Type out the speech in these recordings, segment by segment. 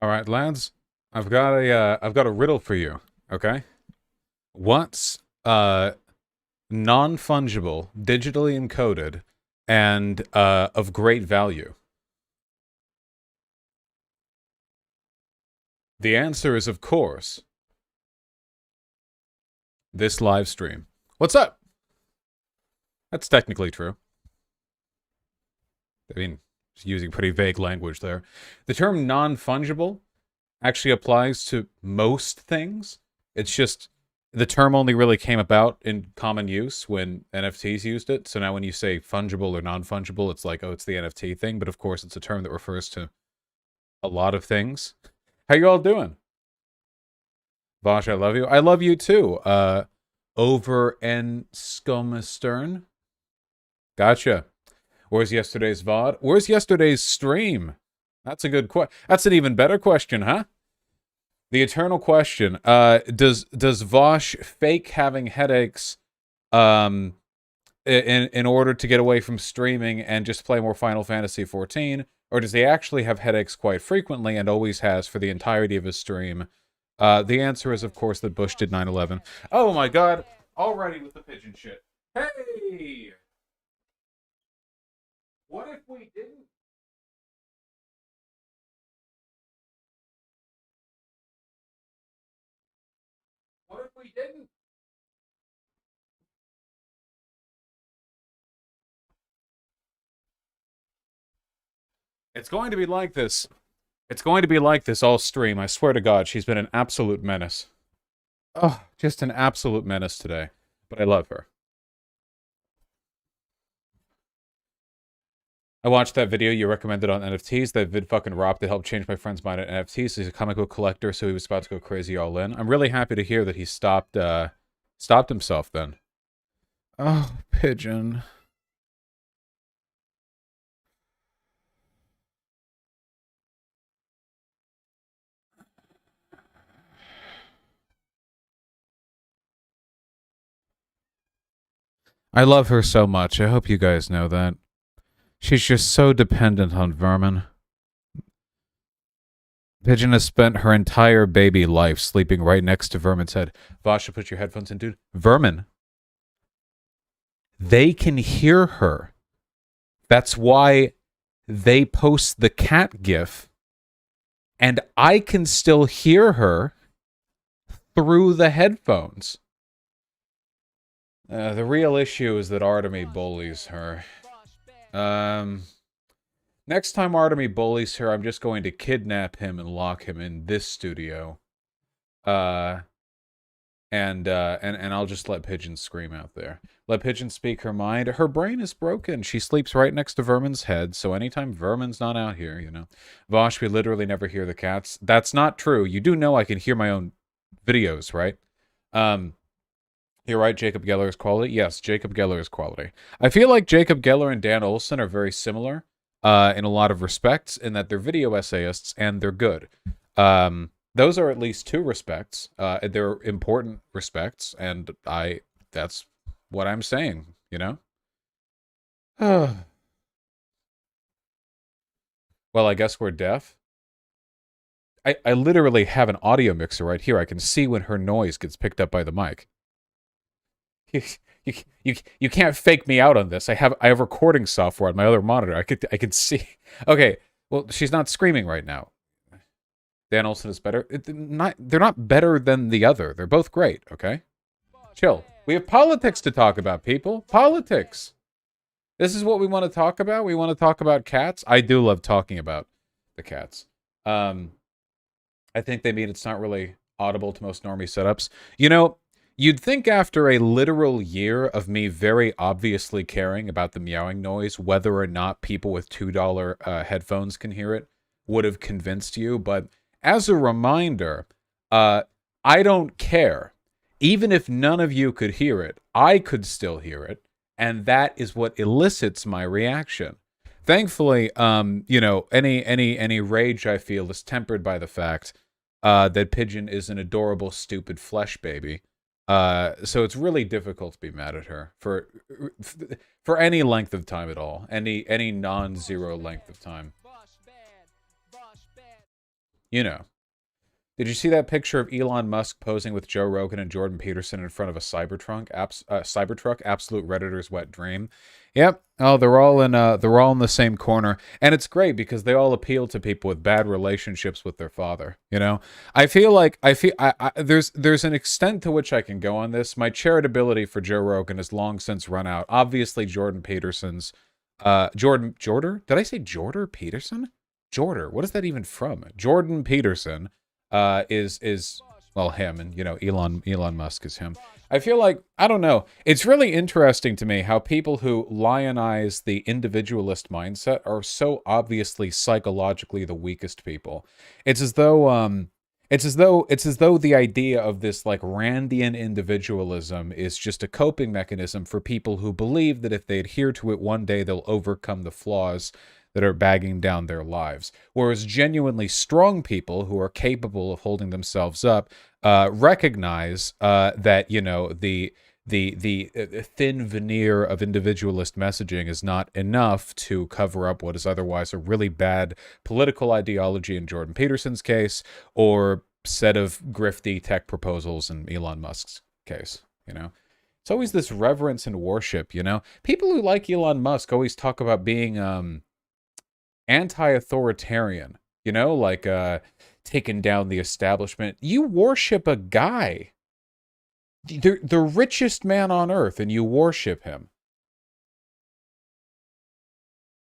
All right, lads. I've got a riddle for you. Okay. What's non-fungible, digitally encoded, and of great value? The answer is, of course, this live stream. What's up? That's technically true. I mean, just using pretty vague language there. The term non-fungible actually applies to most things. It's just the term only really came about in common use when NFTs used it. So now when you say fungible or non-fungible, it's like, oh, it's the NFT thing. But of course, it's a term that refers to a lot of things. How you all doing? Vosh, I love you. I love you too. Over and Skomastern. Gotcha. Where's yesterday's VOD? Where's yesterday's stream? That's a good question. That's an even better question, huh? The eternal question. Does Vosh fake having headaches in order to get away from streaming and just play more Final Fantasy 14? Or does he actually have headaches quite frequently and always has for the entirety of his stream? The answer is, of course, that Bush did 9/11. Oh my god. Already with the pigeon shit. Hey! What if we didn't? What if we didn't? It's going to be like this. It's going to be like this all stream. I swear to God, she's been an absolute menace. Oh, just an absolute menace today. But I love her. I watched that video you recommended on NFTs. That vid fucking rocked. It helped change my friend's mind on NFTs. He's a comic book collector, so he was about to go crazy all in. I'm really happy to hear that he stopped himself then. Oh, pigeon. I love her so much. I hope you guys know that. She's just so dependent on Vermin. Pigeon has spent her entire baby life sleeping right next to Vermin's head. Vasha, put your headphones in, dude. Vermin. They can hear her. That's why they post the cat gif, and I can still hear her through the headphones. The real issue is that Artemy bullies her. Next time Artemy bullies her, I'm just going to kidnap him and lock him in this studio. And I'll just let Pigeon scream out there. Let Pigeon speak her mind. Her brain is broken. She sleeps right next to Vermin's head, so anytime Vermin's not out here, you know. Vosh, we literally never hear the cats. That's not true. You do know I can hear my own videos, right? You're right, Jacob Geller is quality. Yes, Jacob Geller is quality. I feel like Jacob Geller and Dan Olson are very similar in a lot of respects in that they're video essayists and they're good. Those are at least two respects. They're important respects, and that's what I'm saying, you know? Well, I guess we're deaf. I literally have an audio mixer right here. I can see when her noise gets picked up by the mic. You can't fake me out on this. I have recording software on my other monitor. I could see. Okay, well, she's not screaming right now. Dan Olson is better. They're not better than the other. They're both great, okay? Chill. We have politics to talk about, people. Politics. This is what we want to talk about. We want to talk about cats. I do love talking about the cats. I think they mean it's not really audible to most normie setups. You know, you'd think after a literal year of me very obviously caring about the meowing noise, whether or not people with $2 headphones can hear it, would have convinced you, but as a reminder, I don't care. Even if none of you could hear it, I could still hear it, and that is what elicits my reaction. Thankfully, you know, any rage I feel is tempered by the fact that Pigeon is an adorable, stupid flesh baby. So it's really difficult to be mad at her for any length of time at all, any non-zero length of time. You know. Did you see that picture of Elon Musk posing with Joe Rogan and Jordan Peterson in front of a Cybertruck? Absolute Redditor's wet dream. Yep. Oh, they're all in the same corner, and it's great because they all appeal to people with bad relationships with their father. You know, there's an extent to which I can go on this. My charitability for Joe Rogan has long since run out. Obviously, Jordan Peterson's, Jorder. Did I say Jorder Peterson? Jorder. What is that even from? Jordan Peterson is well him, and you know Elon Musk is him. I feel like I don't know. It's really interesting to me how people who lionize the individualist mindset are so obviously psychologically the weakest people. It's as though it's as though the idea of this like Randian individualism is just a coping mechanism for people who believe that if they adhere to it one day they'll overcome the flaws that are bagging down their lives. Whereas genuinely strong people who are capable of holding themselves up recognize that you know the thin veneer of individualist messaging is not enough to cover up what is otherwise a really bad political ideology in Jordan Peterson's case, or set of grifty tech proposals in Elon Musk's case. You know, it's always this reverence and worship. You know, people who like Elon Musk always talk about being anti-authoritarian, you know, like taking down the establishment. You worship a guy, the richest man on earth, and you worship him.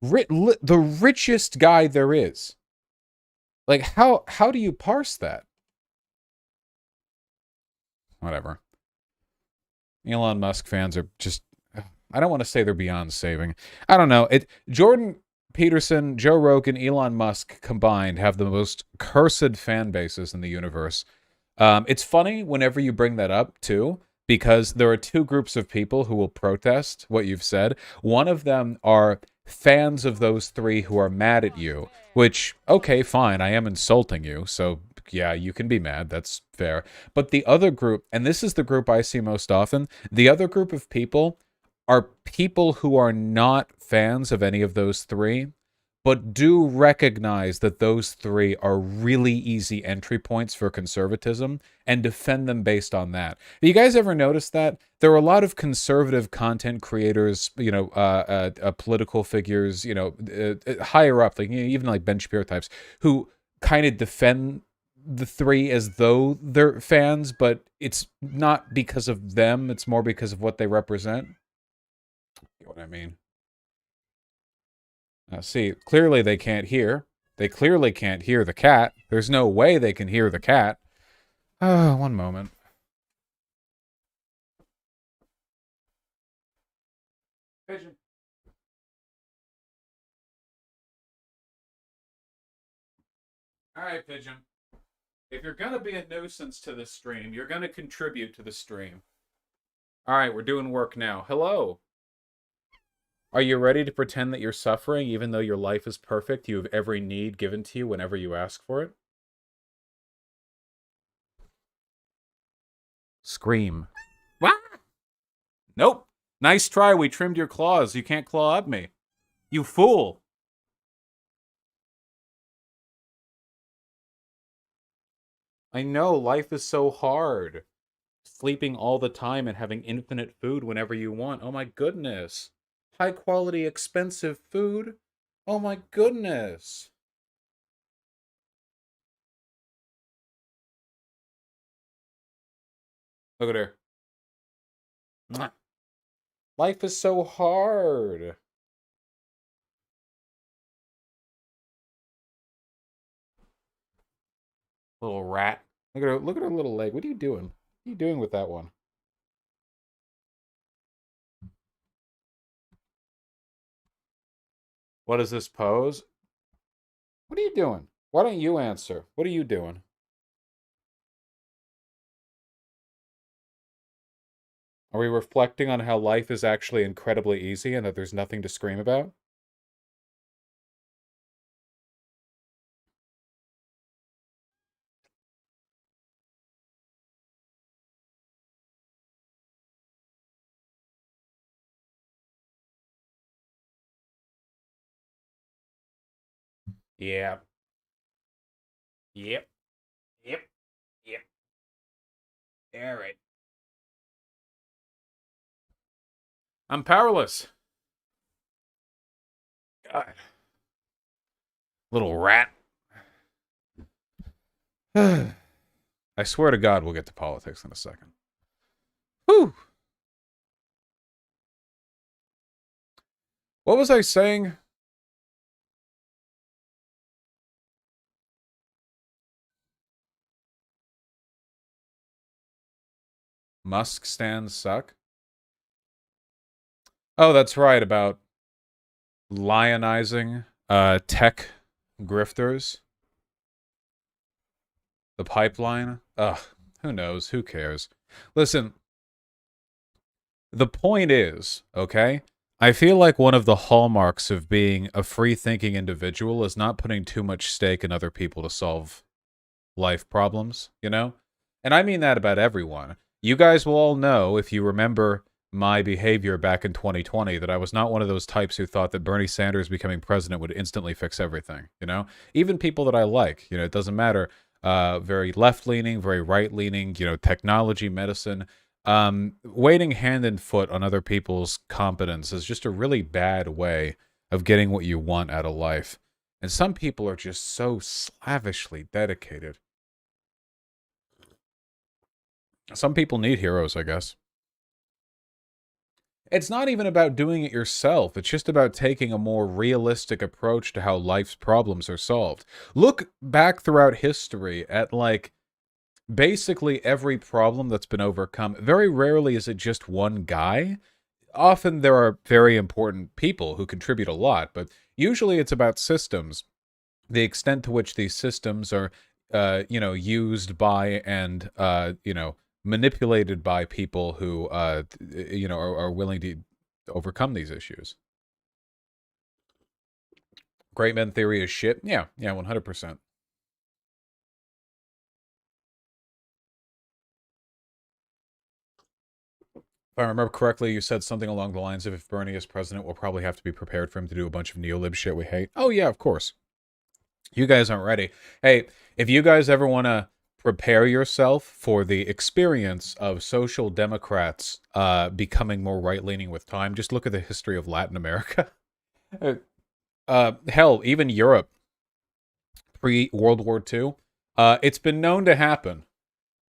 The richest guy there is. Like, how do you parse that? Whatever. Elon Musk fans are just, I don't want to say they're beyond saving. I don't know. Jordan Peterson, Joe Rogan, Elon Musk combined have the most cursed fan bases in the universe. It's funny whenever you bring that up too, because there are two groups of people who will protest what you've said. One of them are fans of those three who are mad at you, which, okay, fine, I am insulting you, so yeah, you can be mad, that's fair. But the other group, and this is the group I see most often, the other group of people are people who are not fans of any of those three, but do recognize that those three are really easy entry points for conservatism and defend them based on that. Have you guys ever noticed that? There are a lot of conservative content creators, you know, political figures, you know, higher up, like, you know, even like Ben Shapiro types, who kind of defend the three as though they're fans, but it's not because of them, it's more because of what they represent. You know what I mean? See, clearly they can't hear. They clearly can't hear the cat. There's no way they can hear the cat. Oh, one moment. Pigeon. All right, Pigeon. If you're going to be a nuisance to the stream, you're going to contribute to the stream. All right, we're doing work now. Hello. Are you ready to pretend that you're suffering even though your life is perfect? You have every need given to you whenever you ask for it? Scream. What? Nope. Nice try. We trimmed your claws. You can't claw up me. You fool. I know, life is so hard. Sleeping all the time and having infinite food whenever you want. Oh my goodness. High quality, expensive food. Oh my goodness. Look at her. Mwah. Life is so hard. Little rat. Look at her little leg. What are you doing? What are you doing with that one? What is this pose? What are you doing? Why don't you answer? What are you doing? Are we reflecting on how life is actually incredibly easy and that there's nothing to scream about? Yeah. Yep. Yep. Yep. All right. I'm powerless. God. Little rat. I swear to God, we'll get to politics in a second. Whew. What was I saying? Musk stands suck. Oh, that's right, about lionizing tech grifters. The pipeline. Ugh, who knows? Who cares? Listen, the point is, okay? I feel like one of the hallmarks of being a free-thinking individual is not putting too much stake in other people to solve life problems, you know? And I mean that about everyone. You guys will all know, if you remember my behavior back in 2020, that I was not one of those types who thought that Bernie Sanders becoming president would instantly fix everything, you know? Even people that I like, you know, it doesn't matter. Very left-leaning, very right-leaning, you know, technology, medicine. Waiting hand and foot on other people's competence is just a really bad way of getting what you want out of life. And some people are just so slavishly dedicated. Some people need heroes, I guess. It's not even about doing it yourself. It's just about taking a more realistic approach to how life's problems are solved. Look back throughout history at, like, basically every problem that's been overcome. Very rarely is it just one guy. Often there are very important people who contribute a lot, but usually it's about systems. The extent to which these systems are, you know, used by and, you know, manipulated by people who, you know, are willing to overcome these issues. Great men theory is shit. Yeah, yeah, 100%. If I remember correctly, you said something along the lines of, if Bernie is president, we'll probably have to be prepared for him to do a bunch of neolib shit we hate. Oh, yeah, of course. You guys aren't ready. Hey, if you guys ever want to prepare yourself for the experience of social democrats becoming more right-leaning with time, just look at the history of Latin America. Hell, even Europe pre-World War II. It's been known to happen.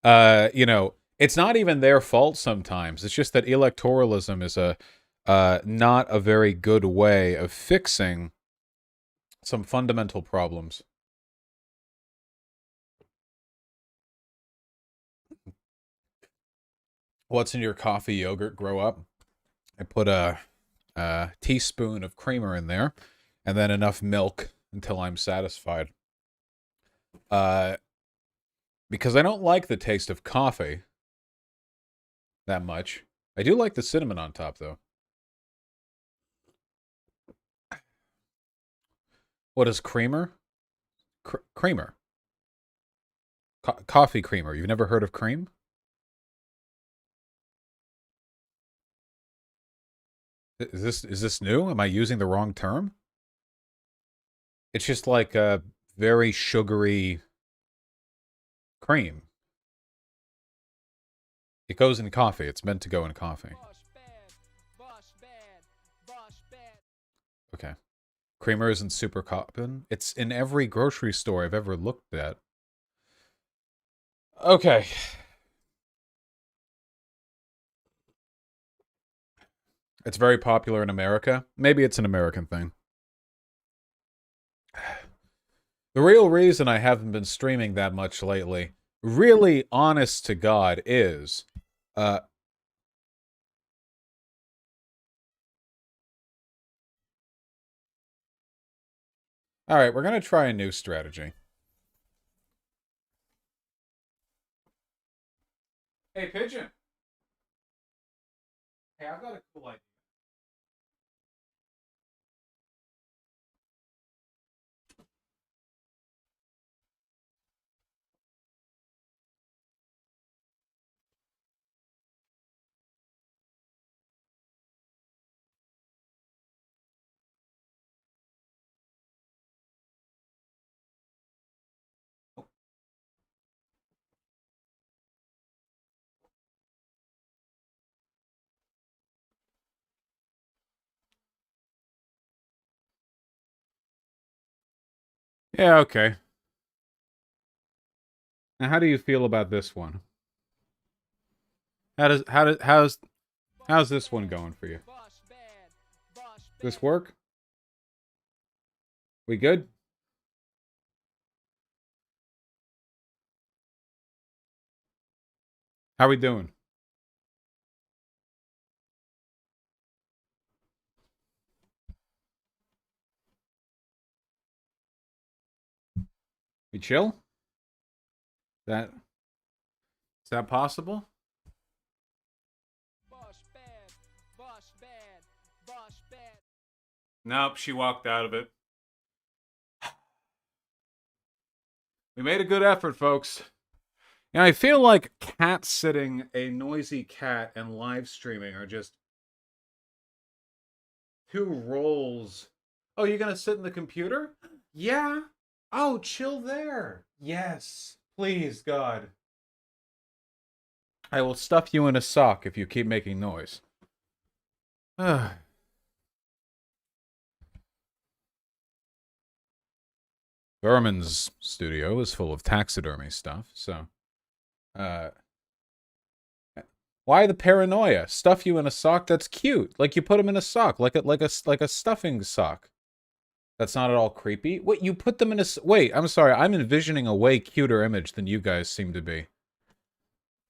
You know, it's not even their fault sometimes. It's just that electoralism is a not a very good way of fixing some fundamental problems. What's in your coffee yogurt? Grow up. I put a teaspoon of creamer in there, and then enough milk until I'm satisfied. Uh, because I don't like the taste of coffee that much. I do like the cinnamon on top, though. What is creamer? Creamer. Coffee creamer. You've never heard of cream? Is this new? Am I using the wrong term? It's just like a very sugary cream. It goes in coffee. It's meant to go in coffee. Okay. Creamer isn't super common. It's in every grocery store I've ever looked at. Okay. It's very popular in America. Maybe it's an American thing. The real reason I haven't been streaming that much lately, really honest to God, is uh all right, we're going to try a new strategy. Hey, Pigeon. Hey, I've got a cool idea. Yeah, okay. Now, how do you feel about this one? How's this one going for you? This work? We good? How we doing? We chill? That is that possible? Nope, she walked out of it. We made a good effort, folks. Yeah, I feel like cat sitting a noisy cat and live streaming are just two roles. Oh, you're gonna sit in the computer? Yeah. Oh, chill there. Yes. Please, God. I will stuff you in a sock if you keep making noise. Berman's studio is full of taxidermy stuff, so uh why the paranoia? Stuff you in a sock? That's cute. Like you put him in a sock, like a stuffing sock. That's not at all creepy. Wait, you put them in a... Wait, I'm sorry. I'm envisioning a way cuter image than you guys seem to be.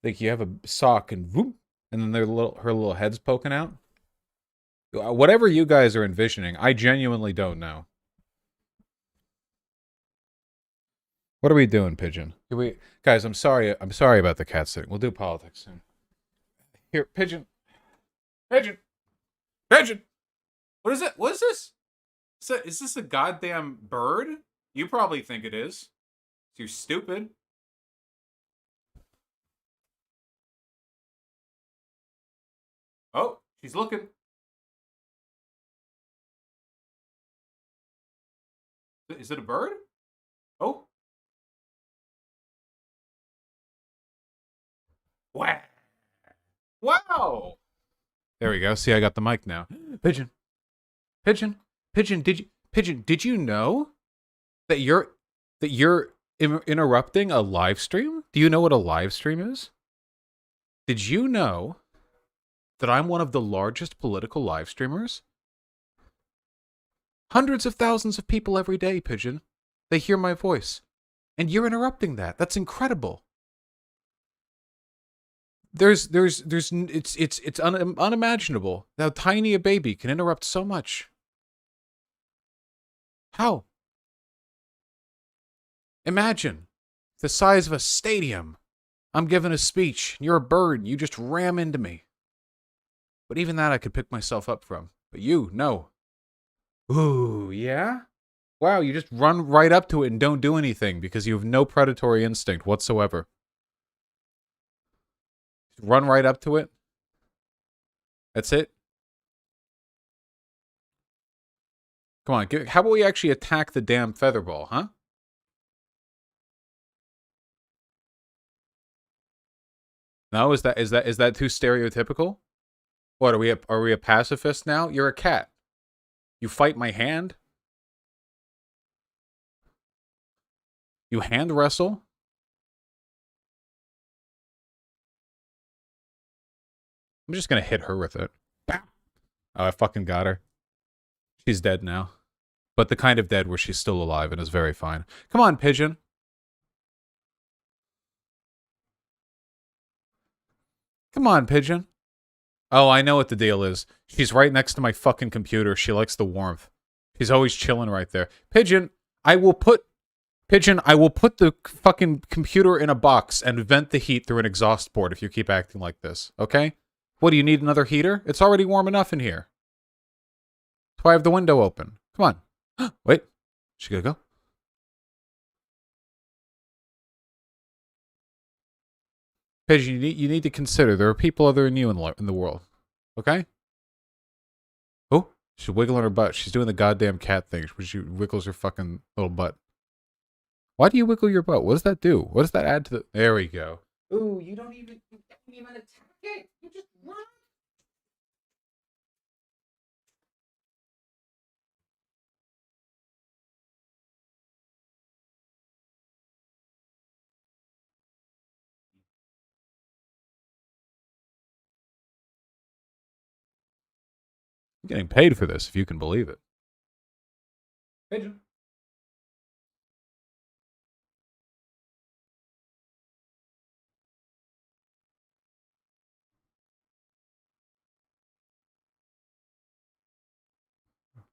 Like you have a sock and whoop, and then her little head's poking out. Whatever you guys are envisioning, I genuinely don't know. What are we doing, Pigeon? Guys, I'm sorry. I'm sorry about the cat sitting. We'll do politics soon. Here, Pigeon. Pigeon. Pigeon. What is it? What is this? Is this a goddamn bird? You probably think it is. You're stupid. Oh, she's looking. Is it a bird? Oh. Wow. Wow. There we go. See, I got the mic now. Pigeon. Pigeon. Pigeon, did you know that you're interrupting a live stream? Do you know what a live stream is? Did you know that I'm one of the largest political live streamers? Hundreds of thousands of people every day, Pigeon. They hear my voice. And you're interrupting that. That's incredible. It's unimaginable how tiny a baby can interrupt so much. How? Imagine the size of a stadium. I'm giving a speech, and you're a bird, and you just ram into me. But even that I could pick myself up from. But you, no. Ooh, yeah? Wow, you just run right up to it and don't do anything because you have no predatory instinct whatsoever. Just run right up to it. That's it. Come on, how about we actually attack the damn featherball, huh? No, is that too stereotypical? What are we a pacifist now? You're a cat. You fight my hand? You hand wrestle? I'm just gonna hit her with it. Oh, I fucking got her. She's dead now. But the kind of dead where she's still alive and is very fine. Come on, Pigeon. Come on, Pigeon. Oh, I know what the deal is. She's right next to my fucking computer. She likes the warmth. She's always chilling right there. Pigeon, I will put the fucking computer in a box and vent the heat through an exhaust port if you keep acting like this, okay? What, do you need another heater? It's already warm enough in here. That's why I have the window open. Come on. Wait. She gonna go? Pigeon, you need to consider there are people other than you in the world. Okay? Oh, she's wiggling her butt. She's doing the goddamn cat thing where she wiggles her fucking little butt. Why do you wiggle your butt? What does that do? What does that add to the... There we go. Ooh, you don't even attack it. You just run. I'm getting paid for this, if you can believe it. Pigeon.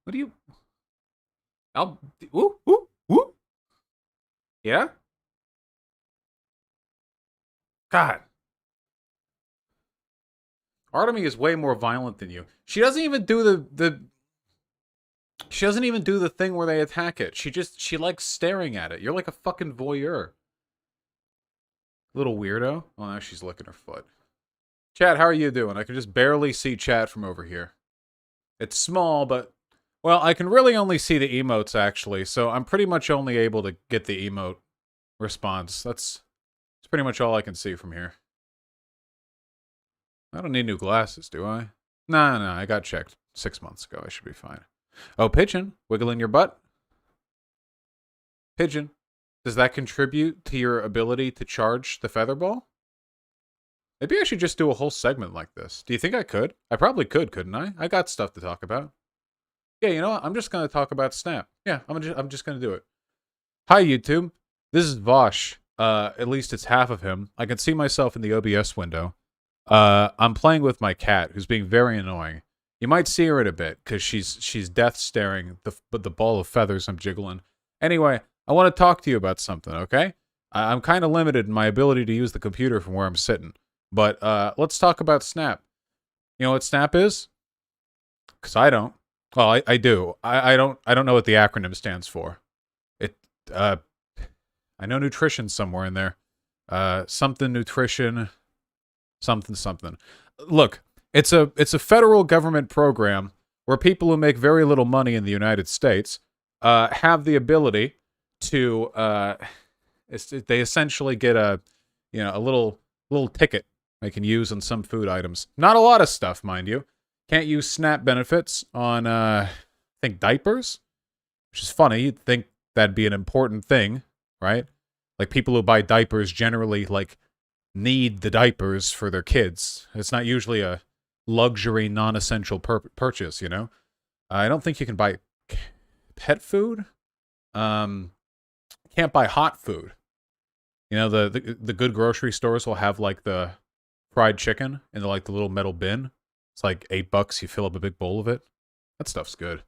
What do you... I'll... Woo, woo, woo. Yeah? God. Artemy is way more violent than you. She doesn't even do the she doesn't even do the thing where they attack it. She likes staring at it. You're like a fucking voyeur. Little weirdo. Oh, now she's licking her foot. Chat, how are you doing? I can just barely see chat from over here. It's small, but... Well, I can really only see the emotes, actually, so I'm pretty much only able to get the emote response. That's pretty much all I can see from here. I don't need new glasses, do I? No, I got checked 6 months ago. I should be fine. Oh, Pigeon, wiggling your butt? Pigeon, does that contribute to your ability to charge the feather ball? Maybe I should just do a whole segment like this. Do you think I could? I probably could, couldn't I? I got stuff to talk about. Yeah, you know what? I'm just going to talk about Snap. Yeah, I'm just going to do it. Hi, YouTube. This is Vosh. At least it's half of him. I can see myself in the OBS window. I'm playing with my cat, who's being very annoying. You might see her in a bit, because she's death staring the ball of feathers I'm jiggling. Anyway, I want to talk to you about something, okay? I'm kind of limited in my ability to use the computer from where I'm sitting. But let's talk about Snap. You know what Snap is? Because I don't. Well, I do. I don't know what the acronym stands for. I know nutrition somewhere in there. Something nutrition, something. Look, it's a federal government program where people who make very little money in the United States have the ability to they essentially get a little ticket they can use on some food items. Not a lot of stuff, mind you. Can't use SNAP benefits on, I think, diapers? Which is funny. You'd think that'd be an important thing, right? Like, people who buy diapers generally, like, need the diapers for their kids. It's not usually a luxury, non-essential purchase, you know? I don't think you can buy pet food. Can't buy hot food. You know, the good grocery stores will have, like, the fried chicken in the little metal bin. It's like $8. You fill up a big bowl of it. That stuff's good.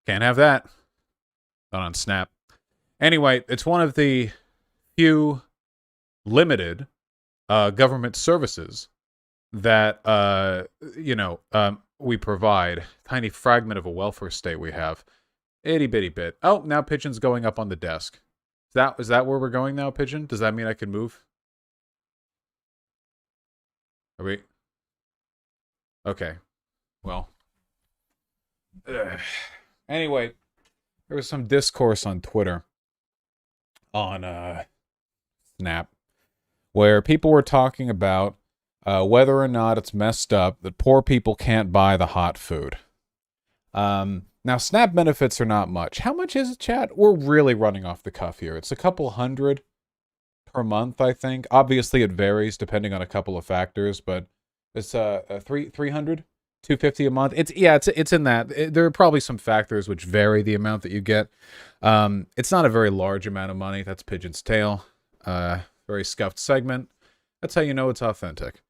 Can't have that. Not on Snap. Anyway, it's one of the few limited government services that we provide. Tiny fragment of a welfare state we have. Itty bitty bit. Oh, now Pigeon's going up on the desk. Is that where we're going now, Pigeon? Does that mean I can move? Are we? Okay. Well. Anyway, there was some discourse on Twitter on Snap where people were talking about whether or not it's messed up that poor people can't buy the hot food. Now, SNAP benefits are not much. How much is it, chat? We're really running off the cuff here. It's a couple hundred per month, I think. Obviously, it varies depending on a couple of factors, but it's 300, 250 a month. It's in that. There are probably some factors which vary the amount that you get. It's not a very large amount of money. That's Pigeon's tail. Very scuffed segment. That's how you know it's authentic.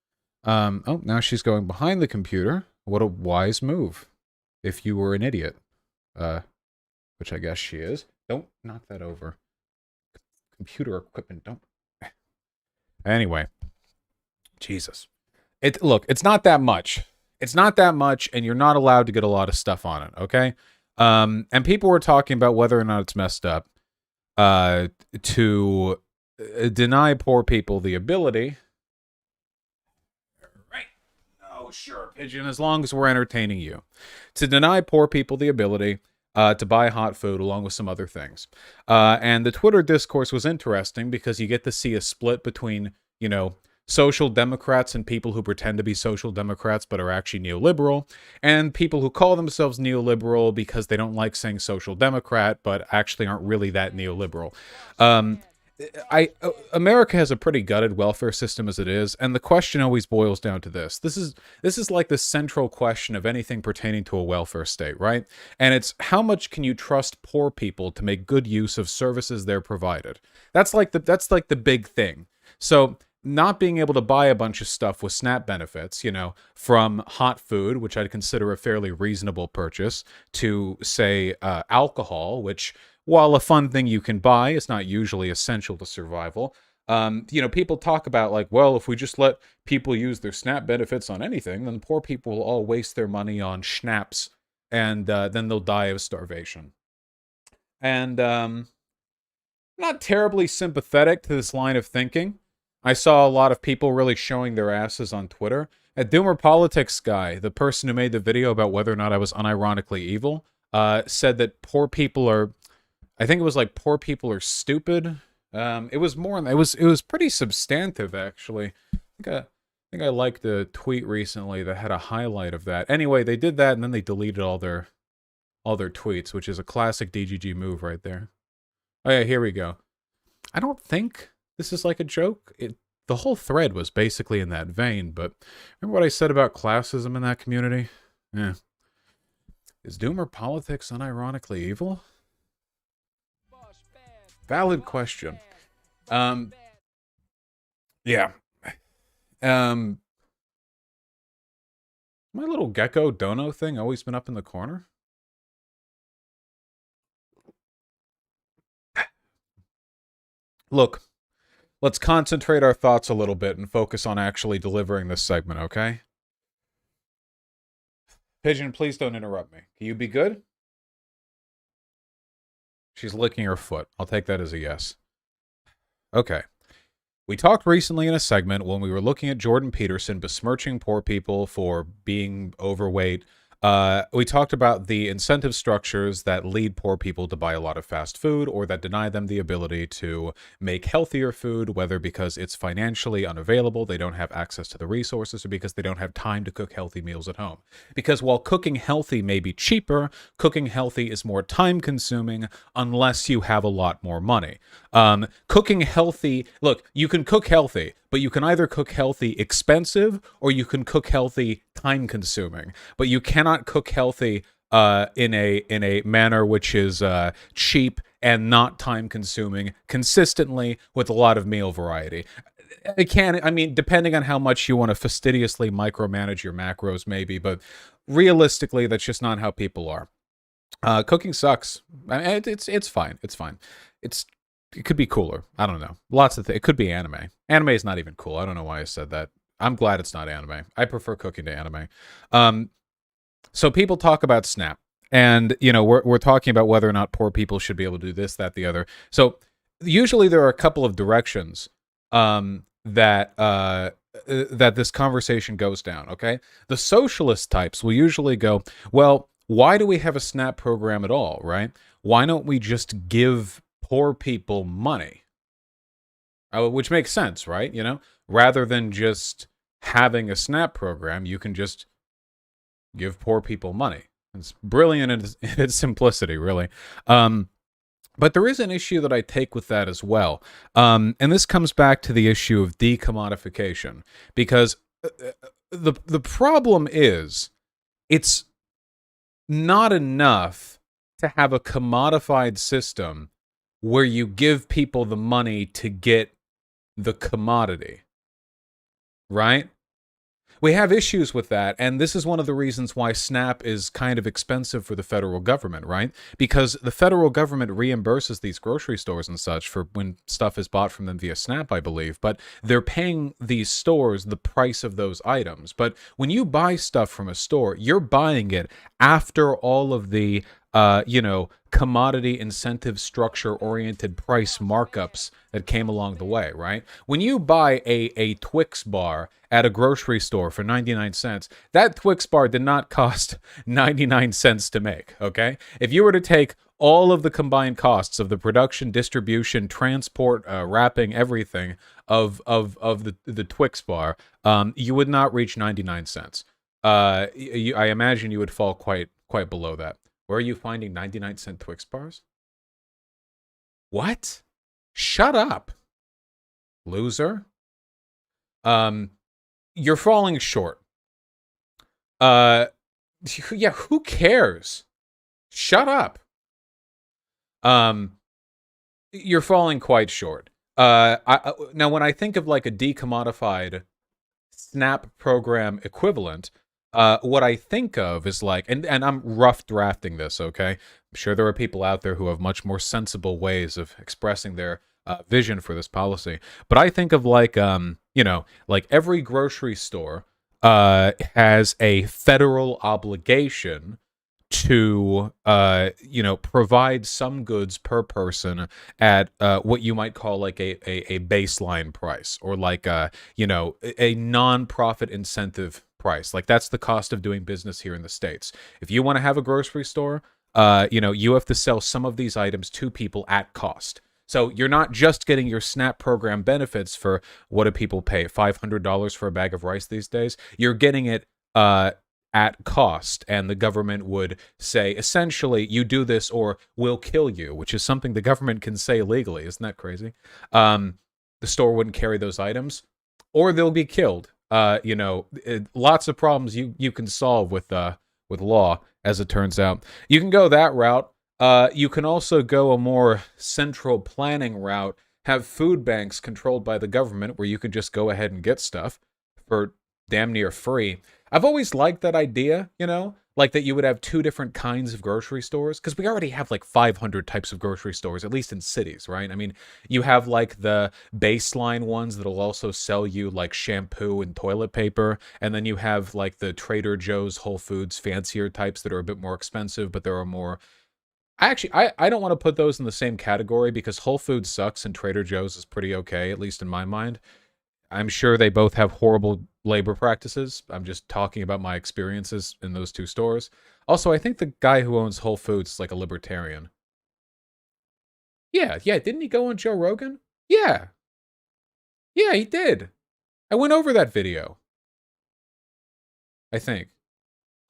Oh, now she's going behind the computer. What a wise move. If you were an idiot. Which I guess she is. Don't knock that over. Computer equipment, don't. Anyway. Jesus. Look, it's not that much. It's not that much, and you're not allowed to get a lot of stuff on it, okay? And people were talking about whether or not it's messed up to deny poor people the ability. Right. Oh, sure, Pigeon, as long as we're entertaining you. To deny poor people the ability to buy hot food along with some other things. And the Twitter discourse was interesting because you get to see a split between, social democrats and people who pretend to be social democrats but are actually neoliberal, and people who call themselves neoliberal because they don't like saying social democrat but actually aren't really that neoliberal. America has a pretty gutted welfare system as it is, and the question always boils down to this. This is like the central question of anything pertaining to a welfare state, right? And it's how much can you trust poor people to make good use of services they're provided? That's like the big thing. So not being able to buy a bunch of stuff with SNAP benefits, from hot food, which I'd consider a fairly reasonable purchase, to say alcohol, which while a fun thing you can buy, it's not usually essential to survival. People talk about like, well, if we just let people use their SNAP benefits on anything, then poor people will all waste their money on schnapps, and then they'll die of starvation. And not terribly sympathetic to this line of thinking. I saw a lot of people really showing their asses on Twitter. A Doomer Politics guy, the person who made the video about whether or not I was unironically evil, said that poor people are, I think it was like poor people are stupid. It was pretty substantive actually. I think I liked a tweet recently that had a highlight of that. Anyway, they did that and then they deleted all their tweets, which is a classic DGG move right there. Oh yeah, here we go. I don't think this is like a joke. The whole thread was basically in that vein, but remember what I said about classism in that community? Yeah. Is Doomer Politics unironically evil? Valid question. Yeah. My little gecko dono thing always been up in the corner? Look, let's concentrate our thoughts a little bit and focus on actually delivering this segment, okay? Pigeon, please don't interrupt me. Can you be good? She's licking her foot. I'll take that as a yes. Okay. We talked recently in a segment when we were looking at Jordan Peterson besmirching poor people for being overweight. We talked about the incentive structures that lead poor people to buy a lot of fast food or that deny them the ability to make healthier food, whether because it's financially unavailable, they don't have access to the resources, or because they don't have time to cook healthy meals at home. Because while cooking healthy may be cheaper, cooking healthy is more time consuming unless you have a lot more money. Cooking healthy, look, you can cook healthy, but you can either cook healthy expensive or you can cook healthy time consuming. But you cannot cook healthy in a manner which is cheap and not time consuming consistently with a lot of meal variety. I mean, depending on how much you want to fastidiously micromanage your macros, maybe, but realistically, that's just not how people are. Cooking sucks. I mean, it's fine. It's fine. It could be cooler. I don't know. Lots of things. It could be anime. Anime is not even cool. I don't know why I said that. I'm glad it's not anime. I prefer cooking to anime. So people talk about Snap, and we're talking about whether or not poor people should be able to do this, that, the other. So usually there are a couple of directions that this conversation goes down. Okay, the socialist types will usually go, well, why do we have a SNAP program at all, right? Why don't we just give poor people money? Which makes sense, right? Rather than just having a SNAP program, you can just give poor people money. It's brilliant in its simplicity, really. But there is an issue that I take with that as well. And this comes back to the issue of decommodification. Because the problem is, it's not enough to have a commodified system where you give people the money to get the commodity, right? We have issues with that, and this is one of the reasons why SNAP is kind of expensive for the federal government, right? Because the federal government reimburses these grocery stores and such for when stuff is bought from them via SNAP, I believe, but they're paying these stores the price of those items. But when you buy stuff from a store, you're buying it after all of the commodity incentive structure oriented price markups that came along the way, right? When you buy a Twix bar at a grocery store for 99 cents, that Twix bar did not cost 99 cents to make, okay? If you were to take all of the combined costs of the production, distribution, transport, wrapping, everything of the Twix bar, you would not reach 99 cents. I imagine you would fall quite below that. Where are you finding 99-cent Twix bars? What? Shut up, loser. Um, you're falling short. Uh, yeah, who cares? Shut up. Um, you're falling quite short. Now when I think of like a decommodified Snap program equivalent, what I think of is like, and I'm rough drafting this, okay? I'm sure there are people out there who have much more sensible ways of expressing their vision for this policy. But I think of like, like every grocery store has a federal obligation to provide some goods per person at what you might call like a baseline price, or like a non-profit incentive price. Like that's the cost of doing business here in the States. If you want to have a grocery store, you have to sell some of these items to people at cost. So you're not just getting your SNAP program benefits for, what do people pay, $500 for a bag of rice these days? You're getting it at cost, and the government would say, essentially, you do this or we'll kill you, which is something the government can say legally. Isn't that crazy? The store wouldn't carry those items, or they'll be killed. Lots of problems you can solve with law, as it turns out. You can go that route. You can also go a more central planning route, have food banks controlled by the government where you can just go ahead and get stuff for damn near free. I've always liked that idea, like that you would have two different kinds of grocery stores, because we already have like 500 types of grocery stores, at least in cities, right? I mean, you have like the baseline ones that'll also sell you like shampoo and toilet paper, and then you have like the Trader Joe's, Whole Foods, fancier types that are a bit more expensive, but there are more. I don't want to put those in the same category, because Whole Foods sucks and Trader Joe's is pretty okay, at least in my mind. I'm sure they both have horrible labor practices. I'm just talking about my experiences in those two stores. Also, I think the guy who owns Whole Foods is like a libertarian. Yeah, didn't he go on Joe Rogan? Yeah. Yeah, he did. I went over that video, I think.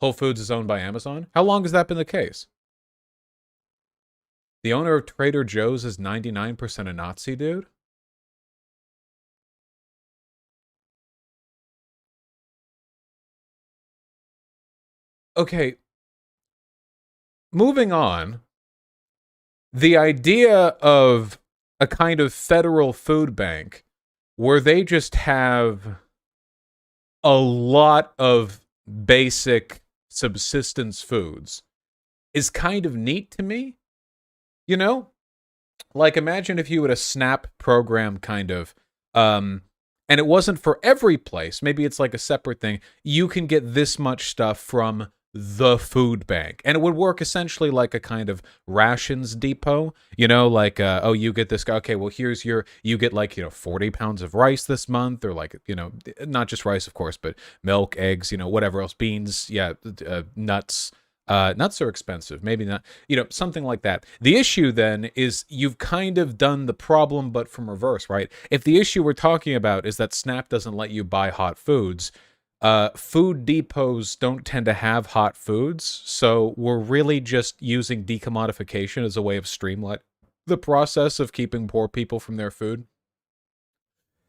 Whole Foods is owned by Amazon? How long has that been the case? The owner of Trader Joe's is 99% a Nazi dude? Okay, moving on. The idea of a kind of federal food bank where they just have a lot of basic subsistence foods is kind of neat to me. You know? Like, imagine if you had a SNAP program kind of, and it wasn't for every place. Maybe it's like a separate thing. You can get this much stuff from the food bank, and it would work essentially like a kind of rations depot. Like, oh, you get this guy. Okay, well, you get like 40 pounds of rice this month, or like not just rice, of course, but milk, eggs, whatever else, beans, yeah, nuts. Nuts are expensive. Maybe not, something like that. The issue then is you've kind of done the problem, but from reverse, right? If the issue we're talking about is that SNAP doesn't let you buy hot foods, food depots don't tend to have hot foods. So we're really just using decommodification as a way of streamlining the process of keeping poor people from their food.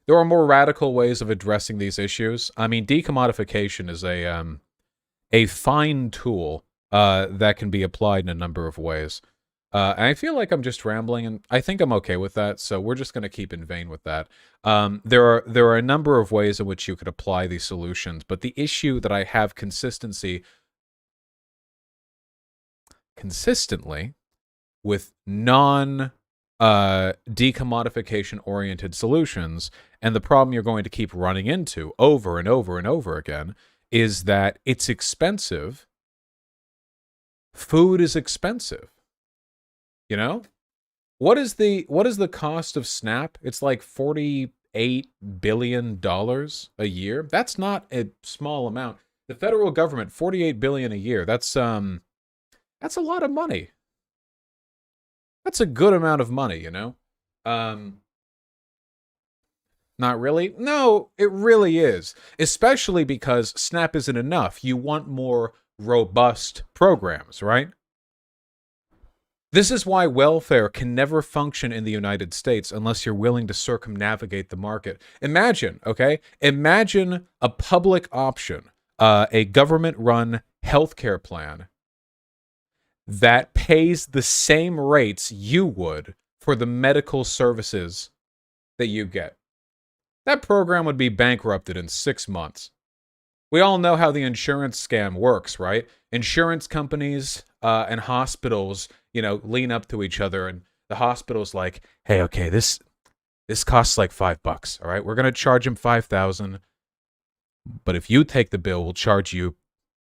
There are more radical ways of addressing these issues. I mean, decommodification is a fine tool that can be applied in a number of ways. And I feel like I'm just rambling, and I think I'm okay with that, so we're just going to keep in vain with that. There are a number of ways in which you could apply these solutions, but the issue that I have consistently with non decommodification oriented solutions, and the problem you're going to keep running into over and over and over again, is that it's expensive. Food is expensive. What is the cost of SNAP? It's like $48 billion a year. That's not a small amount. The federal government, $48 billion a year. That's a lot of money. That's a good amount of money, Not really. No, it really is. Especially because SNAP isn't enough. You want more robust programs, right? This is why welfare can never function in the United States unless you're willing to circumnavigate the market. Imagine, okay? Imagine a public option, a government run healthcare plan that pays the same rates you would for the medical services that you get. That program would be bankrupted in 6 months. We all know how the insurance scam works, right? Insurance companies and hospitals, lean up to each other, and the hospital's like, "Hey, okay, this costs like $5. All right, we're gonna charge him 5,000, but if you take the bill, we'll charge you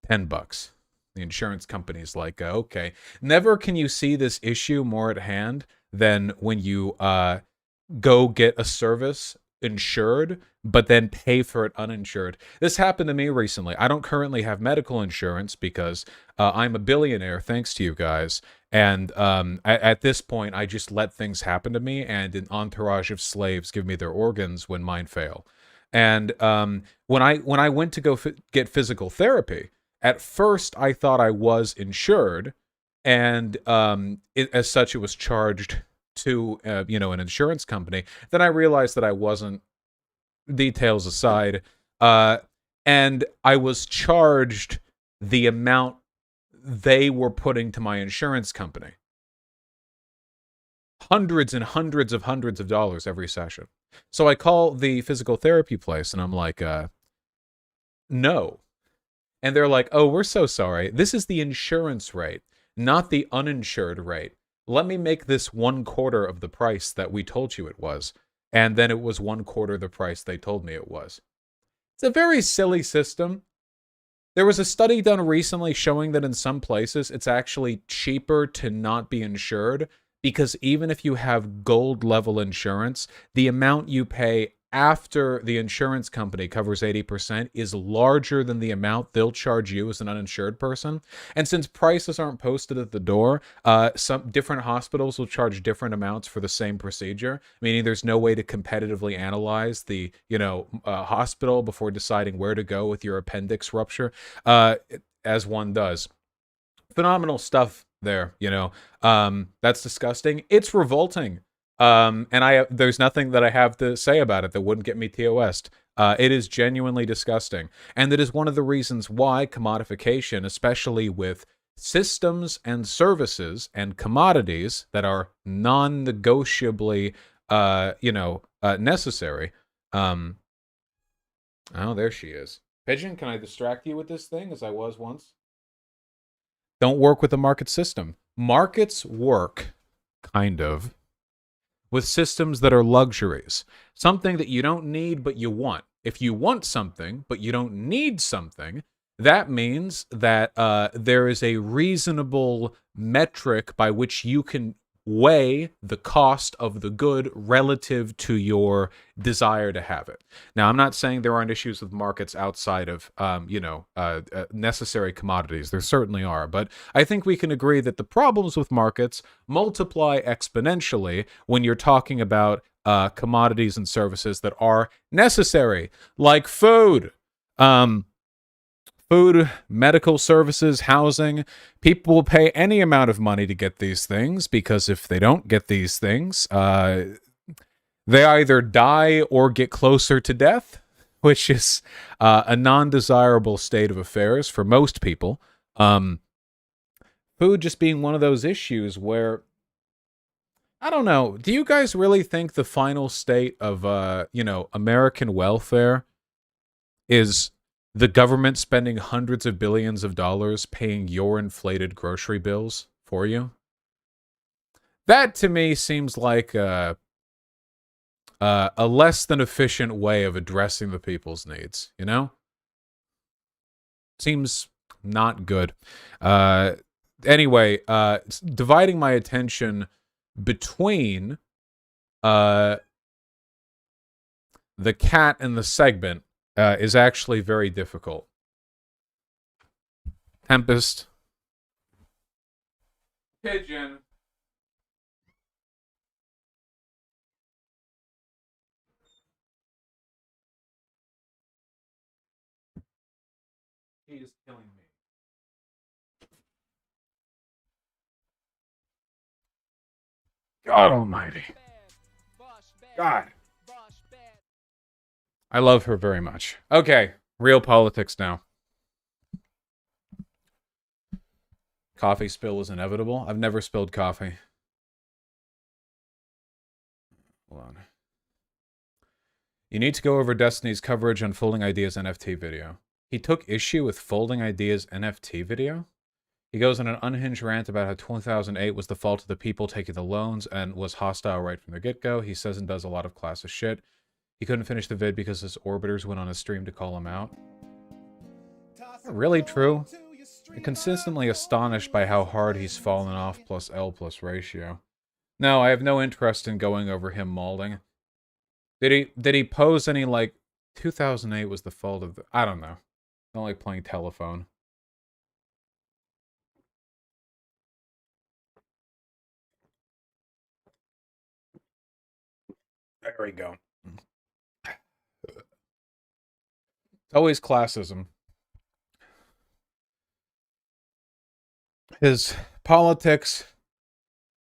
$10." The insurance company's like, "Okay." Never can you see this issue more at hand than when you go get a service insured, but then pay for it uninsured. This happened to me recently. I don't currently have medical insurance because I'm a billionaire, thanks to you guys. And at this point, I just let things happen to me, and an entourage of slaves give me their organs when mine fail. And when I went to go get physical therapy, at first I thought I was insured, and as such, it was charged to an insurance company. Then I realized that I wasn't. Details aside, uh, and I was charged the amount they were putting to my insurance company, hundreds and hundreds of dollars every session. So I call the physical therapy place and I'm like, no. And they're like, "Oh, we're so sorry. This is the insurance rate, not the uninsured rate. Let me make this 1/4 of the price that we told you it was." And then it was 1/4 the price they told me it was. It's a very silly system. There was a study done recently showing that in some places it's actually cheaper to not be insured, because even if you have gold level insurance, the amount you pay after the insurance company covers 80% is larger than the amount they'll charge you as an uninsured person. And since prices aren't posted at the door, some different hospitals will charge different amounts for the same procedure, meaning there's no way to competitively analyze the hospital before deciding where to go with your appendix rupture, uh, as one does. Phenomenal stuff there, that's disgusting. It's revolting. And there's nothing that I have to say about it that wouldn't get me TOS'd. It is genuinely disgusting. And it is one of the reasons why commodification, especially with systems and services and commodities that are non-negotiably, necessary. Oh, there she is. Pigeon, can I distract you with this thing as I was once? Don't work with the market system. Markets work, kind of, with systems that are luxuries. Something that you don't need but you want. If you want something but you don't need something, that means that there is a reasonable metric by which you can weigh the cost of the good relative to your desire to have it. Now, I'm not saying there aren't issues with markets outside of, necessary commodities. There certainly are. But I think we can agree that the problems with markets multiply exponentially when you're talking about commodities and services that are necessary, like food. Food, medical services, housing. People will pay any amount of money to get these things, because if they don't get these things, they either die or get closer to death, which is a non-desirable state of affairs for most people. Food just being one of those issues where, I don't know, do you guys really think the final state of, American welfare is the government spending hundreds of billions of dollars paying your inflated grocery bills for you? That to me seems like a less than efficient way of addressing the people's needs, Seems not good. Anyway, dividing my attention between the cat and the segment is actually very difficult. Tempest. Pigeon. He is killing me. God almighty. God. I love her very much. Okay, real politics now. Coffee spill is inevitable. I've never spilled coffee. Hold on. You need to go over Destiny's coverage on Folding Ideas NFT video. He took issue with Folding Ideas NFT video? He goes on an unhinged rant about how 2008 was the fault of the people taking the loans and was hostile right from the get-go. He says and does a lot of classist shit. He couldn't finish the vid because his orbiters went on a stream to call him out. Really true. I'm consistently astonished by how hard he's fallen off plus L plus ratio. No, I have no interest in going over him mauling. Did he pose any, like, 2008 was the fault of the... I don't know. I don't like playing telephone. There we go. It's always classism. His politics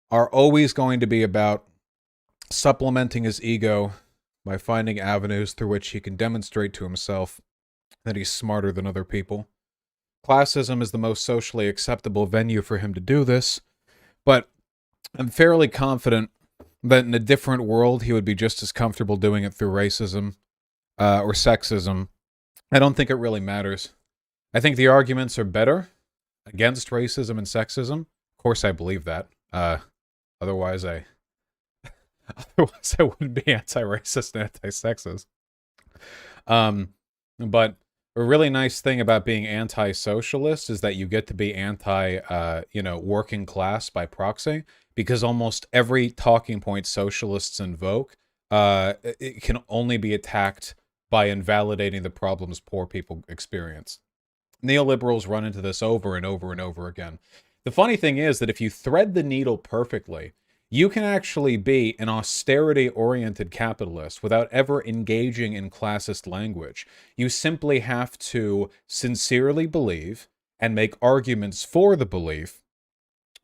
are always going to be about supplementing his ego by finding avenues through which he can demonstrate to himself that he's smarter than other people. Classism is the most socially acceptable venue for him to do this, but I'm fairly confident that in a different world he would be just as comfortable doing it through racism or sexism. I don't think it really matters. I think the arguments are better against racism and sexism. Of course I believe that. Otherwise I wouldn't be anti-racist and anti-sexist. But a really nice thing about being anti-socialist is that you get to be working class by proxy, because almost every talking point socialists invoke, it can only be attacked by invalidating the problems poor people experience. Neoliberals run into this over and over and over again. The funny thing is that if you thread the needle perfectly, you can actually be an austerity-oriented capitalist without ever engaging in classist language. You simply have to sincerely believe and make arguments for the belief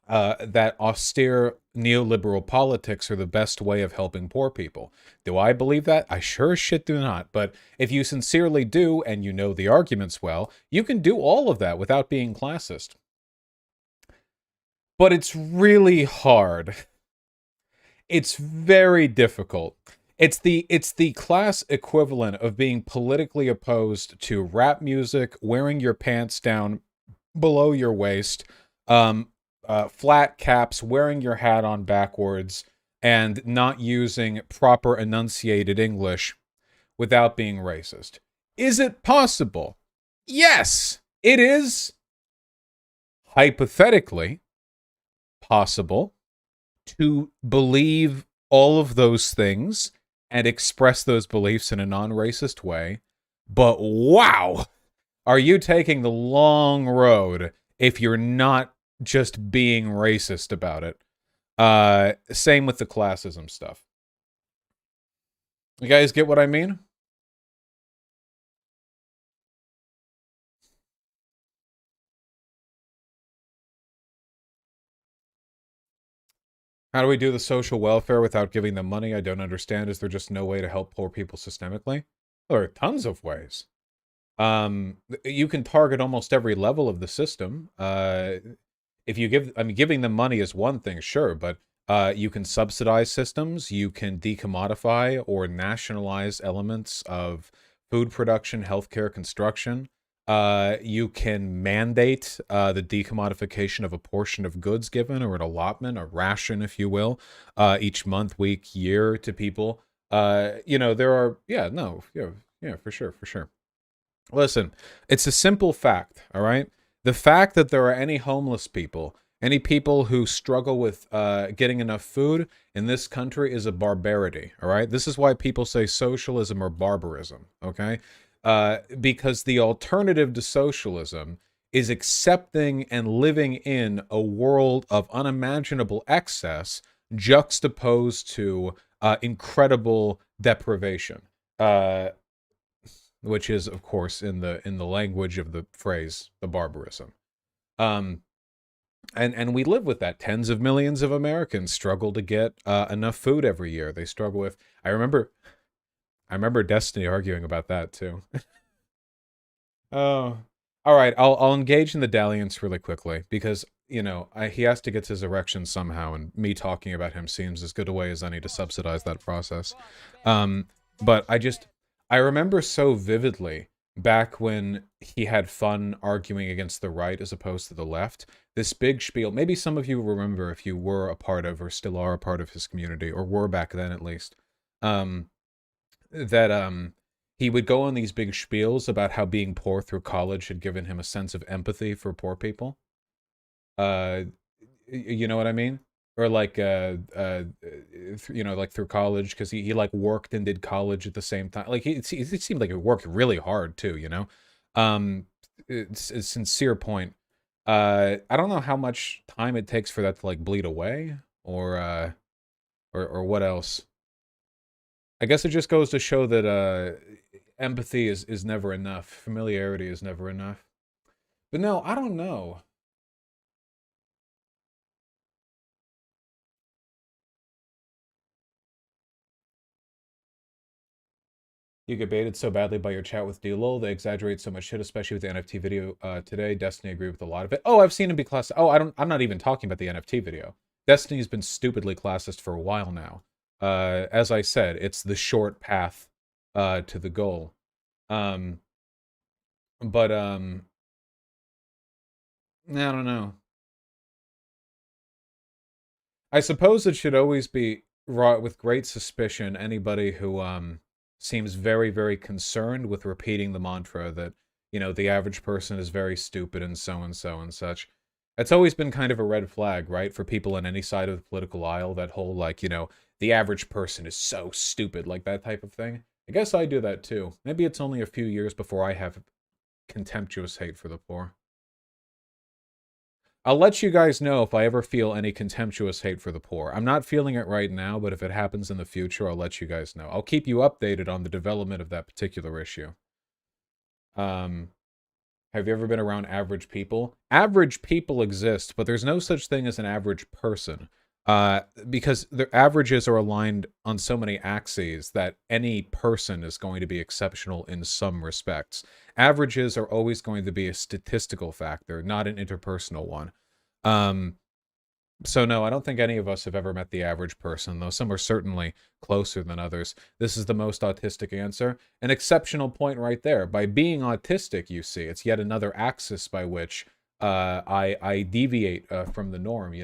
that austere neoliberal politics are the best way of helping poor people. Do I believe that? I sure as shit do not. But if you sincerely do, and you know the arguments well, you can do all of that without being classist. But it's really hard. It's very difficult. It's the class equivalent of being politically opposed to rap music, wearing your pants down below your waist, flat caps, wearing your hat on backwards, and not using proper enunciated English without being racist. Is it possible? Yes, it is hypothetically possible to believe all of those things and express those beliefs in a non-racist way. But wow, are you taking the long road if you're not just being racist about it? Same with the classism stuff. You guys get what I mean? How do we do the social welfare without giving them money? I don't understand. Is there just no way to help poor people systemically? Well, there are tons of ways. You can target almost every level of the system. If you give, I mean, giving them money is one thing, sure, but you can subsidize systems. You can decommodify or nationalize elements of food production, healthcare, construction. You can mandate the decommodification of a portion of goods given, or an allotment, a ration, if you will, each month, week, year to people. There are, yeah, for sure. Listen, it's a simple fact, all right? The fact that there are any homeless people, any people who struggle with getting enough food in this country is a barbarity, all right? This is why people say socialism or barbarism, okay? Because the alternative to socialism is accepting and living in a world of unimaginable excess juxtaposed to incredible deprivation, which is, of course, in the language of the phrase, the barbarism. And we live with that. Tens of millions of Americans struggle to get enough food every year. They struggle with. I remember Destiny arguing about that too. Oh, all right. I'll engage in the dalliance really quickly because he has to get his erection somehow, and me talking about him seems as good a way as any to subsidize that process. Um, but I remember so vividly back when he had fun arguing against the right as opposed to the left. This big spiel. Maybe some of you remember if you were a part of or still are a part of his community or were back then at least. Um, that he would go on these big spiels about how being poor through college had given him a sense of empathy for poor people. Uh, you know what I mean? Or like like through college because he like worked and did college at the same time. Like it seemed like he worked really hard too. Um, it's a sincere point. I don't know how much time it takes for that to like bleed away or what else. I guess it just goes to show that empathy is never enough. Familiarity is never enough. But no, I don't know. You get baited so badly by your chat with D-Lol. They exaggerate so much shit, especially with the NFT video today. Destiny agreed with a lot of it. Oh, I've seen him be classed. Oh, I'm not even talking about the NFT video. Destiny's been stupidly classist for a while now. As I said, it's the short path to the goal. Um, but I don't know. I suppose it should always be wrought with great suspicion anybody who seems very, very concerned with repeating the mantra that, the average person is very stupid and so and so and such. It's always been kind of a red flag, right? For people on any side of the political aisle, that whole like, the average person is so stupid, like that type of thing. I guess I do that too. Maybe it's only a few years before I have contemptuous hate for the poor. I'll let you guys know if I ever feel any contemptuous hate for the poor. I'm not feeling it right now, but if it happens in the future, I'll let you guys know. I'll keep you updated on the development of that particular issue. Have you ever been around average people? Average people exist, but there's no such thing as an average person. Because the averages are aligned on so many axes that any person is going to be exceptional in some respects. Averages are always going to be a statistical factor, not an interpersonal one. So no, I don't think any of us have ever met the average person, though some are certainly closer than others. This is the most autistic answer. An exceptional point right there. By being autistic, you see, it's yet another axis by which I deviate from the norm,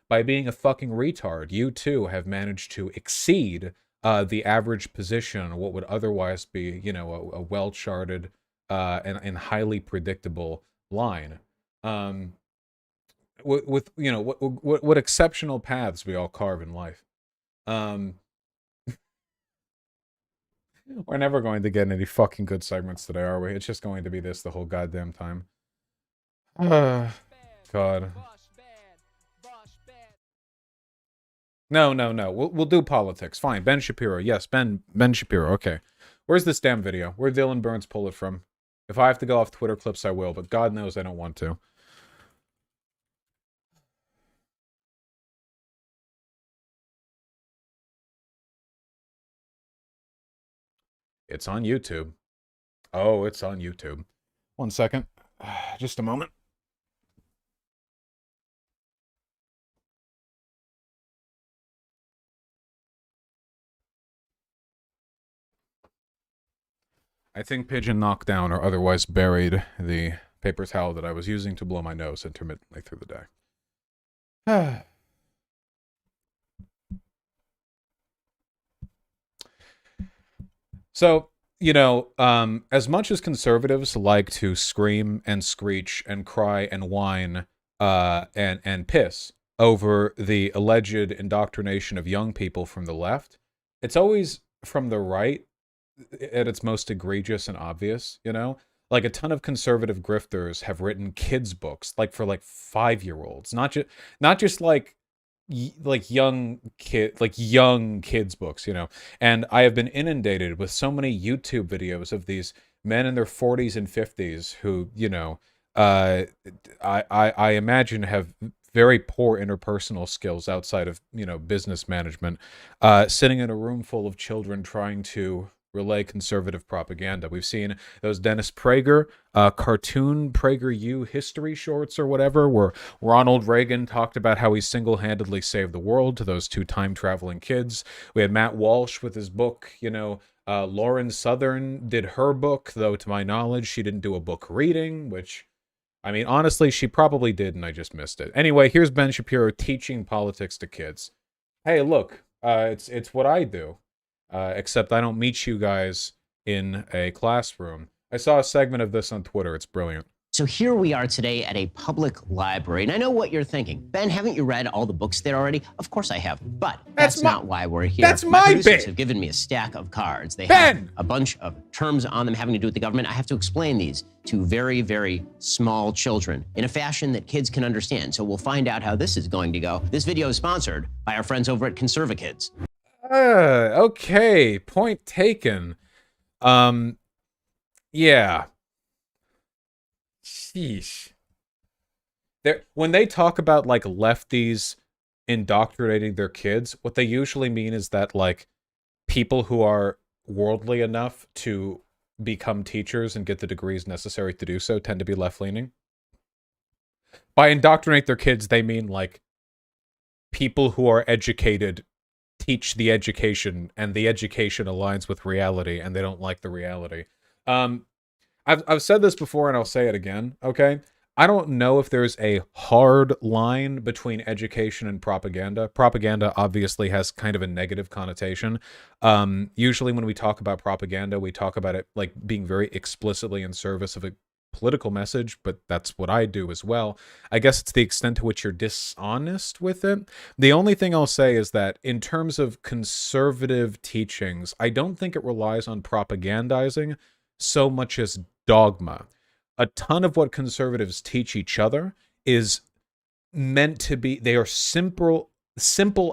By being a fucking retard, you too have managed to exceed the average position, what would otherwise be, a well-charted and highly predictable line. With what exceptional paths we all carve in life. We're never going to get any fucking good segments today, are we? It's just going to be this the whole goddamn time. God. No. We'll do politics. Fine. Ben Shapiro. Yes, Ben Shapiro. Okay. Where's this damn video? Where'd Dylan Burns pull it from? If I have to go off Twitter clips, I will, but God knows I don't want to. It's on YouTube. Oh, it's on YouTube. 1 second. Just a moment. I think Pigeon knocked down or otherwise buried the paper towel that I was using to blow my nose intermittently through the day. So, as much as conservatives like to scream and screech and cry and whine and piss over the alleged indoctrination of young people from the left, it's always from the right at its most egregious and obvious, Like a ton of conservative grifters have written kids books like for like 5-year-olds, not just like young kids books, And I have been inundated with so many YouTube videos of these men in their 40s and 50s who, I imagine have very poor interpersonal skills outside of, you know, business management, sitting in a room full of children trying to relay conservative propaganda. We've seen those Dennis Prager cartoon PragerU history shorts or whatever, where Ronald Reagan talked about how he single-handedly saved the world to those 2 time-traveling kids. We had Matt Walsh with his book, you know, Lauren Southern did her book, though to my knowledge she didn't do a book reading, which, I mean, honestly, she probably did and I just missed it. Anyway, here's Ben Shapiro teaching politics to kids. Hey, look, it's what I do. Except I don't meet you guys in a classroom. I saw a segment of this on Twitter. It's brilliant. So here we are today at a public library, and I know what you're thinking. Ben, haven't you read all the books there already? Of course I have, but that's not why we're here. That's my producers bit. have given me a stack of cards. They Ben! have a bunch of terms on them having to do with the government. I have to explain these to very, very small children in a fashion that kids can understand. So we'll find out how this is going to go. This video is sponsored by our friends over at Conservakids. Okay, point taken. Yeah. Sheesh. When they talk about, like, lefties indoctrinating their kids, what they usually mean is that, like, people who are worldly enough to become teachers and get the degrees necessary to do so tend to be left-leaning. By indoctrinate their kids, they mean, like, people who are educated teach the education, and the education aligns with reality, and they don't like the reality. I've said this before, and I'll say it again, okay? I don't know if there's a hard line between education and propaganda. Propaganda obviously has kind of a negative connotation. Usually when we talk about propaganda, we talk about it like being very explicitly in service of a political message, but that's what I do as well. I guess it's the extent to which you're dishonest with it. The only thing I'll say is that in terms of conservative teachings, I don't think it relies on propagandizing so much as dogma. A ton of what conservatives teach each other is meant to be, they are simple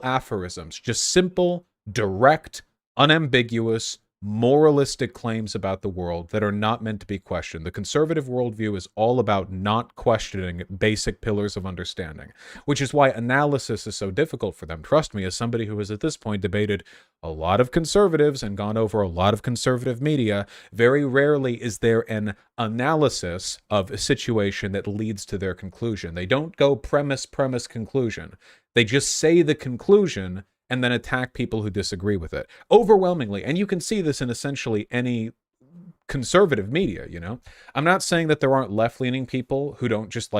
aphorisms, just simple, direct, unambiguous, moralistic claims about the world that are not meant to be questioned. The conservative worldview is all about not questioning basic pillars of understanding, which is why analysis is so difficult for them. Trust me, as somebody who has at this point debated a lot of conservatives and gone over a lot of conservative media, very rarely is there an analysis of a situation that leads to their conclusion. They don't go premise, conclusion. They just say the conclusion and then attack people who disagree with it. Overwhelmingly, and you can see this in essentially any conservative media, you know? I'm not saying that there aren't left-leaning people who don't just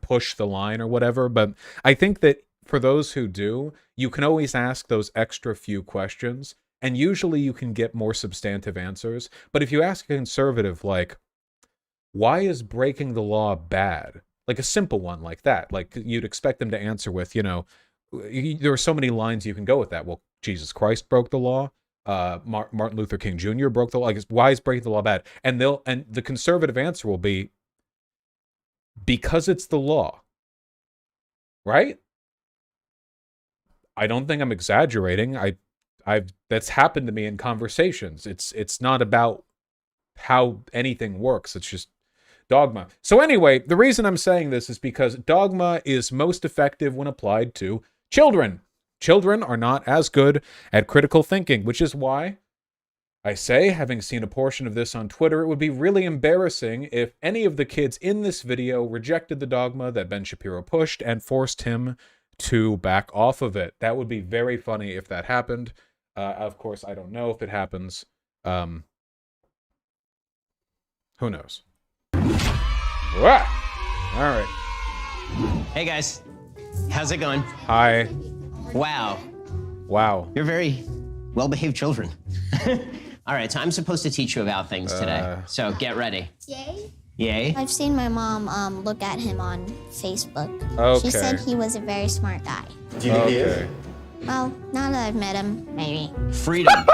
push the line or whatever, but I think that for those who do, you can always ask those extra few questions, and usually you can get more substantive answers. But if you ask a conservative, like, why is breaking the law bad? Like a simple one like that, like you'd expect them to answer with, you know, there are so many lines you can go with that. Well, Jesus Christ broke the law. Martin Luther King Jr. broke the law. Like, why is breaking the law bad? And the conservative answer will be, because it's the law. Right? I don't think I'm exaggerating. That's happened to me in conversations. It's not about how anything works. It's just dogma. So anyway, the reason I'm saying this is because dogma is most effective when applied to children. Children are not as good at critical thinking, which is why I say, having seen a portion of this on Twitter, it would be really embarrassing if any of the kids in this video rejected the dogma that Ben Shapiro pushed and forced him to back off of it. That would be very funny if that happened. Of course, I don't know if it happens. Who knows? All right. Hey guys, how's it going? Hi. Wow. You're very well-behaved children. All right, so I'm supposed to teach you about things today. So get ready. Yay? Yay? I've seen my mom look at him on Facebook. Okay. She said he was a very smart guy. Do you think he is? Well, now that I've met him, maybe. Freedom.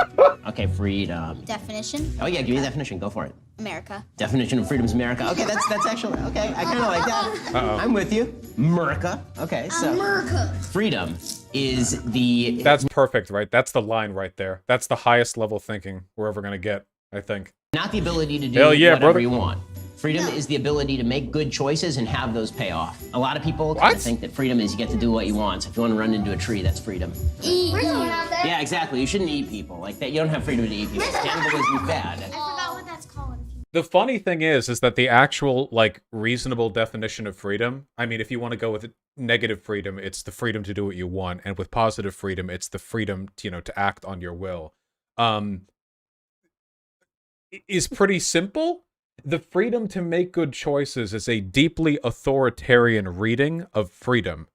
Okay, freedom. Definition? Oh yeah, give me a definition. Go for it. America. Definition of freedom is America. Okay, that's actually, okay, I kind of like that. I'm with you. America. Okay, so. America. Freedom is the... That's perfect, right? That's the line right there. That's the highest level thinking we're ever going to get, I think. Not the ability to do Hell yeah, whatever brother. you want. Freedom is the ability to make good choices and have those pay off. A lot of people What? think that freedom is you get to do what you want. So if you want to run into a tree, that's freedom. Eat. We're going out there. Yeah, exactly. You shouldn't eat people like that. You don't have freedom to eat people. Cannibalism is bad. I forgot what that's called. The funny thing is that the actual, like, reasonable definition of freedom, I mean, if you want to go with negative freedom, it's the freedom to do what you want, and with positive freedom, it's the freedom, to, you know, to act on your will. Is pretty simple. The freedom to make good choices is a deeply authoritarian reading of freedom.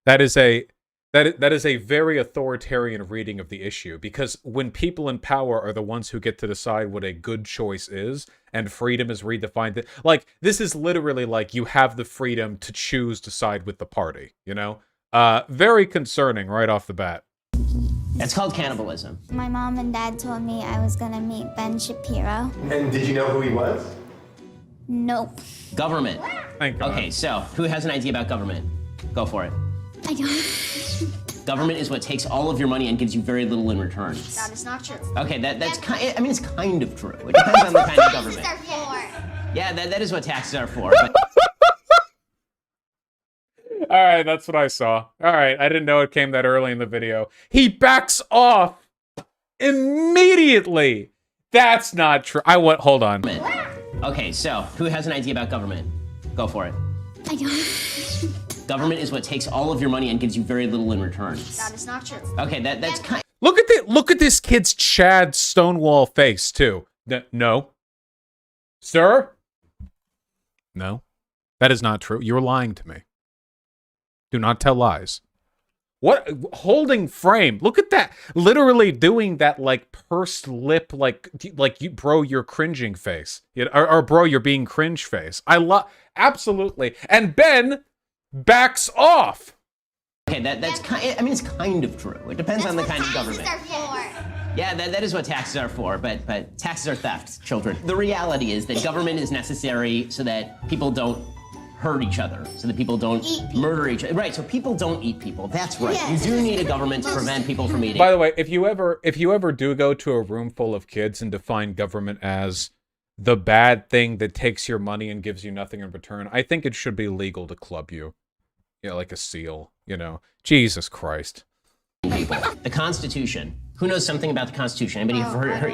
That is a very authoritarian reading of the issue, because when people in power are the ones who get to decide what a good choice is, and freedom is redefined, like, this is literally like you have the freedom to choose to side with the party, you know? Very concerning right off the bat. That's called cannibalism. My mom and dad told me I was gonna meet Ben Shapiro. And did you know who he was? Nope. Government. Thank God. Okay, so who has an idea about government? Go for it. I don't. Government is what takes all of your money and gives you very little in return. That is not true. Okay, that's kind. I mean, it's kind of true. It depends on the kind of government. Yeah, that is what taxes are for. But All right, that's what I saw. All right, I didn't know it came that early in the video. He backs off immediately. That's not true. Hold on. okay, so who has an idea about government? Go for it. I don't. Government is what takes all of your money and gives you very little in return. That is not true. Okay, that's kind. Look at this kid's Chad Stonewall face too. No, sir. No, that is not true. You're lying to me. Do not tell lies. What? Holding frame. Look at that. Literally doing that, like, pursed lip, like you, bro, you're cringing face. Or bro, you're being cringe face. Absolutely. And Ben backs off. Okay, that's kind. I mean, it's kind of true. It depends on the kind of government. Yeah, that is what taxes are for, but taxes are theft, children. The reality is that government is necessary so that people don't hurt each other, so that people don't murder each other. Right, so people don't eat people. That's right. Yes. You do need a government to prevent people from eating. By the way, if you ever do go to a room full of kids and define government as the bad thing that takes your money and gives you nothing in return, I think it should be legal to club you. You know, like a seal, you know. Jesus Christ. People. The Constitution. Who knows something about the Constitution? Anybody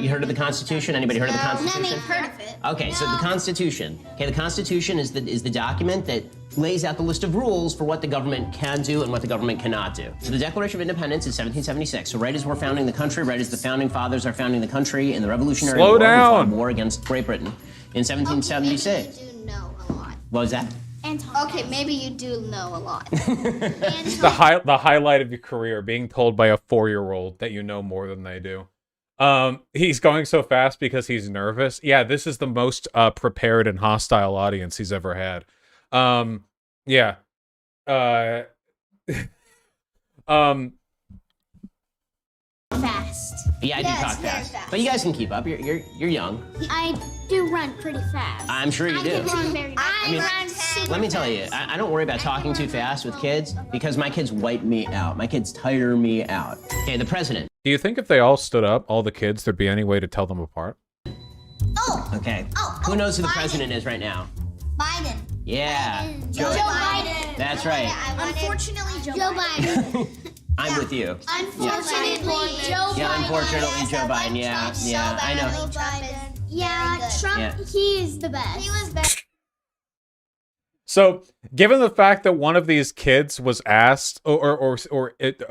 heard of the Constitution? Anybody heard of the Constitution? Never heard of it. Okay, so the Constitution. Okay, the Constitution is the document that lays out the list of rules for what the government can do and what the government cannot do. So the Declaration of Independence is 1776. So right as we're founding the country, right as the founding fathers are founding the country in the Revolutionary War, we fought a war against Great Britain in 1776. Okay, maybe you do know a lot. What was that? Okay, maybe you do know a lot. The highlight of your career, being told by a 4-year-old that you know more than they do. He's going so fast because he's nervous. Yeah, this is the most prepared and hostile audience he's ever had. Yeah. Fast. Yeah, I do Yes, talk very fast. fast. But you guys can keep up. You're young. I do run pretty fast. I'm sure you do. run very fast. I mean, run super Let me tell you, I don't worry about talking too fast with kids because my kids wipe me out. My kids tire me out. Okay, the president. Do you think if they all stood up, all the kids, there'd be any way to tell them apart? Oh, Okay. Who knows who the president is right now? Biden. Yeah. Joe Biden. That's right. Unfortunately, Joe Biden. I'm with you. Unfortunately, Joe Biden. Yeah, unfortunately, Joe Biden. Yeah, I know. Yeah, Trump, Yeah. he is the best. He was best. So, given the fact that one of these kids was asked or it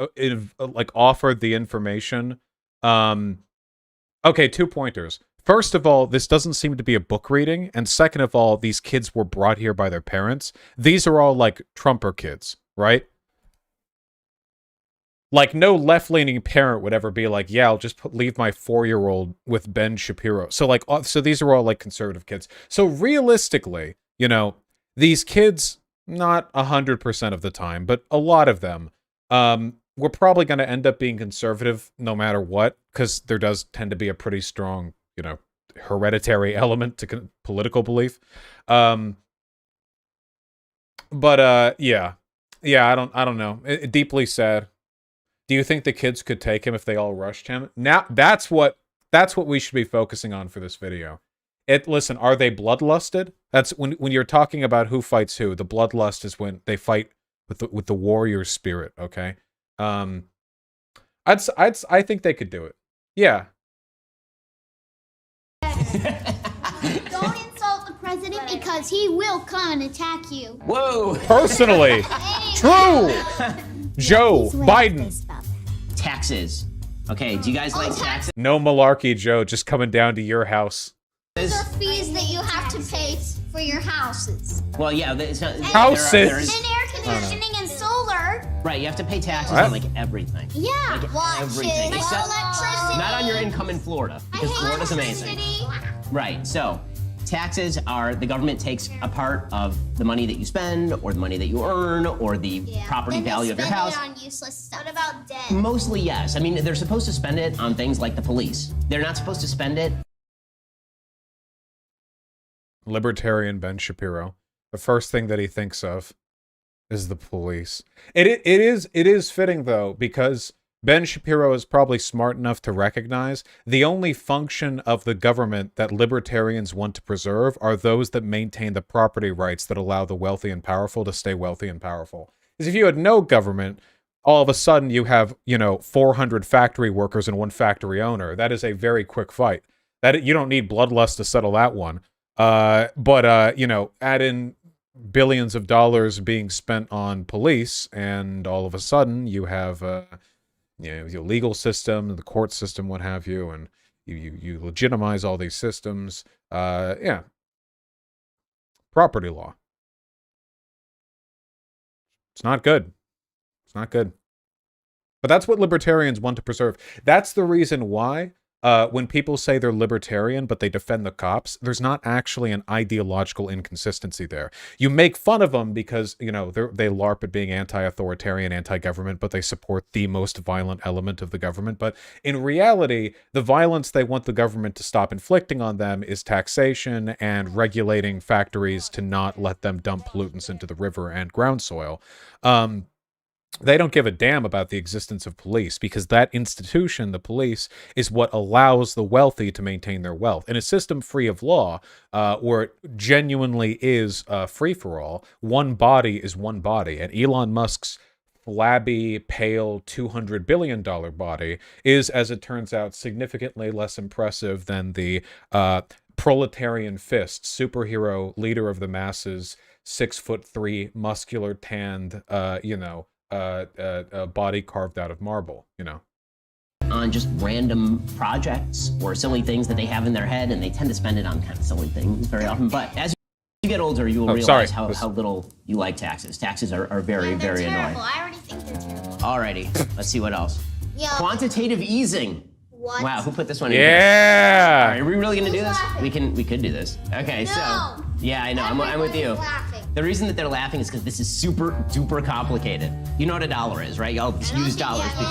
like offered the information, okay, 2 pointers. First of all, this doesn't seem to be a book reading, and second of all, these kids were brought here by their parents. These are all like Trumper kids, right? Like, no left-leaning parent would ever be like, yeah, I'll just leave my 4-year-old with Ben Shapiro. So, like, so these are all, like, conservative kids. So, realistically, you know, these kids, not 100% of the time, but a lot of them, we're probably going to end up being conservative no matter what, because there does tend to be a pretty strong, you know, hereditary element to political belief. Yeah. Yeah, I don't know. Deeply sad. Do you think the kids could take him if they all rushed him? Now, that's what we should be focusing on for this video. Listen, are they bloodlusted? That's when you're talking about who fights who. The bloodlust is when they fight with the warrior spirit. Okay. I think they could do it. Yeah. Don't insult the president because he will come and attack you. Whoa! Personally. True. Joe Biden. Taxes. Okay, do you guys like taxes? No malarkey, Joe. Just coming down to your house. Those are fees that you have to pay for your houses. Well, yeah, it's not Houses. And air conditioning and solar. Right, you have to pay taxes What? on like everything. Yeah, Like watches, everything. Except electricity. not on your income in Florida, because Florida's amazing. Right, so taxes are, the government takes a part of the money that you spend, or the money that you earn, or the property value of your house. Spend it on useless stuff. What about debt? Mostly, yes. I mean, they're supposed to spend it on things like the police. They're not supposed to spend it. Libertarian Ben Shapiro. The first thing that he thinks of is the police. It is fitting though, because Ben Shapiro is probably smart enough to recognize the only function of the government that libertarians want to preserve are those that maintain the property rights that allow the wealthy and powerful to stay wealthy and powerful. Because if you had no government, all of a sudden you have, 400 factory workers and one factory owner. That is a very quick fight. That you don't need bloodlust to settle that one. But add in billions of dollars being spent on police, and all of a sudden you have your legal system, the court system, what have you, and you legitimize all these systems. Yeah. Property law. It's not good. It's not good. But that's what libertarians want to preserve. That's the reason why when people say they're libertarian but they defend the cops, there's not actually an ideological inconsistency there. You make fun of them because, they LARP at being anti-authoritarian, anti-government, but they support the most violent element of the government. But in reality, the violence they want the government to stop inflicting on them is taxation and regulating factories to not let them dump pollutants into the river and ground soil. They don't give a damn about the existence of police, because that institution, the police, is what allows the wealthy to maintain their wealth. In a system free of law, where it genuinely is free-for-all, one body is one body. And Elon Musk's flabby, pale, $200 billion body is, as it turns out, significantly less impressive than the proletarian fist, superhero leader of the masses, 6'3", muscular, tanned, body carved out of marble, On just random projects or silly things that they have in their head, and they tend to spend it on kind of silly things very often. But as you get older, you will realize how little you like taxes. Taxes are very, very terrible. annoying. I already think they're terrible. Alrighty, let's see what else. Yeah. Quantitative easing. What? Wow, who put this one in? Yeah. All right, are we really gonna do this? laughing? We could do this. Okay, No. so yeah, I know. I'm with you. Everybody's laughing. The reason that they're laughing is because this is super duper complicated. You know what a dollar is, right? Y'all used dollars before.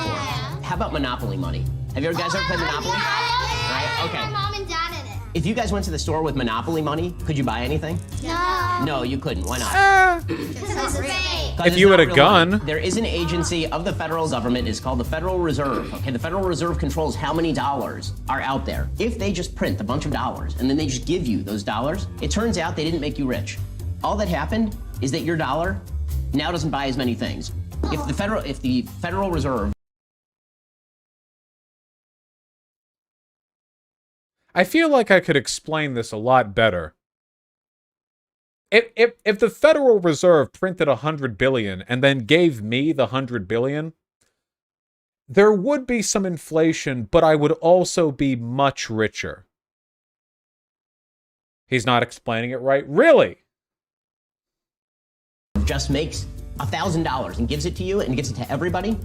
How about Monopoly money? Have you guys ever played Monopoly? Right? Okay. My mom and dad in it. If you guys went to the store with Monopoly money, could you buy anything? No. No, you couldn't. Why not? Because it's fake. 'Cause If it's you had not a real gun. money. There is an agency of the federal government. It's called the Federal Reserve. Okay, the Federal Reserve controls how many dollars are out there. If they just print a bunch of dollars and then they just give you those dollars, it turns out they didn't make you rich. All that happened is that your dollar now doesn't buy as many things. If the Federal Reserve. I feel like I could explain this a lot better. If the Federal Reserve printed 100 billion and then gave me the 100 billion, there would be some inflation, but I would also be much richer. He's not explaining it right. Really? Just makes $1,000 and gives it to you and gives it to everybody,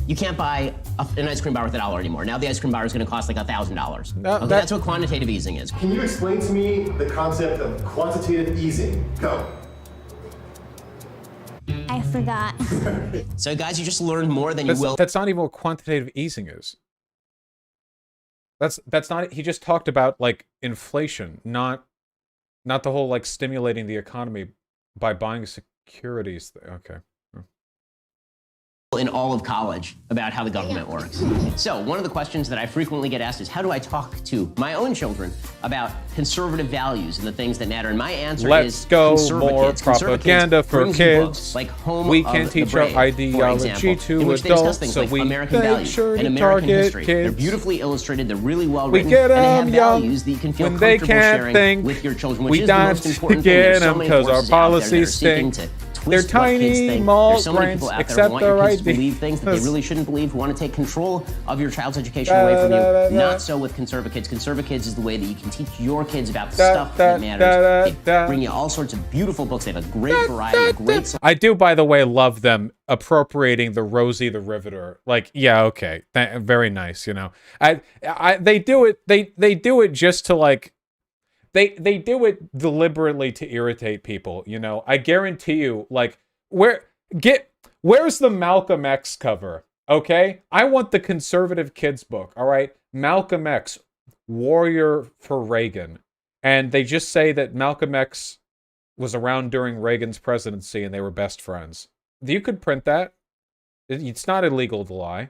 you can't buy an ice cream bar with $1 anymore. Now the ice cream bar is going to cost like $1,000. No, Okay, that's what quantitative easing is. Can you explain to me the concept of quantitative easing? Go. I forgot. So guys, you just learned more than you will. That's not even what quantitative easing is. That's not. He just talked about like inflation, not the whole like stimulating the economy by buying securities. Okay. in all of college about how the government works. So one of the questions that I frequently get asked is, how do I talk to my own children about conservative values and the things that matter? And my answer Let's is go Conservakids. propaganda for brings you kids. books like Home We of can the teach our Brave, for ideology example, to in which they discuss adults, things so like we American make values sure and to American target history. They're kids. beautifully illustrated, they're really well We written, get and they have 'em young values that you can feel when they comfortable can't sharing think. with your children, which We is the most don't important thing. There's get so 'em many 'cause our forces out there that are policies seeking stink. to They're twist what kids tiny, think. small There's so many brains, people out there who accept want your their kids to ideas. believe things that they really shouldn't believe, who want to take control of your child's education away from you. Not so with Conservakids. Conservakids is the way that you can teach your kids about the stuff that matters. They bring you all sorts of beautiful books. They have a great variety, a great I do, by the way, love them appropriating the Rosie the Riveter. Like, yeah, okay, very nice. You know, they do it. They do it just to like. They do it deliberately to irritate people, you know. I guarantee you, like, where's the Malcolm X cover? Okay? I want the conservative kids book, all right? Malcolm X, warrior for Reagan. And they just say that Malcolm X was around during Reagan's presidency and they were best friends. You could print that. It's not illegal to lie.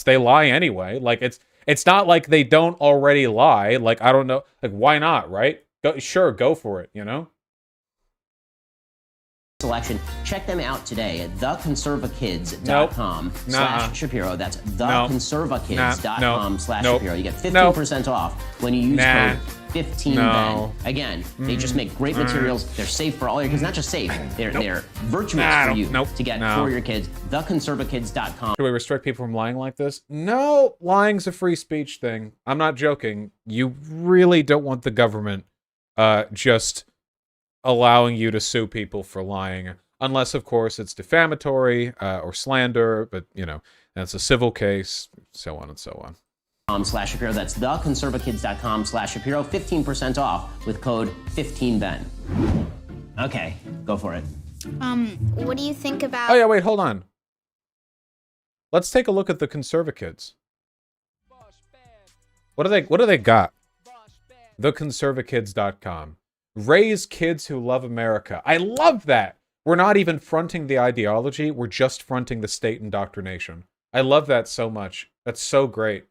They lie anyway. Like, it's not like they don't already lie. Like, I don't know. Like, why not, right? Sure, go for it, you know? Selection. Check them out today at theconservakids.com/Shapiro. That's theconservakids.com/Shapiro. You get 15% off when you use code 15Ben. Again, they just make great materials. They're safe for all your kids. Not just safe, they're virtuous for you to get for your kids. Theconservakids.com. Should we restrict people from lying like this? No, lying's a free speech thing. I'm not joking. You really don't want the government just allowing you to sue people for lying. Unless, of course, it's defamatory or slander, but, you know, that's a civil case, so on and so on. /Shapiro. That's theconservakids.com/Shapiro. 15% off with code 15Ben. Okay, go for it. What do you think about... Oh, yeah, wait, hold on. Let's take a look at the Conservakids. What do they got? Theconservakids.com. Raise kids who love America. I love that. We're not even fronting the ideology. We're just fronting the state indoctrination. I love that so much. That's so great.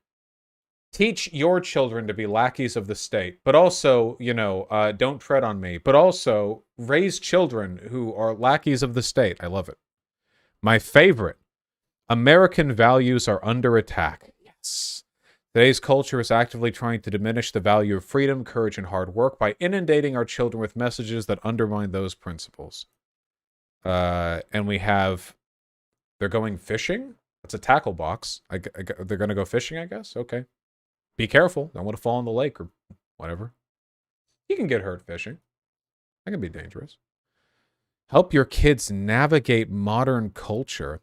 Teach your children to be lackeys of the state, but also, you know, don't tread on me, but also raise children who are lackeys of the state. I love it. My favorite. American values are under attack. Yes. Today's culture is actively trying to diminish the value of freedom, courage, and hard work by inundating our children with messages that undermine those principles. And we have, they're going fishing? That's a tackle box. They're going to go fishing, I guess? Okay. Be careful. Don't want to fall in the lake or whatever. You can get hurt fishing. That can be dangerous. Help your kids navigate modern culture.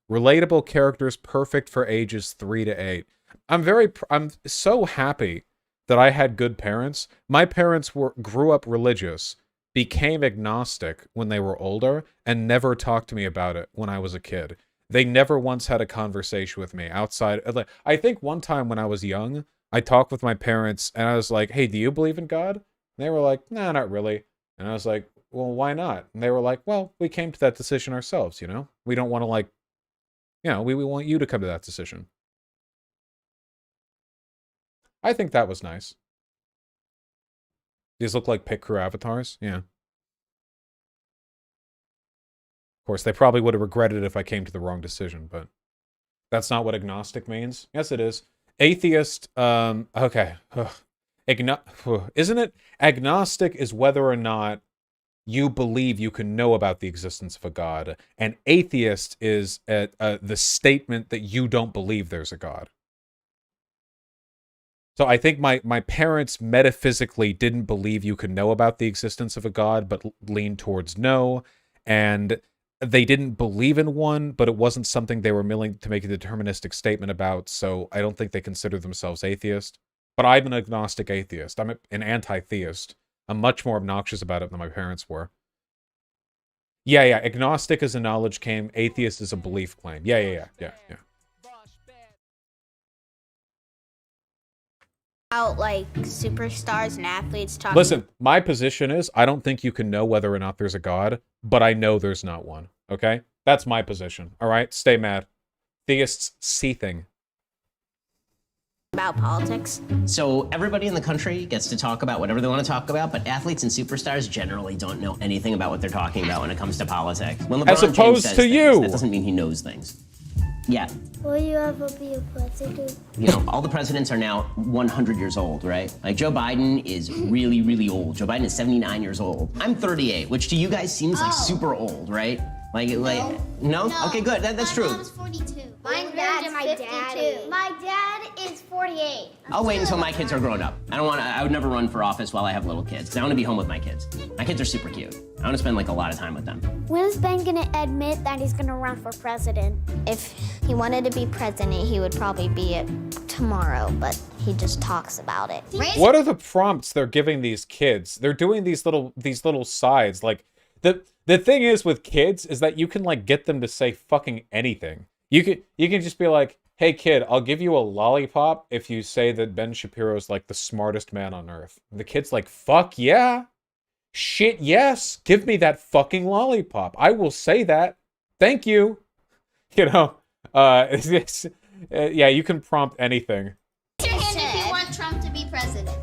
Relatable characters perfect for ages 3 to 8. I'm so happy that I had good parents. My parents grew up religious, became agnostic when they were older, and never talked to me about it when I was a kid. They never once had a conversation with me outside. I think one time when I was young, I talked with my parents and I was like, hey, do you believe in God? And they were like, nah, not really. And I was like, well, why not? And they were like, well, we came to that decision ourselves, you know? We don't want to like, you know, we want you to come to that decision. I think that was nice. These look like pit crew avatars. Yeah. Of course, they probably would have regretted it if I came to the wrong decision, but that's not what agnostic means. Yes, it is. Atheist, okay. Isn't it? Agnostic is whether or not you believe you can know about the existence of a God. And atheist is the statement that you don't believe there's a God. So I think my parents metaphysically didn't believe you could know about the existence of a God, but leaned towards no. And they didn't believe in one, but it wasn't something they were willing to make a deterministic statement about, so I don't think they consider themselves atheist. But I'm an agnostic atheist. I'm an anti-theist. I'm much more obnoxious about it than my parents were. Yeah. Agnostic is a knowledge claim. Atheist is a belief claim. Yeah. About like superstars and athletes talking. Listen, my position is I don't think you can know whether or not there's a God, but I know there's not one. Okay? That's my position. All right? Stay mad. Theists seething. About politics. So everybody in the country gets to talk about whatever they want to talk about, but athletes and superstars generally don't know anything about what they're talking about when it comes to politics. When LeBron As James opposed says to things, you. that doesn't mean he knows things. Yeah. Will you ever be a president? You know, all the presidents are now 100 years old, right? Like Joe Biden is really, really old. Joe Biden is 79 years old. I'm 38, which to you guys seems like super old, right? No? Okay, good. That's true. My mom's 42. My dad's 52. My dad is 48. I'll wait until my kids are grown up. I would never run for office while I have little kids, because I want to be home with my kids. My kids are super cute. I want to spend like a lot of time with them. When is Ben gonna admit that he's gonna run for president? If he wanted to be president, he would probably be it tomorrow, but he just talks about it. What are the prompts they're giving these kids? They're doing these little sides. Like the thing is with kids is that you can like get them to say fucking anything. You can just be like, "Hey kid, I'll give you a lollipop if you say that Ben Shapiro is like the smartest man on earth." And the kid's like, "Fuck yeah. Shit, yes. Give me that fucking lollipop. I will say that. Thank you." You know, yeah, you can prompt anything. Raise your hand if you want Trump to be president.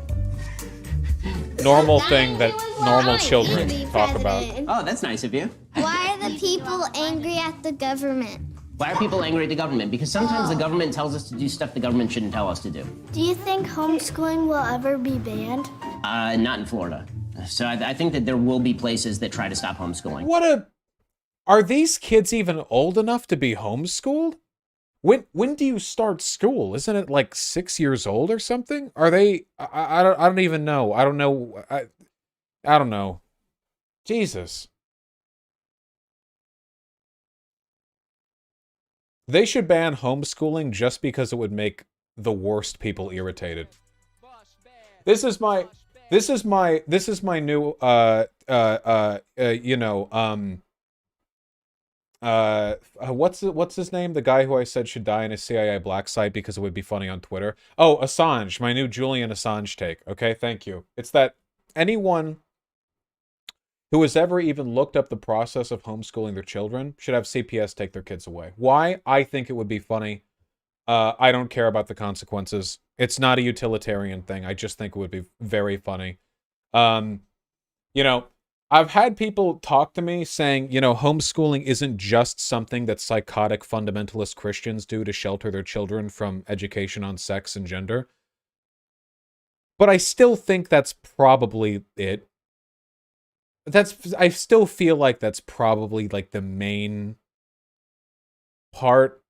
Normal thing that normal children talk about. Oh, that's nice of you. Why are the people angry at the government? Why are people angry at the government? Because sometimes the government tells us to do stuff the government shouldn't tell us to do. Do you think homeschooling will ever be banned? Not in Florida. So I think that there will be places that try to stop homeschooling. Are these kids even old enough to be homeschooled? When do you start school? Isn't it like 6 years old or something? Are they? I don't even know. I don't know. I don't know. Jesus. They should ban homeschooling just because it would make the worst people irritated. This is my new what's his name? The guy who I said should die in a CIA black site because it would be funny on Twitter. Oh, Assange, my new Julian Assange take. Okay, thank you. It's that anyone who has ever even looked up the process of homeschooling their children should have CPS take their kids away. Why? I think it would be funny. I don't care about the consequences. It's not a utilitarian thing. I just think it would be very funny. You know, I've had people talk to me saying, you know, homeschooling isn't just something that psychotic fundamentalist Christians do to shelter their children from education on sex and gender. But I still think that's probably it. I still feel like that's probably like the main part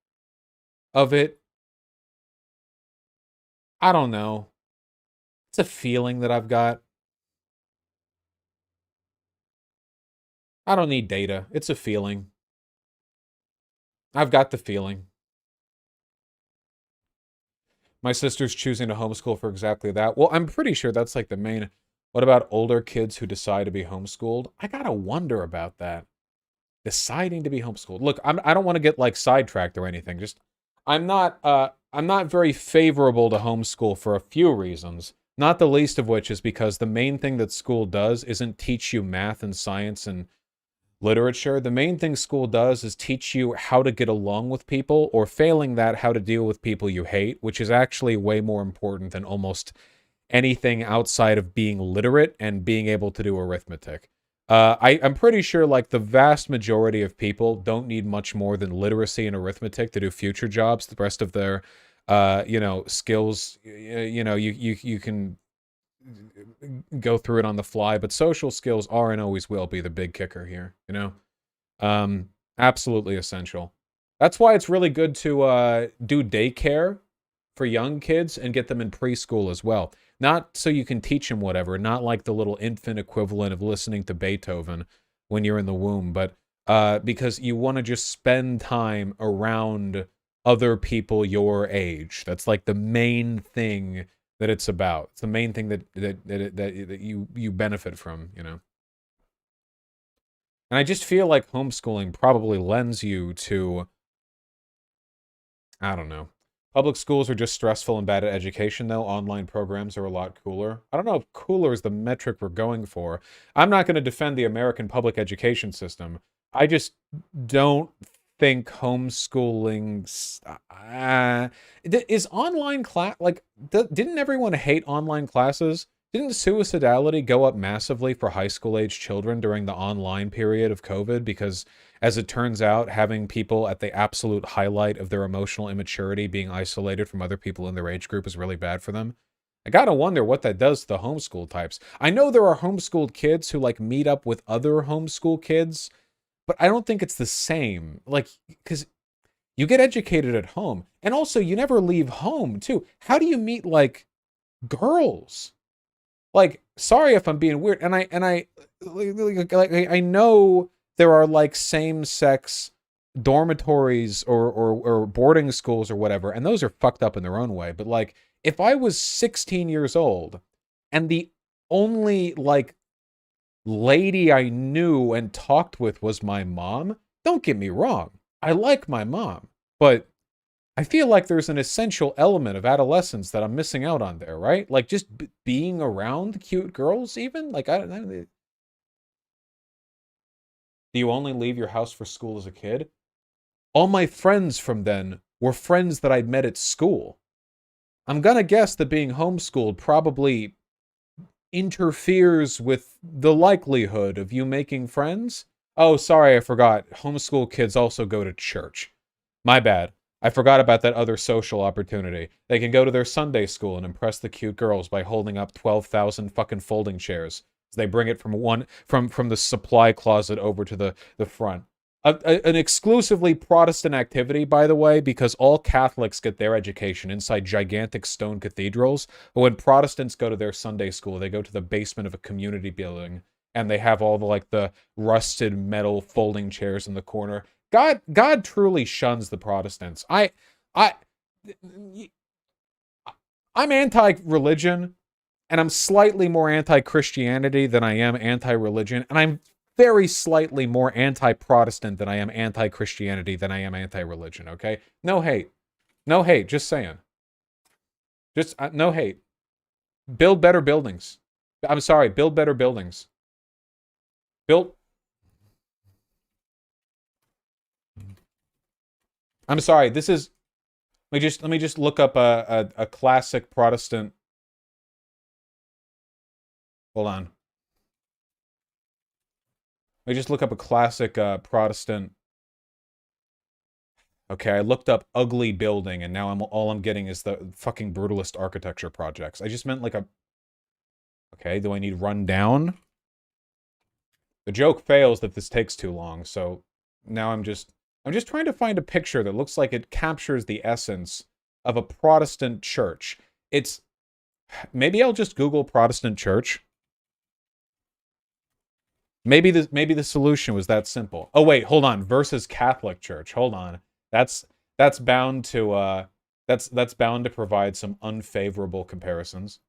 of it. I don't know. It's a feeling that I've got. I don't need data. It's a feeling. I've got the feeling. My sister's choosing to homeschool for exactly that. Well, I'm pretty sure that's like the main... What about older kids who decide to be homeschooled? I gotta wonder about that. Deciding to be homeschooled. Look, I don't want to get like sidetracked or anything. Just I'm not very favorable to homeschool for a few reasons. Not the least of which is because the main thing that school does isn't teach you math and science and literature. The main thing school does is teach you how to get along with people, or failing that, how to deal with people you hate, which is actually way more important than almost anything outside of being literate and being able to do arithmetic. I'm pretty sure like the vast majority of people don't need much more than literacy and arithmetic to do future jobs. The rest of their, skills, you can go through it on the fly, but social skills are and always will be the big kicker here, absolutely essential. That's why it's really good to do daycare for young kids and get them in preschool as well. Not so you can teach them whatever, not like the little infant equivalent of listening to Beethoven when you're in the womb, but because you want to just spend time around other people your age. That's like the main thing that it's about. It's the main thing that you benefit from, And I just feel like homeschooling probably lends you to, I don't know. Public schools are just stressful and bad at education, though. Online programs are a lot cooler. I don't know if cooler is the metric we're going for. I'm not going to defend the American public education system. I just don't think homeschooling is online class like didn't everyone hate online classes? Didn't suicidality go up massively for high school age children during the online period of COVID? Because as it turns out, having people at the absolute highlight of their emotional immaturity being isolated from other people in their age group is really bad for them. I gotta wonder what that does to the homeschool types. I know there are homeschooled kids who like meet up with other homeschool kids, but I don't think it's the same. Like, because you get educated at home, and also you never leave home too. How do you meet like girls? Like, sorry if I'm being weird, and I know there are like same-sex dormitories or boarding schools or whatever, and those are fucked up in their own way. But like, if I was 16 years old and the only like lady I knew and talked with was my mom, don't get me wrong, I like my mom, but I feel like there's an essential element of adolescence that I'm missing out on there, right? Like just being around cute girls even? Like, I don't know. Do you only leave your house for school as a kid? All my friends from then were friends that I'd met at school. I'm gonna guess that being homeschooled probably interferes with the likelihood of you making friends. Oh, sorry, I forgot. Homeschool kids also go to church. My bad. I forgot about that other social opportunity. They can go to their Sunday school and impress the cute girls by holding up 12,000 fucking folding chairs. They bring it from the supply closet over to the front. An exclusively Protestant activity, by the way, because all Catholics get their education inside gigantic stone cathedrals. But when Protestants go to their Sunday school, they go to the basement of a community building, and they have all the rusted metal folding chairs in the corner. God truly shuns the Protestants. I'm anti-religion, and I'm slightly more anti-Christianity than I am anti-religion, and I'm very slightly more anti-Protestant than I am anti-Christianity than I am anti-religion, okay? No hate. No hate, just saying. Just, no hate. Build better buildings. I'm sorry, build better buildings. I'm sorry, this is... Let me just look up a classic Protestant... Hold on. Let me just look up a classic Protestant... Okay, I looked up ugly building, and now all I'm getting is the fucking brutalist architecture projects. I just meant like a... Okay, do I need run down? The joke fails that this takes too long, so now I'm just trying to find a picture that looks like it captures the essence of a Protestant church. It's... Maybe I'll just Google Protestant church. Maybe the solution was that simple. Oh wait, hold on. Versus Catholic Church. Hold on. That's bound to that's bound to provide some unfavorable comparisons.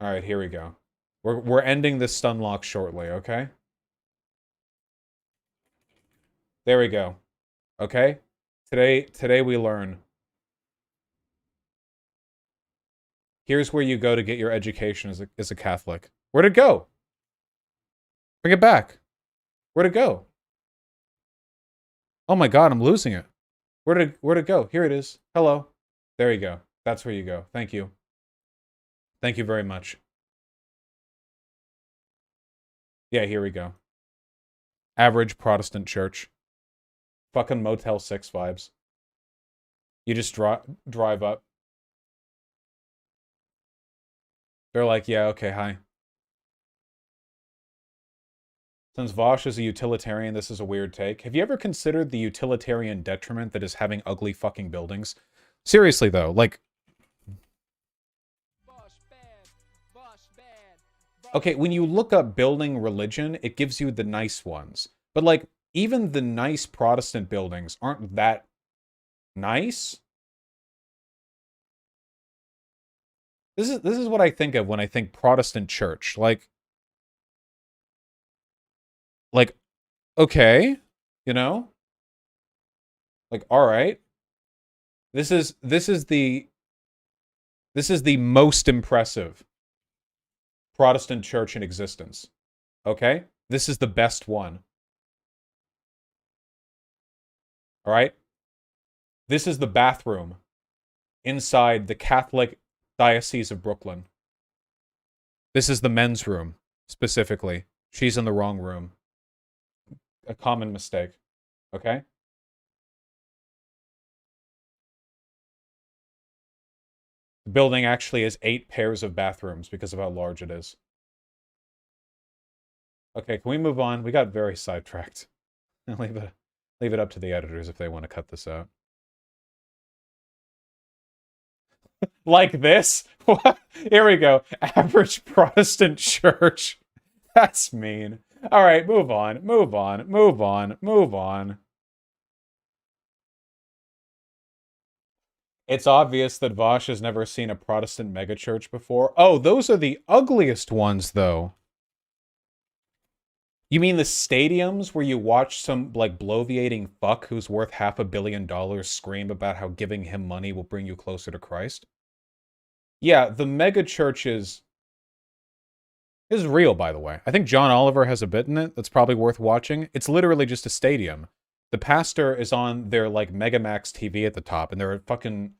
All right, here we go. We're ending this stun lock shortly, okay? There we go. Okay? Today we learn. Here's where you go to get your education as a Catholic. Where'd it go? Bring it back. Where'd it go? Oh my god, I'm losing it. Where'd it go? Here it is. Hello. There you go. That's where you go. Thank you. Thank you very much. Yeah, here we go. Average Protestant church. Fucking Motel 6 vibes. You just drive up. They're like, yeah, okay, hi. Since Vosh is a utilitarian, this is a weird take. Have you ever considered the utilitarian detriment that is having ugly fucking buildings? Seriously, though, like... Okay, when you look up building religion, it gives you the nice ones. But, like, even the nice Protestant buildings aren't that nice. This is what I think of when I think Protestant church. Like, okay, you know? Like, all right. This is the most impressive Protestant church in existence. Okay? This is the best one. All right? This is the bathroom inside the Catholic Diocese of Brooklyn. This is the men's room, specifically. She's in the wrong room. A common mistake. Okay? The building actually has 8 pairs of bathrooms because of how large it is. Okay, can we move on? We got very sidetracked. Leave it up to the editors if they want to cut this out. Like this? What? Here we go. Average Protestant church. That's mean. All right, move on. Move on. Move on. Move on. It's obvious that Vosh has never seen a Protestant megachurch before. Oh, those are the ugliest ones, though. You mean the stadiums where you watch some, like, bloviating fuck who's worth $500 million scream about how giving him money will bring you closer to Christ? Yeah, the megachurches... This is real, by the way. I think John Oliver has a bit in it that's probably worth watching. It's literally just a stadium. The pastor is on their, like, Megamax TV at the top, and there are fucking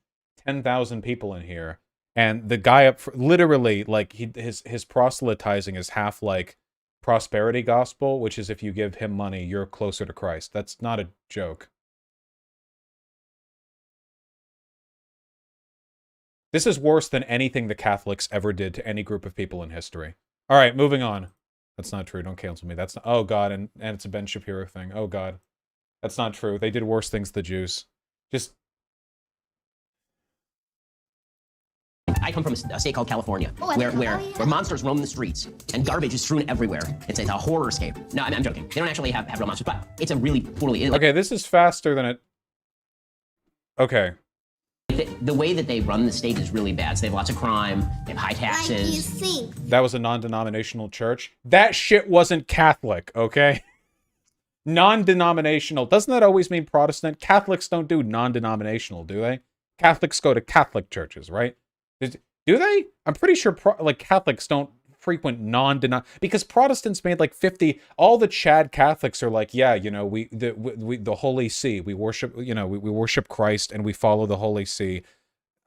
10,000 people in here. And the guy up... literally, like, his proselytizing is half, like, prosperity gospel, which is if you give him money, you're closer to Christ. That's not a joke. This is worse than anything the Catholics ever did to any group of people in history. All right, moving on. That's not true. Don't cancel me. That's not... Oh, God, and it's a Ben Shapiro thing. Oh, God. That's not true. They did worse things to the Jews. Just... I come from a state called California, where monsters roam the streets and garbage is strewn everywhere. It's a horror-scape. No, I'm joking. They don't actually have real monsters, but it's a really poorly... Okay, this is faster than it... Okay. The way that they run the state is really bad. So they have lots of crime, they have high taxes. That was a non-denominational church. That shit wasn't Catholic, okay? Non-denominational. Doesn't that always mean Protestant? Catholics don't do non-denominational, do they? Catholics go to Catholic churches, right? Do they? I'm pretty sure like Catholics don't frequent because Protestants made like 50. All the Chad Catholics are like, yeah, you know, the Holy See. We worship, you know, we worship Christ and we follow the Holy See.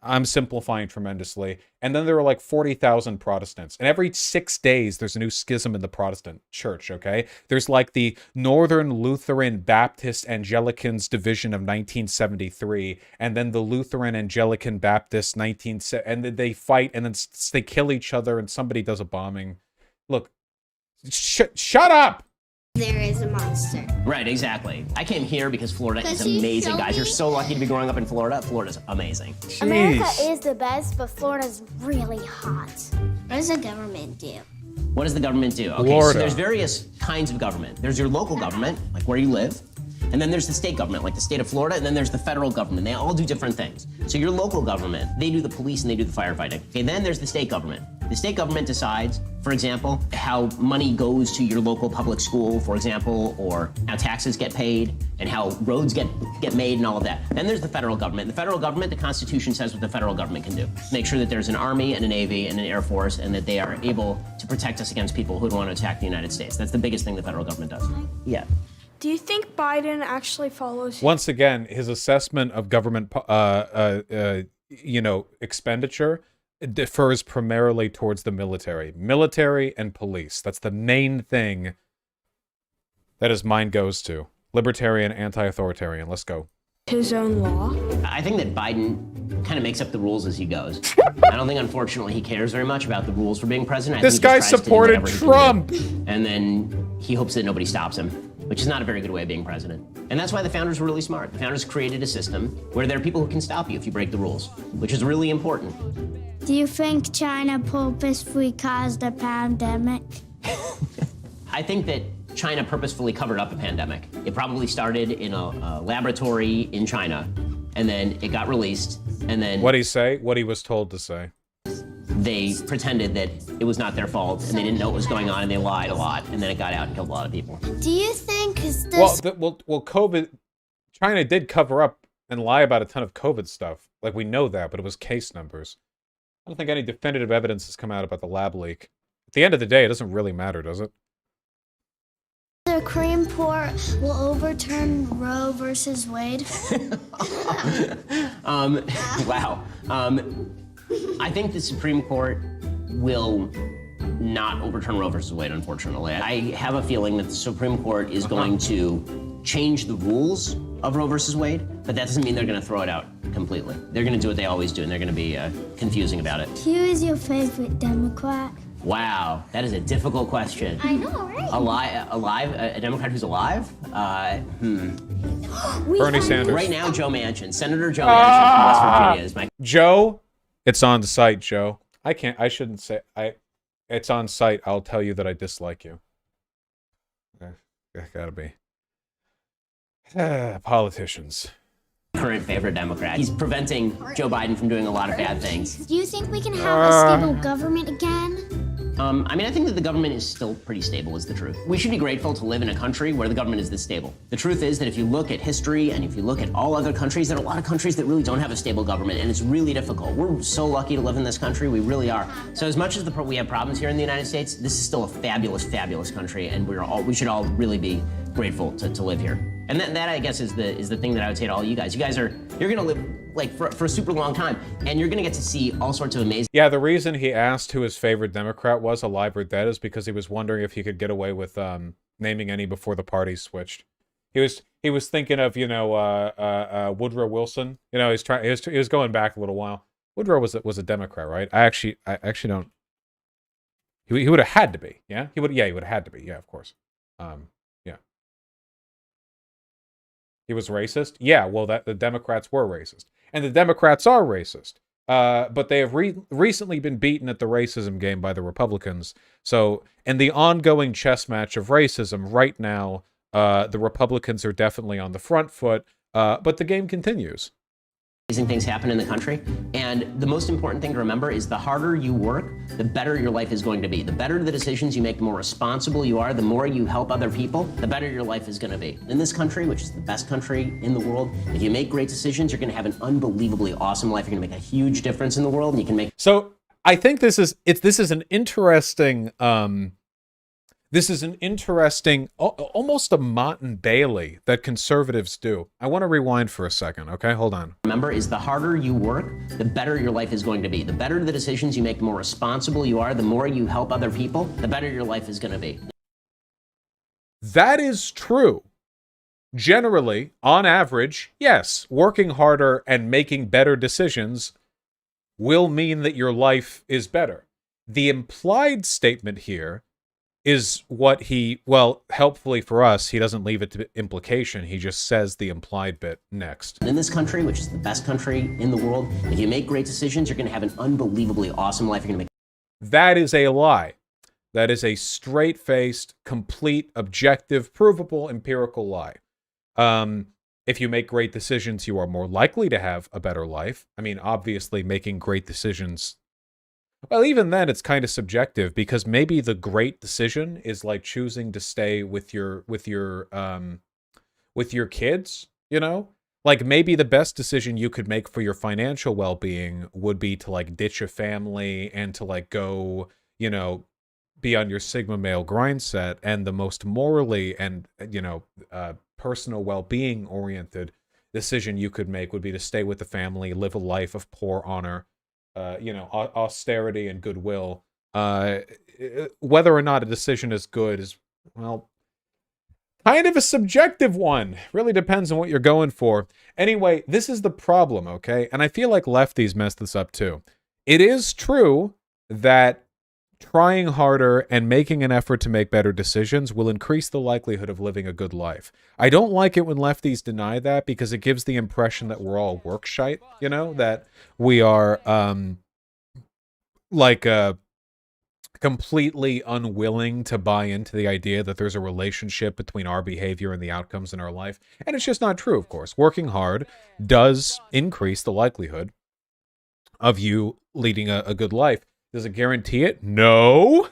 I'm simplifying tremendously. And then there are like 40,000 Protestants. And every 6 days, there's a new schism in the Protestant church, okay? There's like the Northern Lutheran Baptist Anglicans division of 1973, and then the Lutheran Anglican Baptist and then they fight, and then they kill each other, and somebody does a bombing. Look, shut up! There is a monster. Right, exactly. I came here because Florida is Does he amazing, show guys. me? You're so lucky to be growing up in Florida. Florida's amazing. Jeez. America is the best, but Florida's really hot. What does the government do? What does the government do? Okay, Florida. so there's various kinds of government. There's your local government, like where you live. And then there's the state government, like the state of Florida, and then there's the federal government. They all do different things. So your local government, they do the police and they do the firefighting. Okay, then there's the state government. The state government decides, for example, how money goes to your local public school, for example, or how taxes get paid and how roads get made and all of that. Then there's the federal government. The federal government, the Constitution says what the federal government can do. Make sure that there's an army and a navy and an air force and that they are able to protect us against people who would want to attack the United States. That's the biggest thing the federal government does. Yeah. Do you think Biden actually follows? Once again, his assessment of government, you know, expenditure differs primarily towards the military and police. That's the main thing that his mind goes to. Libertarian, anti-authoritarian. Let's go. His own law? I think that Biden kind of makes up the rules as he goes. I don't think, unfortunately, he cares very much about the rules for being president. This guy supported Trump! And then he hopes that nobody stops him, which is not a very good way of being president. And that's why the founders were really smart. The founders created a system where there are people who can stop you if you break the rules, which is really important. Do you think China purposefully caused a pandemic? I think that China purposefully covered up a pandemic. It probably started in a laboratory in China, and then it got released, and then... What'd he say? What he was told to say. They pretended that it was not their fault, and they didn't know what was going on, and they lied a lot, and then it got out and killed a lot of people. Do you think this... Well, COVID... China did cover up and lie about a ton of COVID stuff. Like, we know that, but it was case numbers. I don't think any definitive evidence has come out about the lab leak. At the end of the day, it doesn't really matter, does it? Supreme Court will overturn Roe versus Wade? Wow. I think the Supreme Court will not overturn Roe versus Wade, unfortunately. I have a feeling that the Supreme Court is going to change the rules of Roe versus Wade, but that doesn't mean they're going to throw it out completely. They're going to do what they always do, and they're going to be confusing about it. Who is your favorite Democrat? Wow, that is a difficult question. I know, right? Alive? A Democrat who's alive? Bernie Sanders. Right now, Joe Manchin. Senator Joe Manchin from West Virginia is my... Joe, it's on site, Joe. I shouldn't say, it's on site. I'll tell you that I dislike you. Gotta be. Politicians. current favorite Democrat. He's preventing Joe Biden from doing a lot of bad things. Do you think we can have a stable government again? I mean, I think that the government is still pretty stable, is the truth. We should be grateful to live in a country where the government is this stable. The truth is that if you look at history and if you look at all other countries, there are a lot of countries that really don't have a stable government, and it's really difficult. We're so lucky to live in this country. We really are. So as much as we have problems here in the United States, this is still a fabulous, fabulous country, and we should all really be grateful to live here. And that I guess is the thing that I would say to all you guys. You guys you're gonna live like for a super long time, and you're gonna get to see all sorts of amazing. Yeah, the reason he asked who his favorite Democrat was, alive or dead, is because he was wondering if he could get away with naming any before the party switched. He was thinking of Woodrow Wilson. You know, he was going back a little while. Woodrow was a Democrat, right? I actually don't. He would have had to be. Yeah, he would have had to be. Yeah, of course. Yeah. He was racist? Yeah, well, the Democrats were racist. And the Democrats are racist. But they have recently been beaten at the racism game by the Republicans. So, in the ongoing chess match of racism, right now, the Republicans are definitely on the front foot, but the game continues. Amazing things happen in the country, and the most important thing to remember is the harder you work, the better your life is going to be. The better the decisions you make, the more responsible you are, the more you help other people, the better your life is going to be. In this country, which is the best country in the world, if you make great decisions, you're going to have an unbelievably awesome life. You're going to make a huge difference in the world, and you can make... So I think this is an interesting almost a Mott and Bailey that conservatives do. I want to rewind for a second, okay? Hold on. Remember, is the harder you work, the better your life is going to be. The better the decisions you make, the more responsible you are, the more you help other people, the better your life is going to be. That is true. Generally, on average, yes, working harder and making better decisions will mean that your life is better. The implied statement here is what helpfully for us, he doesn't leave it to implication. He just says the implied bit next. In this country, which is the best country in the world, if you make great decisions, you're going to have an unbelievably awesome life. You're going to make... That is a lie. That is a straight-faced, complete, objective, provable, empirical lie. If you make great decisions, you are more likely to have a better life. I mean, obviously, making great decisions... Well, even then, it's kind of subjective, because maybe the great decision is like choosing to stay with your kids, you know? Like, maybe the best decision you could make for your financial well-being would be to, like, ditch a family and to, like, go, you know, be on your Sigma male grind set. And the most morally and, personal well-being oriented decision you could make would be to stay with the family, live a life of poor honor, austerity and goodwill. Whether or not a decision is good is, well, kind of a subjective one. Really depends on what you're going for. Anyway, this is the problem, okay? And I feel like lefties mess this up too. It is true that trying harder and making an effort to make better decisions will increase the likelihood of living a good life. I don't like it when lefties deny that, because it gives the impression that we're all work shite, you know, that we are completely unwilling to buy into the idea that there's a relationship between our behavior and the outcomes in our life. And it's just not true, of course. Working hard does increase the likelihood of you leading a good life. Does it guarantee it? No,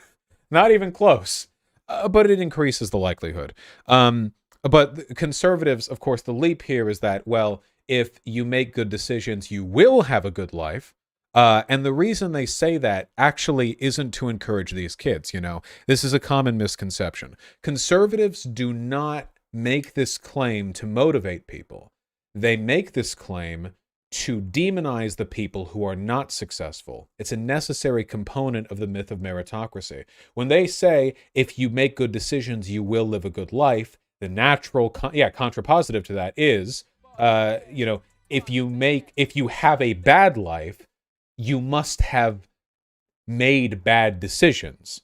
not even close. But it increases the likelihood. But conservatives, of course, the leap here is that, well, if you make good decisions, you will have a good life. And the reason they say that actually isn't to encourage these kids, you know. This is a common misconception. Conservatives do not make this claim to motivate people. They make this claim to demonize the people who are not successful. It's a necessary component of the myth of meritocracy. When they say, if you make good decisions, you will live a good life, the natural, contrapositive to that is, you know, if you have a bad life, you must have made bad decisions.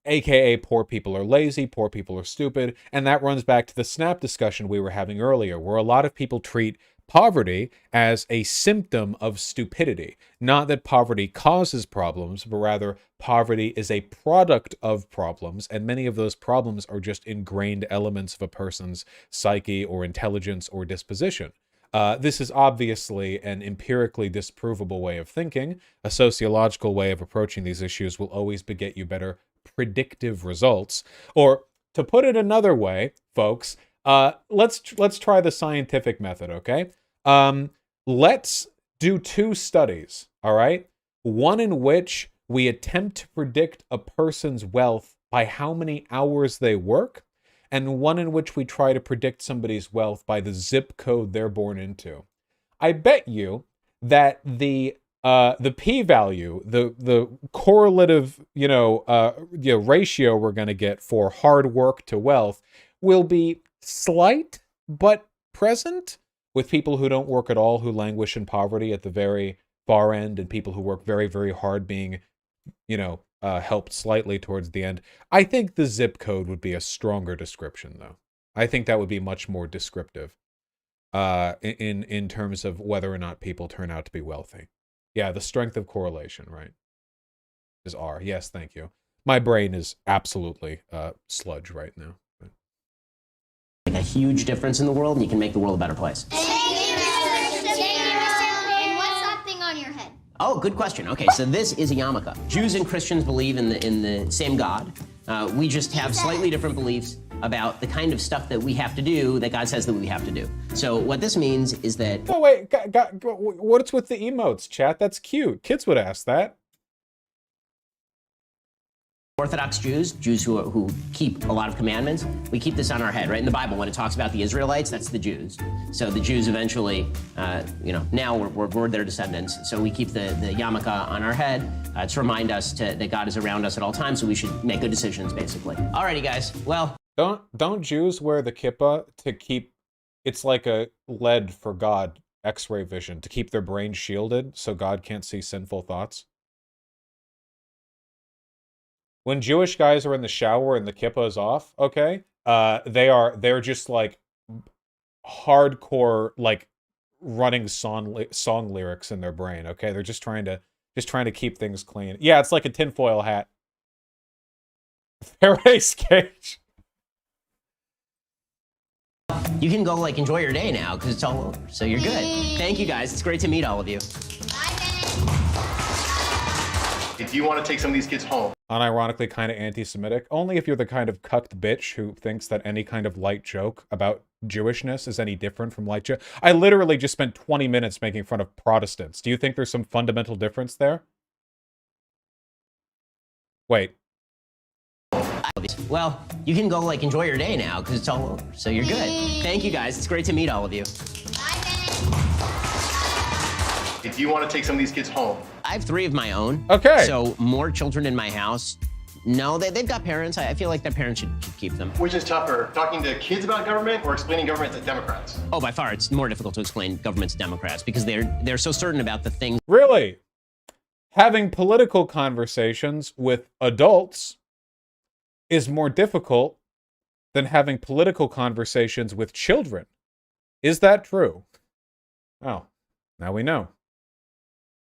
AKA poor people are lazy, poor people are stupid, and that runs back to the SNAP discussion we were having earlier, where a lot of people treat poverty as a symptom of stupidity. Not that poverty causes problems, but rather poverty is a product of problems, and many of those problems are just ingrained elements of a person's psyche or intelligence or disposition. This is obviously an empirically disprovable way of thinking. A sociological way of approaching these issues will always beget you better predictive results. Or to put it another way, folks, let's try the scientific method, okay? Let's do 2 studies, all right? One in which we attempt to predict a person's wealth by how many hours they work, and one in which we try to predict somebody's wealth by the zip code they're born into. I bet you that the p-value, the correlative, ratio we're going to get for hard work to wealth will be slight but present, with people who don't work at all, who languish in poverty at the very far end, and people who work very, very hard being, helped slightly towards the end. I think the zip code would be a stronger description, though. I think that would be much more descriptive in terms of whether or not people turn out to be wealthy. Yeah, the strength of correlation, right, is R. Yes, thank you. My brain is absolutely sludge right now. Make a huge difference in the world, and you can make the world a better place. And what's that thing on your head? Oh, good question. Okay, so this is a yarmulke. Jews and Christians believe in the same God. We just have slightly different beliefs about the kind of stuff that we have to do that God says that we have to do. So what this means is that... Oh, wait, what's with the emotes, chat? That's cute. Kids would ask that. Orthodox Jews who keep a lot of commandments, we keep this on our head, right? In the Bible, when it talks about the Israelites, that's the Jews. So the Jews eventually, now we're their descendants. So we keep the yarmulke on our head to remind us that God is around us at all times, so we should make good decisions, basically. Alrighty, guys. Well... Don't Jews wear the kippah to keep... It's like a lead for God, X-ray vision, to keep their brain shielded so God can't see sinful thoughts? When Jewish guys are in the shower and the kippah is off, okay, they're just like hardcore, like running song lyrics in their brain. Okay, they're just trying to keep things clean. Yeah, it's like a tinfoil hat. Faraday's cage. You can go, enjoy your day now, because it's all over. So you're good. Thank you, guys. It's great to meet all of you. If you want to take some of these kids home. Unironically kind of anti-Semitic. Only if you're the kind of cucked bitch who thinks that any kind of light joke about Jewishness is any different from light joke. I literally just spent 20 minutes making fun of Protestants. Do you think there's some fundamental difference there? Wait. Well, you can go, enjoy your day now, because it's all over. So you're good. Thank you, guys. It's great to meet all of you. If you want to take some of these kids home. I have 3 of my own. Okay. So more children in my house. No, they've got parents. I feel like their parents should keep them. Which is tougher, talking to kids about government or explaining government to Democrats? Oh, by far, it's more difficult to explain government to Democrats because they're so certain about the things. Really? Having political conversations with adults is more difficult than having political conversations with children. Is that true? Oh, now we know.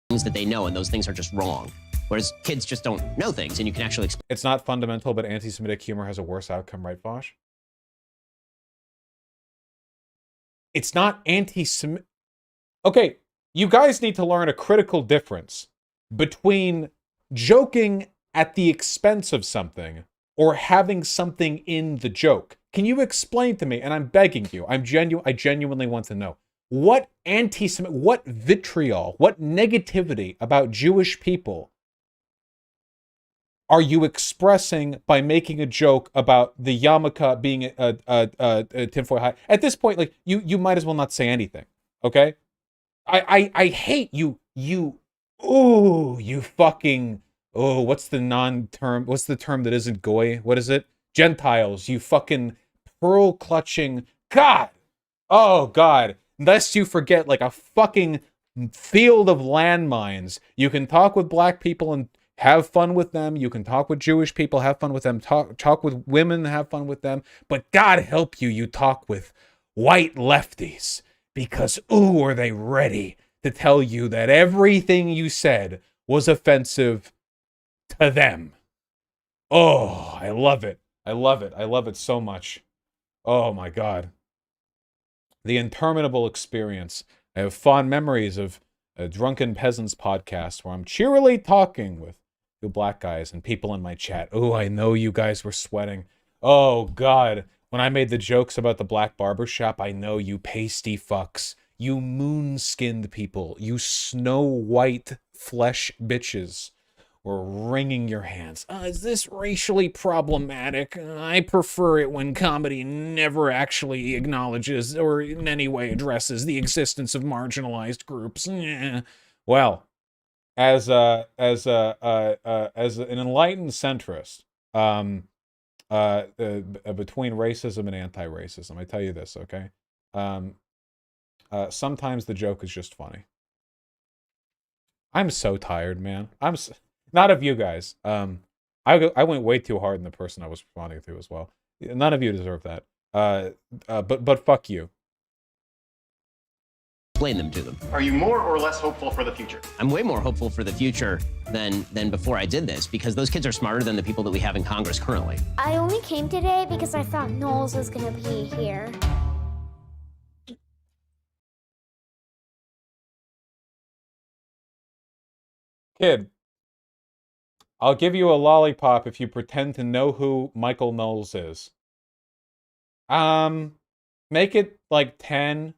Things that they know, and those things are just wrong. Whereas kids just don't know things, and you can actually explain. It's not fundamental, but anti-Semitic humor has a worse outcome, right, Vosh? It's not anti-Semitic. Okay, you guys need to learn a critical difference between joking at the expense of something or having something in the joke. Can you explain to me, and I'm begging you, I genuinely want to know, what what vitriol, what negativity about Jewish people are you expressing by making a joke about the yarmulke being a tinfoil hat? At this point, like, you might as well not say anything, okay? I hate you, you fucking, what's the term that isn't goy? What is it? Gentiles, you fucking pearl-clutching, God! Oh, God. Lest you forget, like a fucking field of landmines, you can talk with black people and have fun with them. You can talk with Jewish people, have fun with them. Talk with women, have fun with them. But God help you, you talk with white lefties. Because, ooh, are they ready to tell you that everything you said was offensive to them. Oh, I love it. I love it. I love it so much. Oh, my God. The interminable experience. I have fond memories of a Drunken Peasants podcast where I'm cheerily talking with two black guys and people in my chat. Oh, I know you guys were sweating. Oh, God. When I made the jokes about the black barbershop, I know you pasty fucks. You moon-skinned people. You snow-white flesh bitches were wringing your hands. Is this racially problematic? I prefer it when comedy never actually acknowledges or in any way addresses the existence of marginalized groups. Well, as an enlightened centrist, between racism and anti-racism, I tell you this, okay? Sometimes the joke is just funny. I'm so tired, man. Not of you guys. I went way too hard on the person I was responding to as well. None of you deserve that. But fuck you. Explain them to them. Are you more or less hopeful for the future? I'm way more hopeful for the future than before I did this, because those kids are smarter than the people that we have in Congress currently. I only came today because I thought Knowles was gonna be here. Kid, I'll give you a lollipop if you pretend to know who Michael Knowles is. Make it like 10.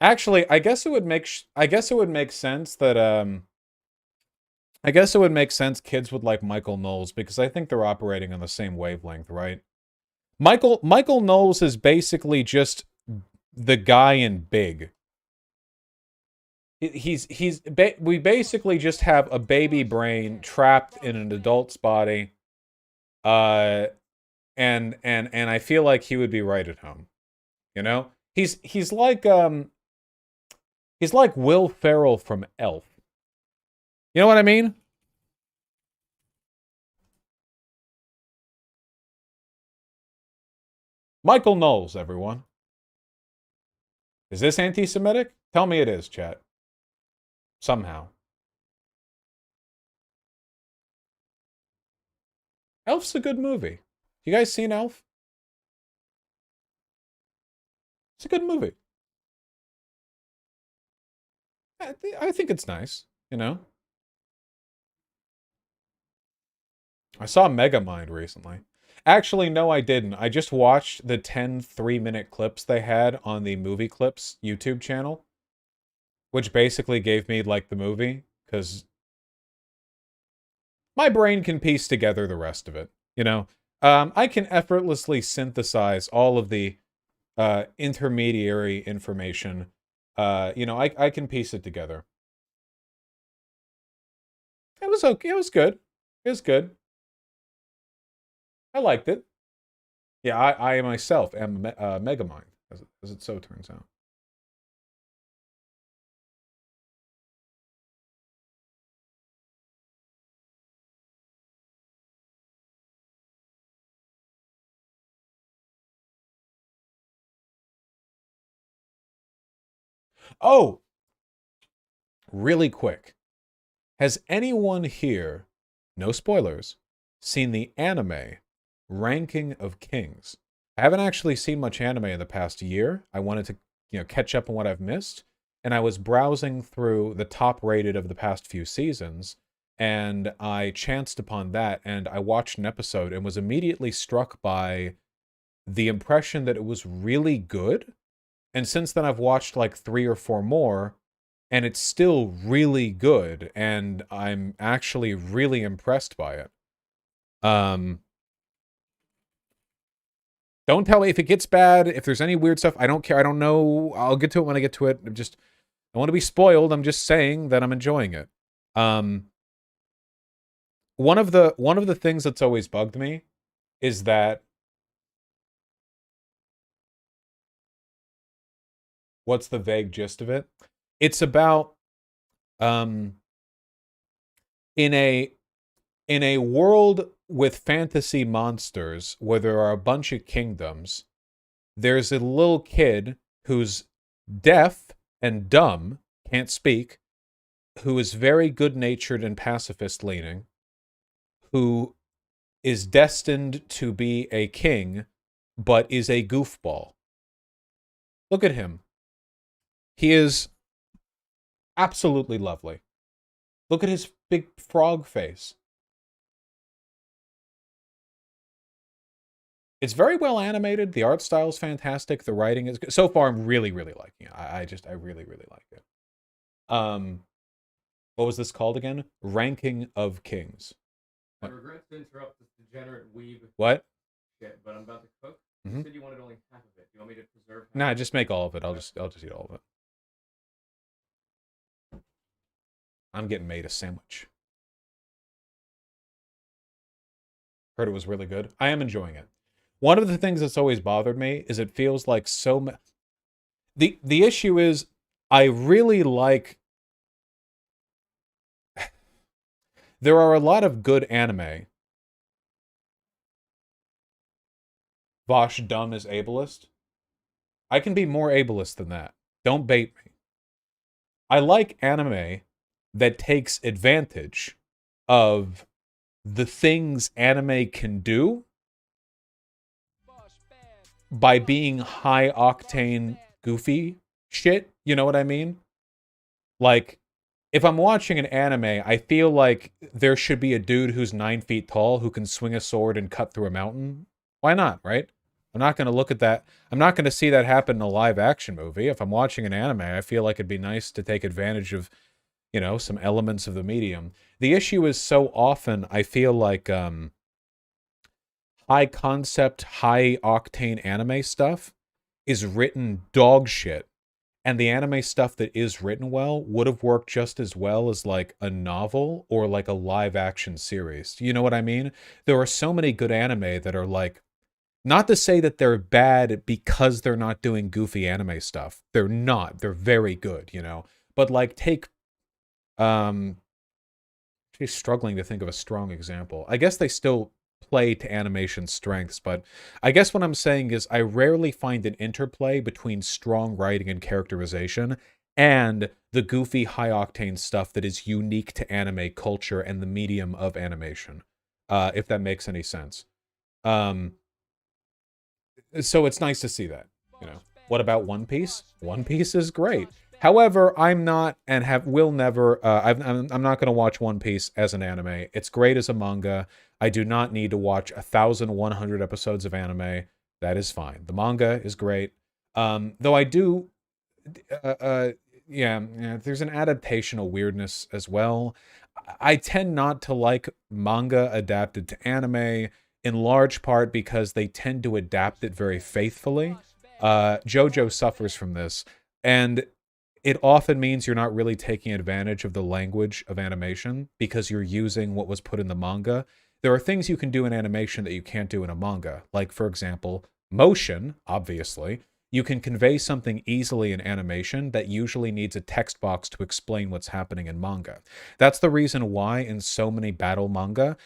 Actually, I guess it would make sense that I guess it would make sense kids would like Michael Knowles because I think they're operating on the same wavelength, right? Michael Knowles is basically just the guy in Big. We basically just have a baby brain trapped in an adult's body, and I feel like he would be right at home, you know. He's like Will Ferrell from Elf. You know what I mean? Michael Knowles, everyone. Is this anti-Semitic? Tell me it is, chat. Somehow. Elf's a good movie. You guys seen Elf? It's a good movie. I think it's nice, you know? I saw Megamind recently. Actually, no, I didn't. I just watched the 10 3-minute clips they had on the Movie Clips YouTube channel, which basically gave me, like, the movie, because my brain can piece together the rest of it, you know? I can effortlessly synthesize all of the intermediary information. You know, I can piece it together. It was okay. It was good. It was good. I liked it. Yeah, I myself am Megamind, as it so turns out. Oh, really quick. Has anyone here, no spoilers, seen the anime Ranking of Kings? I haven't actually seen much anime in the past year. I wanted to, catch up on what I've missed, and I was browsing through the top rated of the past few seasons, and I chanced upon that, and I watched an episode and was immediately struck by the impression that it was really good. And since then, I've watched like 3 or 4 more, and it's still really good, and I'm actually really impressed by it. Don't tell me if it gets bad, if there's any weird stuff. I don't care. I don't know. I'll get to it when I get to it. I want to be spoiled. I'm just saying that I'm enjoying it. One of the things that's always bugged me is that what's the vague gist of it? It's about in a world with fantasy monsters where there are a bunch of kingdoms, there's a little kid who's deaf and dumb, can't speak, who is very good-natured and pacifist-leaning, who is destined to be a king, but is a goofball. Look at him. He is absolutely lovely. Look at his big frog face. It's very well animated. The art style is fantastic. The writing is good. So far, I'm really, really liking it. I really, really like it. What was this called again? Ranking of Kings. I regret to interrupt this degenerate weeb. What? Shit, but I'm about to cook. Mm-hmm. You said you wanted only half of it. Do you want me to preserve? Nah, just make all of it. I'll just eat all of it. I'm getting made a sandwich. Heard it was really good. I am enjoying it. One of the things that's always bothered me is it feels like the issue is I really like. There are a lot of good anime. Vosh dumb is ableist. I can be more ableist than that. Don't bait me. I like anime that takes advantage of the things anime can do by being high octane goofy shit. You know what I mean? Like, if I'm watching an anime, I feel like there should be a dude who's 9 feet tall who can swing a sword and cut through a mountain. Why not, right? I'm not going to look at that. I'm not going to see that happen in a live action movie. If I'm watching an anime, I feel like it'd be nice to take advantage of, you know, some elements of the medium. The issue is so often I feel like high concept, high octane anime stuff is written dog shit. And the anime stuff that is written well would have worked just as well as like a novel or like a live action series. You know what I mean? There are so many good anime that are like, not to say that they're bad because they're not doing goofy anime stuff. They're not. They're very good, you know. But like take she's struggling to think of a strong example. I guess they still play to animation strengths, but I guess what I'm saying is I rarely find an interplay between strong writing and characterization and the goofy high-octane stuff that is unique to anime culture and the medium of animation, if that makes any sense. So it's nice to see that, you know. What about One Piece? One Piece is great. However, I'm not and will never. I'm not going to watch One Piece as an anime. It's great as a manga. I do not need to watch 1,100 episodes of anime. That is fine. The manga is great. Though I do, yeah, there's an adaptational weirdness as well. I tend not to like manga adapted to anime, in large part because they tend to adapt it very faithfully. JoJo suffers from this, and it often means you're not really taking advantage of the language of animation because you're using what was put in the manga. There are things you can do in animation that you can't do in a manga. Like, for example, motion, obviously. You can convey something easily in animation that usually needs a text box to explain what's happening in manga. That's the reason why in so many battle manga,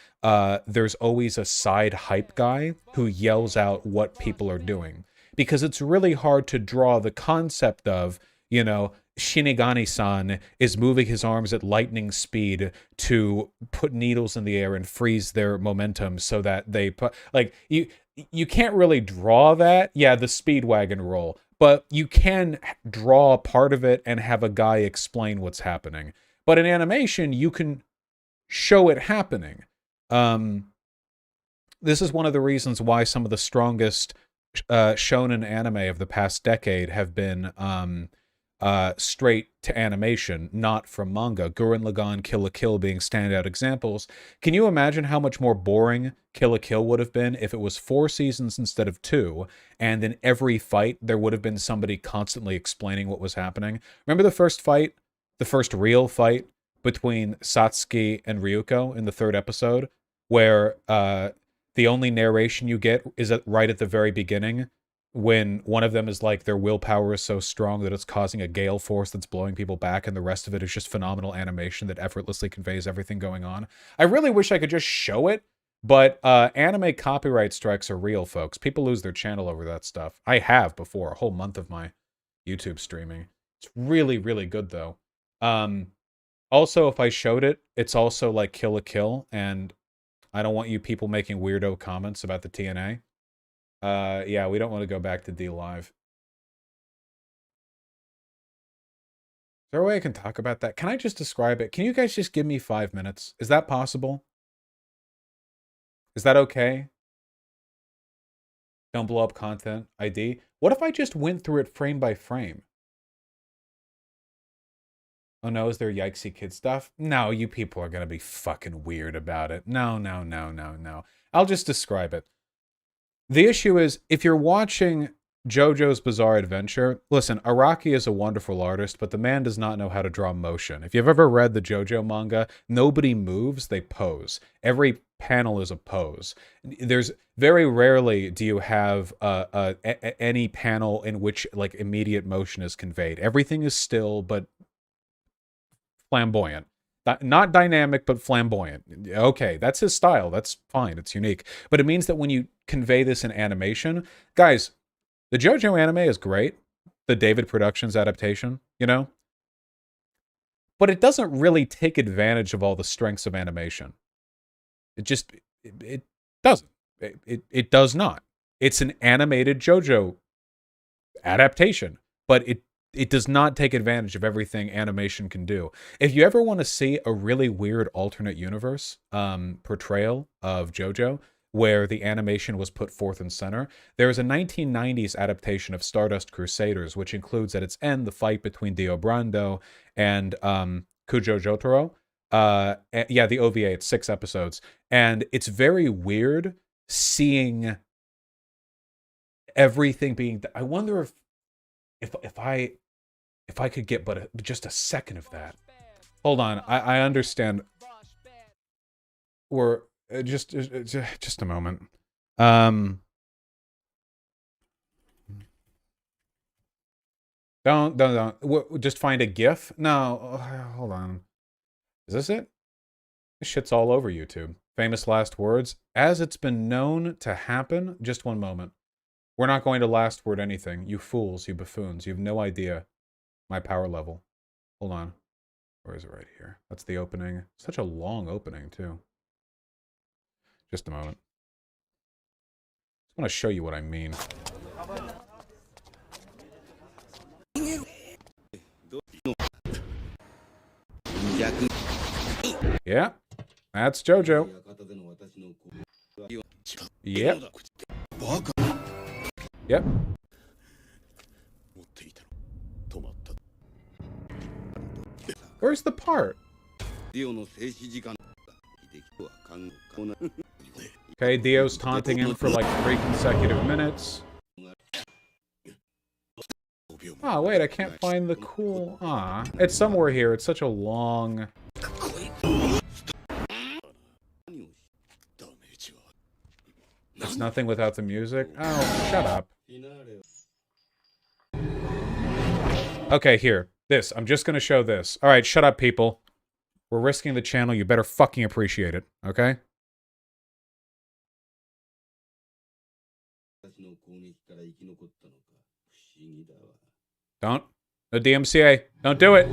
there's always a side hype guy who yells out what people are doing. Because it's really hard to draw the concept of, you know, Shinigami-san is moving his arms at lightning speed to put needles in the air and freeze their momentum so that they put, like, you can't really draw that. Yeah, the Speedwagon roll, but you can draw part of it and have a guy explain what's happening. But in animation, you can show it happening. This is one of the reasons why some of the strongest shonen anime of the past decade have been straight to animation, not from manga. Gurren Lagann, Kill la Kill being standout examples. Can you imagine how much more boring Kill la Kill would have been if it was 4 seasons instead of 2, and in every fight there would have been somebody constantly explaining what was happening? Remember the first fight? The first real fight between Satsuki and Ryuko in the 3rd episode, where the only narration you get is right at the very beginning, when one of them is like, their willpower is so strong that it's causing a gale force that's blowing people back, and the rest of it is just phenomenal animation that effortlessly conveys everything going on. I really wish I could just show it, but anime copyright strikes are real, folks. People lose their channel over that stuff. I have before, a whole month of my YouTube streaming. It's really, really good, though. Also, if I showed it, it's also like Kill la Kill, and I don't want you people making weirdo comments about the TNA. Yeah, we don't want to go back to D Live. Is there a way I can talk about that? Can I just describe it? Can you guys just give me 5 minutes? Is that possible? Is that okay? Don't blow up content ID. What if I just went through it frame by frame? Oh no, is there yikesy kid stuff? No, you people are gonna be fucking weird about it. No, no, no, no, no. I'll just describe it. The issue is, if you're watching JoJo's Bizarre Adventure, listen, Araki is a wonderful artist, but the man does not know how to draw motion. If you've ever read the JoJo manga, nobody moves, they pose. Every panel is a pose. There's very rarely do you have any panel in which like immediate motion is conveyed. Everything is still, but flamboyant. Not dynamic, but flamboyant. Okay, that's his style. That's fine. It's unique. But it means that when you convey this in animation, guys, the JoJo anime is great. The David Productions adaptation, you know? But it doesn't really take advantage of all the strengths of animation. It just, it doesn't. It does not. It's an animated JoJo adaptation, but it does not take advantage of everything animation can do. If you ever want to see a really weird alternate universe portrayal of JoJo, where the animation was put forth and center, there is a 1990s adaptation of Stardust Crusaders, which includes at its end the fight between Dio Brando and Kujo Jotaro. Yeah, the OVA, it's 6 episodes. And it's very weird seeing everything being... I wonder if I could get just a second of that. Hold on, I understand. We're just a moment. Don't. Just find a GIF. No, hold on. Is this it? This shit's all over YouTube. Famous last words. As it's been known to happen. Just one moment. We're not going to last word anything. You fools, you buffoons. You have no idea my power level. Hold on. Where is it? Right here. That's the opening. Such a long opening, too. Just a moment. I want to show you what I mean. Yeah, that's JoJo. Yep. Yep. Where's the part? Okay, Dio's taunting him for like 3 consecutive minutes. Oh, wait, I can't find the cool... Ah, it's somewhere here. It's such a long... It's nothing without the music? Oh, shut up. Okay, here. This. I'm just gonna show this. Alright, shut up, people. We're risking the channel. You better fucking appreciate it, okay? Don't. No DMCA. Don't do it.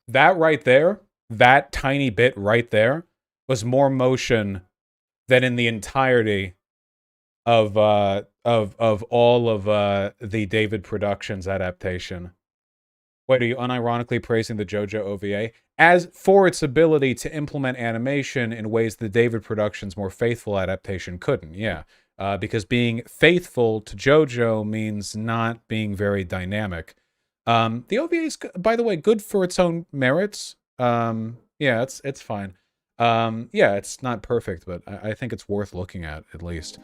That right there, that tiny bit right there, was more motion than in the entirety of all of the David Productions adaptation. Wait, are you unironically praising the JoJo OVA as for its ability to implement animation in ways that David Productions' more faithful adaptation couldn't? Yeah, because being faithful to JoJo means not being very dynamic. The OVA is, by the way, good for its own merits. Yeah, it's fine. Yeah, it's not perfect, but I think it's worth looking at least.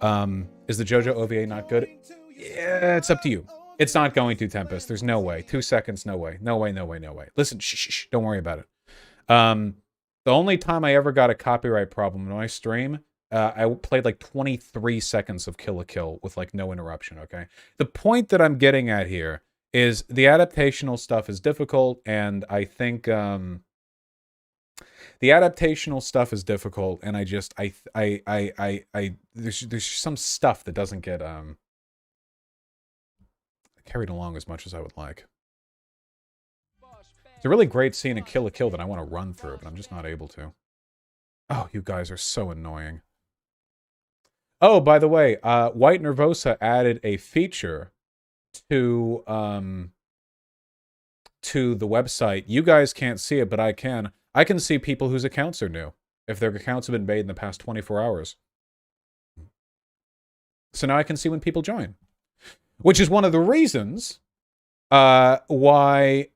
Is the JoJo OVA not good? Yeah, it's up to you. It's not going to, Tempest. There's no way. 2 seconds, no way. No way, no way, no way. Listen, shh, don't worry about it. The only time I ever got a copyright problem in my stream, I played like 23 seconds of Kill la Kill with like no interruption, okay? The point that I'm getting at here is the adaptational stuff is difficult, and I think the adaptational stuff is difficult, and there's some stuff that doesn't get carried along as much as I would like. It's a really great scene in Kill la Kill that I want to run through, but I'm just not able to. Oh, you guys are so annoying. Oh, by the way, White Nervosa added a feature to the website. You guys can't see it, but I can. I can see people whose accounts are new, if their accounts have been made in the past 24 hours. So now I can see when people join. Which is one of the reasons why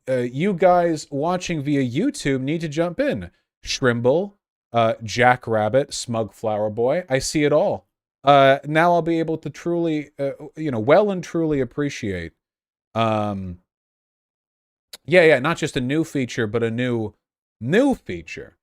you guys watching via YouTube need to jump in. Shrimble, Jackrabbit, Smug Flower Boy, I see it all. Now I'll be able to truly, well and truly appreciate. Yeah, not just a new feature, but a new feature.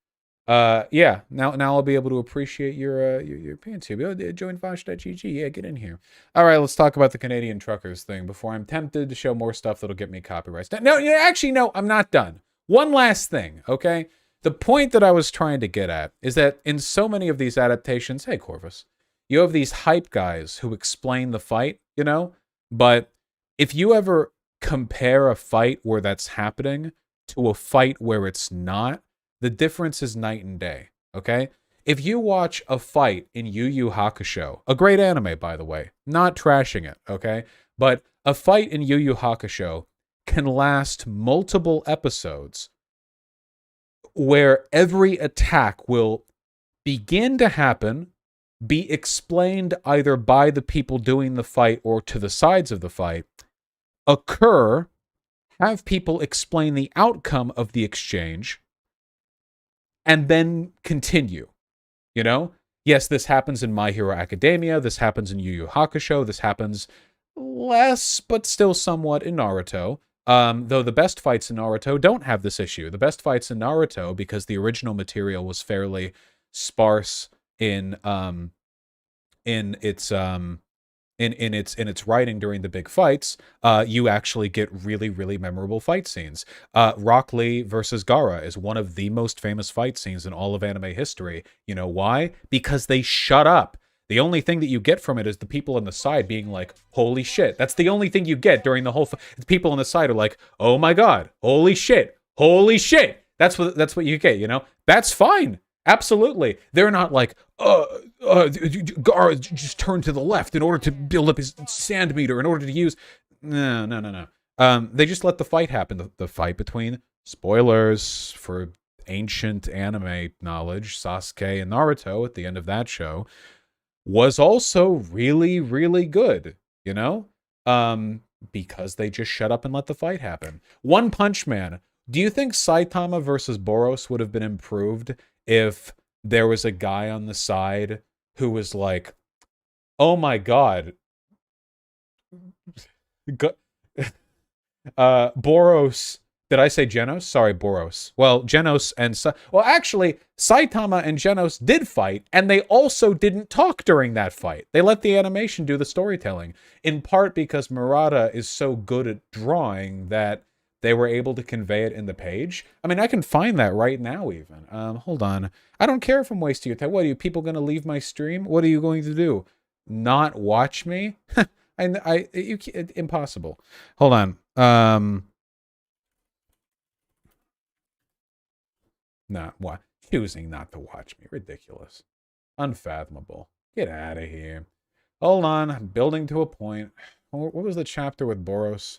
Yeah, now I'll be able to appreciate your PanTube. Join Vosh.gg. Yeah, get in here. All right, let's talk about the Canadian truckers thing before I'm tempted to show more stuff that'll get me copyrights. No, actually, no, I'm not done. One last thing, okay? The point that I was trying to get at is that in so many of these adaptations, hey, Corvus, you have these hype guys who explain the fight, but if you ever compare a fight where that's happening to a fight where it's not, the difference is night and day, okay? If you watch a fight in Yu Yu Hakusho, a great anime, by the way, not trashing it, okay? But a fight in Yu Yu Hakusho can last multiple episodes where every attack will begin to happen, be explained either by the people doing the fight or to the sides of the fight, occur, have people explain the outcome of the exchange, and then continue, Yes, this happens in My Hero Academia, this happens in Yu Yu Hakusho, this happens less, but still somewhat in Naruto. Though the best fights in Naruto don't have this issue. The best fights in Naruto, because the original material was fairly sparse in its writing during the big fights, you actually get really, really memorable fight scenes. Rock Lee versus Gaara is one of the most famous fight scenes in all of anime history. You know why? Because they shut up. The only thing that you get from it is the people on the side being like, holy shit. That's the only thing you get during the whole the people on the side are like, oh my god, holy shit. That's what you get, That's fine. Absolutely. They're not like, Gaara just turned to the left in order to build up his sand meter in order to use... No. They just let the fight happen. The fight between, spoilers for ancient anime knowledge, Sasuke and Naruto at the end of that show, was also really, really good, because they just shut up and let the fight happen. One Punch Man. Do you think Saitama versus Boros would have been improved if there was a guy on the side who was like, oh my god, Boros, did I say Genos? Sorry, Boros. Well, Genos and... actually, Saitama and Genos did fight, and they also didn't talk during that fight. They let the animation do the storytelling, in part because Murata is so good at drawing that they were able to convey it in the page. I mean, I can find that right now even. Hold on. I don't care if I'm wasting your time. What, are you people going to leave my stream? What are you going to do? Not watch me? Impossible. Hold on. What? Choosing not to watch me. Ridiculous. Unfathomable. Get out of here. Hold on. I'm building to a point. What was the chapter with Boros?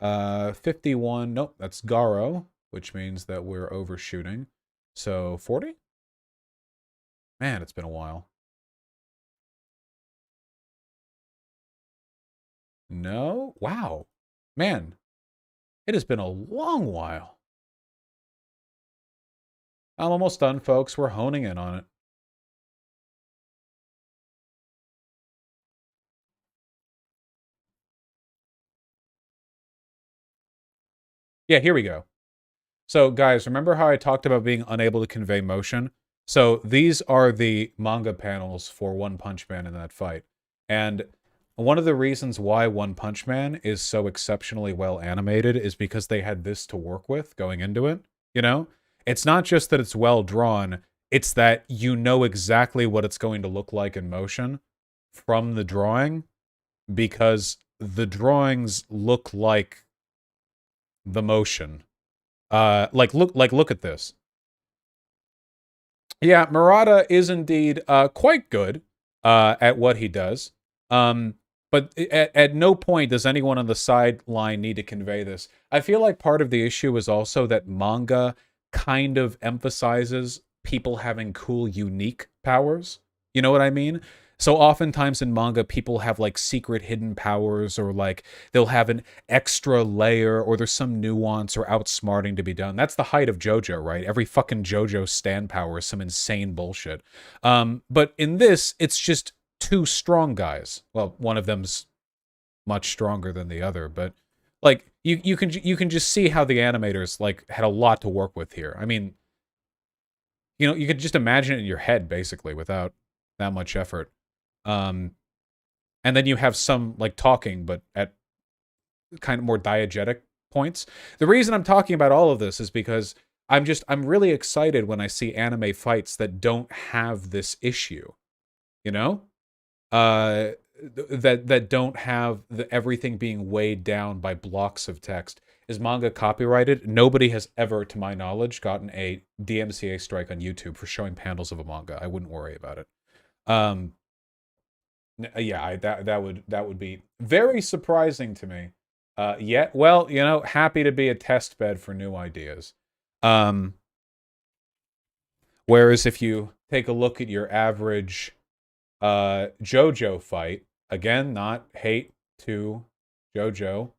51. Nope, that's Garo, which means that we're overshooting. So 40? Man, it's been a while. No? Wow. Man, it has been a long while. I'm almost done, folks. We're honing in on it. Yeah, here we go. So, guys, remember how I talked about being unable to convey motion? So, these are the manga panels for One Punch Man in that fight. And one of the reasons why One Punch Man is so exceptionally well animated is because they had this to work with going into it, you know? It's not just that it's well drawn, it's that you know exactly what it's going to look like in motion from the drawing, because the drawings look like the motion. Look at this. Yeah, Murata is indeed quite good at what he does. But at no point does anyone on the sideline need to convey this. I feel like part of the issue is also that manga kind of emphasizes people having cool, unique powers. You know what I mean? So oftentimes in manga, people have like secret hidden powers, or like they'll have an extra layer, or there's some nuance or outsmarting to be done. That's the height of JoJo, right? Every fucking JoJo stand power is some insane bullshit. But in this, it's just two strong guys. Well, one of them's much stronger than the other, but like you can just see how the animators like had a lot to work with here. I mean, you know, you could just imagine it in your head basically without that much effort. And then you have some like talking, but at kind of more diegetic points. The reason I'm talking about all of this is because I'm really excited when I see anime fights that don't have this issue, you know, that don't have everything being weighed down by blocks of text. Is manga copyrighted? Nobody has ever, to my knowledge, gotten a DMCA strike on YouTube for showing panels of a manga. I wouldn't worry about it. Yeah, that would be very surprising to me. Yet, well, you know, happy to be a test bed for new ideas. Whereas if you take a look at your average JoJo fight, again, not hate to JoJo.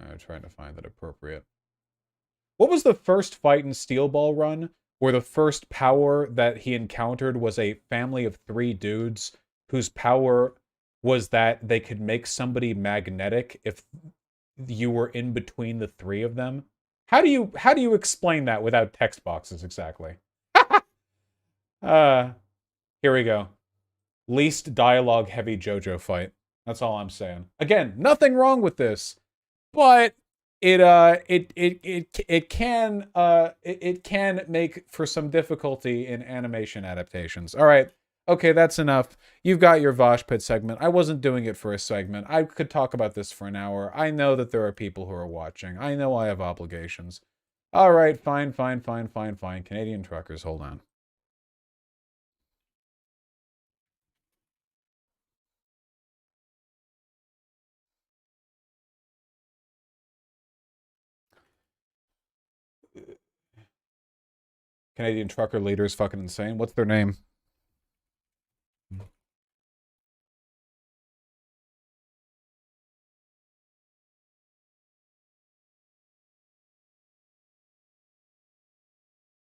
I'm trying to find that appropriate. What was the first fight in Steel Ball Run where the first power that he encountered was a family of 3 dudes whose power was that they could make somebody magnetic if you were in between the 3 of them? How do you explain that without text boxes exactly? Here we go. Least dialogue heavy JoJo fight. That's all I'm saying. Again, nothing wrong with this, but it can make for some difficulty in animation adaptations. All right. Okay, that's enough. You've got your Vosh Pit segment. I wasn't doing it for a segment. I could talk about this for an hour. I know that there are people who are watching. I know I have obligations. All right, fine. Canadian truckers, hold on. Canadian trucker leader is fucking insane. What's their name?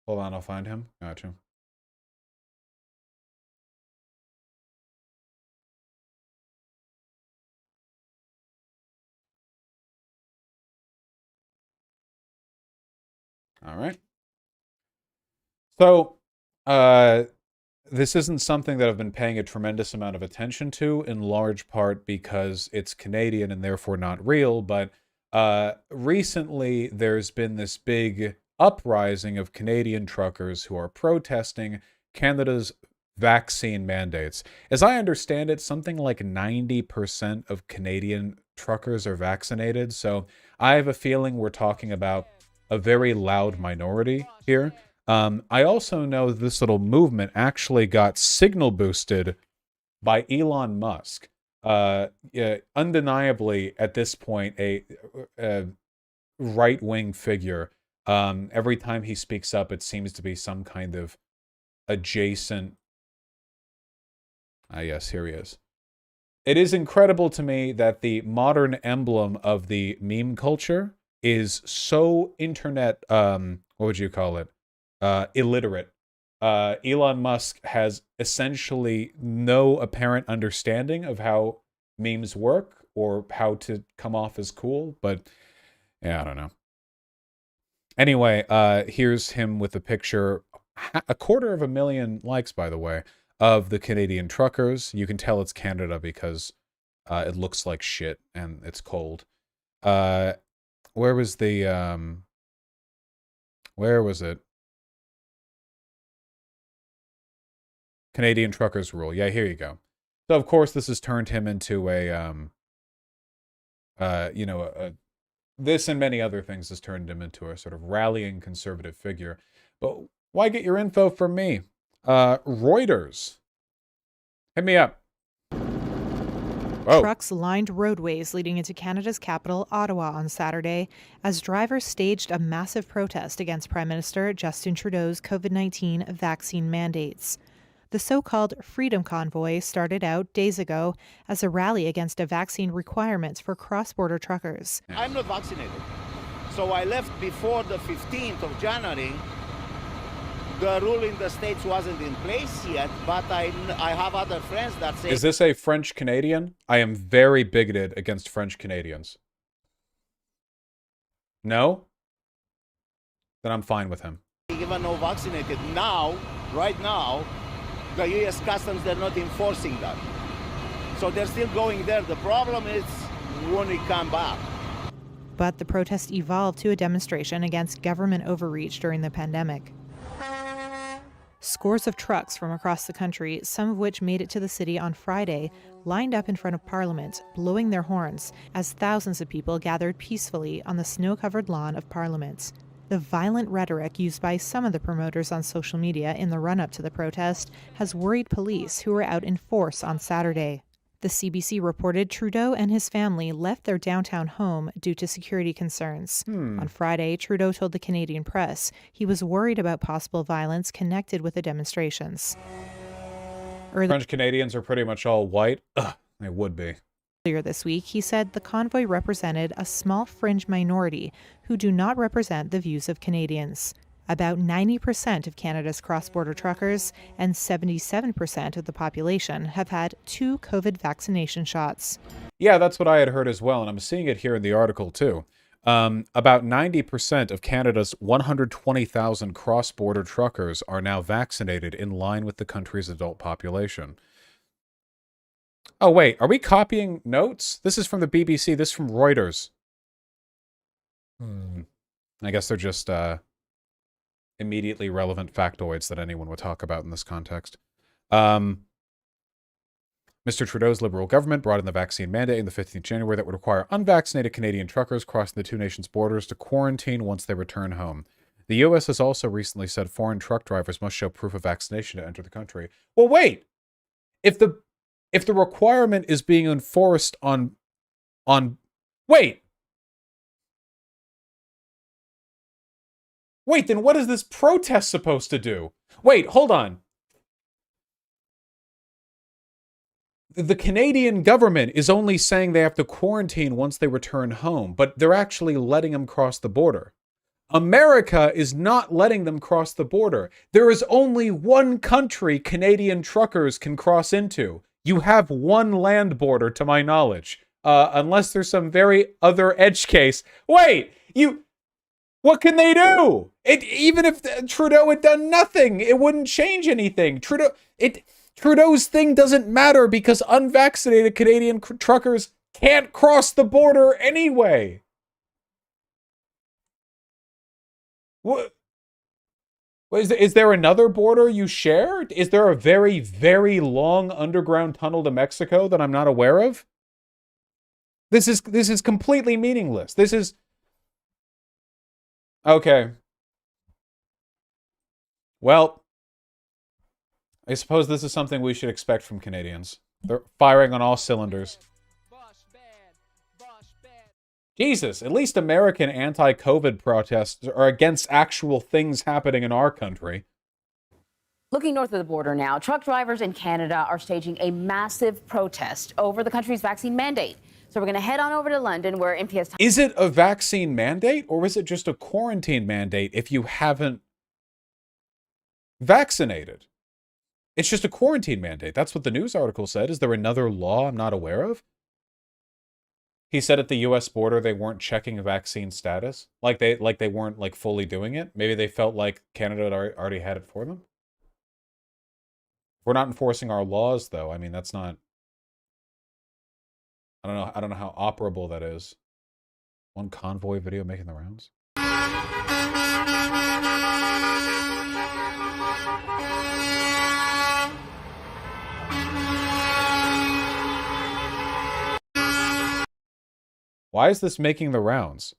Hold on, I'll find him. Gotcha. All right. So, this isn't something that I've been paying a tremendous amount of attention to, in large part because it's Canadian and therefore not real, but recently there's been this big uprising of Canadian truckers who are protesting Canada's vaccine mandates. As I understand it, something like 90% of Canadian truckers are vaccinated, so I have a feeling we're talking about a very loud minority here. I also know this little movement actually got signal boosted by Elon Musk. Yeah, undeniably, at this point, a right-wing figure. Every time he speaks up, it seems to be some kind of adjacent... Ah, yes, here he is. It is incredible to me that the modern emblem of the meme culture is so internet, what would you call it? Illiterate. Elon Musk has essentially no apparent understanding of how memes work or how to come off as cool, but yeah, I don't know. Anyway, here's him with a picture, 250,000 likes, by the way, of the Canadian truckers. You can tell it's Canada because it looks like shit and it's cold. Where was the, where was it? Canadian truckers rule. Yeah, here you go. So, of course, this has turned him into a, you know, this and many other things has turned him into a sort of rallying conservative figure. But why get your info from me? Reuters. Hit me up. Whoa. Trucks lined roadways leading into Canada's capital, Ottawa, on Saturday as drivers staged a massive protest against Prime Minister Justin Trudeau's COVID-19 vaccine mandates. The so-called Freedom Convoy started out days ago as a rally against a vaccine requirements for cross-border truckers. I'm not vaccinated, so I left before the 15th of January. The rule in the States wasn't in place yet, but I have other friends that say... Is this a French Canadian? I am very bigoted against French Canadians. No? Then I'm fine with him. Even though vaccinated now, right now, the U.S. Customs, they're not enforcing that. So they're still going there. The problem is when we come back. But the protest evolved to a demonstration against government overreach during the pandemic. Scores of trucks from across the country, some of which made it to the city on Friday, lined up in front of Parliament, blowing their horns as thousands of people gathered peacefully on the snow-covered lawn of Parliament. The violent rhetoric used by some of the promoters on social media in the run-up to the protest has worried police who were out in force on Saturday. The CBC reported Trudeau and his family left their downtown home due to security concerns. On Friday, Trudeau told the Canadian press he was worried about possible violence connected with the demonstrations. French Canadians are pretty much all white. Ugh, they would be. Earlier this week, he said the convoy represented a small fringe minority who do not represent the views of Canadians. About 90% of Canada's cross-border truckers and 77% of the population have had 2 COVID vaccination shots. Yeah, that's what I had heard as well, and I'm seeing it here in the article too. About 90% of Canada's 120,000 cross-border truckers are now vaccinated in line with the country's adult population. Oh, wait, are we copying notes? This is from the BBC, this is from Reuters. I guess they're just, immediately relevant factoids that anyone would talk about in this context. Mr. Trudeau's Liberal government brought in the vaccine mandate on the 15th of January that would require unvaccinated Canadian truckers crossing the two nations' borders to quarantine once they return home. The U.S. has also recently said foreign truck drivers must show proof of vaccination to enter the country. Well, wait! If the requirement is being enforced on... Wait! Wait, then what is this protest supposed to do? Wait, hold on. The Canadian government is only saying they have to quarantine once they return home, but they're actually letting them cross the border. America is not letting them cross the border. There is only one country Canadian truckers can cross into. You have one land border, to my knowledge. Unless there's some very other edge case. Wait, what can they do? Even if Trudeau had done nothing, it wouldn't change anything. Trudeau's thing doesn't matter because unvaccinated Canadian truckers can't cross the border anyway. What? Is there another border you share? Is there a very, very long underground tunnel to Mexico that I'm not aware of? This is completely meaningless. This is... Okay. Well, I suppose this is something we should expect from Canadians. They're firing on all cylinders. Jesus, at least American anti-COVID protests are against actual things happening in our country. Looking north of the border now, truck drivers in Canada are staging a massive protest over the country's vaccine mandate. So we're going to head on over to London, where NPS... Is it a vaccine mandate, or is it just a quarantine mandate if you haven't vaccinated? It's just a quarantine mandate. That's what the news article said. Is there another law I'm not aware of? He said at the U.S. border they weren't checking vaccine status, like they weren't like fully doing it. Maybe they felt like Canada had already had it for them. We're not enforcing our laws, though. I mean, that's not. I don't know how operable that is. One convoy video making the rounds. Why is this making the rounds?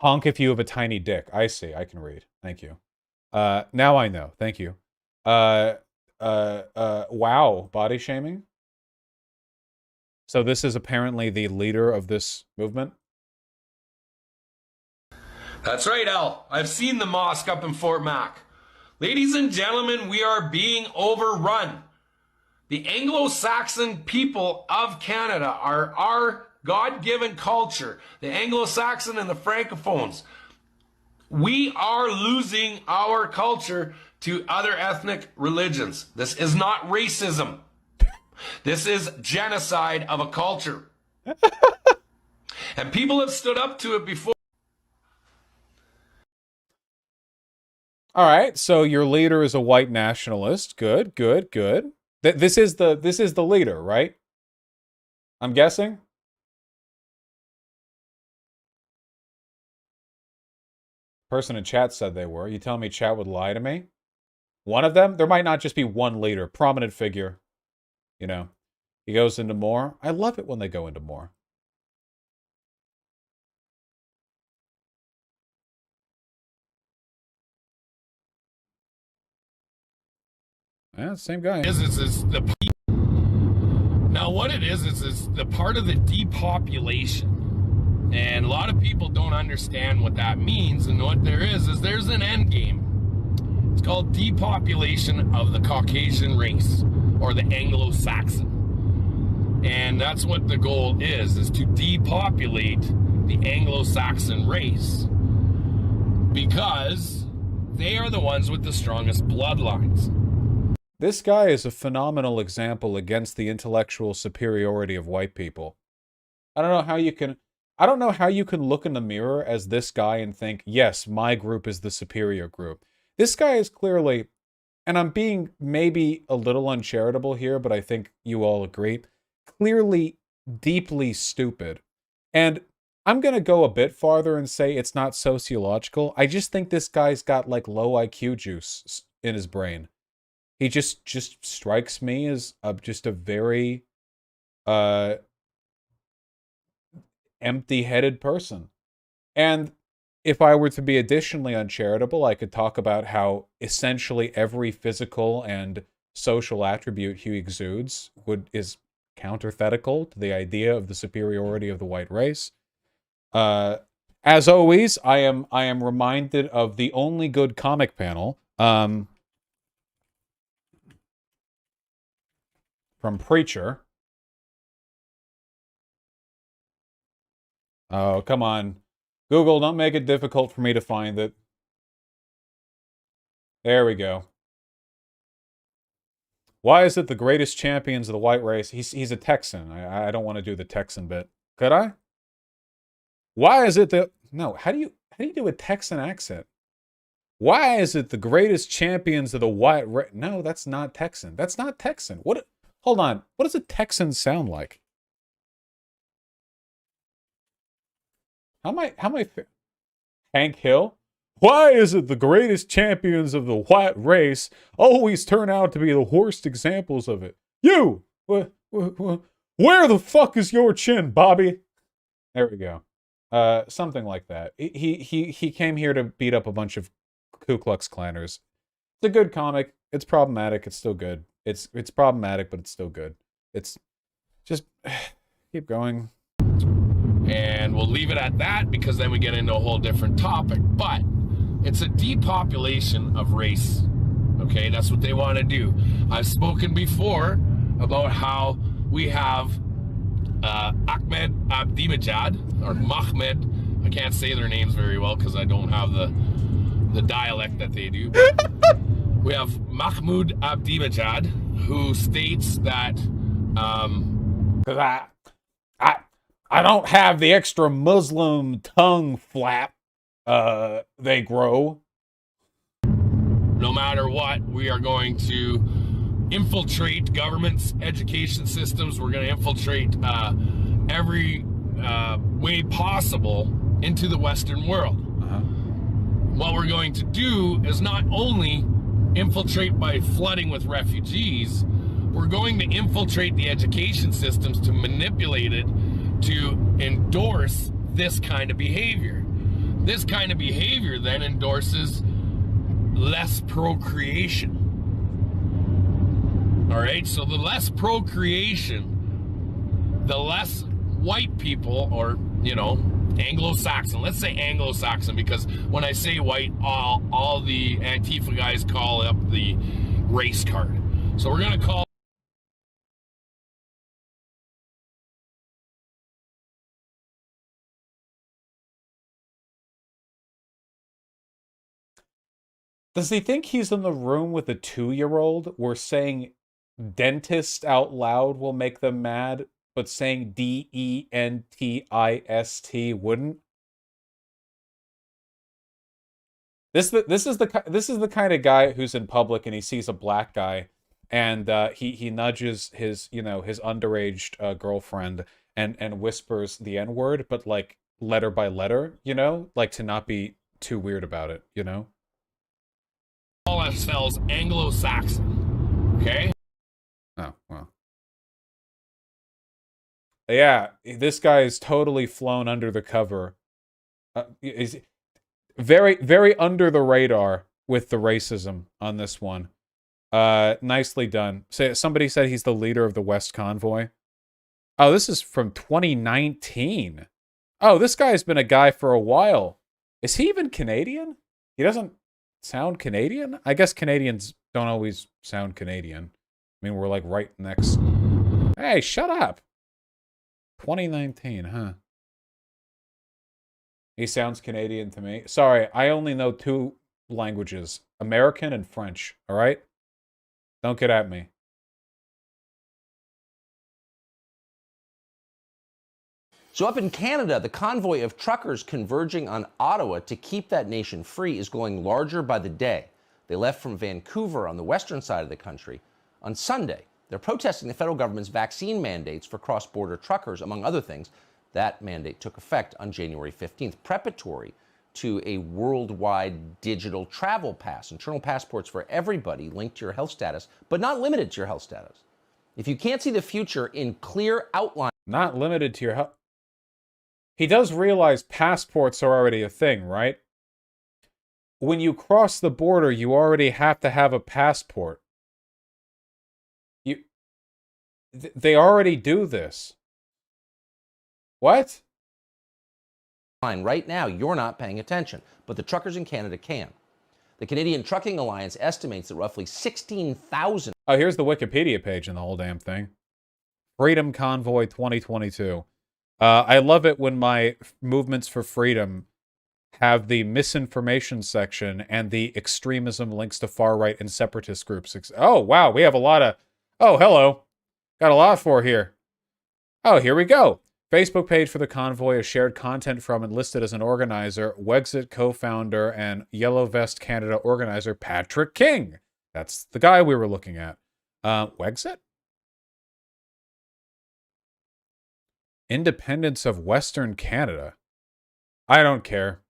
Honk if you have a tiny dick. I see. I can read. Thank you. Now I know. Thank you. Wow. Body shaming? So this is apparently the leader of this movement? That's right, Al. I've seen the mosque up in Fort Mac. Ladies and gentlemen, we are being overrun. The Anglo-Saxon people of Canada are our God-given culture. The Anglo-Saxon and the Francophones. We are losing our culture to other ethnic religions. This is not racism. This is genocide of a culture. And people have stood up to it before. All right, so your leader is a white nationalist. Good, good, good. This is the leader, right? I'm guessing. Person in chat said they were. You telling me chat would lie to me? One of them? There might not just be one leader, prominent figure. You know, he goes into more. I love it when they go into more. Yeah, same guy. Now what it is the part of the depopulation. And a lot of people don't understand what that means. And what there is there's an end game. It's called depopulation of the Caucasian race, or the Anglo-Saxon. And that's what the goal is to depopulate the Anglo-Saxon race. Because they are the ones with the strongest bloodlines. This guy is a phenomenal example against the intellectual superiority of white people. I don't know how you can look in the mirror as this guy and think, yes, my group is the superior group. This guy is clearly, and I'm being maybe a little uncharitable here, but I think you all agree, clearly deeply stupid. And I'm going to go a bit farther and say it's not sociological. I just think this guy's got like low IQ juice in his brain. He just strikes me as just a very empty-headed person. And if I were to be additionally uncharitable, I could talk about how essentially every physical and social attribute he exudes is counterthetical to the idea of the superiority of the white race. As always, I am reminded of the only good comic panel from Preacher. Oh, come on. Google, don't make it difficult for me to find it. There we go. Why is it the greatest champions of the white race? He's a Texan. I don't want to do the Texan bit. Could I? Why is it that... No, how do you do a Texan accent? Why is it the greatest champions of the white race? No, that's not Texan. That's not Texan. What... Hold on. What does a Texan sound like? How am I Hank Hill? Why is it the greatest champions of the white race always turn out to be the worst examples of it? You! Where the fuck is your chin, Bobby? There we go. Something like that. He came here to beat up a bunch of Ku Klux Klanners. It's a good comic. It's problematic. It's still good. It's problematic, but it's still good. It's just keep going. And we'll leave it at that because then we get into a whole different topic. But it's a depopulation of race. Okay, that's what they want to do. I've spoken before about how we have Ahmed Ahmadinejad, or Mahmed. I can't say their names very well because I don't have the dialect that they do. We have Mahmoud Ahmadinejad, who states that because I don't have the extra Muslim tongue flap they grow. No matter what, we are going to infiltrate governments, education systems. We're going to infiltrate every way possible into the Western world. What we're going to do is not only infiltrate by flooding with refugees, we're going to infiltrate the education systems to manipulate it to endorse this kind of behavior. This kind of behavior then endorses less procreation. All right, so the less procreation, the less white people, or, you know, Anglo-Saxon. Let's say Anglo-Saxon, because when I say white, all the Antifa guys call up the race card. So we're going to call... Does he think he's in the room with a 2-year-old where saying dentist out loud will make them mad, but saying DENTIST wouldn't? This is the kind of guy who's in public and he sees a black guy and he nudges his his underage girlfriend and whispers the N-word, but like letter by letter, like to not be too weird about it, Call ourselves Anglo-Saxon, okay? Oh, well. Yeah, this guy is totally flown under the cover. Is very, very under the radar with the racism on this one. Nicely done. Somebody said he's the leader of the West Convoy. Oh, this is from 2019. Oh, this guy's been a guy for a while. Is he even Canadian? He doesn't sound Canadian? I guess Canadians don't always sound Canadian. I mean, we're like right next. Hey, shut up. 2019, huh? He sounds Canadian to me. Sorry, I only know 2 languages. American and French, all right? Don't get at me. So up in Canada, the convoy of truckers converging on Ottawa to keep that nation free is growing larger by the day. They left from Vancouver on the western side of the country on Sunday. They're protesting the federal government's vaccine mandates for cross-border truckers, among other things. That mandate took effect on January 15th, preparatory to a worldwide digital travel pass, internal passports for everybody linked to your health status, but not limited to your health status. If you can't see the future in clear outline... Not limited to your health... He does realize passports are already a thing, right? When you cross the border, you already have to have a passport. They already do this. What? Right now, you're not paying attention, but the truckers in Canada can. The Canadian Trucking Alliance estimates that roughly 16,000... Oh, here's the Wikipedia page and the whole damn thing. Freedom Convoy 2022. I love it when my movements for freedom have the misinformation section and the extremism links to far-right and separatist groups. Oh, wow, we have a lot of... Oh, hello. Got a lot for here. Oh, here we go. Facebook page for the convoy is shared content from and listed as an organizer, Wexit co-founder and Yellow Vest Canada organizer Patrick King. That's the guy we were looking at. Wexit? Independence of Western Canada. I don't care.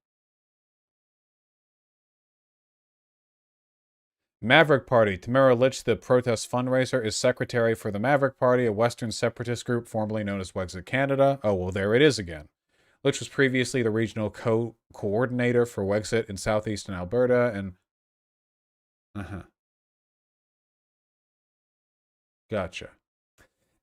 Maverick Party. Tamara Litch, the protest fundraiser, is secretary for the Maverick Party, a Western separatist group formerly known as Wexit Canada. Oh, well, there it is again. which was previously the regional coordinator for Wexit in southeastern Alberta, and Gotcha.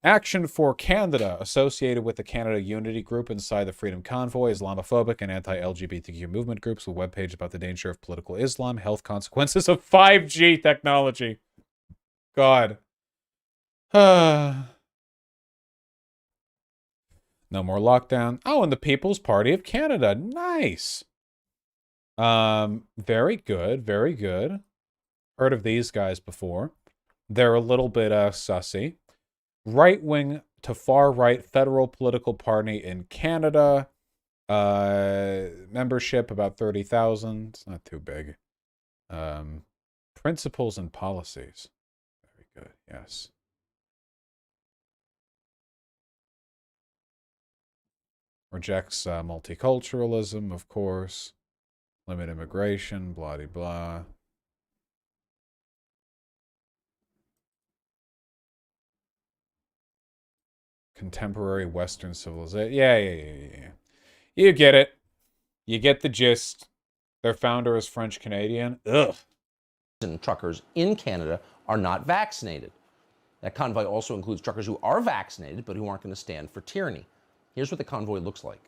Action for Canada, associated with the Canada Unity Group inside the Freedom Convoy, Islamophobic and anti-LGBTQ movement groups, with a webpage about the danger of political Islam, health consequences of 5G technology. God. No more lockdown. Oh, and the People's Party of Canada. Nice. Very good. Very good. Heard of these guys before. They're a little bit sussy. Right-wing to far-right federal political party in Canada. Membership about 30,000. It's not too big. Principles and policies. Very good. Yes. Rejects multiculturalism, of course. Limit immigration, blah, blah, blah. Contemporary Western civilization. Yeah. You get it. You get the gist. Their founder is French-Canadian. Ugh. Truckers in Canada are not vaccinated. That convoy also includes truckers who are vaccinated but who aren't going to stand for tyranny. Here's what the convoy looks like.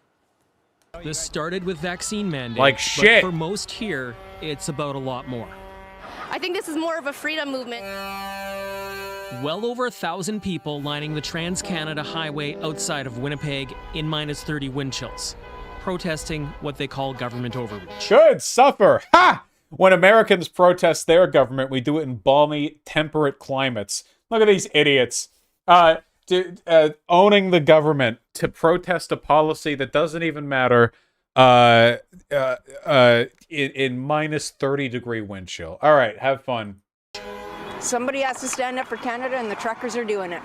This started with vaccine mandates. Like shit. But for most here, it's about a lot more. I think this is more of a freedom movement. Well over 1,000 people lining the Trans-Canada Highway outside of Winnipeg in -30 wind chills, protesting what they call government overreach. Should suffer. Ha! When Americans protest their government, we do it in balmy, temperate climates. Look at these idiots. Owning the government to protest a policy that doesn't even matter in -30-degree wind chill. All right, have fun. Somebody has to stand up for Canada, and the truckers are doing it.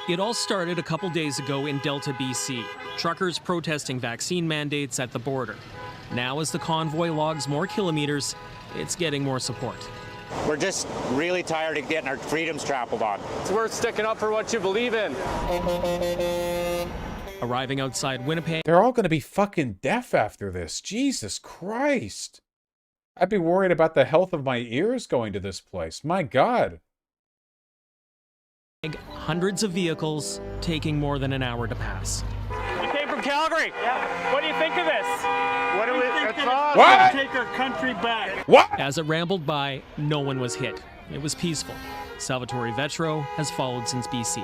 It all started a couple days ago in Delta, BC. Truckers protesting vaccine mandates at the border. Now, as the convoy logs more kilometers, it's getting more support. We're just really tired of getting our freedoms trampled on. It's worth sticking up for what you believe in. Arriving outside Winnipeg. They're all going to be fucking deaf after this. Jesus Christ. I'd be worried about the health of my ears going to this place. My God. Hundreds of vehicles taking more than an hour to pass. We came from Calgary. Yeah. What do you think of this? What do we think that What? Take our country back. What? As it rambled by, no one was hit. It was peaceful. Salvatore Vetro has followed since BC.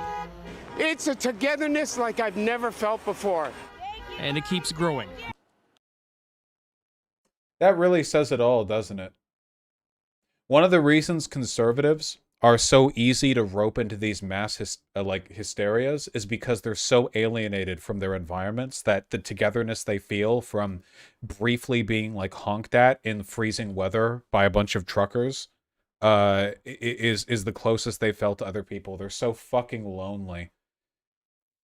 It's a togetherness like I've never felt before. And it keeps growing. That really says it all, doesn't it? One of the reasons conservatives are so easy to rope into these mass hysterias is because they're so alienated from their environments that the togetherness they feel from briefly being like honked at in freezing weather by a bunch of truckers is the closest they felt to other people. They're so fucking lonely.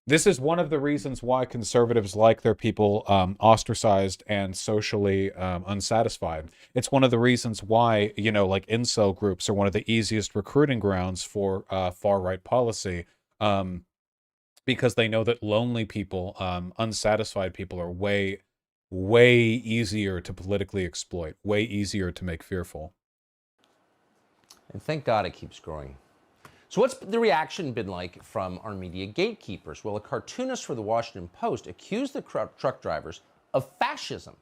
This is one of the reasons why conservatives like their people ostracized and socially unsatisfied. It's one of the reasons why, you know, like incel groups are one of the easiest recruiting grounds for far-right policy, because they know that lonely people, unsatisfied people are way, way easier to politically exploit, way easier to make fearful. And thank God it keeps growing. So what's the reaction been like from our media gatekeepers? Well, a cartoonist for the Washington Post accused the truck drivers of fascism.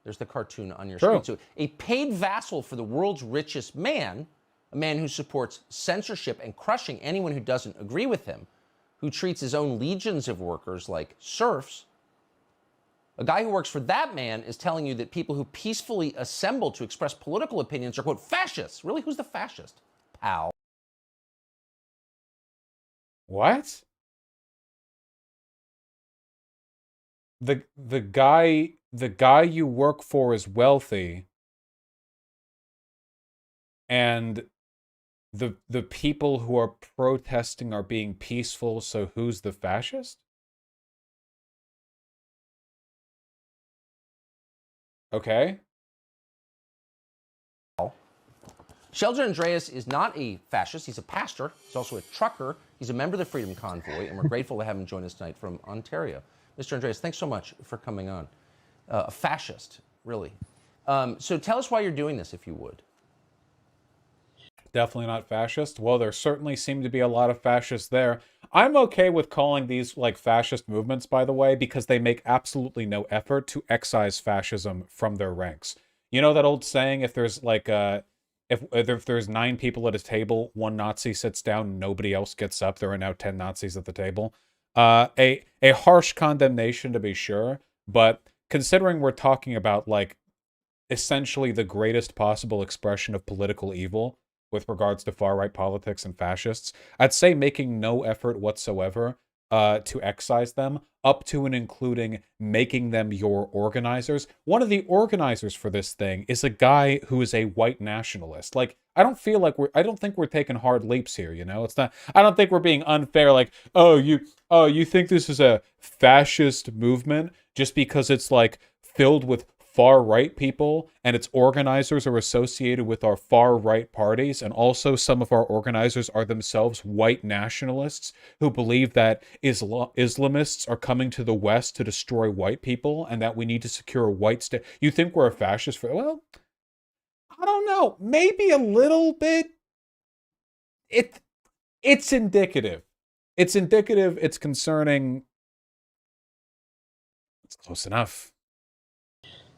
There's the cartoon on your screen. So a paid vassal for the world's richest man, a man who supports censorship and crushing anyone who doesn't agree with him, who treats his own legions of workers like serfs. A guy who works for that man is telling you that people who peacefully assemble to express political opinions are, quote, fascists. Really, who's the fascist? Pal. What? The guy you work for is wealthy, and the people who are protesting are being peaceful, so who's the fascist? Okay. Sheldon Andreas is not a fascist. He's a pastor. He's also a trucker. He's a member of the Freedom Convoy, and we're grateful to have him join us tonight from Ontario. Mr. Andreas, thanks so much for coming on. A fascist, really. So tell us why you're doing this, if you would. Definitely not fascist. Well, there certainly seem to be a lot of fascists there. I'm okay with calling these like fascist movements, by the way, because they make absolutely no effort to excise fascism from their ranks. You know that old saying, if there's like if there's 9 people at a table, 1 Nazi sits down, nobody else gets up. There are now 10 Nazis at the table. A harsh condemnation, to be sure, but considering we're talking about like essentially the greatest possible expression of political evil with regards to far-right politics and fascists, I'd say making no effort whatsoever to excise them, up to and including making them your organizers. One of the organizers for this thing is a guy who is a white nationalist. Like, I don't think we're taking hard leaps here, you know? It's not, I don't think we're being unfair, like, oh, you think this is a fascist movement just because it's like filled with far-right people and its organizers are associated with our far-right parties, and also some of our organizers are themselves white nationalists who believe that Islamists are coming to the West to destroy white people and that we need to secure a white state. You think we're a fascist? Well, I don't know. Maybe a little bit. It's indicative. It's indicative. It's concerning. It's close enough.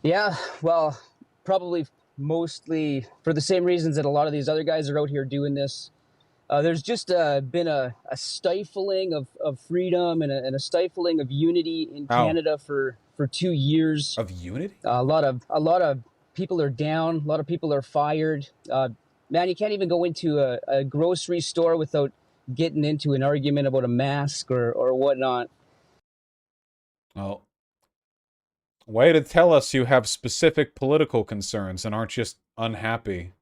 Yeah, well, probably mostly for the same reasons that a lot of these other guys are out here doing this. There's just been a stifling of freedom and a stifling of unity in Canada for 2 years. Of unity? A lot of people are down. A lot of people are fired. Man, you can't even go into a grocery store without getting into an argument about a mask or whatnot. Well, way to tell us you have specific political concerns and aren't just unhappy.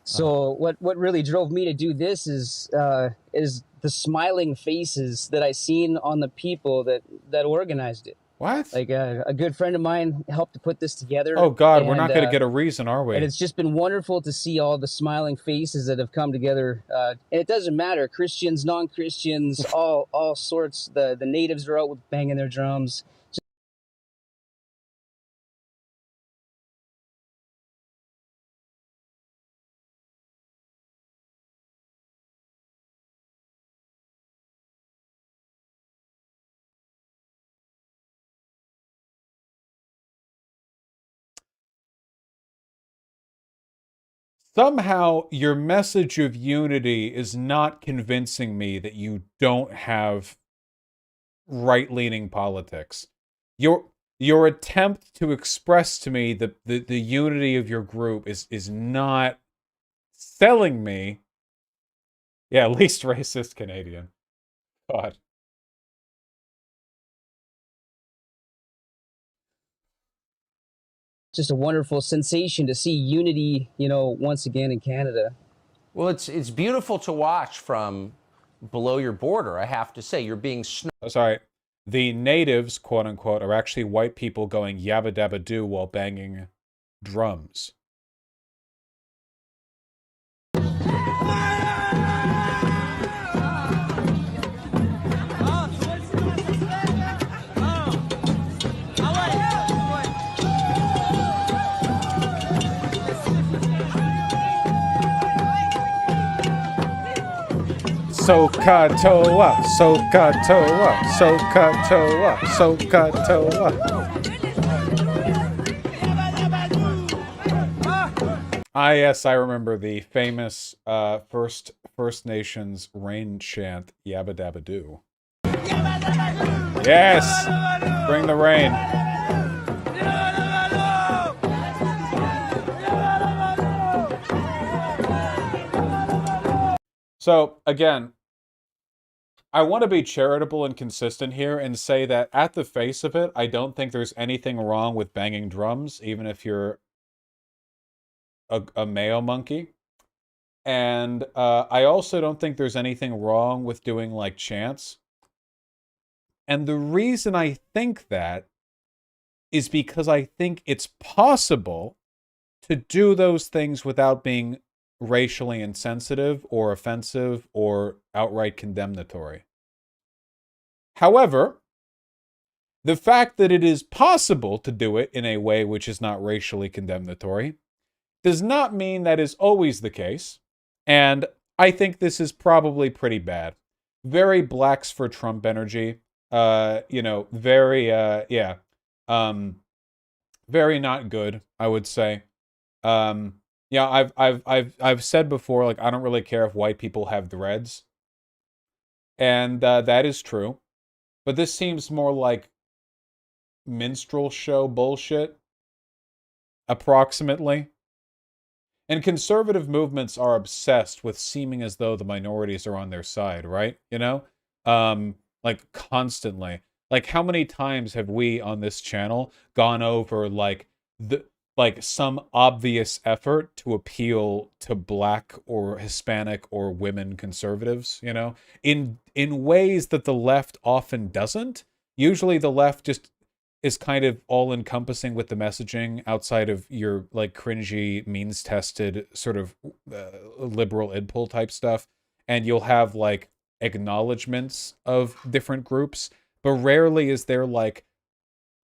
So what really drove me to do this is the smiling faces that I seen on the people that organized it. What? Like a good friend of mine helped to put this together. Oh God, we're not going to get a reason, are we? And it's just been wonderful to see all the smiling faces that have come together. And it doesn't matter, Christians, non-Christians, all sorts. The natives are out with banging their drums. Somehow, your message of unity is not convincing me that you don't have right-leaning politics. Your attempt to express to me the unity of your group is not selling me. Yeah, least racist Canadian. God. Just a wonderful sensation to see unity, once again in Canada. Well, it's beautiful to watch from below your border, I have to say. You're being sorry. The natives, quote unquote, are actually white people going yabba dabba doo while banging drums. Sokatoa, Sokatoa, Sokatoa, Sokatoa. Ah, yes, I remember the famous First Nations rain chant, Yabba Dabba Doo. Yes! Bring the rain. So, again, I want to be charitable and consistent here and say that at the face of it, I don't think there's anything wrong with banging drums, even if you're a male monkey. And I also don't think there's anything wrong with doing, like, chants. And the reason I think that is because I think it's possible to do those things without being racially insensitive or offensive or outright condemnatory. However, The fact that it is possible to do it in a way which is not racially condemnatory does not mean that is always the case. And I think this is probably pretty bad. Very blacks for Trump energy. Very very not good, I would say. I've said before, like, I don't really care if white people have dreads. And that is true. But this seems more like minstrel show bullshit, approximately. And conservative movements are obsessed with seeming as though the minorities are on their side, right? Like constantly. Like, how many times have we on this channel gone over some obvious effort to appeal to black or Hispanic or women conservatives, in ways that the left often doesn't. Usually the left just is kind of all-encompassing with the messaging outside of your, like, cringy, means-tested sort of liberal idpol type stuff. And you'll have, like, acknowledgments of different groups, but rarely is there, like,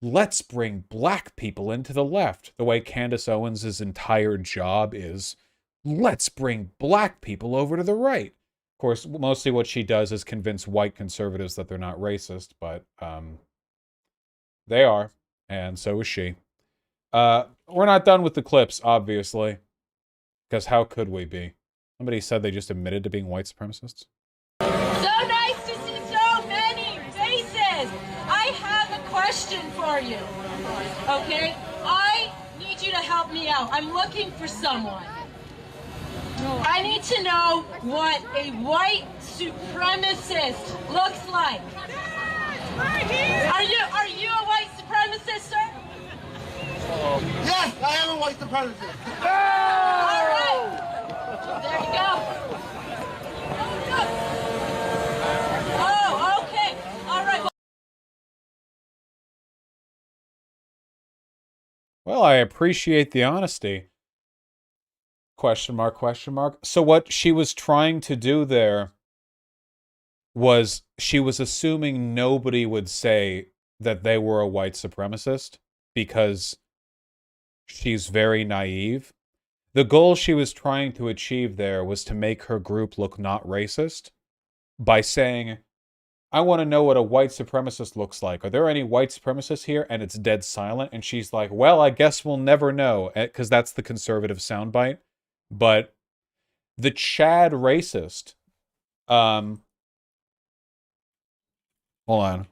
let's bring black people into the left. The way Candace Owens' entire job is, let's bring black people over to the right. Of course, mostly what she does is convince white conservatives that they're not racist, but they are, and so is she. We're not done with the clips, obviously, because how could we be? Somebody said they just admitted to being white supremacists. So nice to see so many faces. I have a question for you, okay? I need you to help me out. I'm looking for someone. I need to know what a white supremacist looks like. Are you a white supremacist, sir? Yes, I am a white supremacist. All right. There you go. Oh, okay. All right. Well, I appreciate the honesty. Question mark, question mark. So what she was trying to do there was she was assuming nobody would say that they were a white supremacist because she's very naive. The goal she was trying to achieve there was to make her group look not racist by saying, I want to know what a white supremacist looks like. Are there any white supremacists here? And it's dead silent. And she's like, well, I guess we'll never know, because that's the conservative soundbite. But the Chad racist, hold on.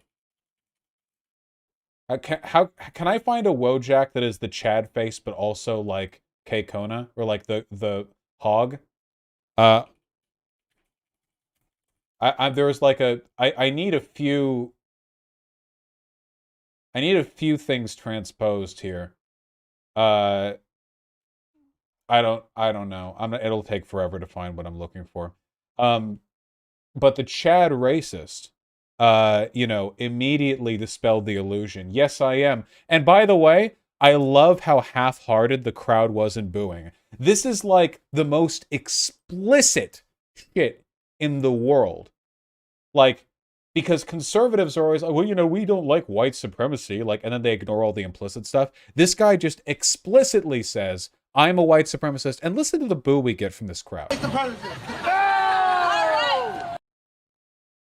How can I find a Wojak that is the Chad face, but also like K Kona or like the hog? There's like I need a few. I need a few things transposed here. I don't know. It'll take forever to find what I'm looking for. But the Chad racist, immediately dispelled the illusion. Yes, I am. And by the way, I love how half-hearted the crowd was in booing. This is like the most explicit shit in the world. Like, because conservatives are always like, well, we don't like white supremacy, like, and then they ignore all the implicit stuff. This guy just explicitly says, I'm a white supremacist, and listen to the boo we get from this crowd.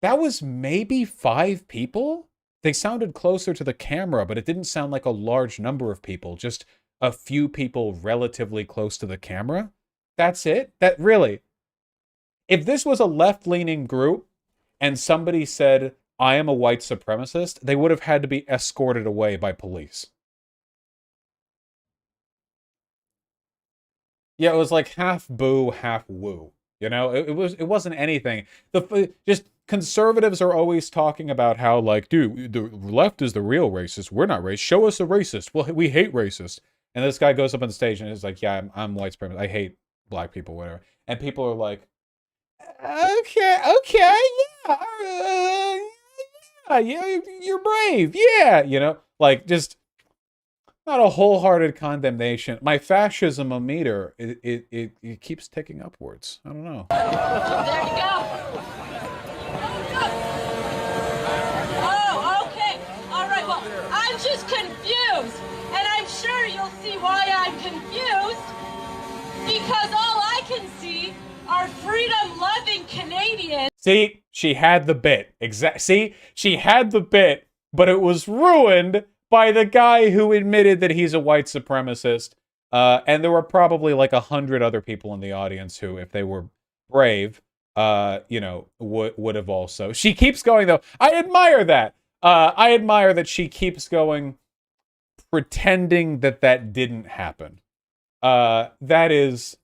That was maybe 5 people? They sounded closer to the camera, but it didn't sound like a large number of people, just a few people relatively close to the camera. That's it? That really? If this was a left-leaning group and somebody said, I am a white supremacist, they would have had to be escorted away by police. Yeah, it was like half boo, half woo. It wasn't anything. Just conservatives are always talking about how, like, dude, the left is the real racist. We're not racist. Show us a racist. Well, we hate racist. And this guy goes up on stage and is like, yeah, I'm white supremacist. I hate black people, whatever. And people are like, okay, yeah, you're brave, yeah, like, just not a wholehearted condemnation. My fascism meter, it keeps ticking upwards. I don't know. There you go. Oh, okay. All right, well, Canadians. See, she had the bit. See, she had the bit, but it was ruined by the guy who admitted that he's a white supremacist. And there were probably like 100 other people in the audience who, if they were brave, you know, would have also. She keeps going though. I admire that. I admire that she keeps going, pretending that that didn't happen. That is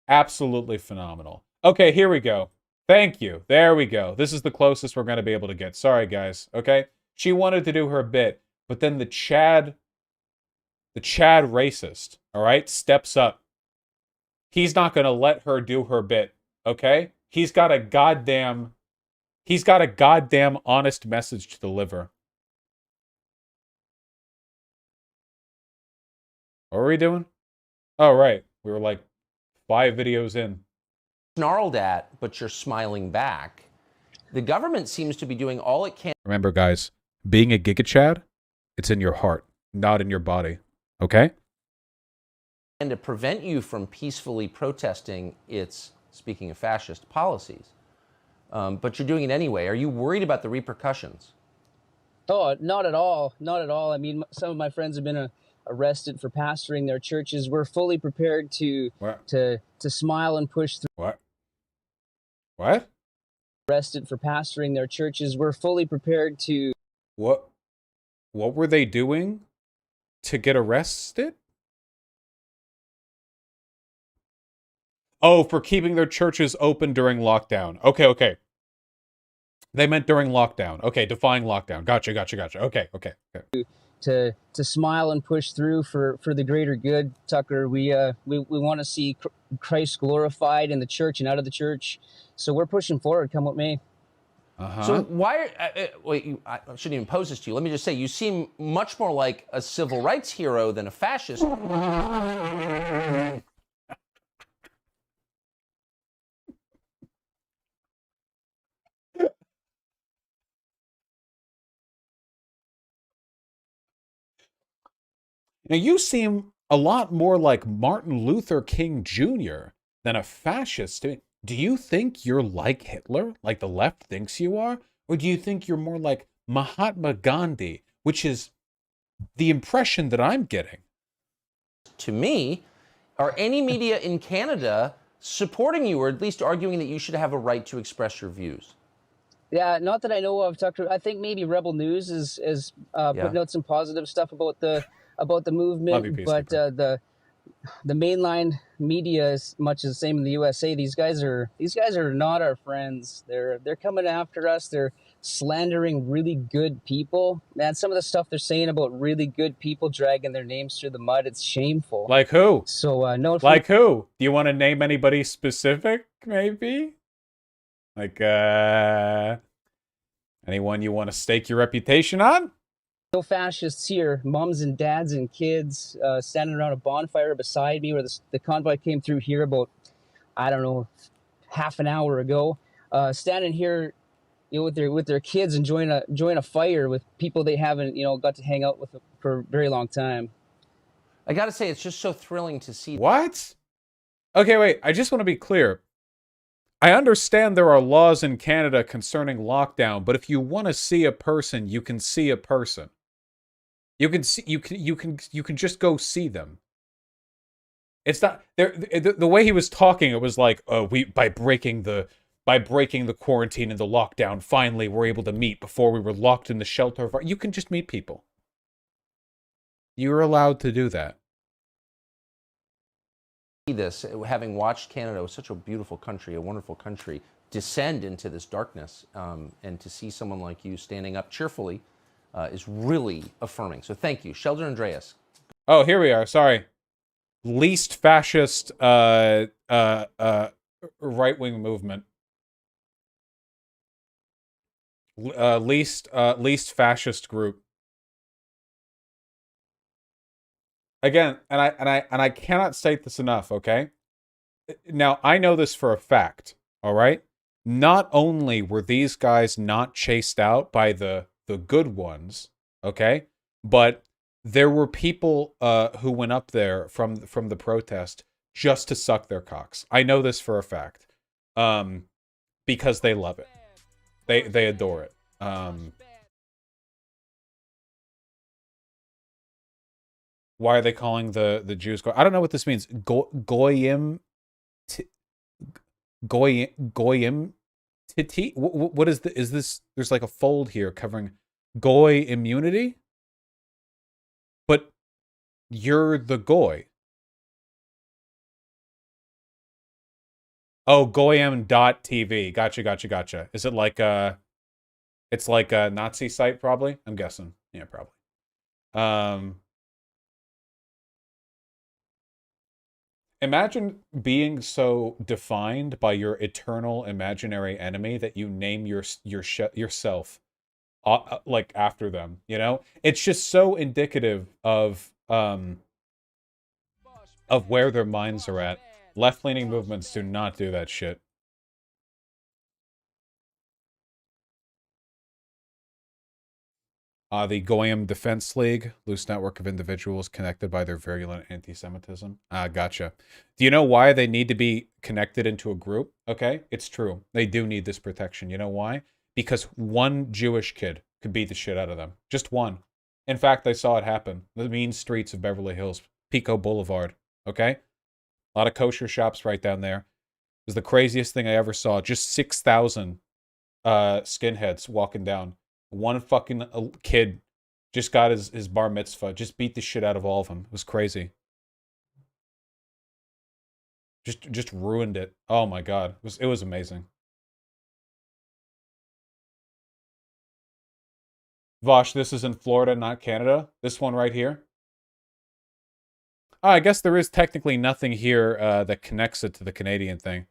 absolutely phenomenal. Okay, here we go. Thank you. There we go. This is the closest we're going to be able to get. Sorry, guys. Okay? She wanted to do her bit, but then the Chad racist, all right, steps up. He's not going to let her do her bit, okay? He's got a goddamn honest message to deliver. What were we doing? Oh, right. We were like 5 videos in. Snarled at, but you're smiling back. The government seems to be doing all it can. Remember, guys, being a Giga Chad, it's in your heart, not in your body. Okay? And to prevent you from peacefully protesting its, speaking of fascist, policies. But you're doing it anyway. Are you worried about the repercussions? Oh, not at all. Not at all. I mean, some of my friends have been arrested for pastoring their churches. We're fully prepared to smile and push through. What? Arrested for pastoring their churches. We're fully prepared to. What were they doing to get arrested? Oh, for keeping their churches open during lockdown. Okay. They meant during lockdown. Okay, defying lockdown. Gotcha. Okay. To smile and push through for the greater good, Tucker. We want to see Christ glorified in the church and out of the church. So we're pushing forward. Come with me. So why? Wait, I shouldn't even pose this to you. Let me just say, you seem much more like a civil rights hero than a fascist. Now, you seem a lot more like Martin Luther King Jr. than a fascist. Do you think you're like Hitler, like the left thinks you are? Or do you think you're more like Mahatma Gandhi, which is the impression that I'm getting? To me, are any media in Canada supporting you, or at least arguing that you should have a right to express your views? Yeah, not that I know of, Tucker. I think maybe Rebel News is putting out some positive stuff about the movement, but the mainline media is much the same in the USA. These guys are not our friends. They're coming after us. They're slandering really good people. Man, some of the stuff they're saying about really good people dragging their names through the mud, it's shameful. Like who? So no. Like who? Do you want to name anybody specific? Maybe. Like anyone you want to stake your reputation on? No fascists here. Moms and dads and kids standing around a bonfire beside me, where the convoy came through here about, I don't know, half an hour ago. Standing here, with their kids, enjoying a fire with people they haven't, got to hang out with for a very long time. I got to say, it's just so thrilling to see. What? Okay, wait. I just want to be clear. I understand there are laws in Canada concerning lockdown, but if you want to see a person, you can see a person. You can just go see them. It's not the way he was talking. It was like, by breaking the quarantine and the lockdown, finally we're able to meet. Before we were locked in the shelter. You can just meet people. You're allowed to do that. This, having watched Canada, was such a beautiful country, a wonderful country, descend into this darkness, and to see someone like you standing up cheerfully is really affirming. So thank you. Sheldon Andreas. Oh, here we are. Sorry. Least fascist right-wing movement. Least fascist group. Again, and I cannot state this enough, okay? Now, I know this for a fact, all right? Not only were these guys not chased out by the good ones, okay? But there were people who went up there from the protest just to suck their cocks. I know this for a fact. because they love it. They adore it. Why are they calling the Jews? I don't know what this means. Goyim, goyim, titi. What is the? Is this? There's like a fold here covering goy immunity, but you're the goy. Oh, goyim.tv. Gotcha. Is it like it's like a Nazi site, probably? I'm guessing. Yeah, probably. Imagine being so defined by your eternal imaginary enemy that you name yourself like after them, you know? It's just so indicative of where their minds are at. Left-leaning movements do not do that shit. The Goyim Defense League, loose network of individuals connected by their virulent anti-Semitism. Gotcha. Do you know why they need to be connected into a group? Okay, it's true. They do need this protection. You know why? Because one Jewish kid could beat the shit out of them. Just one. In fact, I saw it happen. The mean streets of Beverly Hills. Pico Boulevard. Okay? A lot of kosher shops right down there. It was the craziest thing I ever saw. Just 6,000 skinheads walking down. One fucking kid just got his bar mitzvah. Just beat the shit out of all of them. It was crazy. Just ruined it. Oh my god. It was amazing. Vosh, this is in Florida, not Canada. This one right here. I guess there is technically nothing here that connects it to the Canadian thing.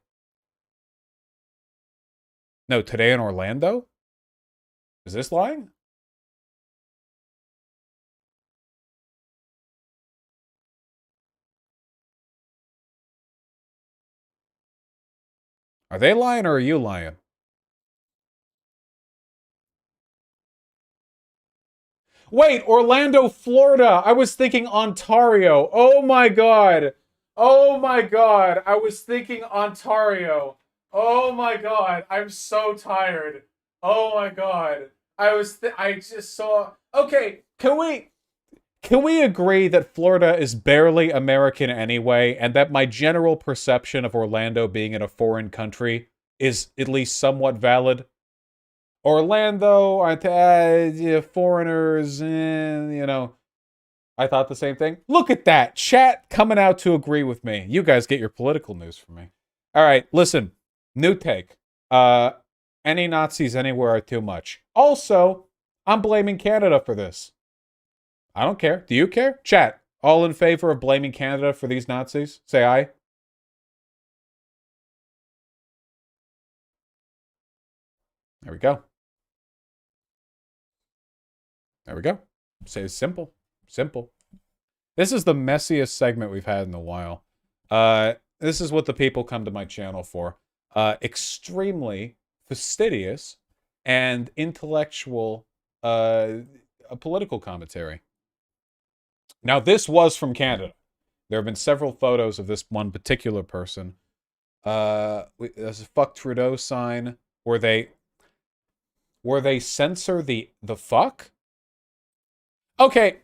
No, today in Orlando? Is this lying? Are they lying or are you lying? Wait, Orlando, Florida. I was thinking Ontario. Oh my god. Oh my god. I was thinking Ontario. Oh my god. I'm so tired. Oh my god. I just saw. Okay, can we agree that Florida is barely American anyway, and that my general perception of Orlando being in a foreign country is at least somewhat valid? Orlando, foreigners, you know. I thought the same thing. Look at that. Chat coming out to agree with me. You guys get your political news from me. All right, listen. New take. Any Nazis anywhere are too much. Also, I'm blaming Canada for this. I don't care. Do you care? Chat. All in favor of blaming Canada for these Nazis? Say aye. There we go. There we go. Say it's simple. Simple. This is the messiest segment we've had in a while. This is what the people come to my channel for. Extremely fastidious and intellectual political commentary. Now, this was from Canada. There have been several photos of this one particular person. There's a fuck Trudeau sign. Where they censor the fuck? Okay.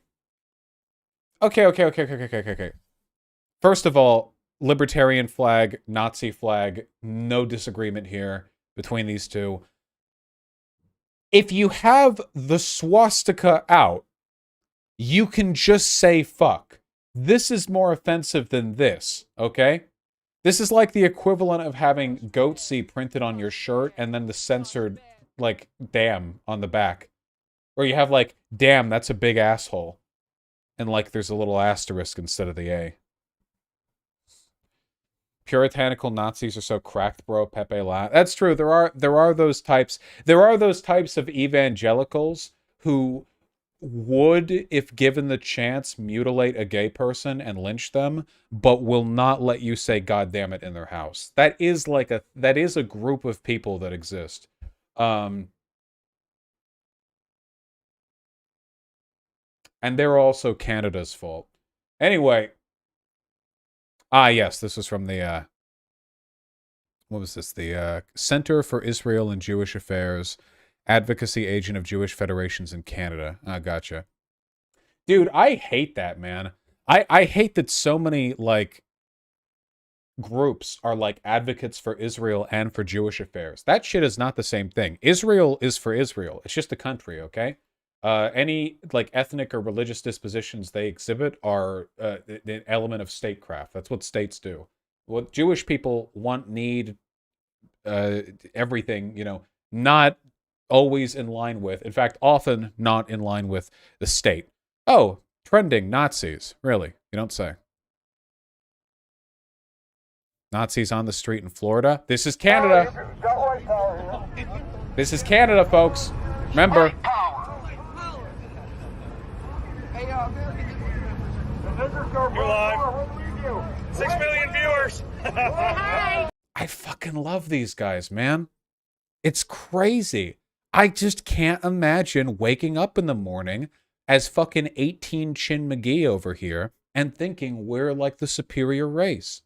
Okay. First of all, libertarian flag, Nazi flag, no disagreement here between these two. If you have the swastika out, you can just say fuck. This is more offensive than this, okay? This is like the equivalent of having goatsy printed on your shirt and then the censored, like, damn on the back. Or you have, like, damn, that's a big asshole. And, like, there's a little asterisk instead of the A. Puritanical Nazis are so cracked, bro. Pepe La. That's true. There are those types. There are those types of evangelicals who would, if given the chance, mutilate a gay person and lynch them, but will not let you say "God damn it" in their house. That is a group of people that exist. And they're also Canada's fault. Anyway. Yes, this was from the what was this? The Center for Israel and Jewish Affairs, advocacy agent of Jewish federations in Canada. Gotcha. Dude, I hate that, man. I hate that so many, like, groups are, like, advocates for Israel and for Jewish affairs. That shit is not the same thing. Israel is for Israel. It's just a country, okay? Any, like, ethnic or religious dispositions they exhibit are an element of statecraft. That's what states do. What Jewish people want, need, everything, you know, not always in line with, in fact, often not in line with the state. Oh, trending Nazis. Really? You don't say. Nazis on the street in Florida? This is Canada. This is Canada, folks. Remember. You're live. 6 million viewers. I fucking love these guys, man. It's crazy. I just can't imagine waking up in the morning as fucking 18 Chin McGee over here and thinking we're like the superior race.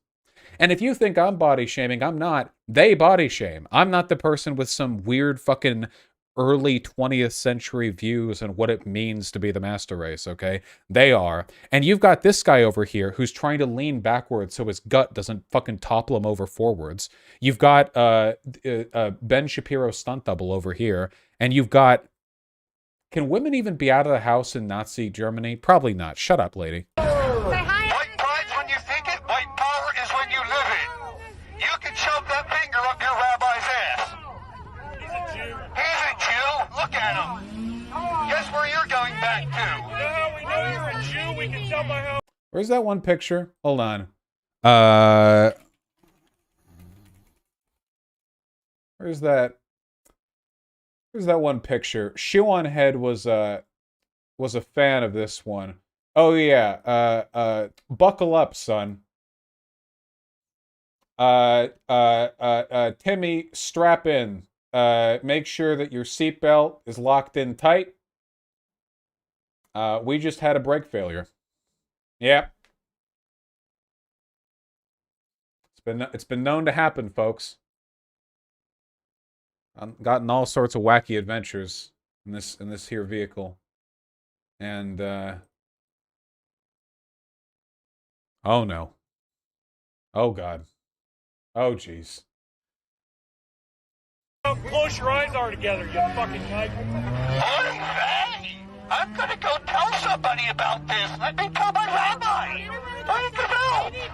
And if you think I'm body shaming, I'm not. They body shame. I'm not the person with some weird fucking early 20th century views on what it means to be the master race, okay? They are. And you've got this guy over here who's trying to lean backwards so his gut doesn't fucking topple him over forwards. You've got Ben Shapiro stunt double over here. And you've got... Can women even be out of the house in Nazi Germany? Probably not. Shut up, lady. White pride's when you think it, white power is when you live it. You can shove that finger up your rabbi's ass. He's a Jew. He's a Jew. Look at him. Guess where you're going back to? You know how we know you're a Jew? We can tell by how... Where's that one picture? Hold on. Where's that? Where's that one picture? Shoe on Head was a fan of this one. Oh yeah. Buckle up, son. Timmy, strap in. Make sure that your seatbelt is locked in tight. We just had a brake failure. Yeah. It's been known to happen, folks. I've gotten all sorts of wacky adventures in this here vehicle. And oh no. Oh god. Oh jeez. How close your eyes are together, you fucking cunt. I'm gonna go tell somebody about this. Let me tell my rabbi. What do you do?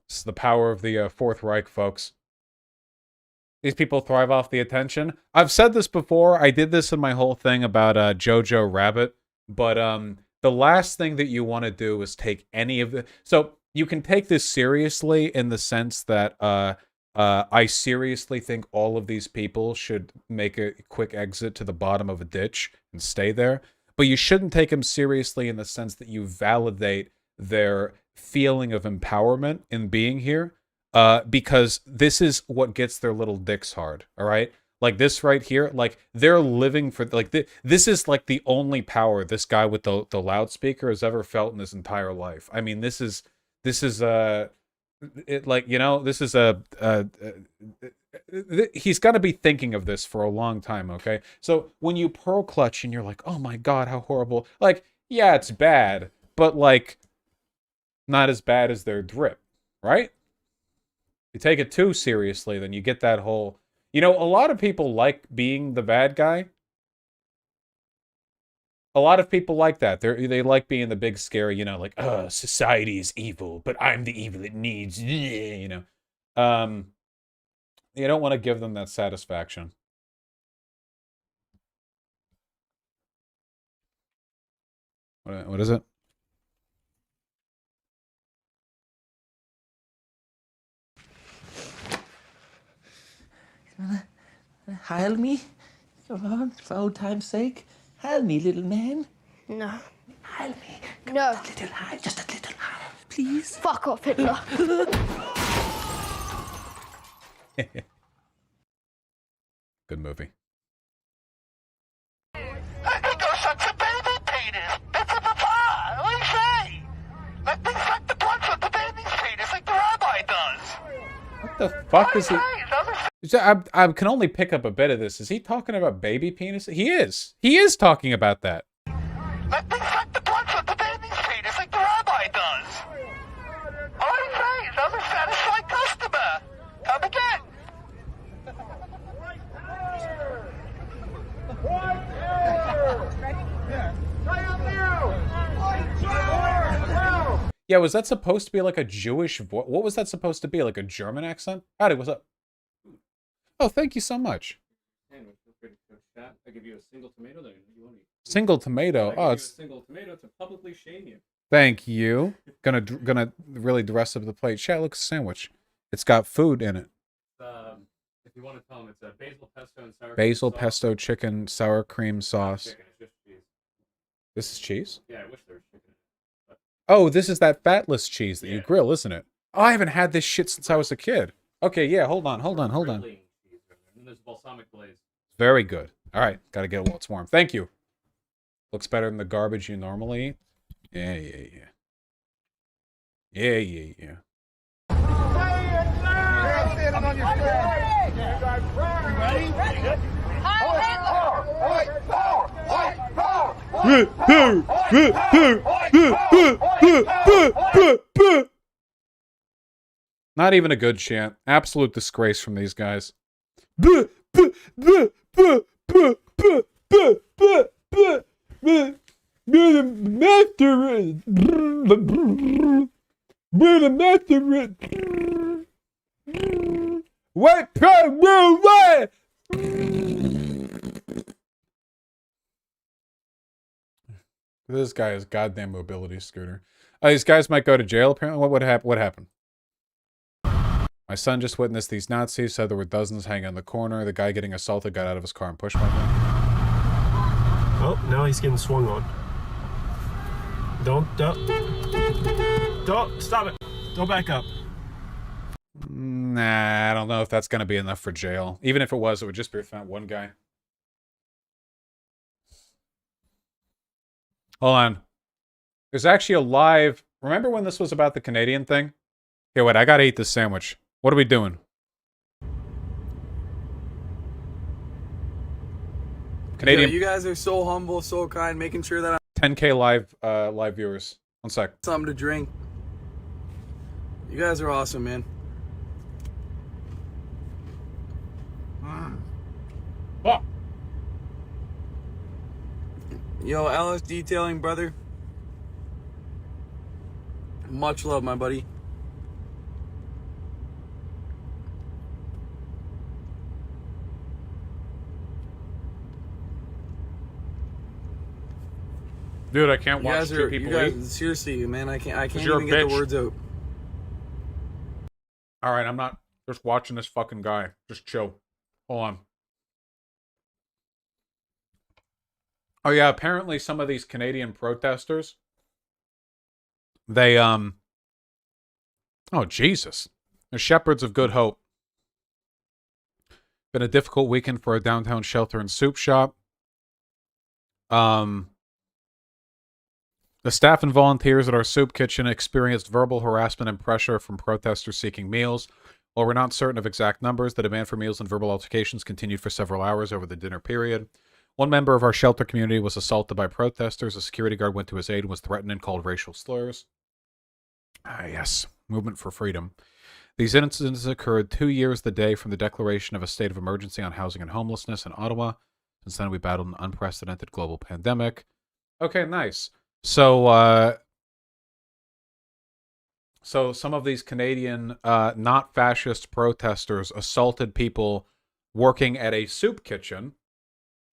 This is the power of the Fourth Reich, folks. These people thrive off the attention. I've said this before. I did this in my whole thing about Jojo Rabbit. But the last thing that you want to do is take any of the... So you can take this seriously in the sense that I seriously think all of these people should make a quick exit to the bottom of a ditch and stay there. But you shouldn't take them seriously in the sense that you validate their feeling of empowerment in being here. Because this is what gets their little dicks hard, all right? Like this right here, like they're living for, like this is like the only power this guy with the loudspeaker has ever felt in his entire life. I mean, this is it, like, you know, this is he's got to be thinking of this for a long time, okay? So when you pearl clutch and you're like, oh my god, how horrible, like, yeah, it's bad, but like not as bad as their drip, right? You take it too seriously, then you get that whole... You know, a lot of people like being the bad guy. A lot of people like that. They like being the big scary, you know, like, society is evil, but I'm the evil it needs, you know. You don't want to give them that satisfaction. What is it? Heil me? Come on, for old time's sake. Heil me, little man. No. Heil me. No. A little high, just a little higher, please. Fuck off, Hitler. Good movie. Let me go suck some baby penis. It's a papa. What do you say? Let me suck the blood from the baby's penis like the rabbi does. What the fuck is he? Doesn't I can only pick up a bit of this. Is he talking about baby penis? He is. He is talking about that. Let me suck the blood from the baby's penis like the rabbi does. All right, another satisfied customer. Come again. Yeah, was that supposed to be like a Jewish voice? What was that supposed to be? Like a German accent? Howdy, what's up? Oh, thank you so much. I give you a single tomato. Then you want to eat. Single tomato. Oh, it's a single tomato to publicly shame you. Thank you. Gonna really dress up the plate. Chat, look, sandwich. It's got food in it. If you want to tell them, it's a basil pesto and sour. Basil cream pesto chicken, sour cream sauce. Chicken, it's just cheese. This is cheese? Yeah, I wish there was chicken in it. Oh, this is that fatless cheese that you grill, isn't it? Oh, I haven't had this shit since I was a kid. Okay, yeah, hold on. And then there's balsamic glaze. Very good. All right, gotta get it while it's warm. Thank you. Looks better than the garbage you normally eat. Yeah. Not even a good chant. Absolute disgrace from these guys. This guy is goddamn mobility scooter. These guys might go to jail apparently. What happened? My son just witnessed these Nazis, said there were dozens hanging in the corner. The guy getting assaulted got out of his car and pushed my thing. Oh, now he's getting swung on. Don't, stop it. Don't back up. Nah, I don't know if that's going to be enough for jail. Even if it was, it would just be found one guy. Hold on. There's actually a live... Remember when this was about the Canadian thing? Here, wait, I gotta eat this sandwich. What are we doing? Canadian... Yo, you guys are so humble, so kind, making sure that 10K live viewers. One sec. something to drink. You guys are awesome, man. Fuck. Yo, LS Detailing, brother. Much love, my buddy. Dude, I can't watch two people eat. Seriously, man, I can't you're even a get the bitch. words out. Alright, I'm not just watching this fucking guy. Just chill. Hold on. Oh yeah, apparently some of these Canadian protesters, they, oh Jesus. They're Shepherds of Good Hope. Been a difficult weekend for a downtown shelter and soup shop. The staff and volunteers at our soup kitchen experienced verbal harassment and pressure from protesters seeking meals. While we're not certain of exact numbers, the demand for meals and verbal altercations continued for several hours over the dinner period. One member of our shelter community was assaulted by protesters. A security guard went to his aid and was threatened and called racial slurs. Ah, yes. Movement for freedom. These incidents occurred 2 years the day from the declaration of a state of emergency on housing and homelessness in Ottawa. Since then, we battled an unprecedented global pandemic. Okay, nice. So some of these Canadian not fascist protesters assaulted people working at a soup kitchen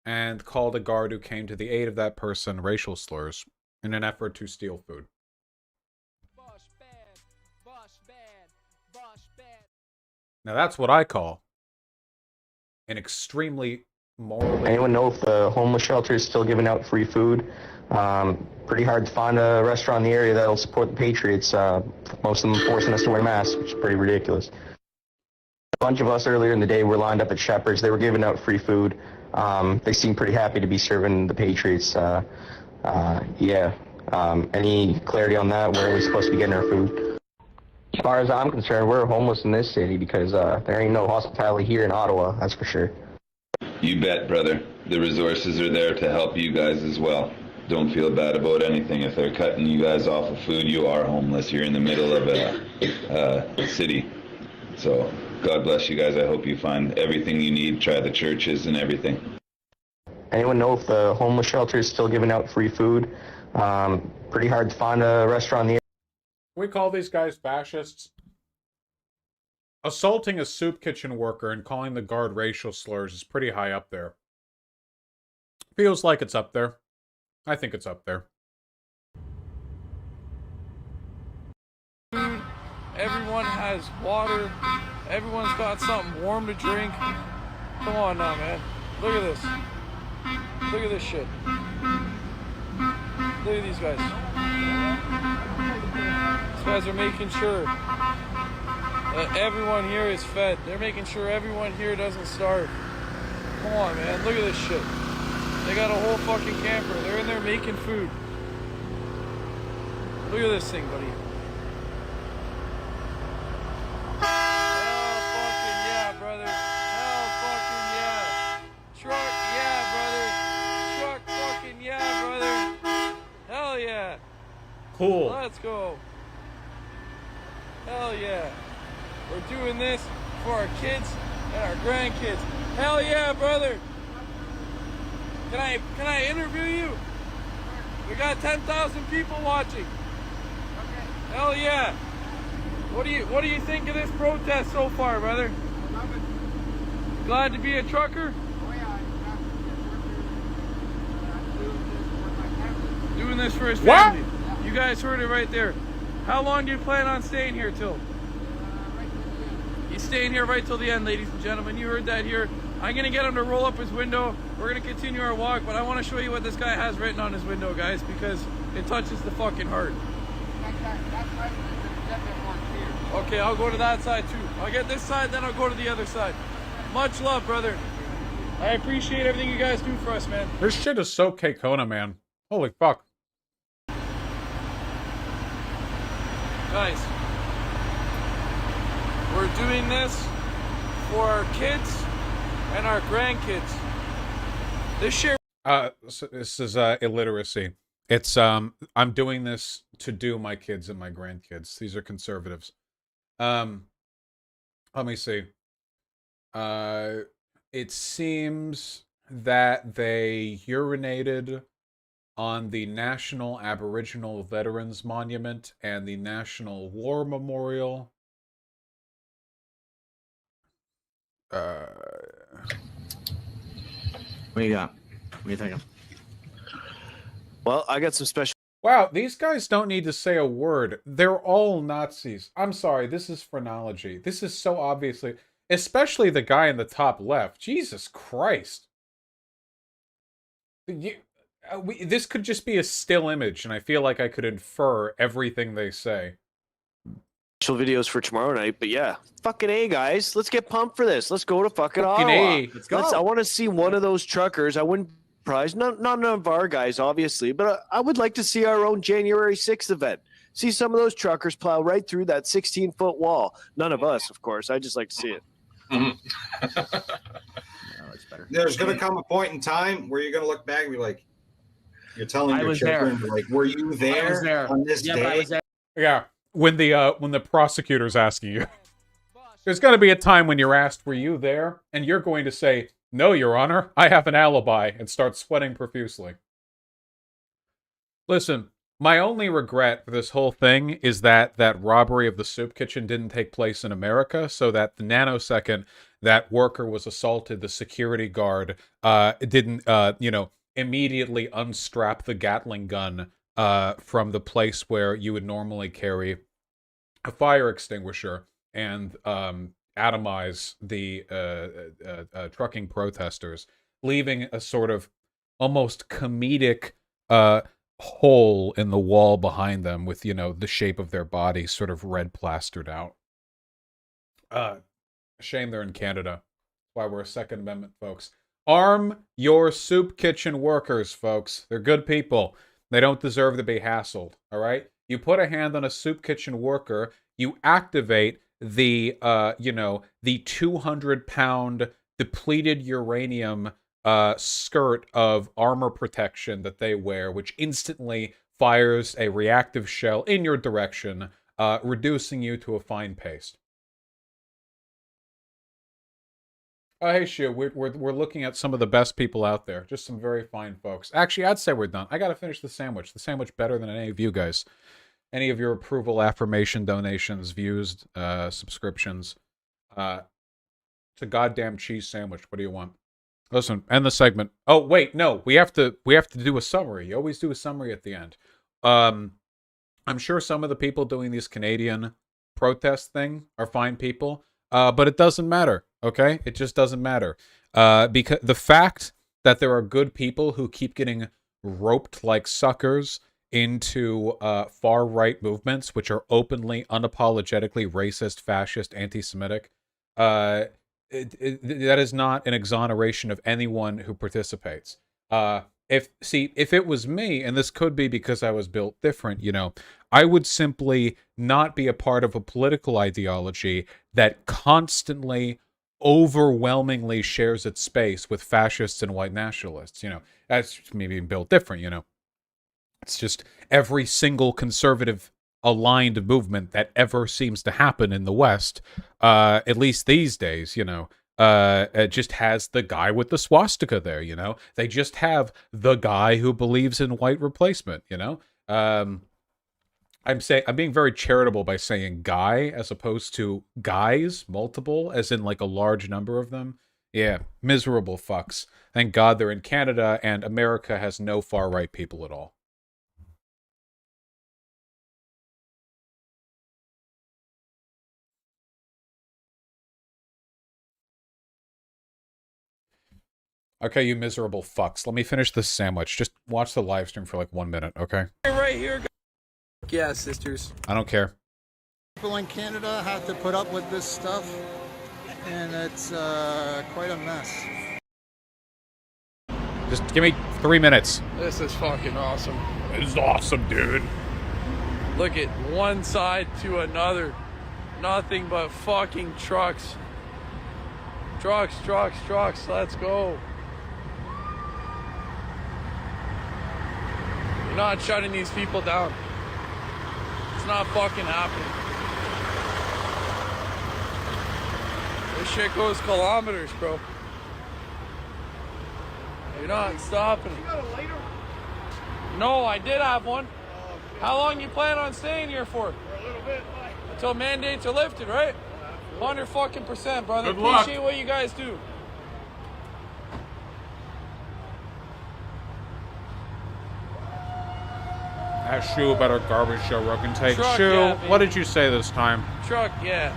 and called a guard who came to the aid of that person racial slurs in an effort to steal food. Now that's what I call an extremely morally... Anyone know if the homeless shelter is still giving out free food? Pretty hard to find a restaurant in the area that'll support the Patriots. Most of them forcing us to wear masks, which is pretty ridiculous. A bunch of us earlier in the day were lined up at Shepherd's. They were giving out free food. They seemed pretty happy to be serving the Patriots. Yeah. Any clarity on that? Where are we supposed to be getting our food? As far as I'm concerned, we're homeless in this city because there ain't no hospitality here in Ottawa, that's for sure. You bet, brother. The resources are there to help you guys as well. Don't feel bad about anything. If they're cutting you guys off of food, you are homeless. You're in the middle of a city. So God bless you guys. I hope you find everything you need. Try the churches and everything. Anyone know if the homeless shelter is still giving out free food? Pretty hard to find a restaurant in the We call these guys fascists. Assaulting a soup kitchen worker and calling the guard racial slurs is pretty high up there. Feels like it's up there. I think it's up there. Everyone has water. Everyone's got something warm to drink. Come on now, man. Look at this. Look at this shit. Look at these guys. These guys are making sure that everyone here is fed. They're making sure everyone here doesn't starve. Come on, man. Look at this shit. They got a whole fucking camper. They're in there making food. Look at this thing, buddy. Hell fucking yeah, brother. Hell fucking yeah. Truck yeah, brother. Truck fucking yeah, brother. Hell yeah. Cool. Let's go. Hell yeah. We're doing this for our kids and our grandkids. Hell yeah, brother. Can I interview you? We got 10,000 people watching. Okay. Hell yeah. What do you think of this protest so far, brother? Love it. Glad to be a trucker? Oh yeah. Doing this for his family. What? You guys heard it right there. How long do you plan on staying here till? Right till the end. He's staying here right till the end, ladies and gentlemen. You heard that here. I'm gonna get him to roll up his window. We're gonna continue our walk, but I want to show you what this guy has written on his window, guys, because it touches the fucking heart. Okay, I'll go to that side too. I'll get this side, then I'll go to the other side. Much love, brother. I appreciate everything you guys do for us, man. This shit is so K-Kona, man. Holy fuck. Guys, we're doing this for our kids and our grandkids. This shit. So this is illiteracy. It's I'm doing this to do my kids and my grandkids. These are conservatives. Let me see. It seems that they urinated on the National Aboriginal Veterans Monument and the National War Memorial. What do you got? What are you thinking? Well, I got some special. Wow, these guys don't need to say a word. They're all Nazis. I'm sorry, this is phrenology. This is so obviously... Especially the guy in the top left. Jesus Christ. This could just be a still image, and I feel like I could infer everything they say. Special videos for tomorrow night, but yeah, fucking A, guys. Let's get pumped for this. Let's go to fucking Ottawa. A. Let's go. I want to see one of those truckers. I wouldn't prize, not none of our guys, obviously, but I would like to see our own January 6th event. See some of those truckers plow right through that 16-foot wall. None of us, of course. I just like to see it. There's going to come a point in time where you're going to look back and be like, you're telling your children, like, were you there on this day? Yeah, when the prosecutor's asking you. There's going to be a time when you're asked, were you there? And you're going to say, no, Your Honor, I have an alibi, and start sweating profusely. Listen, my only regret for this whole thing is that that robbery of the soup kitchen didn't take place in America, so that the nanosecond that worker was assaulted, the security guard didn't, immediately unstrap the Gatling gun from the place where you would normally carry a fire extinguisher and atomize the trucking protesters, leaving a sort of almost comedic hole in the wall behind them with, the shape of their body sort of red plastered out. Shame they're in Canada. That's why we're a Second Amendment, folks. Arm your soup kitchen workers, folks. They're good people. They don't deserve to be hassled, all right? You put a hand on a soup kitchen worker, you activate the the 200-pound depleted uranium skirt of armor protection that they wear, which instantly fires a reactive shell in your direction, reducing you to a fine paste. Oh, hey, Shu, we're looking at some of the best people out there. Just some very fine folks. Actually, I'd say we're done. I gotta finish the sandwich. The sandwich better than any of you guys. Any of your approval, affirmation, donations, views, subscriptions. It's a goddamn cheese sandwich. What do you want? Listen, end the segment. Oh, wait, no. We have to do a summary. You always do a summary at the end. I'm sure some of the people doing this Canadian protest thing are fine people. But it doesn't matter, okay? It just doesn't matter. Because the fact that there are good people who keep getting roped like suckers into far-right movements, which are openly, unapologetically racist, fascist, anti-Semitic, that is not an exoneration of anyone who participates. If it was me, and this could be because I was built different, I would simply not be a part of a political ideology that constantly, overwhelmingly shares its space with fascists and white nationalists. That's just me being built different, It's just every single conservative aligned movement that ever seems to happen in the West, at least these days, it just has the guy with the swastika there, They just have the guy who believes in white replacement, I'm being very charitable by saying guy as opposed to guys, multiple, as in like a large number of them. Yeah, miserable fucks. Thank God they're in Canada and America has no far-right people at all. Okay, you miserable fucks. Let me finish this sandwich. Just watch the live stream for like 1 minute, okay? Right here. Yeah, sisters. I don't care. People in Canada have to put up with this stuff, and it's quite a mess. Just give me 3 minutes. This is fucking awesome. This is awesome, dude. Look at one side to another. Nothing but fucking trucks. Trucks. Let's go. You're not shutting these people down. It's not fucking happening. This shit goes kilometers, bro. You're not stopping. You got a lighter? No, I did have one. How long you plan on staying here for? For a little bit. Until mandates are lifted, right? 100%, brother. Good luck. Appreciate what you guys do. Ask Shu about our garbage show Rook and Take. Truck, Shu, yeah, what did you say this time? Truck, yeah.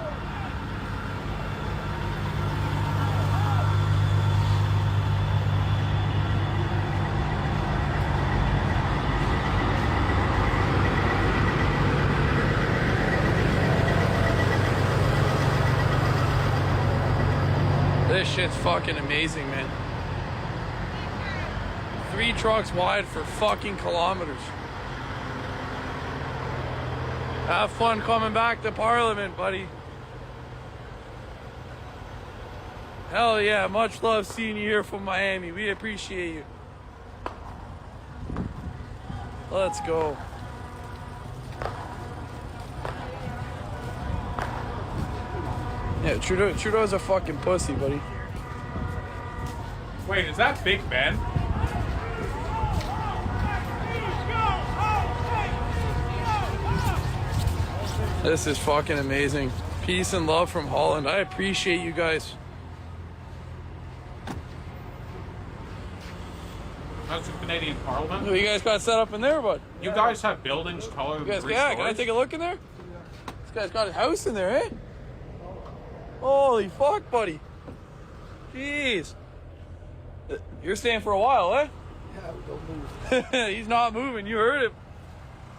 This shit's fucking amazing, man. 3 trucks wide for fucking kilometers. Have fun coming back to Parliament, buddy. Hell yeah, much love seeing you here from Miami. We appreciate you. Let's go. Yeah, Trudeau's a fucking pussy, buddy. Wait, is that Big Ben? This is fucking amazing. Peace and love from Holland. I appreciate you guys. That's the Canadian Parliament. What you guys got set up in there, bud? You guys have buildings taller than 3 Yeah, stories? can I take a look in there? This guy's got a house in there, eh? Holy fuck, buddy. Jeez. You're staying for a while, eh? Yeah, don't move. He's not moving. You heard him.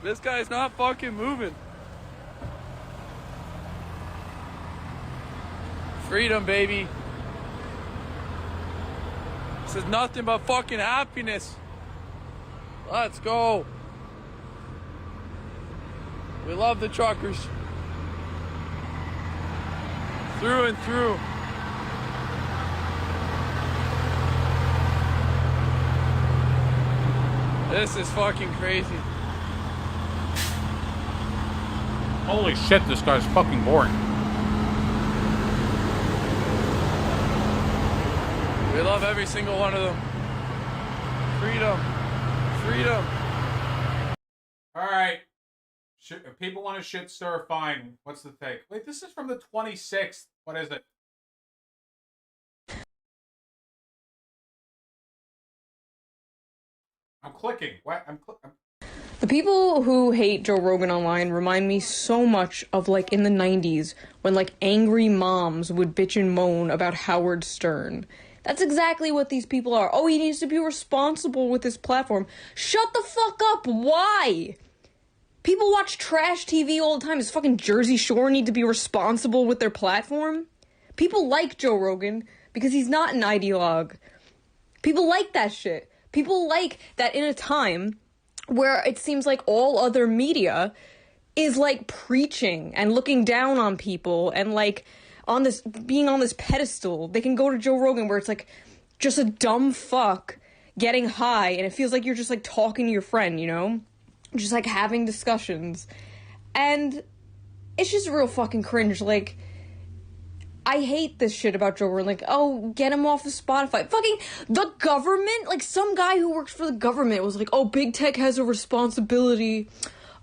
This guy's not fucking moving. Freedom, baby. This is nothing but fucking happiness. Let's go. We love the truckers. through and through. This is fucking crazy. Holy shit, this guy's fucking boring. We love every single one of them. Freedom. Freedom. Alright. If people want to shit stir, fine. What's the take? Wait, this is from the 26th. What is it? I'm clicking. What? The people who hate Joe Rogan online remind me so much of, like, in the 90s when, like, angry moms would bitch and moan about Howard Stern. That's exactly what these people are. Oh, he needs to be responsible with his platform. Shut the fuck up! Why? People watch trash TV all the time. Does fucking Jersey Shore need to be responsible with their platform? People like Joe Rogan because he's not an ideologue. People like that shit. People like that in a time where it seems like all other media is like preaching and looking down on people and like on this, being on this pedestal. They can go to Joe Rogan where it's like just a dumb fuck getting high and it feels like you're just like talking to your friend, you know? Just like having discussions. And it's just real fucking cringe. Like, I hate this shit about Joe Rogan. Like, oh, get him off of Spotify. Fucking the government? Like, some guy who works for the government was like, oh, big tech has a responsibility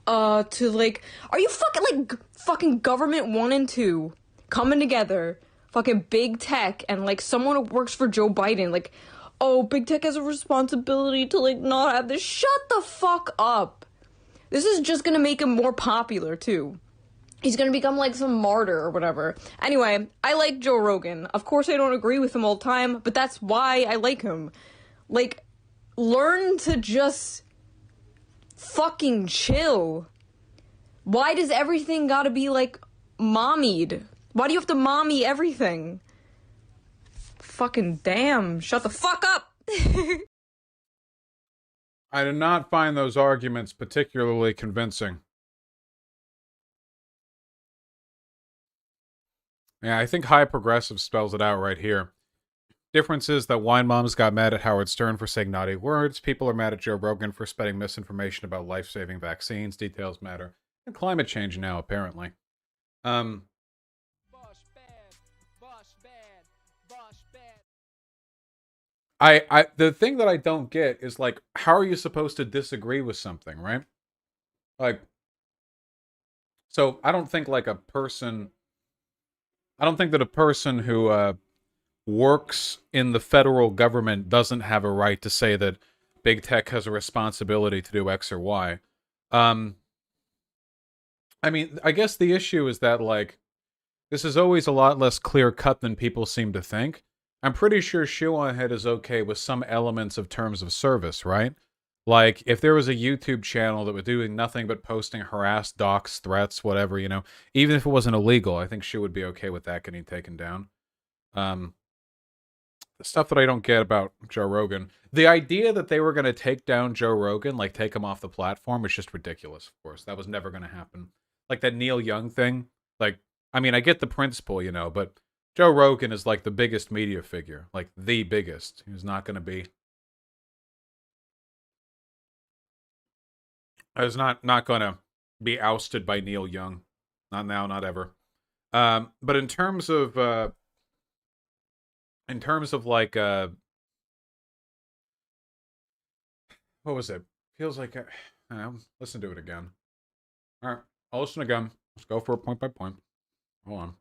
to, like... Are you fucking government 1 and 2 coming together? Fucking big tech and, like, someone who works for Joe Biden. Like, oh, big tech has a responsibility to, like, not have this. Shut the fuck up. This is just gonna make him more popular, too. He's gonna become, like, some martyr or whatever. Anyway, I like Joe Rogan. Of course I don't agree with him all the time, but that's why I like him. Like, learn to just fucking chill. Why does everything gotta be, like, mommied? Why do you have to mommy everything? Fucking damn. Shut the fuck up! I did not find those arguments particularly convincing. Yeah, I think High Progressive spells it out right here. Difference is that wine moms got mad at Howard Stern for saying naughty words. People are mad at Joe Rogan for spreading misinformation about life-saving vaccines. Details matter. And climate change now, apparently. The thing that I don't get is, like, how are you supposed to disagree with something, right? Like, so I don't think, like, I don't think that a person who works in the federal government doesn't have a right to say that big tech has a responsibility to do X or Y. I mean, I guess the issue is that, like, this is always a lot less clear-cut than people seem to think. I'm pretty sure Shoe on Head is okay with some elements of terms of service, right? Like, if there was a YouTube channel that was doing nothing but posting harass, dox, threats, whatever, you know, even if it wasn't illegal, I think Shoe would be okay with that getting taken down. The stuff that I don't get about Joe Rogan, the idea that they were going to take down Joe Rogan, like take him off the platform, is just ridiculous, of course. That was never going to happen. Like that Neil Young thing, like, I mean, I get the principle, you know, but Joe Rogan is like the biggest media figure, like the biggest. He's not going to be... I was not going to be ousted by Neil Young. Not now, not ever. But in terms of like, what was it? Feels like, listen to it again. All right, I'll listen again. Let's go for it point by point. Hold on.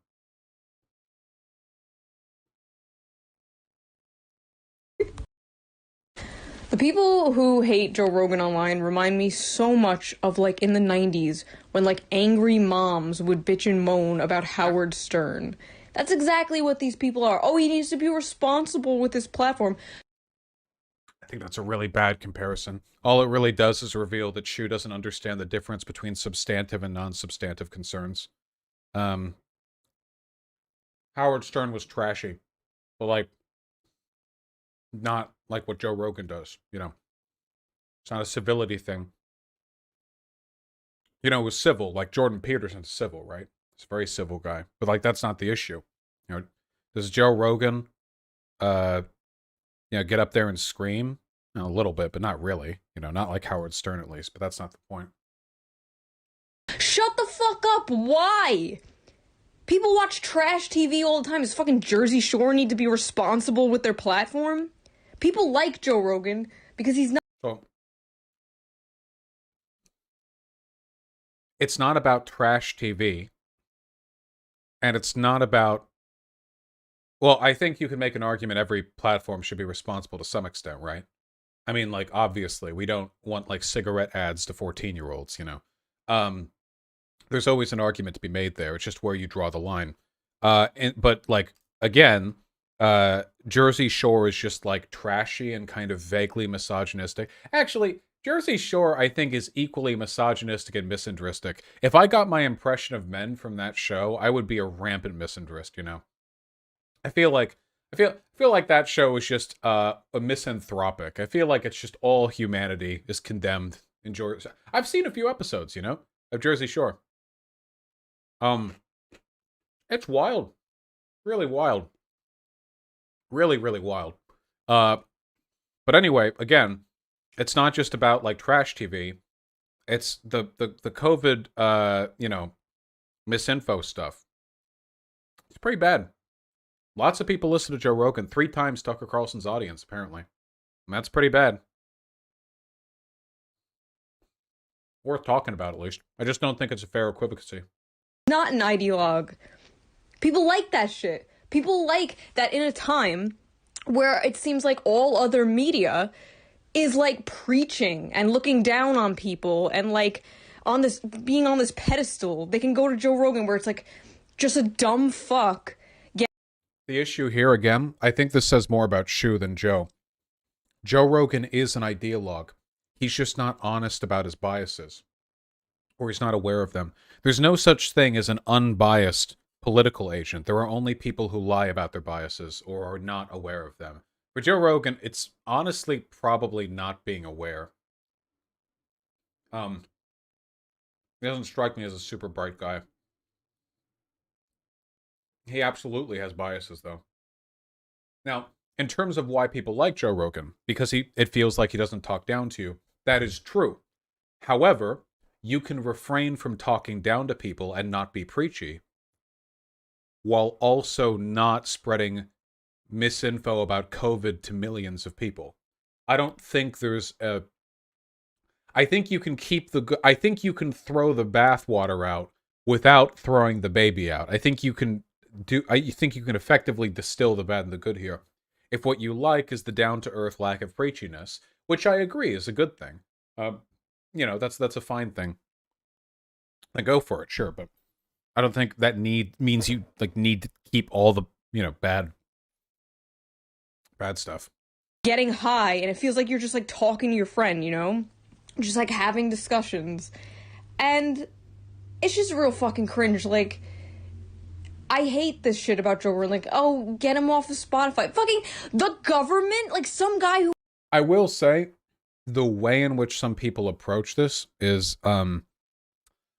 The people who hate Joe Rogan online remind me so much of, like, in the 90s when, like, angry moms would bitch and moan about Howard Stern. That's exactly what these people are. Oh, he needs to be responsible with his platform. I think that's a really bad comparison. All it really does is reveal that Shu doesn't understand the difference between substantive and non-substantive concerns. Howard Stern was trashy, but, like, not like what Joe Rogan does, you know. It's not a civility thing. You know, it was civil, like Jordan Peterson's civil, right? He's a very civil guy. But, like, that's not the issue. You know, does Joe Rogan, get up there and scream? A little bit, but not really. Not like Howard Stern at least. But that's not the point. Shut the fuck up! Why? People watch trash TV all the time. Does fucking Jersey Shore need to be responsible with their platform? People like Joe Rogan because he's not. So, it's not about trash TV. And it's not about... Well, I think you can make an argument every platform should be responsible to some extent, right? I mean, like, obviously, we don't want, like, cigarette ads to 14-year-olds, There's always an argument to be made there. It's just where you draw the line. But, like, again, Jersey Shore is just, like, trashy and kind of vaguely misogynistic. Actually, Jersey Shore, I think, is equally misogynistic and misandristic. If I got my impression of men from that show, I would be a rampant misandrist, I feel like that show is just a misanthropic. I feel like it's just all humanity is condemned in Jersey. I've seen a few episodes, of Jersey Shore. It's wild. Really wild. Really, really wild. But anyway, again, it's not just about like trash TV. It's the COVID misinfo stuff. It's pretty bad. Lots of people listen to Joe Rogan 3 times Tucker Carlson's audience, apparently. And that's pretty bad. Worth talking about, at least. I just don't think it's a fair equivalency. Not an ideologue. People like that shit. People like that in a time where it seems like all other media is like preaching and looking down on people and like being on this pedestal. They can go to Joe Rogan where it's like just a dumb fuck. The issue here, again, I think this says more about Shu than Joe. Joe Rogan is an ideologue. He's just not honest about his biases. Or he's not aware of them. There's no such thing as an unbiased political agent. There are only people who lie about their biases or are not aware of them. For Joe Rogan, it's honestly probably not being aware. He doesn't strike me as a super bright guy. He absolutely has biases, though. Now, in terms of why people like Joe Rogan, because it feels like he doesn't talk down to you, that is true. However, you can refrain from talking down to people and not be preachy, while also not spreading misinfo about COVID to millions of people. I don't think there's a... I think you can I think you can throw the bathwater out without throwing the baby out. I think you can effectively distill the bad and the good here. If what you like is the down-to-earth lack of preachiness, which I agree is a good thing. That's a fine thing. I go for it, sure, but I don't think that means you need to keep all the bad stuff. Getting high, and it feels like you're just like talking to your friend, just like having discussions, and it's just real fucking cringe. Like, I hate this shit about Joe Rogan. Like, oh, get him off of Spotify. Fucking the government, like some guy who. I will say, the way in which some people approach this is,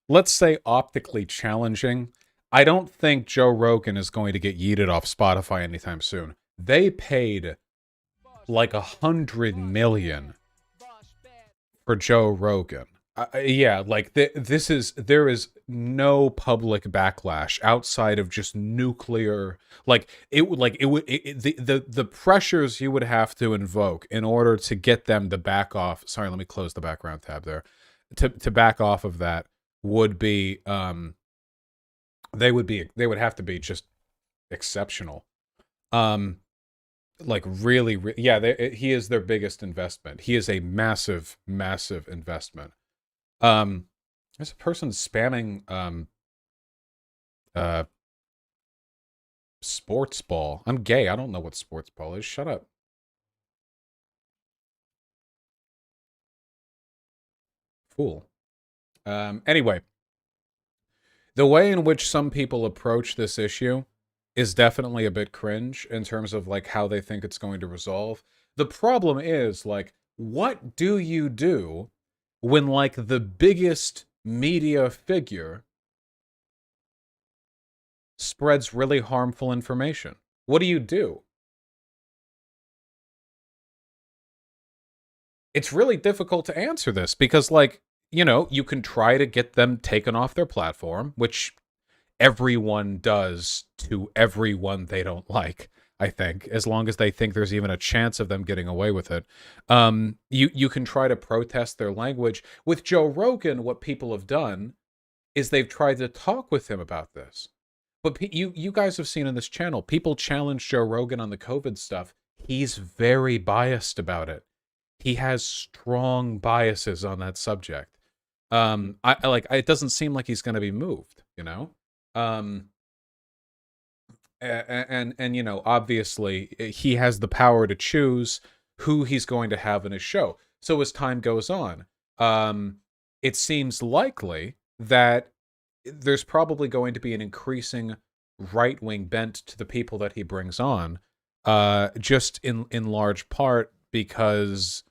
let's say, optically challenging. I don't think Joe Rogan is going to get yeeted off Spotify anytime soon. They paid like $100 million for Joe Rogan. Yeah, like there is no public backlash outside of just nuclear. The pressures you would have to invoke in order to get them to back off. Sorry, let me close the background tab there. To back off of that would be they would have to be just exceptional. Like really, yeah. He is their biggest investment. He is a massive, massive investment. There's a person spamming sports ball. I'm gay. I don't know what sports ball is. Shut up. Fool. Anyway, the way in which some people approach this issue is definitely a bit cringe in terms of like how they think it's going to resolve. The problem is, like, what do you do when like the biggest media figure spreads really harmful information? What do you do? It's really difficult to answer this because, like, you know, you can try to get them taken off their platform, which everyone does to everyone they don't like, I think, as long as they think there's even a chance of them getting away with it. You can try to protest their language. With Joe Rogan, what people have done is they've tried to talk with him about this. But you guys have seen on this channel, people challenge Joe Rogan on the COVID stuff. He's very biased about it. He has strong biases on that subject. It doesn't seem like he's going to be moved, you know? And you know, obviously he has the power to choose who he's going to have in his show. So as time goes on, it seems likely that there's probably going to be an increasing right-wing bent to the people that he brings on, just in large part because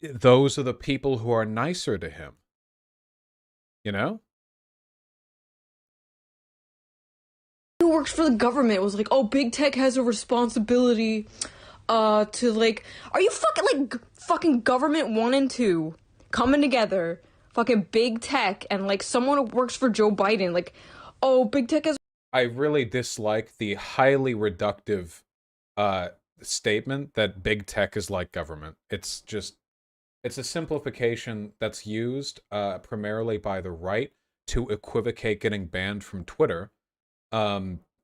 those are the people who are nicer to him. You know? Who works for the government was like, oh, big tech has a responsibility to, like, are you fucking government 1 and 2 coming together, fucking big tech and like someone who works for Joe Biden, like, oh, big tech has. I really dislike the highly reductive statement that big tech is like government. It's a simplification that's used primarily by the right to equivocate getting banned from Twitter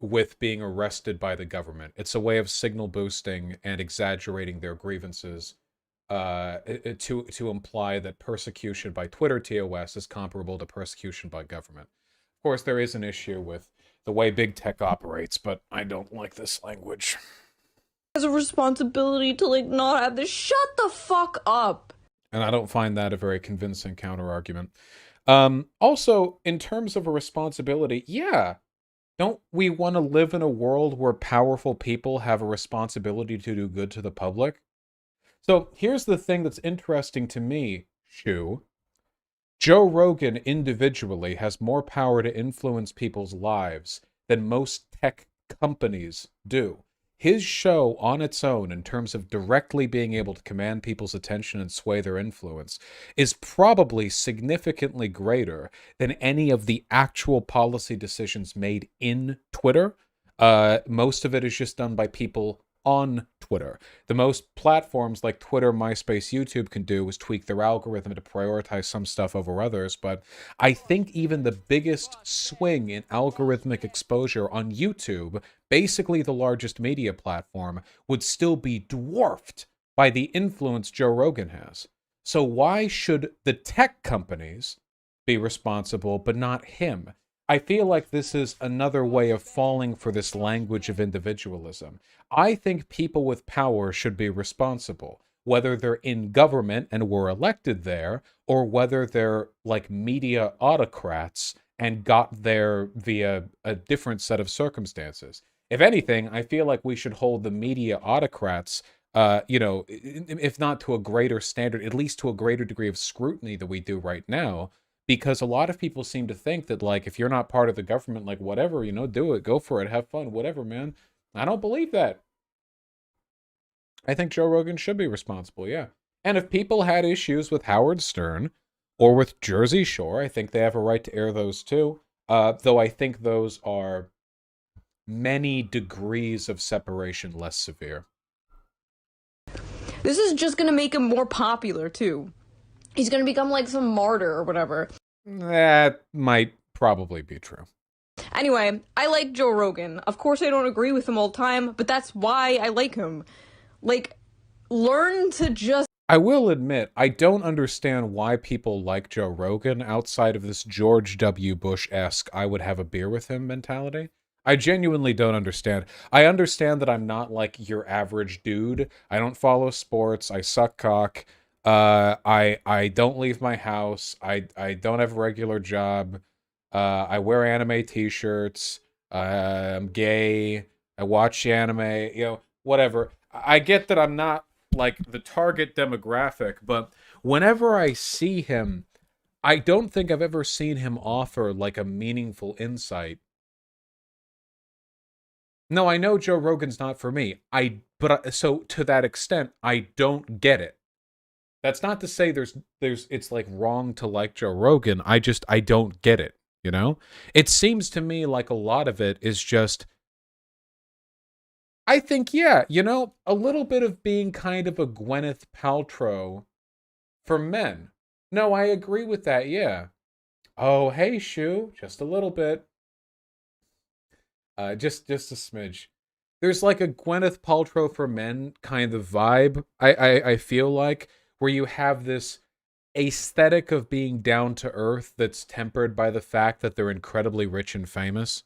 with being arrested by the government. It's a way of signal boosting and exaggerating their grievances to imply that persecution by Twitter TOS is comparable to persecution by government. Of course, there is an issue with the way big tech operates, but I don't like this language. Has a responsibility to, like, not have this. Shut the fuck up. And I don't find that a very convincing counter-argument. Also, in terms of a responsibility, yeah, don't we want to live in a world where powerful people have a responsibility to do good to the public? So here's the thing that's interesting to me, Shu. Joe Rogan individually has more power to influence people's lives than most tech companies do. His show on its own, in terms of directly being able to command people's attention and sway their influence, is probably significantly greater than any of the actual policy decisions made in Twitter. Most of it is just done by people on Twitter. The most platforms like Twitter, MySpace, YouTube can do is tweak their algorithm to prioritize some stuff over others, but I think even the biggest swing in algorithmic exposure on YouTube, basically the largest media platform, would still be dwarfed by the influence Joe Rogan has. So why should the tech companies be responsible, but not him? I feel like this is another way of falling for this language of individualism. I think people with power should be responsible, whether they're in government and were elected there, or whether they're like media autocrats and got there via a different set of circumstances. If anything, I feel like we should hold the media autocrats, you know, if not to a greater standard, at least to a greater degree of scrutiny than we do right now. Because a lot of people seem to think that, like, if you're not part of the government, like, whatever, you know, do it, go for it, have fun, whatever, man. I don't believe that. I think Joe Rogan should be responsible, yeah. And if people had issues with Howard Stern or with Jersey Shore, I think they have a right to air those too. Though I think those are many degrees of separation less severe. This is just gonna make him more popular, too. He's gonna become like some martyr or whatever. That might probably be true. Anyway, I like Joe Rogan. Of course I don't agree with him all the time, but that's why I like him. Like, learn to just... I will admit, I don't understand why people like Joe Rogan outside of this George W. Bush-esque I would have a beer with him mentality. I genuinely don't understand. I understand that I'm not like your average dude. I don't follow sports. I suck cock. I don't leave my house. I don't have a regular job. I wear anime t-shirts. I'm gay. I watch anime, you know, whatever. I get that I'm not like the target demographic, but whenever I see him, I don't think I've ever seen him offer like a meaningful insight No, I know Joe Rogan's not for me. So to that extent, I don't get it. That's not to say it's like wrong to like Joe Rogan. I don't get it, you know? It seems to me like a lot of it is just, I think, yeah, you know, a little bit of being kind of a Gwyneth Paltrow for men. No, I agree with that, yeah. Oh, hey, Shu, just a little bit. Just a smidge. There's like a Gwyneth Paltrow for men kind of vibe, I feel like, where you have this aesthetic of being down to earth that's tempered by the fact that they're incredibly rich and famous.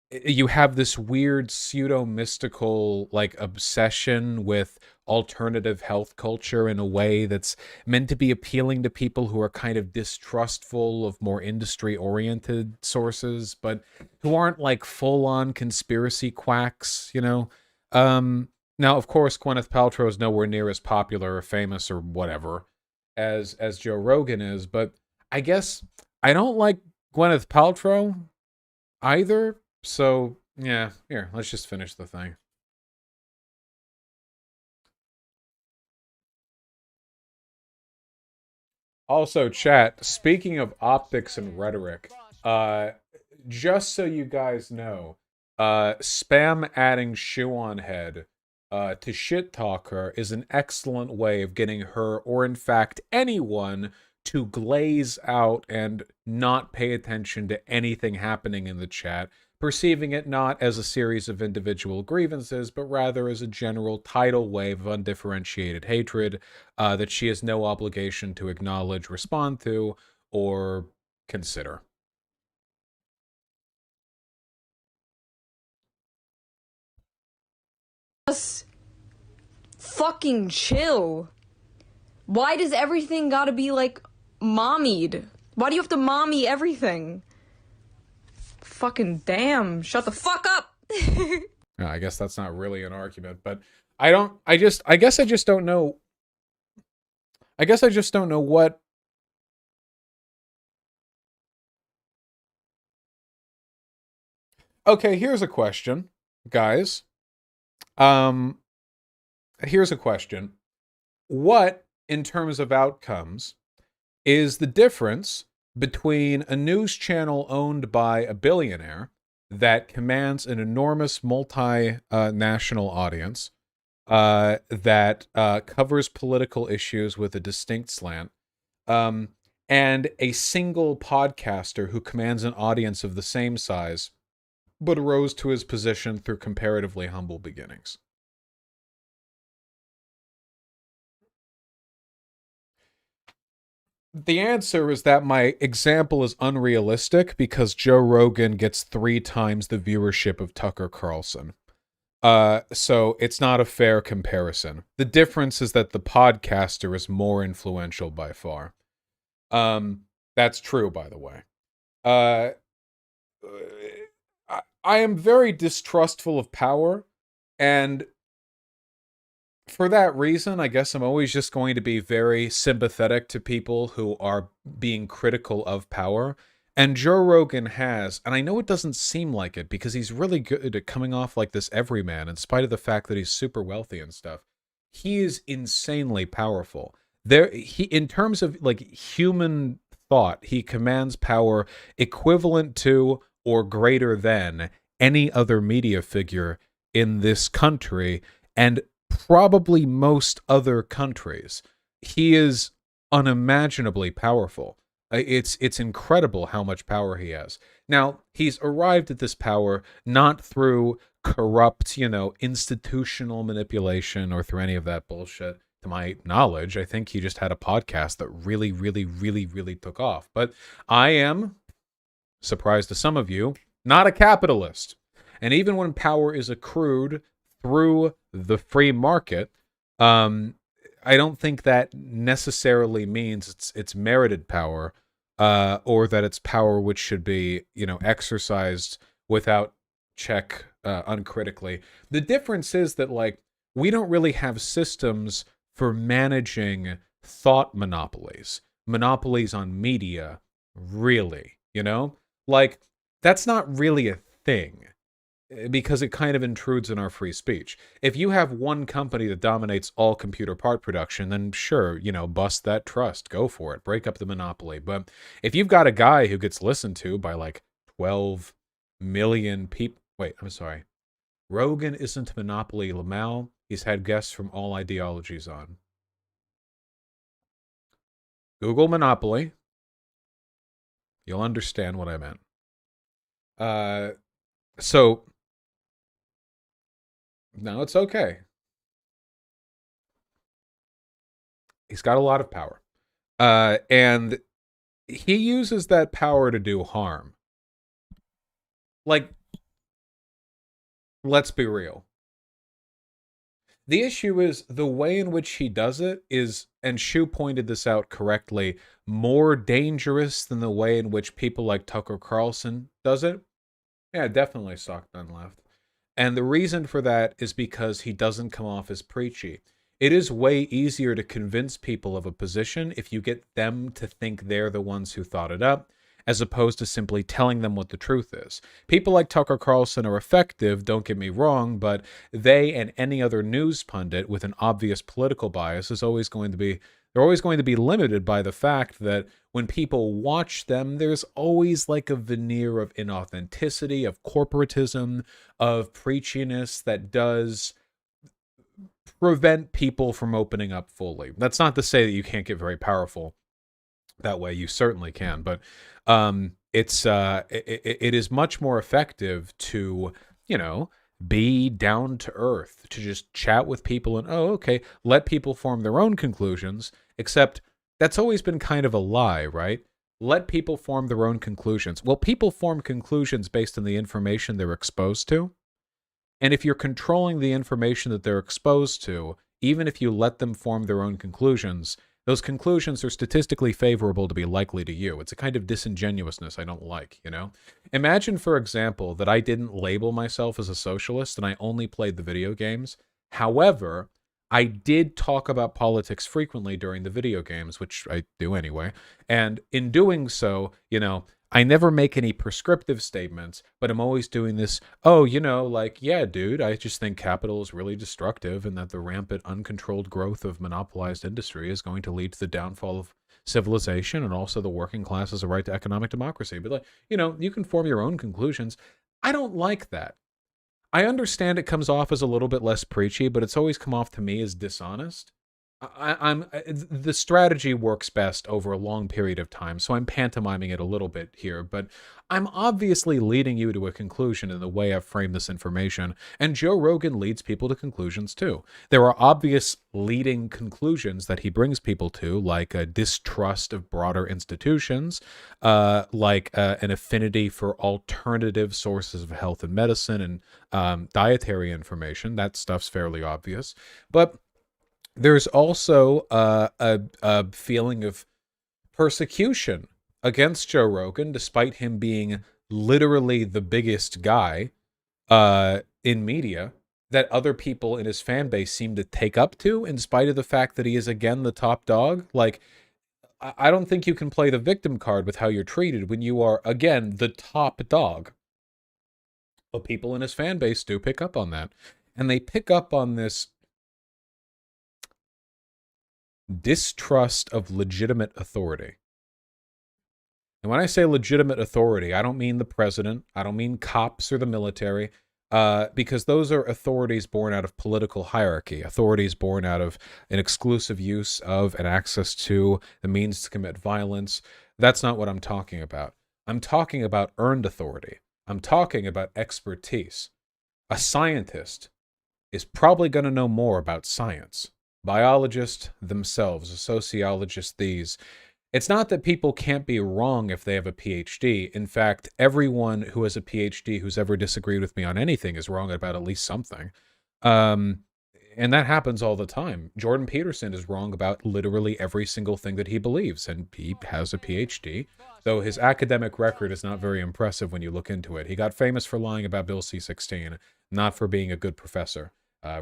You have this weird pseudo mystical like obsession with alternative health culture in a way that's meant to be appealing to people who are kind of distrustful of more industry oriented sources, but who aren't like full on conspiracy quacks, you know. Now of course Gwyneth Paltrow is nowhere near as popular or famous or whatever as Joe Rogan is, but I guess I don't like Gwyneth Paltrow either. So, yeah, here, let's just finish the thing. Also, chat, speaking of optics and rhetoric, just so you guys know, spam adding shoe on head to shit talk her is an excellent way of getting her, or in fact anyone, to glaze out and not pay attention to anything happening in the chat, perceiving it not as a series of individual grievances, but rather as a general tidal wave of undifferentiated hatred that she has no obligation to acknowledge, respond to, or consider. Just fucking chill. Why does everything gotta be like mommied? Why do you have to mommy everything? Fucking damn, shut the fuck up. I guess that's not really an argument, but I guess I just don't know. I guess I just don't know what. Okay, here's a question, guys. Here's a question. What, in terms of outcomes, is the difference between a news channel owned by a billionaire that commands an enormous multinational audience, that covers political issues with a distinct slant, and a single podcaster who commands an audience of the same size, but rose to his position through comparatively humble beginnings? The answer is that my example is unrealistic because Joe Rogan gets 3 times the viewership of Tucker Carlson. So it's not a fair comparison. The difference is that the podcaster is more influential by far. That's true, by the way. I am very distrustful of power, and for that reason, I guess I'm always just going to be very sympathetic to people who are being critical of power. And Joe Rogan has, and I know it doesn't seem like it because he's really good at coming off like this everyman, in spite of the fact that he's super wealthy and stuff. He is insanely powerful. In terms of like human thought, he commands power equivalent to or greater than any other media figure in this country, and probably most other countries. He is unimaginably powerful. It's incredible how much power he has. Now, he's arrived at this power not through corrupt, institutional manipulation or through any of that bullshit. To my knowledge, I think he just had a podcast that really, really, really, really took off. But I am, surprise to some of you, not a capitalist. And even when power is accrued through the free market, I don't think that necessarily means it's merited power, or that it's power which should be, exercised without check, uncritically. The difference is that, like, we don't really have systems for managing thought monopolies on media, really, Like, that's not really a thing. because it kind of intrudes in our free speech. If you have one company that dominates all computer part production, then sure, bust that trust, go for it, break up the monopoly. But if you've got a guy who gets listened to by like 12 million people, wait, I'm sorry. Rogan isn't a monopoly, Lamal. He's had guests from all ideologies on. Google monopoly. You'll understand what I meant. So now it's okay. He's got a lot of power. And he uses that power to do harm. Like, let's be real. The issue is the way in which he does it is, and Shu pointed this out correctly, more dangerous than the way in which people like Tucker Carlson does it. Yeah, definitely sock done left. And the reason for that is because he doesn't come off as preachy. It is way easier to convince people of a position if you get them to think they're the ones who thought it up, as opposed to simply telling them what the truth is. People like Tucker Carlson are effective, don't get me wrong, but they and any other news pundit with an obvious political bias is always going to be, they're always going to be limited by the fact that when people watch them, there's always like a veneer of inauthenticity, of corporatism, of preachiness that does prevent people from opening up fully. That's not to say that you can't get very powerful that way. You certainly can, but it is much more effective to, be down to earth, to just chat with people and, let people form their own conclusions, except that's always been kind of a lie, right? Let people form their own conclusions. Well, people form conclusions based on the information they're exposed to. And if you're controlling the information that they're exposed to, even if you let them form their own conclusions, those conclusions are statistically favorable to be likely to you. It's a kind of disingenuousness I don't like, Imagine, for example, that I didn't label myself as a socialist and I only played the video games. However, I did talk about politics frequently during the video games, which I do anyway. And in doing so, I never make any prescriptive statements, but I'm always doing this, yeah, dude, I just think capital is really destructive and that the rampant, uncontrolled growth of monopolized industry is going to lead to the downfall of civilization and also the working class as a right to economic democracy. But, you can form your own conclusions. I don't like that. I understand it comes off as a little bit less preachy, but it's always come off to me as dishonest. The strategy works best over a long period of time, so I'm pantomiming it a little bit here, but I'm obviously leading you to a conclusion in the way I've framed this information, and Joe Rogan leads people to conclusions too. There are obvious leading conclusions that he brings people to, like a distrust of broader institutions, like an affinity for alternative sources of health and medicine and dietary information. That stuff's fairly obvious, but there's also a feeling of persecution against Joe Rogan, despite him being literally the biggest guy in media, that other people in his fan base seem to take up to, in spite of the fact that he is, again, the top dog. Like, I don't think you can play the victim card with how you're treated when you are, again, the top dog. But people in his fan base do pick up on that. And they pick up on this distrust of legitimate authority. And when I say legitimate authority, I don't mean the president. I don't mean cops or the military, because those are authorities born out of political hierarchy, authorities born out of an exclusive use of and access to the means to commit violence. That's not what I'm talking about. I'm talking about earned authority. I'm talking about expertise. A scientist is probably going to know more about science. Biologists themselves, a sociologist, these. It's not that people can't be wrong if they have a PhD. In fact, everyone who has a PhD who's ever disagreed with me on anything is wrong about at least something. And that happens all the time. Jordan Peterson is wrong about literally every single thing that he believes, and he has a PhD. Though his academic record is not very impressive when you look into it. He got famous for lying about Bill C-16, not for being a good professor.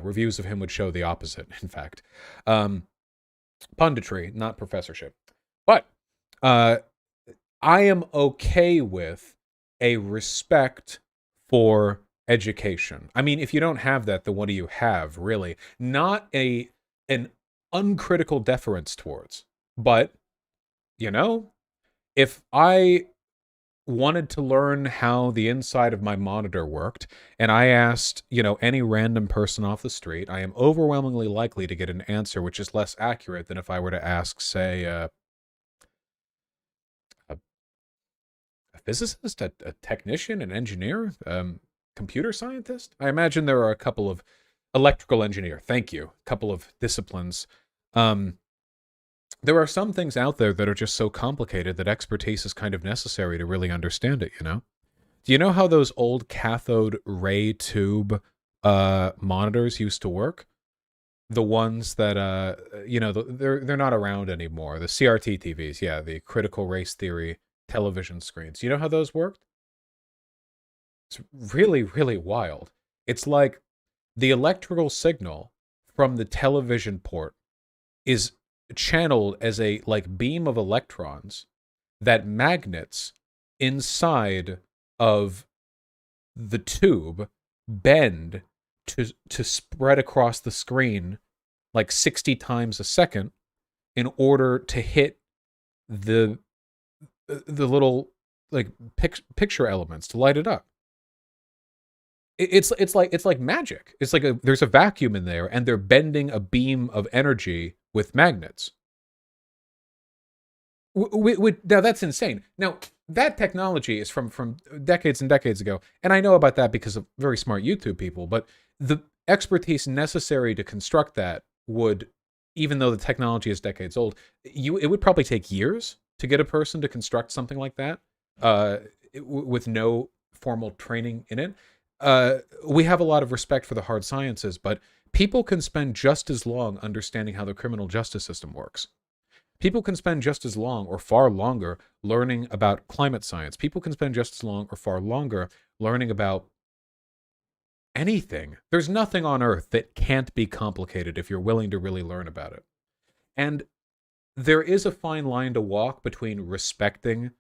Reviews of him would show the opposite, in fact. Punditry, not professorship. But I am okay with a respect for education. I mean, if you don't have that, then what do you have, really? Not an uncritical deference towards. But, you know, if I wanted to learn how the inside of my monitor worked, and I asked, any random person off the street, I am overwhelmingly likely to get an answer which is less accurate than if I were to ask, say, a physicist, a technician, an engineer, computer scientist. I imagine there are a couple of electrical engineer. Thank you. A couple of disciplines. There are some things out there that are just so complicated that expertise is kind of necessary to really understand it, Do you know how those old cathode ray tube monitors used to work? The ones that, they're not around anymore. The CRT TVs, yeah, the critical race theory television screens. You know how those worked? It's really, really wild. It's like the electrical signal from the television port is channeled as a beam of electrons that magnets inside of the tube bend to spread across the screen 60 times a second in order to hit the little picture elements to light it up. It's like magic. It's like there's a vacuum in there, and they're bending a beam of energy with magnets. Now that's insane. Now that technology is from decades and decades ago, and I know about that because of very smart YouTube people. But the expertise necessary to construct that would, even though the technology is decades old, it would probably take years to get a person to construct something like that with no formal training in it. We have a lot of respect for the hard sciences, but people can spend just as long understanding how the criminal justice system works. People can spend just as long or far longer learning about climate science. People can spend just as long or far longer learning about anything. There's nothing on earth that can't be complicated if you're willing to really learn about it. And there is a fine line to walk between respecting,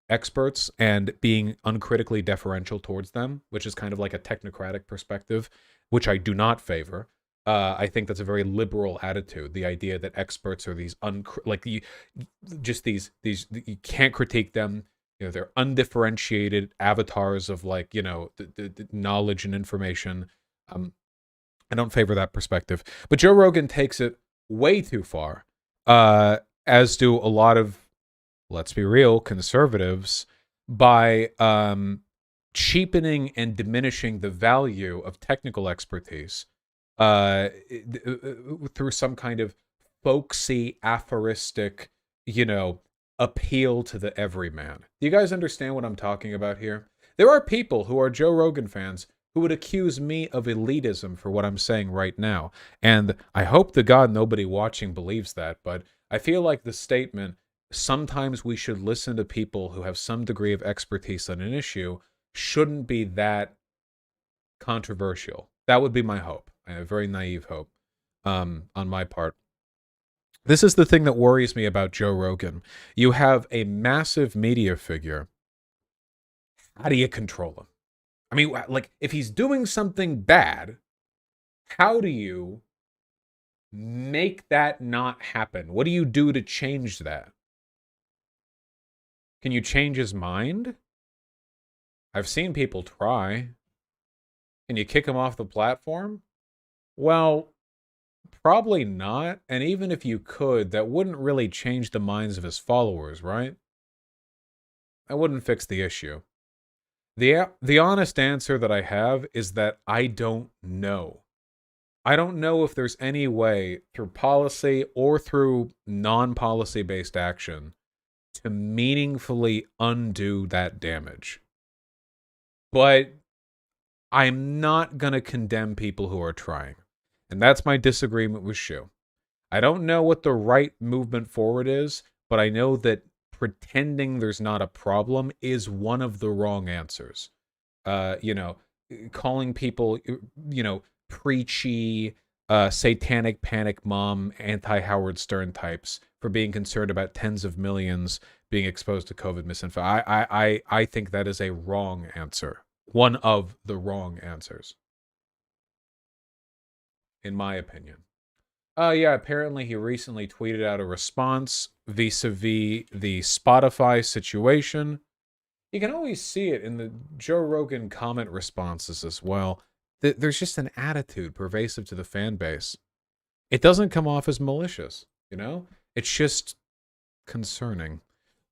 experts and being uncritically deferential towards them, which is kind of like a technocratic perspective, which I do not favor. I think that's a very liberal attitude. The idea that experts are these you can't critique them. They're undifferentiated avatars of the knowledge and information. I don't favor that perspective. But Joe Rogan takes it way too far, as do a lot of, let's be real, conservatives, by cheapening and diminishing the value of technical expertise through some kind of folksy, aphoristic, appeal to the everyman. Do you guys understand what I'm talking about here? There are people who are Joe Rogan fans who would accuse me of elitism for what I'm saying right now. And I hope to God nobody watching believes that, but I feel like the statement, sometimes we should listen to people who have some degree of expertise on an issue, shouldn't be that controversial. That would be my hope. A very naive hope on my part. This is the thing that worries me about Joe Rogan. You have a massive media figure. How do you control him? I mean, if he's doing something bad, how do you make that not happen? What do you do to change that? Can you change his mind? I've seen people try. Can you kick him off the platform? Well, probably not. And even if you could, that wouldn't really change the minds of his followers, right? That wouldn't fix the issue. The honest answer that I have is that I don't know. I don't know if there's any way through policy or through non-policy based action to meaningfully undo that damage. But I'm not going to condemn people who are trying. And that's my disagreement with Shu. I don't know what the right movement forward is, but I know that pretending there's not a problem is one of the wrong answers. Calling people, preachy, satanic panic mom, anti-Howard Stern types for being concerned about tens of millions being exposed to COVID misinfo. I think that is a wrong answer. one of the wrong answers, in my opinion. Yeah, apparently he recently tweeted out a response vis-a-vis the Spotify situation. You can always see it in the Joe Rogan comment responses as well. There's just an attitude pervasive to the fan base. It doesn't come off as malicious, you know? It's just concerning.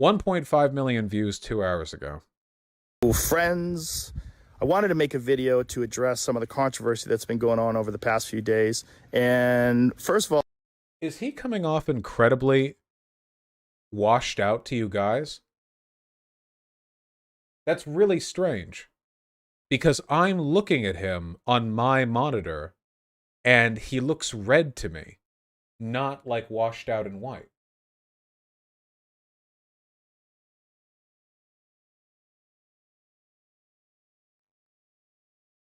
1.5 million views 2 hours ago. Friends, I wanted to make a video to address some of the controversy that's been going on over the past few days. And first of all, is he coming off incredibly washed out to you guys? That's really strange. Because I'm looking at him on my monitor, and he looks red to me, not like washed out in white.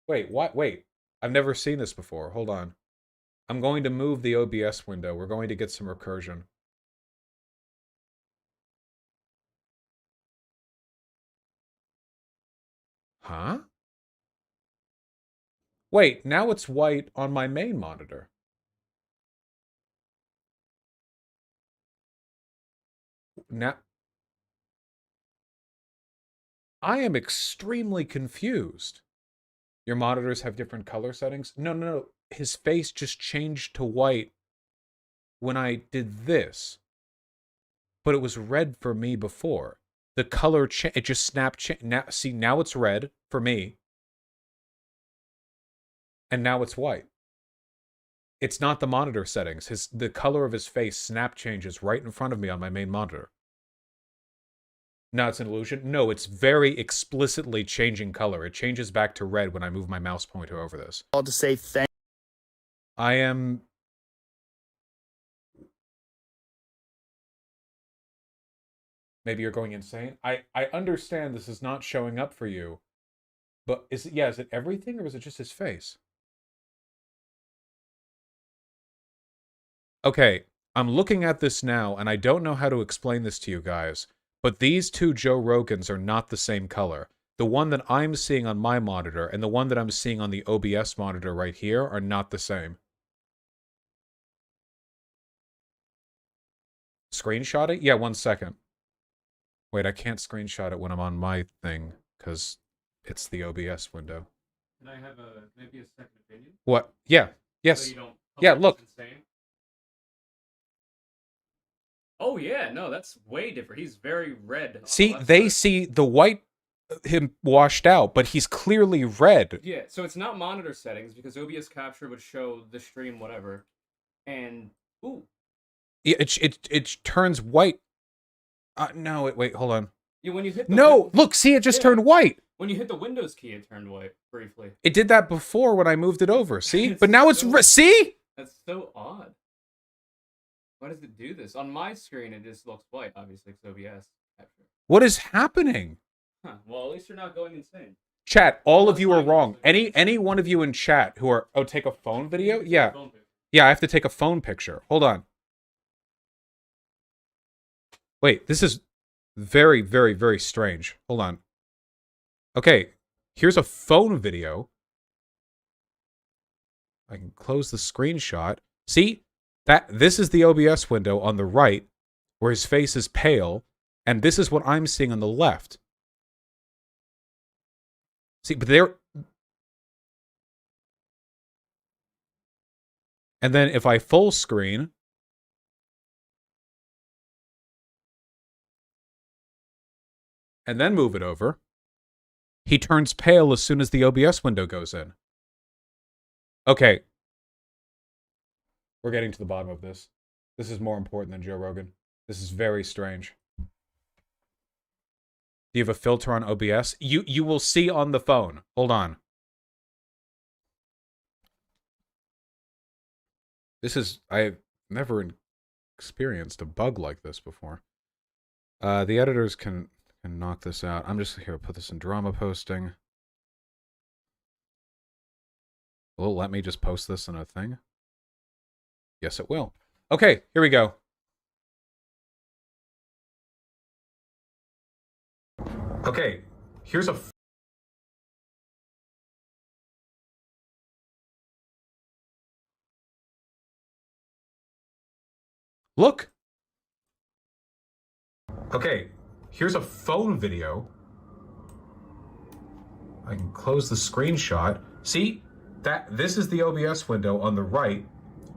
Wait, what? Wait, I've never seen this before. Hold on. I'm going to move the OBS window. We're going to get some recursion. Huh? Wait, now it's white on my main monitor. Now, I am extremely confused. Your monitors have different color settings? No. His face just changed to white when I did this. But it was red for me before. The color, it just snapped. Now, see, now it's red for me. And now it's white. It's not the monitor settings. The color of his face snap changes right in front of me on my main monitor. Now it's an illusion? No, it's very explicitly changing color. It changes back to red when I move my mouse pointer over this. I'll just say thank I am... Maybe you're going insane? I understand this is not showing up for you. But is it everything or is it just his face? Okay, I'm looking at this now, and I don't know how to explain this to you guys, but these two Joe Rogans are not the same color. The one that I'm seeing on my monitor and the one that I'm seeing on the OBS monitor right here are not the same. Screenshot it? Yeah, 1 second. Wait, I can't screenshot it when I'm on my thing, because it's the OBS window. Can I have maybe a second opinion? What? Yeah. Yes. So you don't yeah, look. Insane? Oh yeah, no, that's way different. He's very red. See, they see the white him washed out, but he's clearly red. Yeah, so it's not monitor settings because OBS capture would show the stream whatever, and ooh. Yeah, it turns white. No, wait, hold on. Yeah, when you hit look, see, it just turned white. When you hit the Windows key, it turned white briefly. It did that before when I moved it over. See, but now it's see. That's so odd. Why does it do this? On my screen, it just looks white, obviously, it's OBS capture. What is happening? Huh. Well, at least you're not going insane. Chat, all of you are wrong. Any one of you in chat who are take a phone video? Yeah. Yeah, I have to take a phone picture. Hold on. Wait, this is very, very, very strange. Hold on. Okay, here's a phone video. I can close the screenshot. See? This is the OBS window on the right, where his face is pale, and this is what I'm seeing on the left. See, but they're... And then if I full screen... and then move it over, he turns pale as soon as the OBS window goes in. Okay. We're getting to the bottom of this. This is more important than Joe Rogan. This is very strange. Do you have a filter on OBS? You will see on the phone. Hold on. I've never experienced a bug like this before. The editors can knock this out. I'm just here to put this in drama posting. Will it let me just post this in a thing? Yes, it will. Okay, here we go. Okay, here's a Look. Okay, here's a phone video. I can close the screenshot. See, this is the OBS window on the right,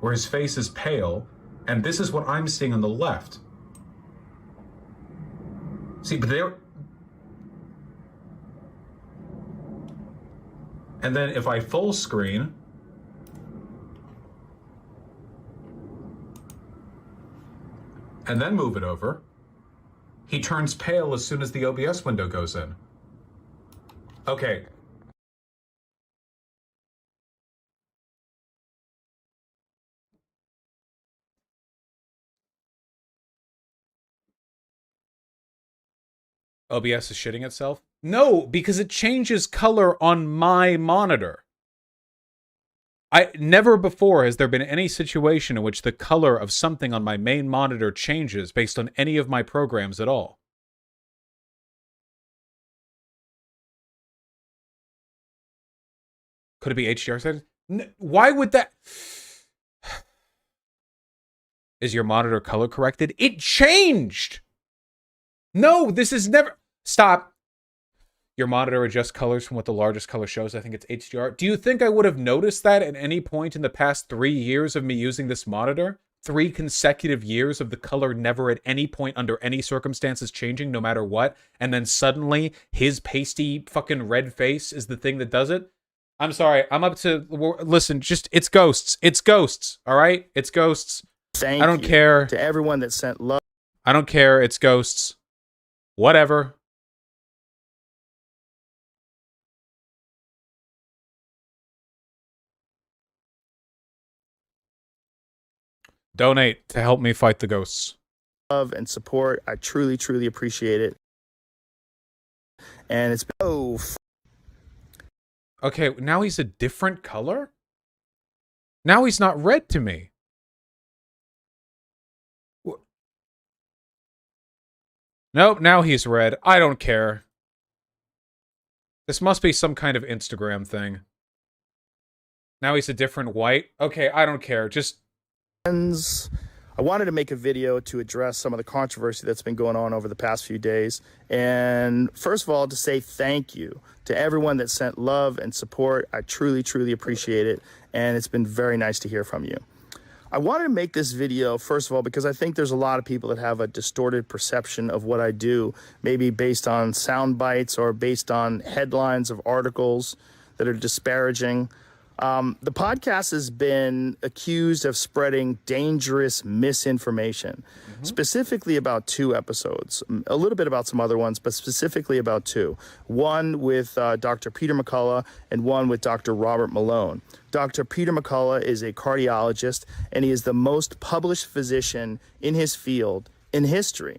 where his face is pale, and this is what I'm seeing on the left. See, but they're... And then if I full screen... and then move it over, he turns pale as soon as the OBS window goes in. Okay. OBS is shitting itself? No, because it changes color on my monitor. Never before has there been any situation in which the color of something on my main monitor changes based on any of my programs at all. Could it be HDR settings? Why would that... Is your monitor color corrected? It changed! No, this is never... Stop. Your monitor adjusts colors from what the largest color shows. I think it's HDR. Do you think I would have noticed that at any point in the past 3 years of me using this monitor? 3 consecutive years of the color never at any point under any circumstances changing no matter what, and then suddenly his pasty fucking red face is the thing that does it? I'm sorry, I'm up to... Listen, just, it's ghosts. It's ghosts, all right? It's ghosts. Thank I don't care. To everyone that sent love. I don't care, it's ghosts. Whatever. Donate to help me fight the ghosts. Love and support. I truly, truly appreciate it. And it's been... Oh, okay, now he's a different color? Now he's not red to me. Nope, now he's red. I don't care. This must be some kind of Instagram thing. Now he's a different white. Okay, I don't care. Just... I wanted to make a video to address some of the controversy that's been going on over the past few days. And first of all, to say thank you to everyone that sent love and support. I truly, truly appreciate it. And it's been very nice to hear from you. I wanted to make this video, first of all, because I think there's a lot of people that have a distorted perception of what I do, maybe based on sound bites or based on headlines of articles that are disparaging. The podcast has been accused of spreading dangerous misinformation, specifically about 2 episodes, a little bit about some other ones, but specifically about 2. One with Dr. Peter McCullough and one with Dr. Robert Malone. Dr. Peter McCullough is a cardiologist, and he is the most published physician in his field in history.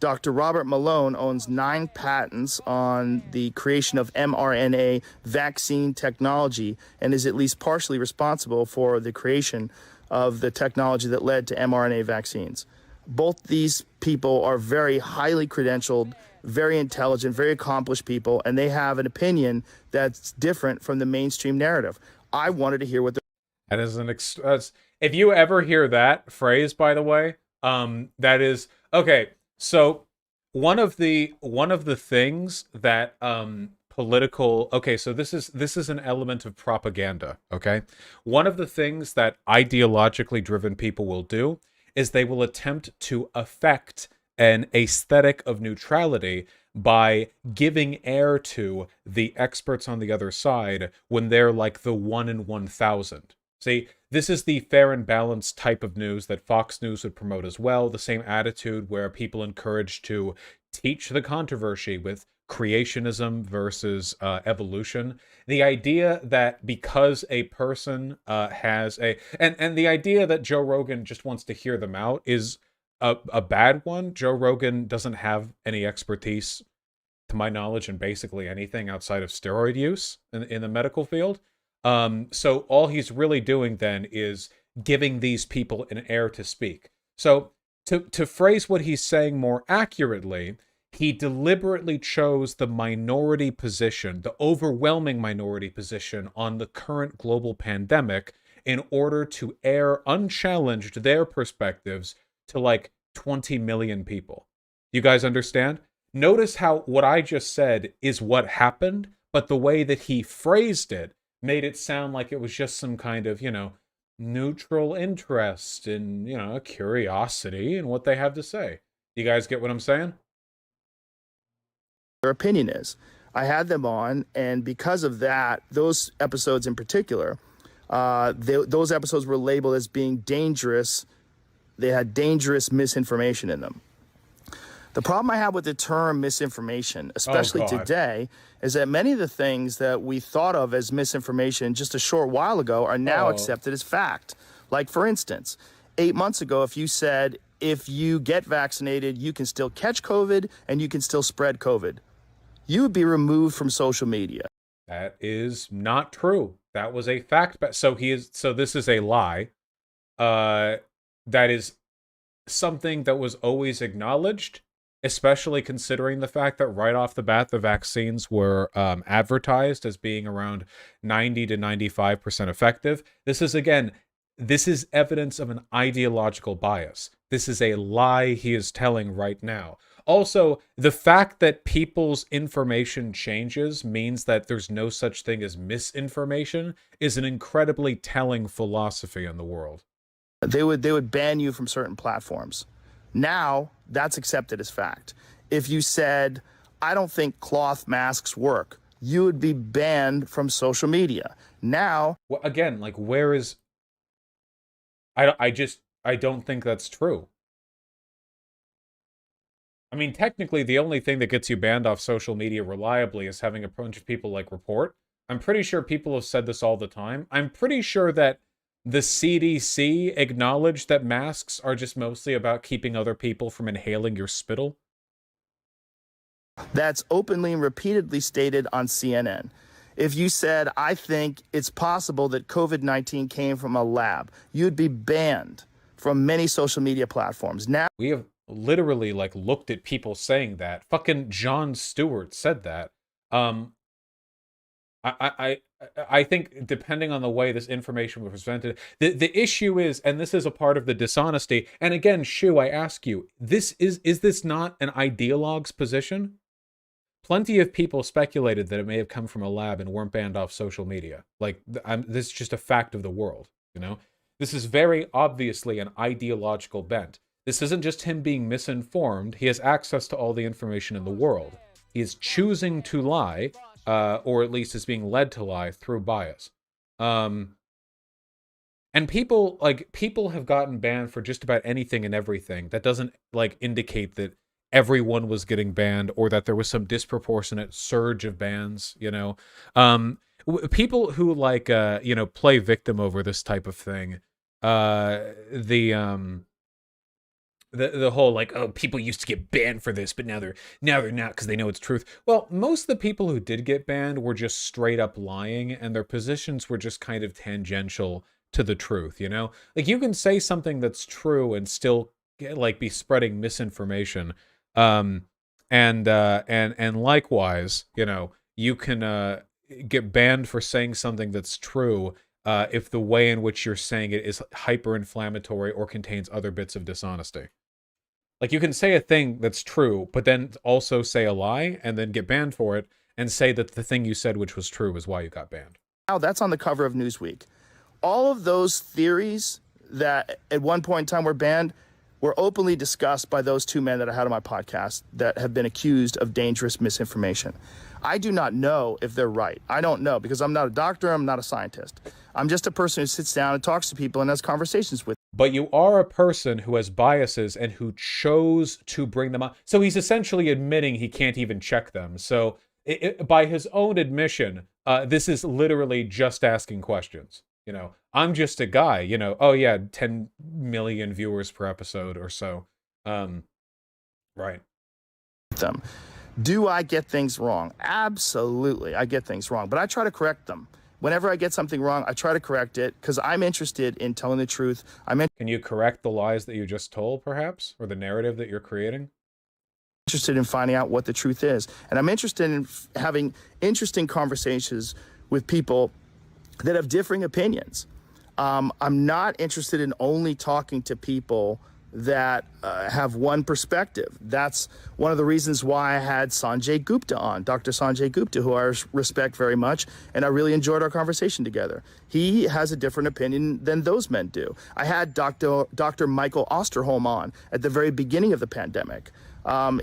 Dr. Robert Malone owns 9 patents on the creation of mRNA vaccine technology and is at least partially responsible for the creation of the technology that led to mRNA vaccines. Both these people are very highly credentialed, very intelligent, very accomplished people, and they have an opinion that's different from the mainstream narrative. I wanted to hear what that is an if you ever hear that phrase, by the way, that is okay. So one of the things that political so this is an element of propaganda, okay? One of the things that ideologically driven people will do is they will attempt to affect an aesthetic of neutrality by giving air to the experts on the other side when they're like the 1 in 1,000. See, this is the fair and balanced type of news that Fox News would promote as well. The same attitude where people encourage to teach the controversy with creationism versus evolution. The idea that because a person has a... And the idea that Joe Rogan just wants to hear them out is a bad one. Joe Rogan doesn't have any expertise, to my knowledge, in basically anything outside of steroid use in the medical field. So all he's really doing then is giving these people an air to speak. So to phrase what he's saying more accurately, he deliberately chose the minority position, the overwhelming minority position on the current global pandemic in order to air unchallenged their perspectives to like 20 million people. You guys understand? Notice how what I just said is what happened, but the way that he phrased it made it sound like it was just some kind of, neutral interest and, curiosity in what they have to say. You guys get what I'm saying? Their opinion is. I had them on, and because of that, those episodes in particular, those episodes were labeled as being dangerous. They had dangerous misinformation in them. The problem I have with the term misinformation, especially today, is that many of the things that we thought of as misinformation just a short while ago are now accepted as fact. Like, for instance, 8 months ago, if you said, if you get vaccinated, you can still catch COVID and you can still spread COVID, you would be removed from social media. That is not true. That was a fact. So this is a lie. That is something that was always acknowledged, especially considering the fact that right off the bat, the vaccines were advertised as being around 90 to 95% effective. This is evidence of an ideological bias. This is a lie he is telling right now. Also, the fact that people's information changes means that there's no such thing as misinformation is an incredibly telling philosophy in the world. They would ban you from certain platforms. Now, that's accepted as fact. If you said, I don't think cloth masks work, you would be banned from social media. Now... Well, again, like, where is... I don't think that's true. I mean, technically, the only thing that gets you banned off social media reliably is having a bunch of people, like, report. I'm pretty sure people have said this all the time. I'm pretty sure that the CDC acknowledged that masks are just mostly about keeping other people from inhaling your spittle. That's openly and repeatedly stated on CNN. If you said, I think it's possible that COVID-19 came from a lab, you'd be banned from many social media platforms. Now we have literally like looked at people saying that. Fucking Jon Stewart said that. I think depending on the way this information was presented, the issue is, and this is a part of the dishonesty, and again, Shu, I ask you, is this not an ideologue's position? Plenty of people speculated that it may have come from a lab and weren't banned off social media. Like, this is just a fact of the world, you know? This is very obviously an ideological bent. This isn't just him being misinformed. He has access to all the information in the world. He is choosing to lie, or at least is being led to lie through bias. And people have gotten banned for just about anything and everything. That doesn't like indicate that everyone was getting banned or that there was some disproportionate surge of bans, you know. People who like play victim over this type of thing, the whole like, oh, people used to get banned for this, but now they're not because they know it's truth. Well, most of the people who did get banned were just straight up lying, and their positions were just kind of tangential to the truth, you know? Like, you can say something that's true and still like be spreading misinformation. And likewise, you know, you can get banned for saying something that's true if the way in which you're saying it is hyper-inflammatory or contains other bits of dishonesty. Like, you can say a thing that's true, but then also say a lie and then get banned for it and say that the thing you said which was true is why you got banned. Now, that's on the cover of Newsweek. All of those theories that at one point in time were banned were openly discussed by those two men that I had on my podcast that have been accused of dangerous misinformation. I do not know if they're right. I don't know, because I'm not a doctor, I'm not a scientist. I'm just a person who sits down and talks to people and has conversations with. But you are a person who has biases and who chose to bring them up. So he's essentially admitting he can't even check them. So by his own admission, this is literally just asking questions. You know, I'm just a guy, you know, oh yeah, 10 million viewers per episode or so. Right. Them. Do I get things wrong? Absolutely, I get things wrong, but I try to correct them. Whenever I get something wrong, I try to correct it because I'm interested in telling the truth. Can you correct the lies that you just told, perhaps, or the narrative that you're creating? Interested in finding out what the truth is, and I'm interested in having interesting conversations with people that have differing opinions. I'm not interested in only talking to people that have one perspective. That's one of the reasons why I had Sanjay Gupta on, Dr. Sanjay Gupta, who I respect very much, and I really enjoyed our conversation together. He has a different opinion than those men do. I had Dr. Michael Osterholm on at the very beginning of the pandemic.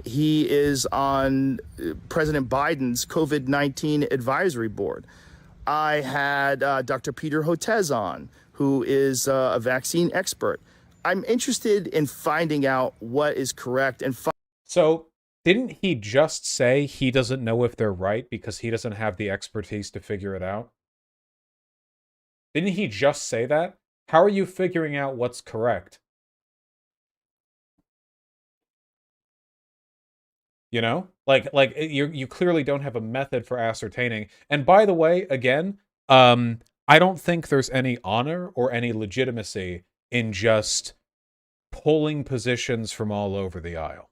He is on President Biden's COVID-19 advisory board. I had Dr. Peter Hotez on, who is a vaccine expert. I'm interested in finding out what is correct. So, didn't he just say he doesn't know if they're right because he doesn't have the expertise to figure it out? Didn't he just say that? How are you figuring out what's correct? You know, like you clearly don't have a method for ascertaining. And by the way, again, I don't think there's any honor or any legitimacy in just pulling positions from all over the aisle.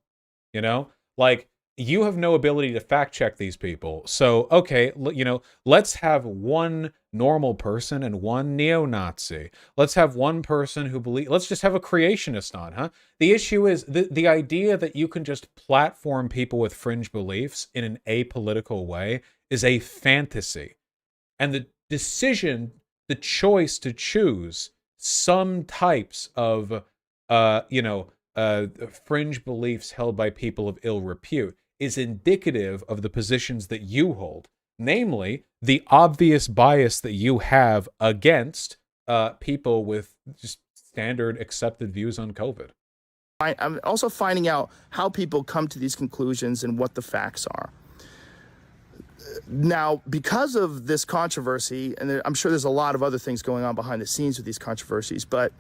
You know, like you have no ability to fact check these people. So, okay, you know, let's have one normal person and one neo-Nazi. Let's have one person who let's just have a creationist on, huh? The issue is the idea that you can just platform people with fringe beliefs in an apolitical way is a fantasy. And the decision, the choice to choose some types of, fringe beliefs held by people of ill repute is indicative of the positions that you hold, namely the obvious bias that you have against people with just standard accepted views on COVID. I'm also finding out how people come to these conclusions and what the facts are. Now, because of this controversy, and I'm sure there's a lot of other things going on behind the scenes with these controversies, but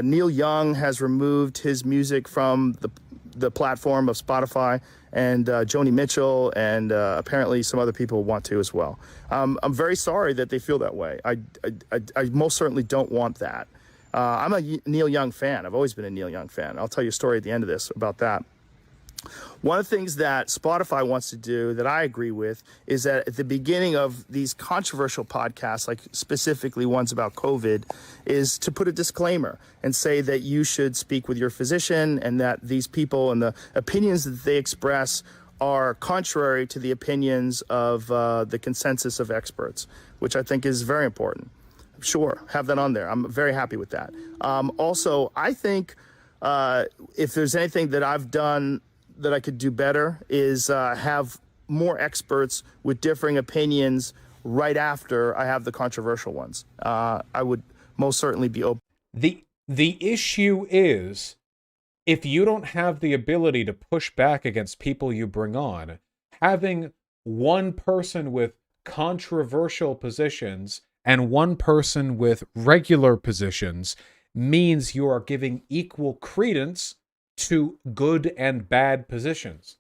Neil Young has removed his music from the platform of Spotify, and Joni Mitchell, and apparently some other people want to as well. I'm very sorry that they feel that way. I most certainly don't want that. I'm a Neil Young fan. I've always been a Neil Young fan. I'll tell you a story at the end of this about that. One of the things that Spotify wants to do that I agree with is that at the beginning of these controversial podcasts, like specifically ones about COVID, is to put a disclaimer and say that you should speak with your physician and that these people and the opinions that they express are contrary to the opinions of the consensus of experts, which I think is very important. Sure, have that on there. I'm very happy with that. Also, I think if there's anything that I've done that I could do better is have more experts with differing opinions right after I have the controversial ones. I would most certainly be open. The issue is, if you don't have the ability to push back against people you bring on, having one person with controversial positions and one person with regular positions means you are giving equal credence to good and bad positions.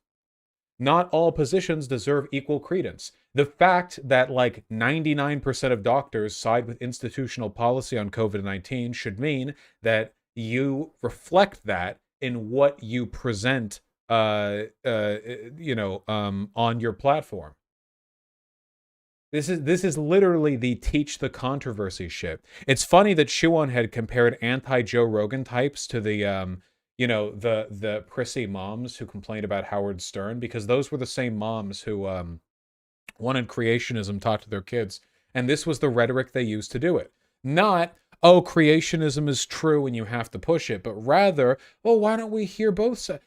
Not all positions deserve equal credence. The fact that like 99% of doctors side with institutional policy on COVID-19 should mean that you reflect that in what you present, on your platform. This is literally the teach the controversy shit. It's funny that Shuon had compared anti-Joe Rogan types to the the prissy moms who complained about Howard Stern, because those were the same moms who wanted creationism taught to their kids, and this was the rhetoric they used to do it. Not, oh, creationism is true and you have to push it, but rather, well, why don't we hear both sides?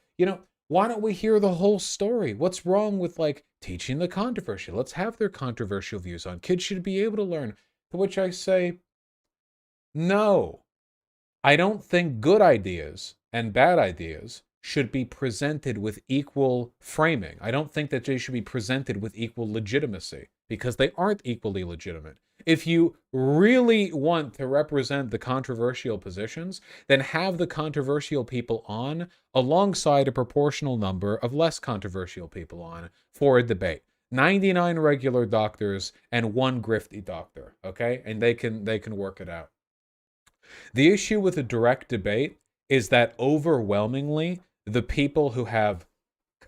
Why don't we hear the whole story? What's wrong with like teaching the controversy? Let's have their controversial views on. Kids should be able to learn. To which I say, no. I don't think good ideas and bad ideas should be presented with equal framing. I don't think that they should be presented with equal legitimacy, because they aren't equally legitimate. If you really want to represent the controversial positions, then have the controversial people on alongside a proportional number of less controversial people on for a debate. 99 regular doctors and one grifty doctor, okay? And they can work it out. The issue with a direct debate is that overwhelmingly, the people who have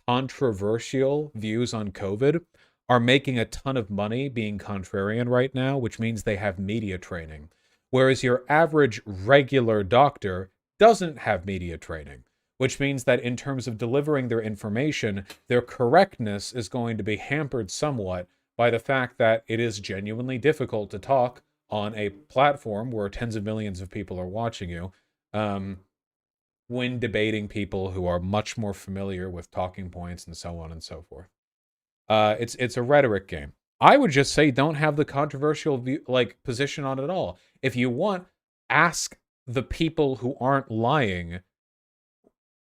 controversial views on COVID are making a ton of money being contrarian right now, which means they have media training. Whereas your average regular doctor doesn't have media training, which means that in terms of delivering their information, their correctness is going to be hampered somewhat by the fact that it is genuinely difficult to talk on a platform where tens of millions of people are watching you, when debating people who are much more familiar with talking points and so on and so forth. It's a rhetoric game. I would just say don't have the controversial view, position on it all. If you want, ask the people who aren't lying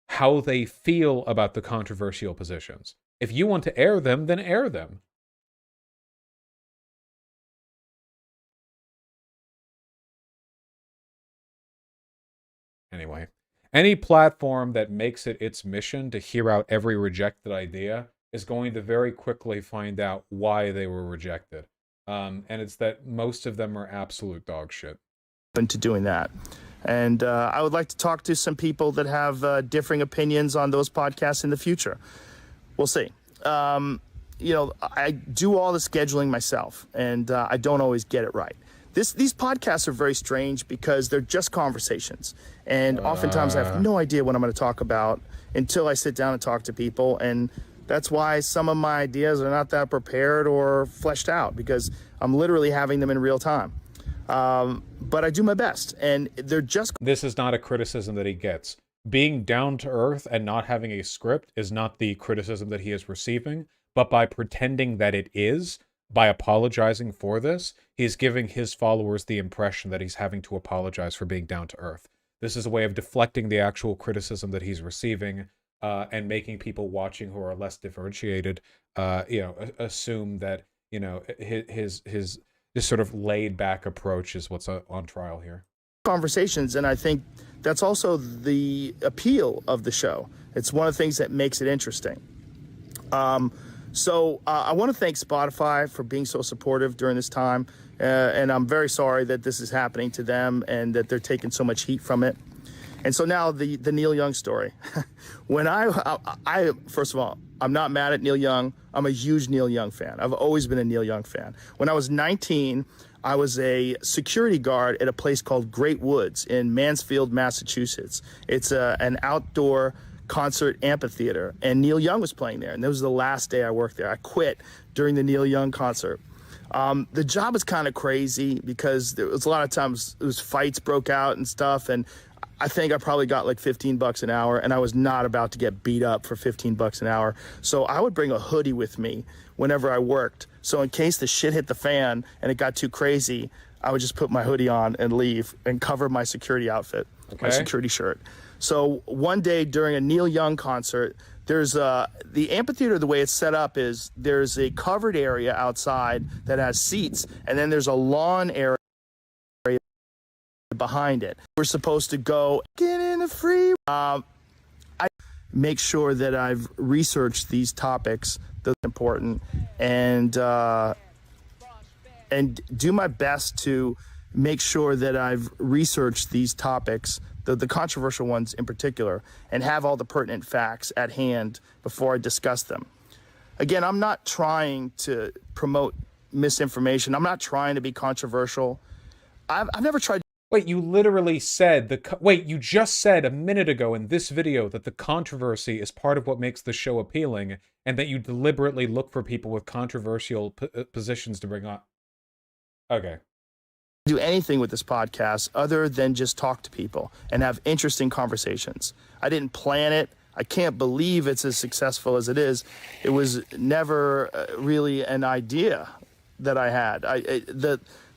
how they feel about the controversial positions. If you want to air them, then air them. Anyway, any platform that makes it its mission to hear out every rejected idea is going to very quickly find out why they were rejected. And it's that most of them are absolute dog shit. Into doing that. And I would like to talk to some people that have differing opinions on those podcasts in the future. We'll see. I do all the scheduling myself, and I don't always get it right. These podcasts are very strange because they're just conversations. And oftentimes I have no idea what I'm going to talk about until I sit down and talk to people. And that's why some of my ideas are not that prepared or fleshed out, because I'm literally having them in real time. But I do my best, and they're just... This is not a criticism that he gets. Being down to earth and not having a script is not the criticism that he is receiving, but by pretending that it is, by apologizing for this, he's giving his followers the impression that he's having to apologize for being down to earth. This is a way of deflecting the actual criticism that he's receiving, and making people watching who are less differentiated, assume that, his this sort of laid-back approach is what's on trial here. Conversations, and I think that's also the appeal of the show. It's one of the things that makes it interesting. So I want to thank Spotify for being so supportive during this time, and I'm very sorry that this is happening to them and that they're taking so much heat from it. And so now the Neil Young story. When I first of all, I'm not mad at Neil Young. I'm a huge Neil Young fan. I've always been a Neil Young fan. When I was 19, I was a security guard at a place called Great Woods in Mansfield, Massachusetts. It's an outdoor concert amphitheater, and Neil Young was playing there. And that was the last day I worked there. I quit during the Neil Young concert. The job was kind of crazy because there was a lot of times it was fights broke out and stuff, and I think I probably got like $15 an hour, and I was not about to get beat up for $15 an hour. So I would bring a hoodie with me whenever I worked. So in case the shit hit the fan and it got too crazy, I would just put my hoodie on and leave and cover my security outfit, my security shirt. So one day during a Neil Young concert, there's the amphitheater, the way it's set up is there's a covered area outside that has seats, and then there's a lawn area behind it. We're supposed to go get in a free. I make sure that I've researched these topics that's important, and do my best to make sure that I've researched these topics, the controversial ones in particular, and have all the pertinent facts at hand before I discuss them. Again, I'm not trying to promote misinformation. I'm not trying to be controversial. I've never tried. Wait, you literally said wait, you just said a minute ago in this video that the controversy is part of what makes the show appealing, and that you deliberately look for people with controversial positions to bring on. Okay. Do anything with this podcast other than just talk to people and have interesting conversations. I didn't plan it. I can't believe it's as successful as it is. It was never really an idea that I had.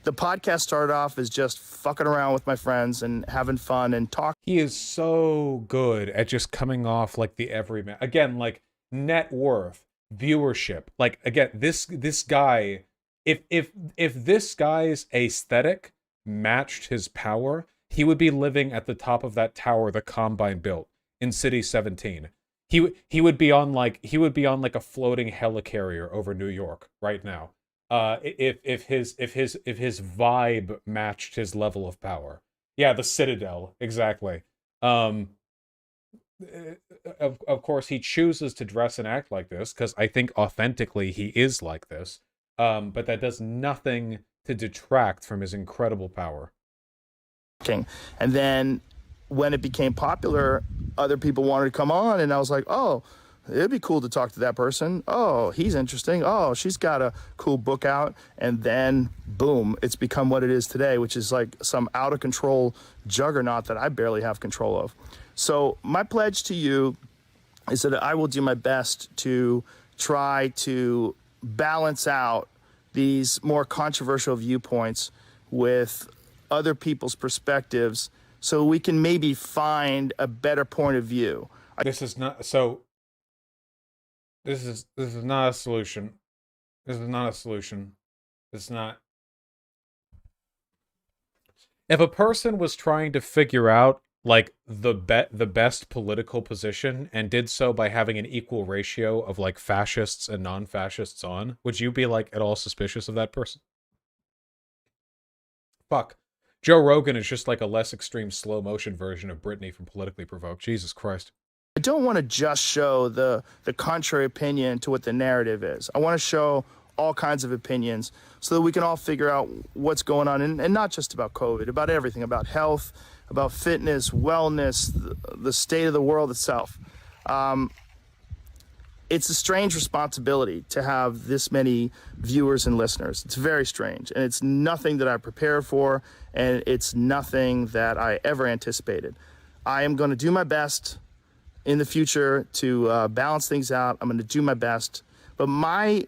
The podcast started off as just fucking around with my friends and having fun and talking. He is so good at just coming off like the everyman. Again, like net worth, viewership. Like again, this guy, if this guy's aesthetic matched his power, he would be living at the top of that tower the Combine built in City 17. He would be on like a floating helicarrier over New York right now. If his vibe matched his level of power. Yeah, the Citadel, exactly. Of course, he chooses to dress and act like this because I think authentically he is like this. But that does nothing to detract from his incredible power. And then when it became popular, other people wanted to come on, and I was like, oh, it'd be cool to talk to that person. Oh, he's interesting. Oh, she's got a cool book out. And then, boom, it's become what it is today, which is like some out of control juggernaut that I barely have control of. So my pledge to you is that I will do my best to try to balance out these more controversial viewpoints with other people's perspectives so we can maybe find a better point of view. This is not so. This is not a solution. This is not a solution. It's not. If a person was trying to figure out like the best political position and did so by having an equal ratio of like fascists and non-fascists on, would you be like at all suspicious of that person? Fuck. Joe Rogan is just like a less extreme slow motion version of Britney from Politically Provoked. Jesus Christ. I don't want to just show the contrary opinion to what the narrative is. I want to show all kinds of opinions so that we can all figure out what's going on, and not just about COVID, about everything, about health, about fitness, wellness, the state of the world itself. It's a strange responsibility to have this many viewers and listeners. It's very strange, and it's nothing that I prepared for, and it's nothing that I ever anticipated. I am going to do my best in the future to balance things out. I'm going to do my best. But my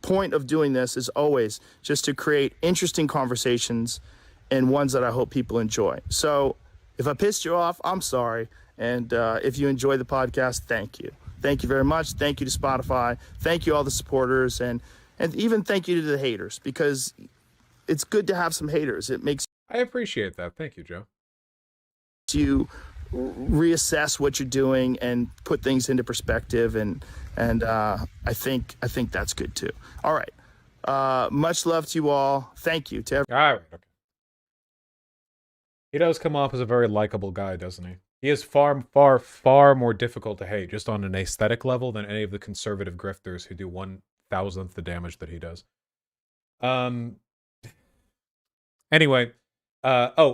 point of doing this is always just to create interesting conversations and ones that I hope people enjoy. So if I pissed you off, I'm sorry. And if you enjoy the podcast, thank you. Thank you very much. Thank you to Spotify. Thank you all the supporters. And even thank you to the haters, because it's good to have some haters. It makes I appreciate that. Thank you, Joe. You reassess what you're doing and put things into perspective, and I think that's good too. All right, much love to you all. Thank you to everyone. All right, okay. He does come off as a very likable guy, doesn't he? He is far more difficult to hate just on an aesthetic level than any of the conservative grifters who do 1,000th the damage that he does. Anyway,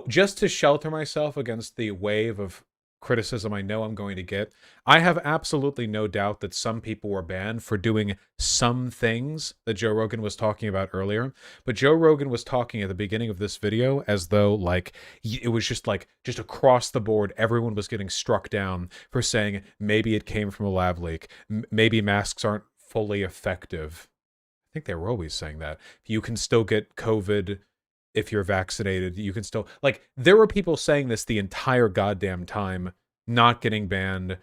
just to shelter myself against the wave of criticism I know I'm going to get, I have absolutely no doubt that some people were banned for doing some things that Joe Rogan was talking about earlier. But Joe Rogan was talking at the beginning of this video as though like it was just across the board, everyone was getting struck down for saying maybe it came from a lab leak, maybe masks aren't fully effective. I think they were always saying that. You can still get COVID if you're vaccinated. You can still, like, there were people saying this the entire goddamn time, not getting banned,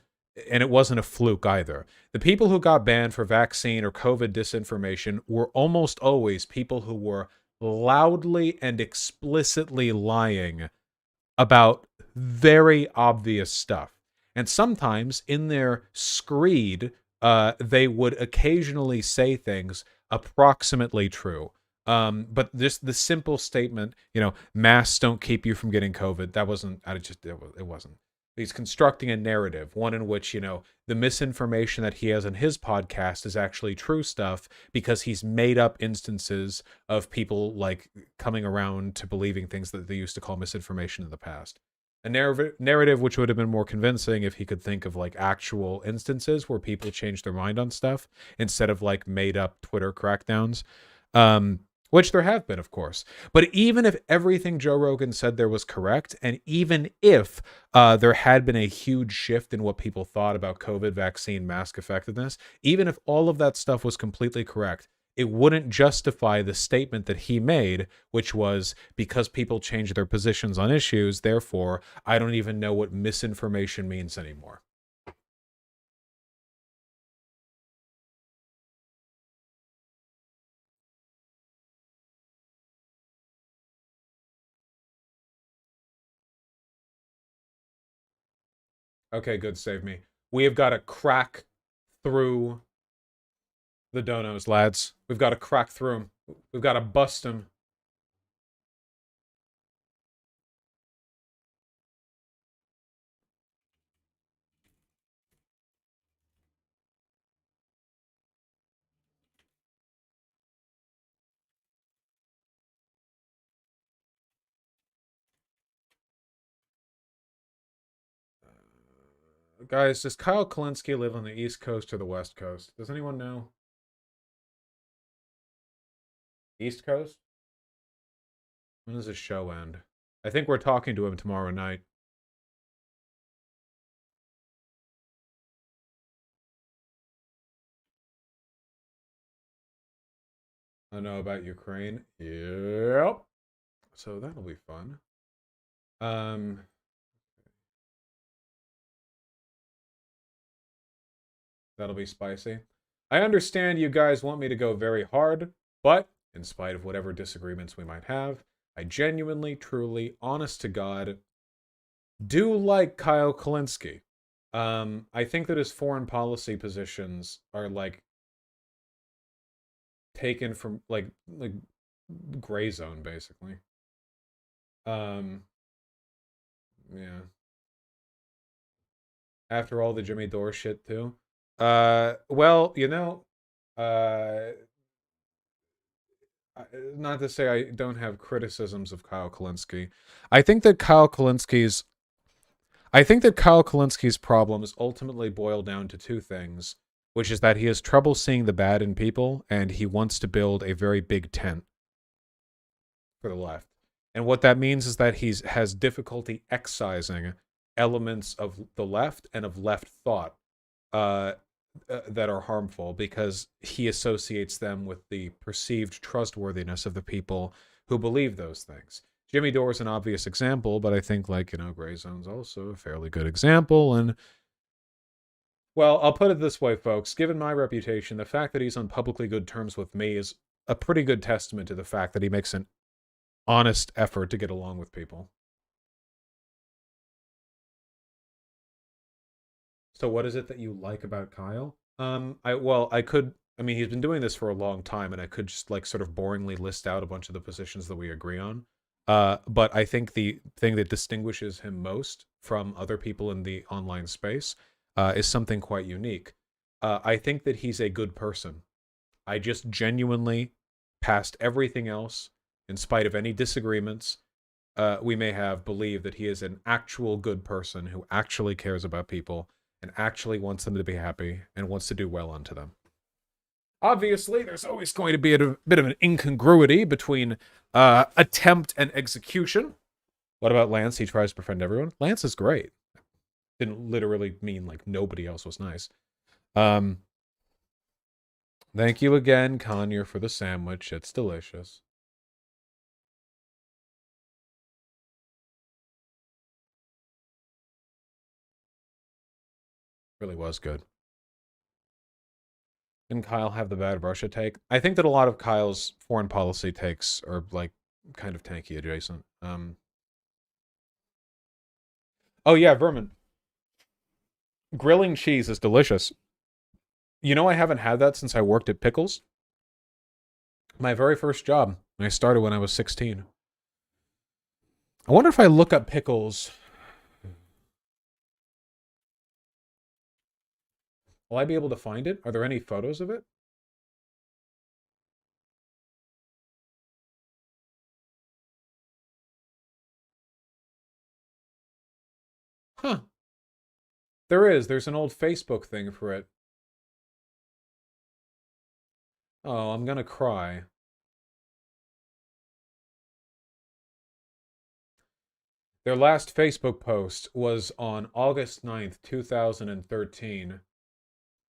and it wasn't a fluke either. The people who got banned for vaccine or COVID disinformation were almost always people who were loudly and explicitly lying about very obvious stuff. And sometimes in their screed, they would occasionally say things approximately true. But just the simple statement, masks don't keep you from getting COVID. That wasn't, it wasn't. He's constructing a narrative, one in which, the misinformation that he has in his podcast is actually true stuff because he's made up instances of people like coming around to believing things that they used to call misinformation in the past. A narrative which would have been more convincing if he could think of like actual instances where people changed their mind on stuff instead of like made up Twitter crackdowns. Which there have been, of course. But even if everything Joe Rogan said there was correct, and even if there had been a huge shift in what people thought about COVID vaccine mask effectiveness, even if all of that stuff was completely correct, it wouldn't justify the statement that he made, which was, because people change their positions on issues, therefore, I don't even know what misinformation means anymore. Okay, good, save me. We have got to crack through the donos, lads. We've got to crack through them. We've got to bust them. Guys, does Kyle Kalinske live on the East Coast or the West Coast? Does anyone know? East Coast? When does his show end? I think we're talking to him tomorrow night. I know about Ukraine. Yep. So that'll be fun. That'll be spicy. I understand you guys want me to go very hard, but in spite of whatever disagreements we might have, I genuinely, truly, honest to God, do like Kyle Kalinske. I think that his foreign policy positions are like taken from like gray zone, basically. Yeah. After all the Jimmy Dore shit too. Well, you know, not to say I don't have criticisms of Kyle Kalinske. I think that Kyle Kalinski's problems ultimately boil down to two things, which is that he has trouble seeing the bad in people, and he wants to build a very big tent for the left. And what that means is that he has difficulty excising elements of the left and of left thought that are harmful, because he associates them with the perceived trustworthiness of the people who believe those things. Jimmy Dore is an obvious example, but I think, like, you know, Gray Zone's also a fairly good example. And, well, I'll put it this way, folks. Given my reputation, the fact that he's on publicly good terms with me is a pretty good testament to the fact that he makes an honest effort to get along with people. So what is it that you like about Kyle? I mean, he's been doing this for a long time, and I could just like sort of boringly list out a bunch of the positions that we agree on. But I think the thing that distinguishes him most from other people in the online space is something quite unique. I think that he's a good person. I just genuinely, past everything else, in spite of any disagreements we may have, believe that he is an actual good person who actually cares about people and actually wants them to be happy and wants to do well unto them. Obviously, there's always going to be a bit of an incongruity between attempt and execution. What about Lance? He tries to befriend everyone. Lance is great. Didn't literally mean like nobody else was nice. Thank you again, Conyer, for the sandwich. It's delicious. Really was good. Didn't Kyle have the bad Russia take? I think that a lot of Kyle's foreign policy takes are like kind of tanky adjacent. Oh yeah, Vermin. Grilling cheese is delicious. You know, I haven't had that since I worked at Pickles. My very first job. I started when I was 16. I wonder if I look up Pickles. Will I be able to find it? Are there any photos of it? Huh. There is. There's an old Facebook thing for it. Oh, I'm gonna cry. Their last Facebook post was on August 9th, 2013.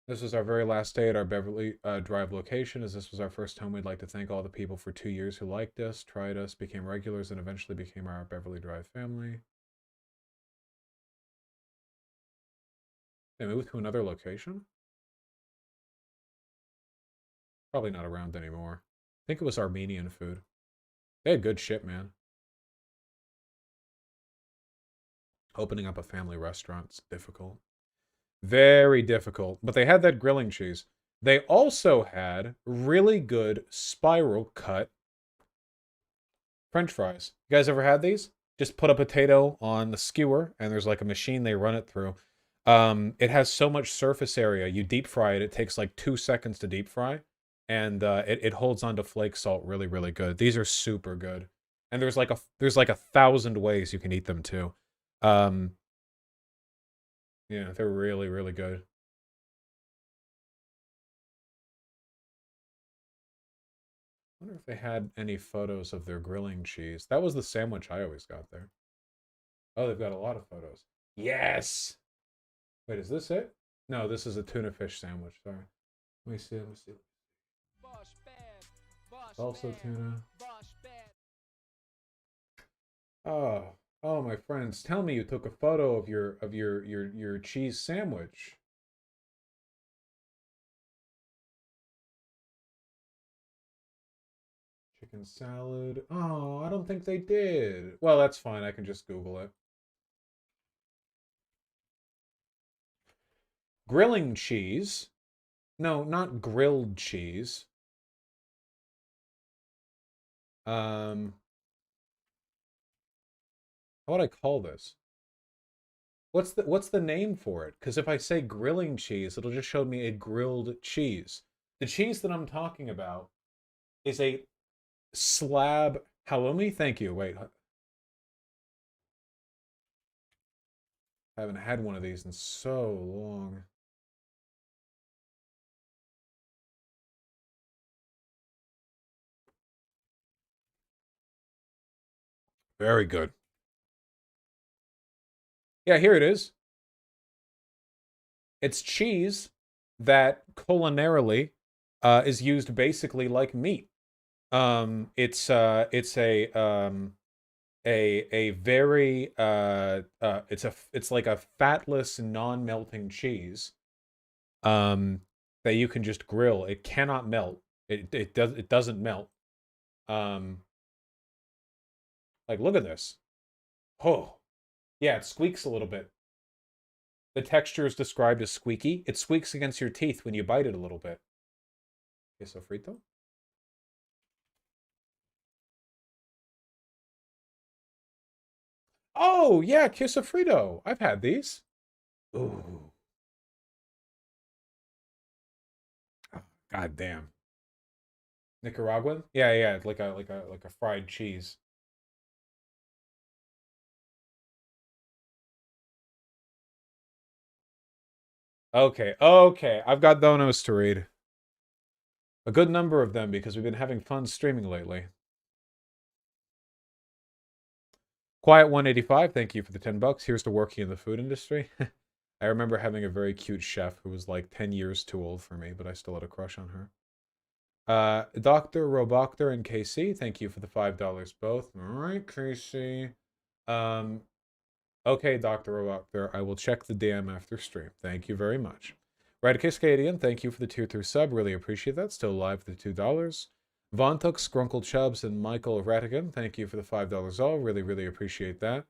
This was our very last day at our Beverly Drive location, as this was our first home. We'd like to thank all the people for 2 years who liked us, tried us, became regulars, and eventually became our Beverly Drive family. They moved to another location? Probably not around anymore. I think it was Armenian food. They had good shit, man. Opening up a family restaurant's difficult. Very difficult. But they had that grilling cheese. They also had really good spiral cut French fries. You guys ever had these? Just put a potato on the skewer, and there's like a machine they run it through. It has so much surface area. You deep fry it. It takes like 2 seconds to deep fry. And it holds onto flake salt really, really good. These are super good. And there's like 1,000 ways you can eat them too. Yeah, they're really, really good. I wonder if they had any photos of their grilling cheese. That was the sandwich I always got there. Oh, they've got a lot of photos. Yes! Wait, is this it? No, this is a tuna fish sandwich. Sorry. Let me see. Let me see. Also tuna. Oh, oh, my friends, tell me you took a photo of your cheese sandwich. Chicken salad. Oh, I don't think they did. Well, that's fine. I can just Google it. Grilling cheese. No, not grilled cheese. How would I call this? What's the name for it? Because if I say grilling cheese, it'll just show me a grilled cheese. The cheese that I'm talking about is a slab halloumi. Thank you. Wait. I haven't had one of these in so long. Very good. Yeah, here it is. It's cheese that culinarily is used basically like meat. It's a very it's like a fatless non-melting cheese that you can just grill. It cannot melt. It doesn't melt. Like look at this. Oh. Yeah, it squeaks a little bit. The texture is described as squeaky. It squeaks against your teeth when you bite it a little bit. Queso frito? Oh, yeah, queso frito. I've had these. Ooh. God damn. Nicaraguan? Yeah, yeah, like a fried cheese. Okay, okay. I've got donos to read. A good number of them because we've been having fun streaming lately. Quiet 185, thank you for the $10. Here's to working in the food industry. I remember having a very cute chef who was like 10 years too old for me, but I still had a crush on her. Dr. Roboctor and KC, thank you for the $5 both. All right, KC. Okay, Dr. Roboctor, I will check the DM after stream. Thank you very much. Red Cascadian, thank you for the tier 3 sub. Really appreciate that. Still live for the $2. Vontuk, Skrunkle Chubbs, and Michael Ratigan, thank you for the $5 all. Really, really appreciate that.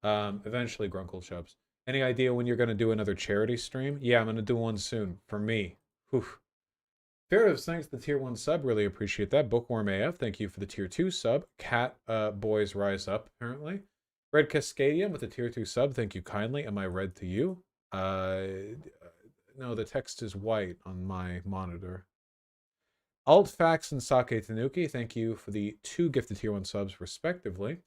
Eventually, Grunkle Chubbs. Any idea when you're going to do another charity stream? Yeah, I'm going to do one soon. For me. Whew. Pharaohs, thanks for the tier 1 sub. Really appreciate that. Bookworm AF, thank you for the tier 2 sub. Cat Boys Rise Up, apparently. Red Cascadian with the tier 2 sub. Thank you kindly. Am I red to you? No, the text is white on my monitor. Altfax and Sake Tanuki, thank you for the 2 gifted tier 1 subs, respectively.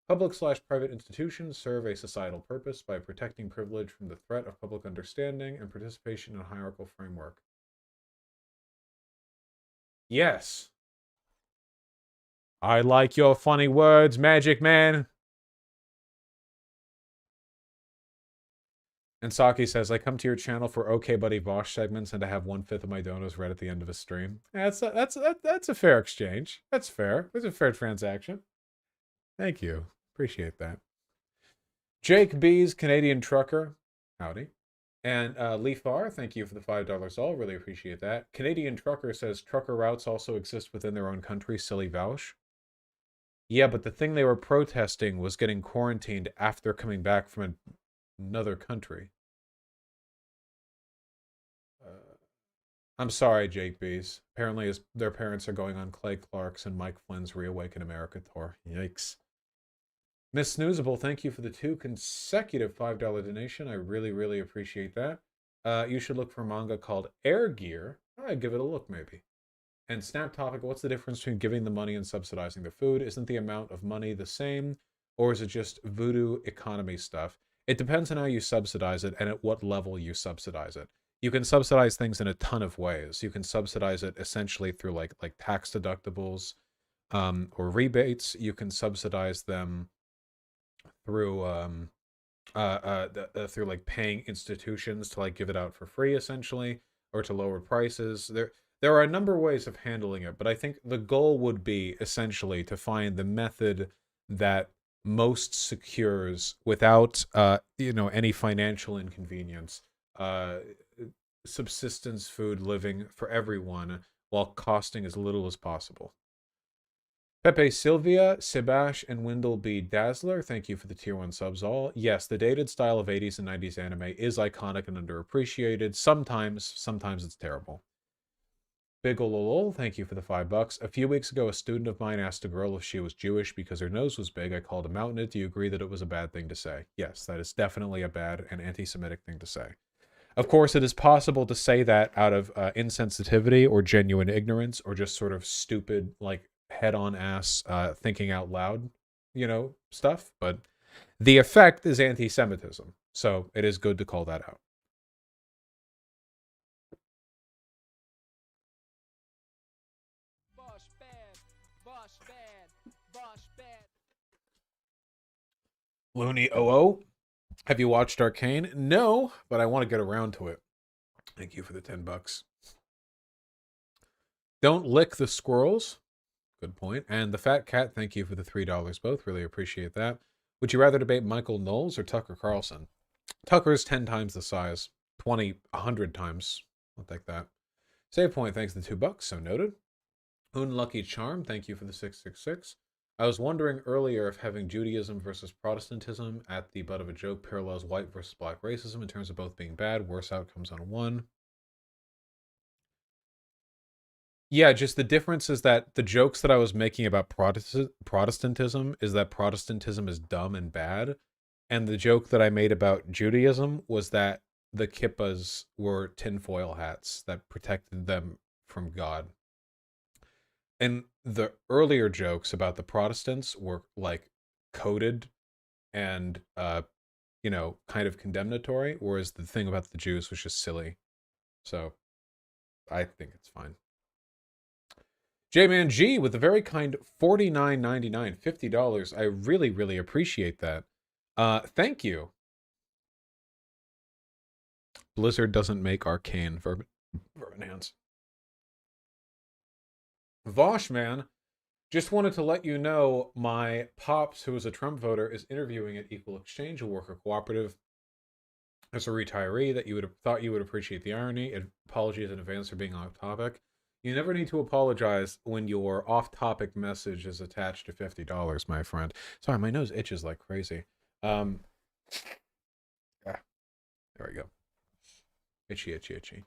Public/private institutions serve a societal purpose by protecting privilege from the threat of public understanding and participation in a hierarchical framework. Yes. I like your funny words, Magic Man. And Saki says, I come to your channel for OK Buddy Vosh segments and to have 1/5 of my donos read at the end of a stream. That's a fair exchange. That's fair. That's a fair transaction. Thank you. Appreciate that. Jake B's Canadian Trucker. Howdy. And Leaf R, thank you for the $5 all. Really appreciate that. Canadian Trucker says trucker routes also exist within their own country. Silly Vouch. Yeah, but the thing they were protesting was getting quarantined after coming back from another country. I'm sorry, Jake B's. Apparently their parents are going on Clay Clark's and Mike Flynn's Reawaken America tour. Yikes. Miss Snoozable, thank you for the 2 consecutive $5 donation. I really, really appreciate that. You should look for manga called Air Gear. I'd give it a look, maybe. And Snap Topic, what's the difference between giving the money and subsidizing the food? Isn't the amount of money the same? Or is it just voodoo economy stuff? It depends on how you subsidize it and at what level you subsidize it. You can subsidize things in a ton of ways. You can subsidize it essentially through like tax deductibles or rebates. You can subsidize them through through like paying institutions to like give it out for free essentially, or to lower prices. There are a number of ways of handling it, but I think the goal would be essentially to find the method that most secures without any financial inconvenience subsistence food living for everyone while costing as little as possible. Pepe Sylvia, Sebash, and Wendell B. Dazzler, thank you for the tier 1 subs all. Yes, the dated style of 80s and 90s anime is iconic and underappreciated. Sometimes it's terrible. Big Ololol, thank you for the $5. A few weeks ago, a student of mine asked a girl if she was Jewish because her nose was big. I called him out on it. Do you agree that it was a bad thing to say? Yes, that is definitely a bad and anti-Semitic thing to say. Of course, it is possible to say that out of insensitivity or genuine ignorance or just sort of stupid, like, head-on ass thinking out loud, stuff. But the effect is anti-Semitism. So it is good to call that out. Looney OO, have you watched Arcane? No, but I want to get around to it. Thank you for the $10. Don't lick the squirrels. Good point. And the Fat Cat, thank you for the $3 both. Really appreciate that. Would you rather debate Michael Knowles or Tucker Carlson? Tucker's 10 times the size. 20, 100 times. I'll take that. Save point, thanks to the $2. So noted. Unlucky Charm, thank you for the 666. I was wondering earlier if having Judaism versus Protestantism at the butt of a joke parallels white versus black racism in terms of both being bad, worse outcomes on one. Yeah, just the difference is that the jokes that I was making about Protestantism is that Protestantism is dumb and bad. And the joke that I made about Judaism was that the kippas were tinfoil hats that protected them from God. And the earlier jokes about the Protestants were like coded and, kind of condemnatory, whereas the thing about the Jews was just silly. So I think it's fine. J-Man G with a very kind $49.99, $50. I really, really appreciate that. Thank you. Blizzard doesn't make arcane vermin hands. Vosh, man, just wanted to let you know my pops, who is a Trump voter, is interviewing at Equal Exchange, a worker cooperative. As a retiree, that you would have thought you would appreciate the irony. Apologies in advance for being off topic. You never need to apologize when your off-topic message is attached to $50, my friend. Sorry, my nose itches like crazy. There we go. Itchy, itchy, itchy.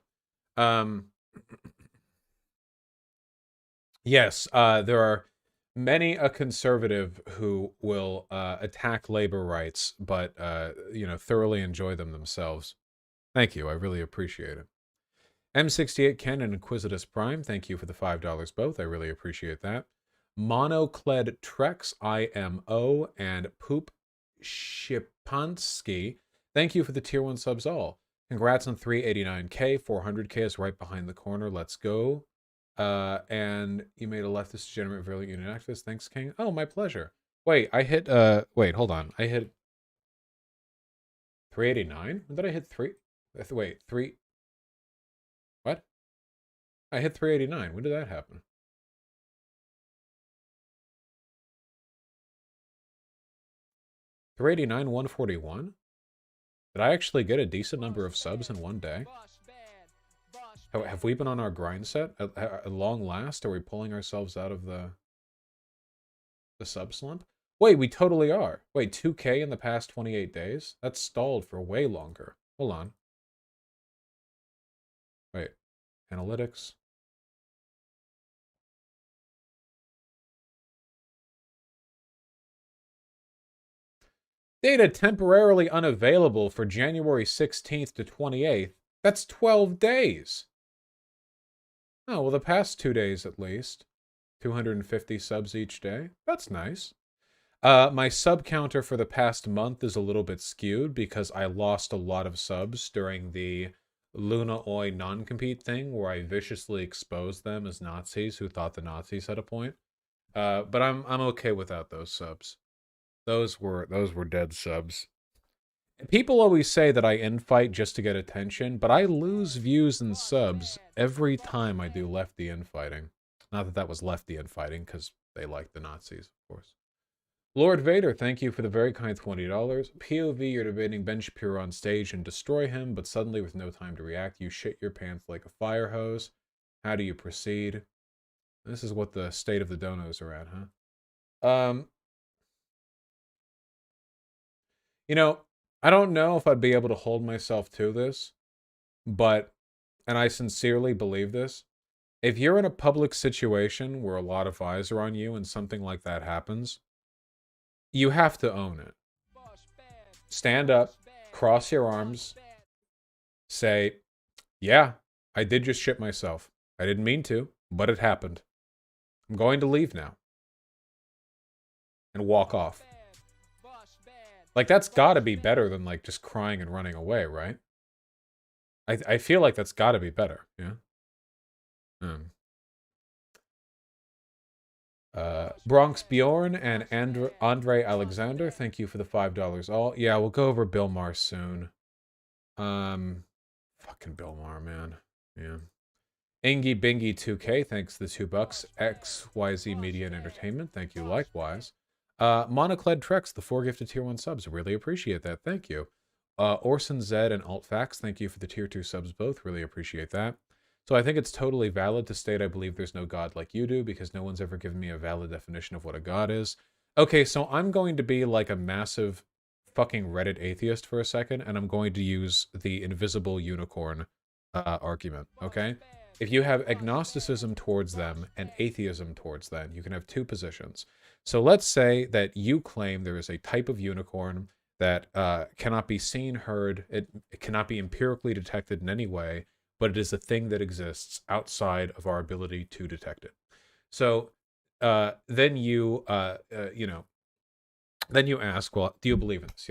Yes, there are many a conservative who will attack labor rights, but thoroughly enjoy them themselves. Thank you, I really appreciate it. M68 Ken and Inquisitus Prime, thank you for the $5 both. I really appreciate that. Monocled Trex, IMO, and Poop Shipansky, thank you for the tier 1 subs all. Congrats on 389K. 400K is right behind the corner. Let's go. And you made a leftist degenerate virulent union activist. Thanks, King. Oh, my pleasure. Wait, I hit, wait, hold on. I hit 389? When did I hit 3? Wait, 3... What? I hit 389. When did that happen? $389, 141? Did I actually get a decent number of subs in one day? Have we been on our grind set at long last? Are we pulling ourselves out of the sub slump? Wait, we totally are. Wait, 2K in the past 28 days? That's stalled for way longer. Hold on. Wait. Analytics. Data temporarily unavailable for January 16th to 28th. That's 12 days. Oh, well, the past 2 days at least. 250 subs each day. That's nice. My sub counter for the past month is a little bit skewed because I lost a lot of subs during the Luna Oi non-compete thing where I viciously exposed them as Nazis who thought the Nazis had a point. But I'm okay without those subs. Those were dead subs. People always say that I infight just to get attention, but I lose views and subs every time I do lefty infighting. Not that that was lefty infighting, because they like the Nazis, of course. Lord Vader, thank you for the very kind $20. POV, you're debating Ben Shapiro on stage and destroy him, but suddenly with no time to react, you shit your pants like a fire hose. How do you proceed? This is what the state of the donos are at, huh? You know, I don't know if I'd be able to hold myself to this, but, and I sincerely believe this, if you're in a public situation where a lot of eyes are on you and something like that happens, you have to own it. Stand up, cross your arms, say, yeah, I did just shit myself. I didn't mean to, but it happened. I'm going to leave now. And walk off. Like, that's gotta be better than, like, just crying and running away, right? I feel like that's gotta be better, yeah? Bronx Bjorn and Andre Alexander, thank you for the $5 all. Yeah, we'll go over Bill Maher soon. Fucking Bill Maher, man. Yeah. Ingy Bingy 2K, thanks for the $2. XYZ Media and Entertainment, thank you likewise. Monocled Trex, the 4 gifted tier 1 subs. Really appreciate that. Thank you. Orson Zed and Altfax, thank you for the tier 2 subs both. Really appreciate that. So I think it's totally valid to state I believe there's no God like you do because no one's ever given me a valid definition of what a God is. Okay, so I'm going to be like a massive fucking Reddit atheist for a second, and I'm going to use the invisible unicorn argument, okay? If you have agnosticism towards them and atheism towards them, you can have two positions. So let's say that you claim there is a type of unicorn that cannot be seen, heard, it cannot be empirically detected in any way, but it is a thing that exists outside of our ability to detect it. So then you, then you ask, well, do you believe in this?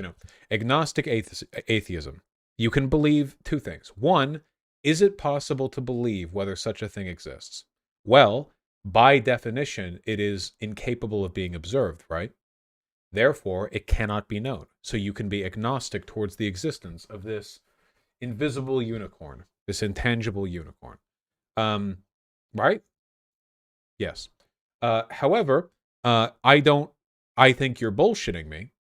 Agnostic atheism. You can believe two things. One, is it possible to believe whether such a thing exists? Well, by definition, it is incapable of being observed, right? Therefore, it cannot be known. So you can be agnostic towards the existence of this invisible unicorn, this intangible unicorn. Right? Yes. However, I think you're bullshitting me.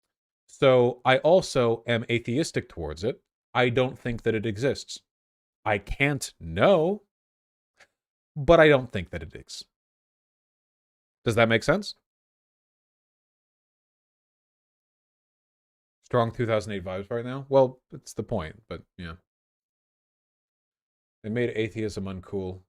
So I also am atheistic towards it. I don't think that it exists. I can't know, but I don't think that it is. Does that make sense? Strong 2008 vibes right now? Well, that's the point, but yeah. They made atheism uncool.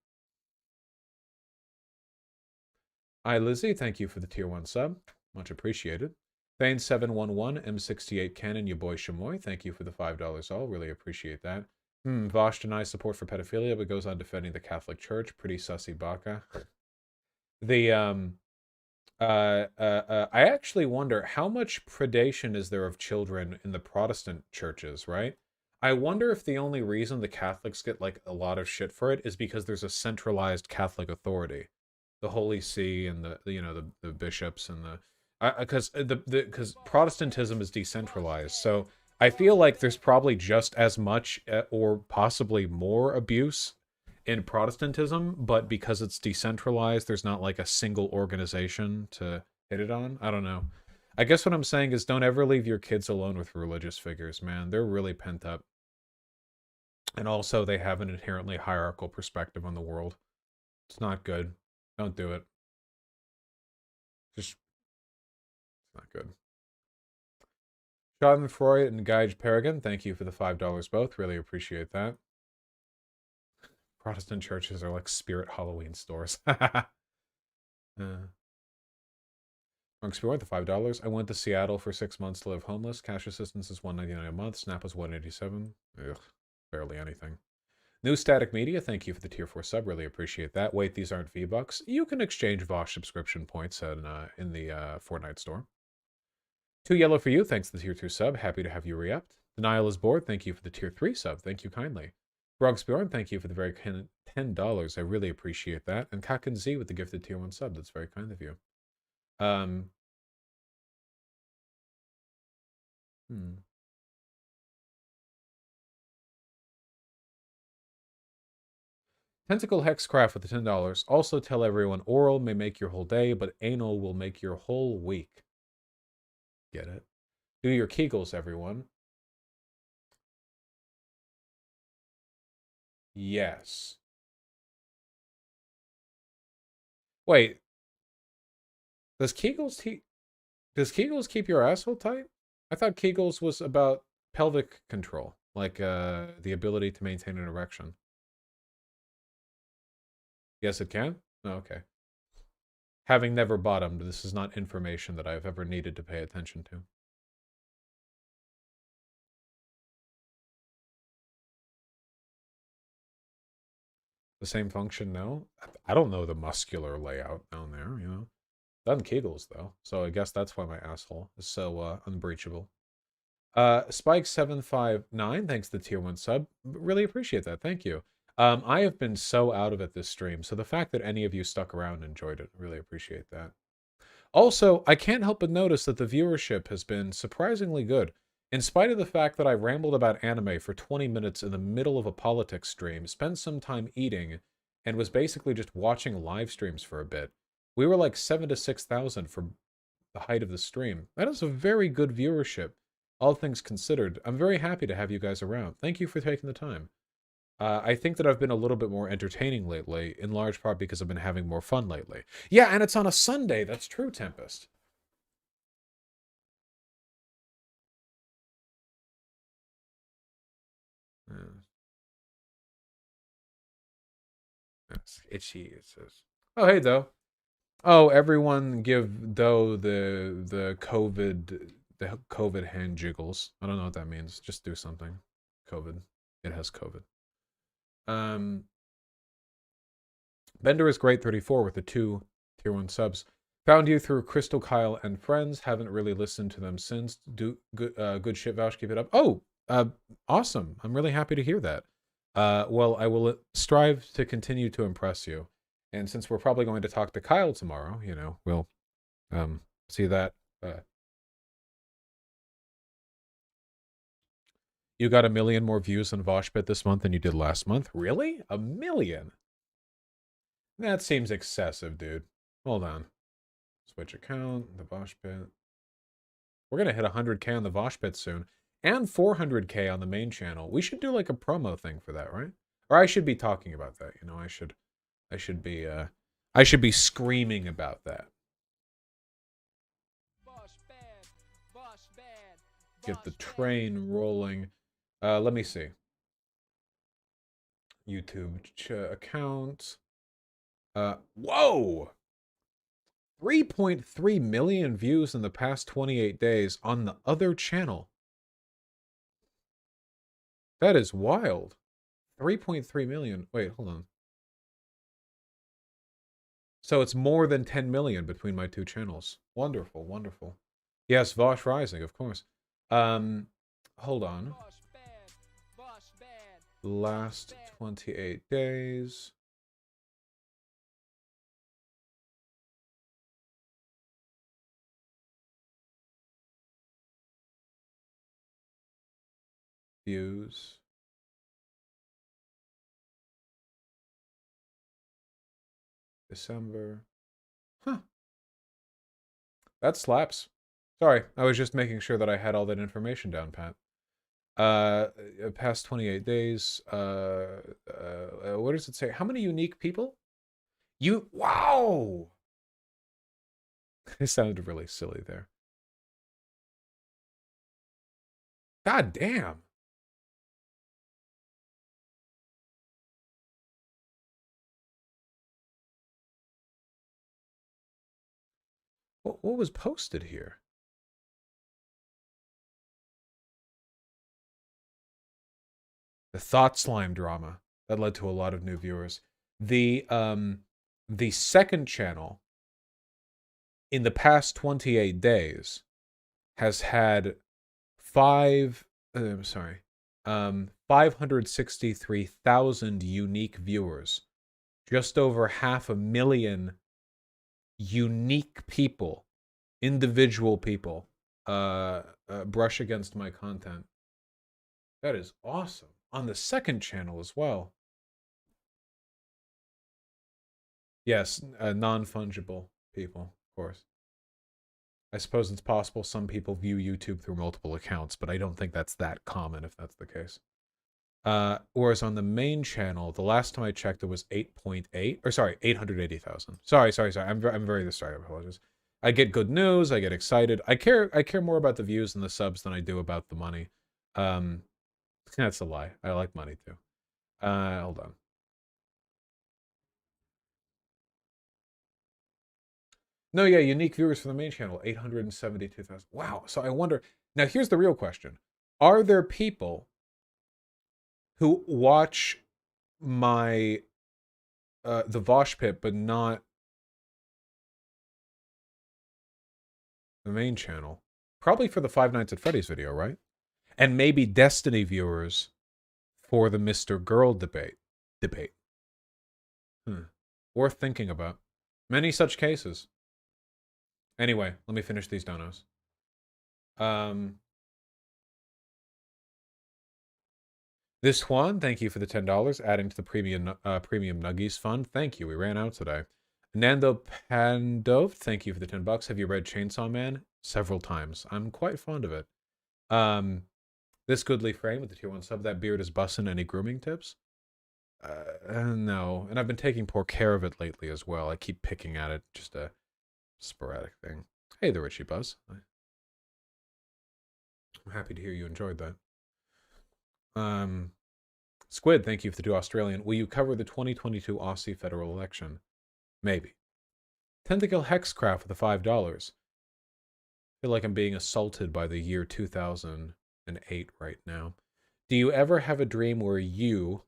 Hi, Lizzie. Thank you for the tier 1 sub. Much appreciated. Thane711, M68 Cannon, your boy Shamoy. Thank you for the $5 all. Really appreciate that. Vosh denies support for pedophilia, but goes on defending the Catholic Church. Pretty sussy baka. I actually wonder how much predation is there of children in the Protestant churches, right? I wonder if the only reason the Catholics get like a lot of shit for it is because there's a centralized Catholic authority, the Holy See and the bishops and because Protestantism is decentralized. So I feel like there's probably just as much or possibly more abuse in Protestantism, but because it's decentralized, there's not like a single organization to hit it on. I don't know. I guess what I'm saying is don't ever leave your kids alone with religious figures, man. They're really pent up. And also they have an inherently hierarchical perspective on the world. It's not good. Don't do it. Just, it's not good. Schadenfreude and Guy Paragon, thank you for the $5 both. Really appreciate that. Protestant churches are like spirit Halloween stores. Thanks for the $5. I went to Seattle for 6 months to live homeless. Cash assistance is $1.99 a month. Snap was $1.87. Ugh, barely anything. New Static Media, thank you for the tier 4 sub. Really appreciate that. Wait, these aren't V-Bucks. You can exchange Vosh subscription points in the Fortnite store. Two yellow for you. Thanks for the tier 2 sub. Happy to have you re-upped. Denial is bored. Thank you for the tier 3 sub. Thank you kindly. Brogsbjorn, thank you for the very kind $10. I really appreciate that. And Kakin Z with the gifted tier 1 sub. That's very kind of you. Tentacle Hexcraft with the $10. Also tell everyone oral may make your whole day, but anal will make your whole week. Get it? Do your Kegels, everyone. Yes. Wait. Does Kegels keep your asshole tight? I thought Kegels was about pelvic control, like the ability to maintain an erection. Yes, it can? Oh, okay. Having never bottomed, this is not information that I've ever needed to pay attention to. The same function, no? I don't know the muscular layout down there, you know? Done Kegels, though, so I guess that's why my asshole is so unbreachable. Spike759, thanks to the tier 1 sub. Really appreciate that, thank you. I have been so out of it this stream, so the fact that any of you stuck around and enjoyed it, really appreciate that. Also, I can't help but notice that the viewership has been surprisingly good. In spite of the fact that I rambled about anime for 20 minutes in the middle of a politics stream, spent some time eating, and was basically just watching live streams for a bit, we were like 7,000 to 6,000 for the height of the stream. That is a very good viewership, all things considered. I'm very happy to have you guys around. Thank you for taking the time. I think that I've been a little bit more entertaining lately, in large part because I've been having more fun lately. Yeah, and it's on a Sunday. That's true, Tempest. It's itchy, it says. Oh, hey, though. Oh, everyone give Doe the COVID hand jiggles. I don't know what that means. Just do something. COVID. It has COVID. Bender is great 34 with the 2 tier 1 subs. Found you through Crystal Kyle and friends. Haven't really listened to them since. Do good shit, Vouch. Keep it up. Oh, awesome. I'm really happy to hear that. Well, I will strive to continue to impress you. And since we're probably going to talk to Kyle tomorrow, you know, we'll see that. You got 1 million more views on Voshpit this month than you did last month? Really? 1 million? That seems excessive, dude. Hold on. Switch account, the Voshpit. We're going to hit 100K on the Voshpit soon. And 400K on the main channel. We should do like a promo thing for that, right? Or I should be talking about that, you know, I should be screaming about that. Get the train rolling. Let me see. YouTube account. Whoa! 3.3 million views in the past 28 days on the other channel. That is wild. 3.3 million. Wait, hold on. So it's more than 10 million between my two channels. Wonderful, wonderful. Yes, Vosh Rising, of course. Hold on. Last 28 days. Views. December. Huh. That slaps. Sorry, I was just making sure that I had all that information down, Pat. Past 28 days. What does it say? How many unique people? Wow! It sounded really silly there. God damn. What was posted here? The Thought Slime drama that led to a lot of new viewers. The second channel in the past 28 days has had 563,000 unique viewers. Just over 500,000 unique people, individual people, brush against my content. That is awesome. On the second channel as well. Yes, non-fungible people, of course. I suppose it's possible some people view YouTube through multiple accounts, but I don't think that's that common if that's the case. Whereas on the main channel, the last time I checked, it was 8.8, or sorry, 880,000. Sorry. I'm very sorry. I apologize. I get good news. I get excited. I care more about the views and the subs than I do about the money. That's a lie. I like money too. Hold on. No, yeah, unique viewers for the main channel, 872,000. Wow. So I wonder, now here's the real question. Are there people who watch my, the Vosh Pit, but not the main channel? Probably for the Five Nights at Freddy's video, right? And maybe Destiny viewers for the Mr. Girl debate. Worth thinking about. Many such cases. Anyway, let me finish these donos. This Juan, thank you for the $10, adding to the premium Nuggies fund. Thank you. We ran out today. Nando Pandov, thank you for the $10. Have you read Chainsaw Man? Several times. I'm quite fond of it. This goodly frame with the tier 1 sub. That beard is bussin'. Any grooming tips? No. And I've been taking poor care of it lately as well. I keep picking at it. Just a sporadic thing. Hey there, Richie Buzz. I'm happy to hear you enjoyed that. Squid, thank you for the 2 Australian. Will you cover the 2022 Aussie federal election? Maybe. Tentacle Hexcraft with the $5. I feel like I'm being assaulted by the year 2008 right now. Do you ever have a dream where you,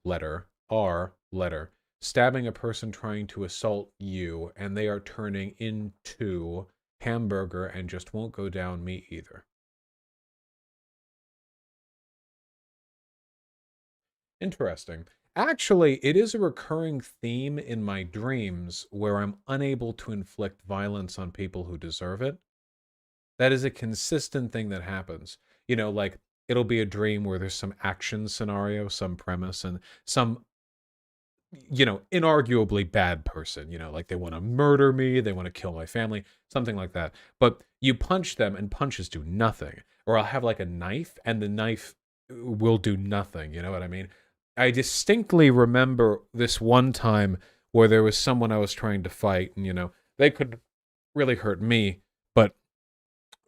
stabbing a person trying to assault you, and they are turning into hamburger and just won't go down me either? Interesting. Actually, it is a recurring theme in my dreams where I'm unable to inflict violence on people who deserve it. That is a consistent thing that happens. You know, like, it'll be a dream where there's some action scenario, some premise, and some, you know, inarguably bad person. You know, like they want to murder me, they want to kill my family, something like that. But you punch them and punches do nothing. Or I'll have like a knife and the knife will do nothing. You know what I mean? I distinctly remember this one time where there was someone I was trying to fight, and, you know, they could really hurt me, but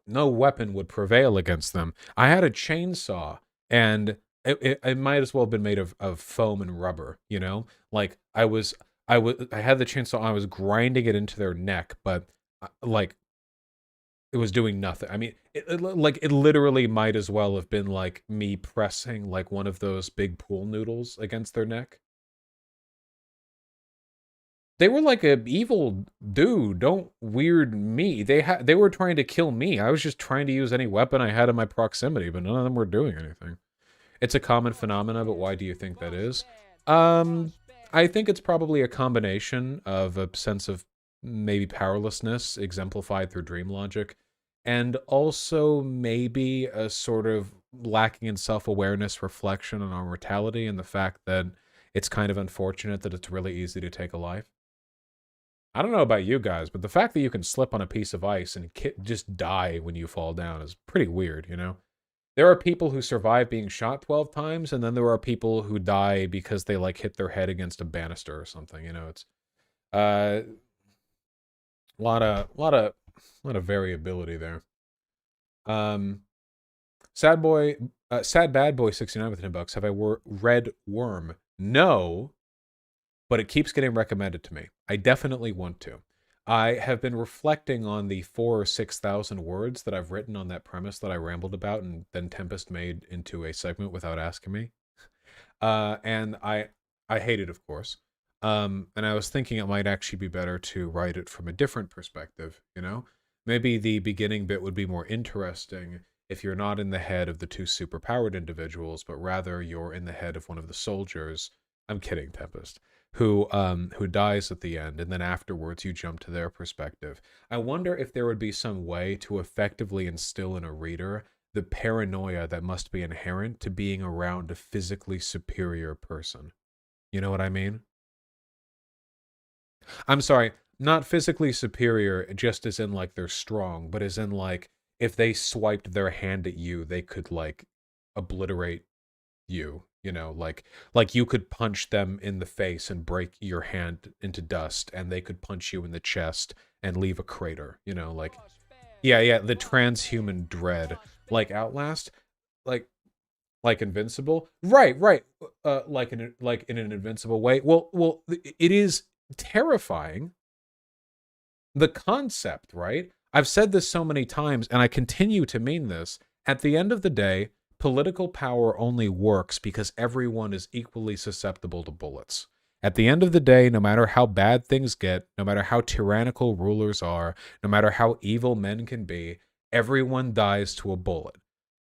no weapon would prevail against them. I had a chainsaw, and it might as well have been made of foam and rubber, you know? Like, I had the chainsaw, I was grinding it into their neck, but, like, it was doing nothing. I mean, it literally might as well have been like me pressing like one of those big pool noodles against their neck. They were like a evil dude. Don't weird me. They were trying to kill me. I was just trying to use any weapon I had in my proximity, but none of them were doing anything. It's a common phenomena, but why do you think that is? I think it's probably a combination of a sense of maybe powerlessness exemplified through dream logic, and also maybe a sort of lacking in self-awareness, reflection on our mortality, and the fact that it's kind of unfortunate that it's really easy to take a life. I don't know about you guys, but the fact that you can slip on a piece of ice and just die when you fall down is pretty weird, you know? There are people who survive being shot 12 times, and then there are people who die because they like hit their head against a banister or something, you know? It's a lot of variability there. Sad Bad Boy 69 with $10. Have I read Worm? No, but it keeps getting recommended to me. I definitely want to. I have been reflecting on the 4,000 or 6,000 words that I've written on that premise that I rambled about, and then Tempest made into a segment without asking me. And I hate it, of course. And I was thinking it might actually be better to write it from a different perspective, you know? Maybe the beginning bit would be more interesting if you're not in the head of the two superpowered individuals, but rather you're in the head of one of the soldiers. I'm kidding, Tempest. Who dies at the end, and then afterwards you jump to their perspective. I wonder if there would be some way to effectively instill in a reader the paranoia that must be inherent to being around a physically superior person. You know what I mean? I'm sorry, not physically superior just as in like they're strong, but as in like if they swiped their hand at you, they could like obliterate you, you know, like you could punch them in the face and break your hand into dust, and they could punch you in the chest and leave a crater, you know, like yeah, the transhuman dread, like Outlast, like Invincible, right, like in an invincible way. Well, it is terrifying. The concept, right? I've said this so many times, and I continue to mean this. At the end of the day, political power only works because everyone is equally susceptible to bullets. At the end of the day, no matter how bad things get, no matter how tyrannical rulers are, no matter how evil men can be, everyone dies to a bullet.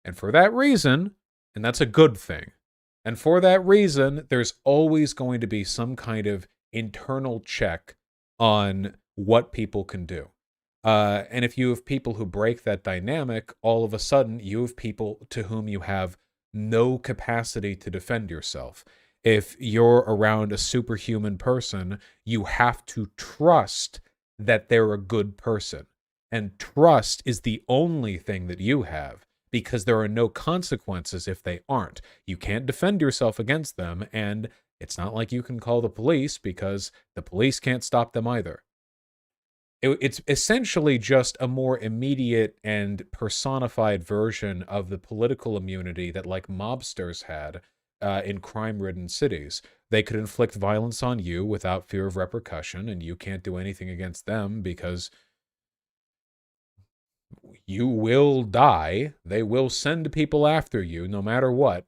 And for that reason, and that's a good thing, and for that reason, there's always going to be some kind of internal check on what people can do. And if you have people who break that dynamic, all of a sudden you have people to whom you have no capacity to defend yourself. If you're around a superhuman person, you have to trust that they're a good person. And trust is the only thing that you have, because there are no consequences if they aren't. You can't defend yourself against them, and it's not like you can call the police because the police can't stop them either. It's essentially just a more immediate and personified version of the political immunity that like mobsters had in crime-ridden cities. They could inflict violence on you without fear of repercussion, and you can't do anything against them because you will die. They will send people after you no matter what.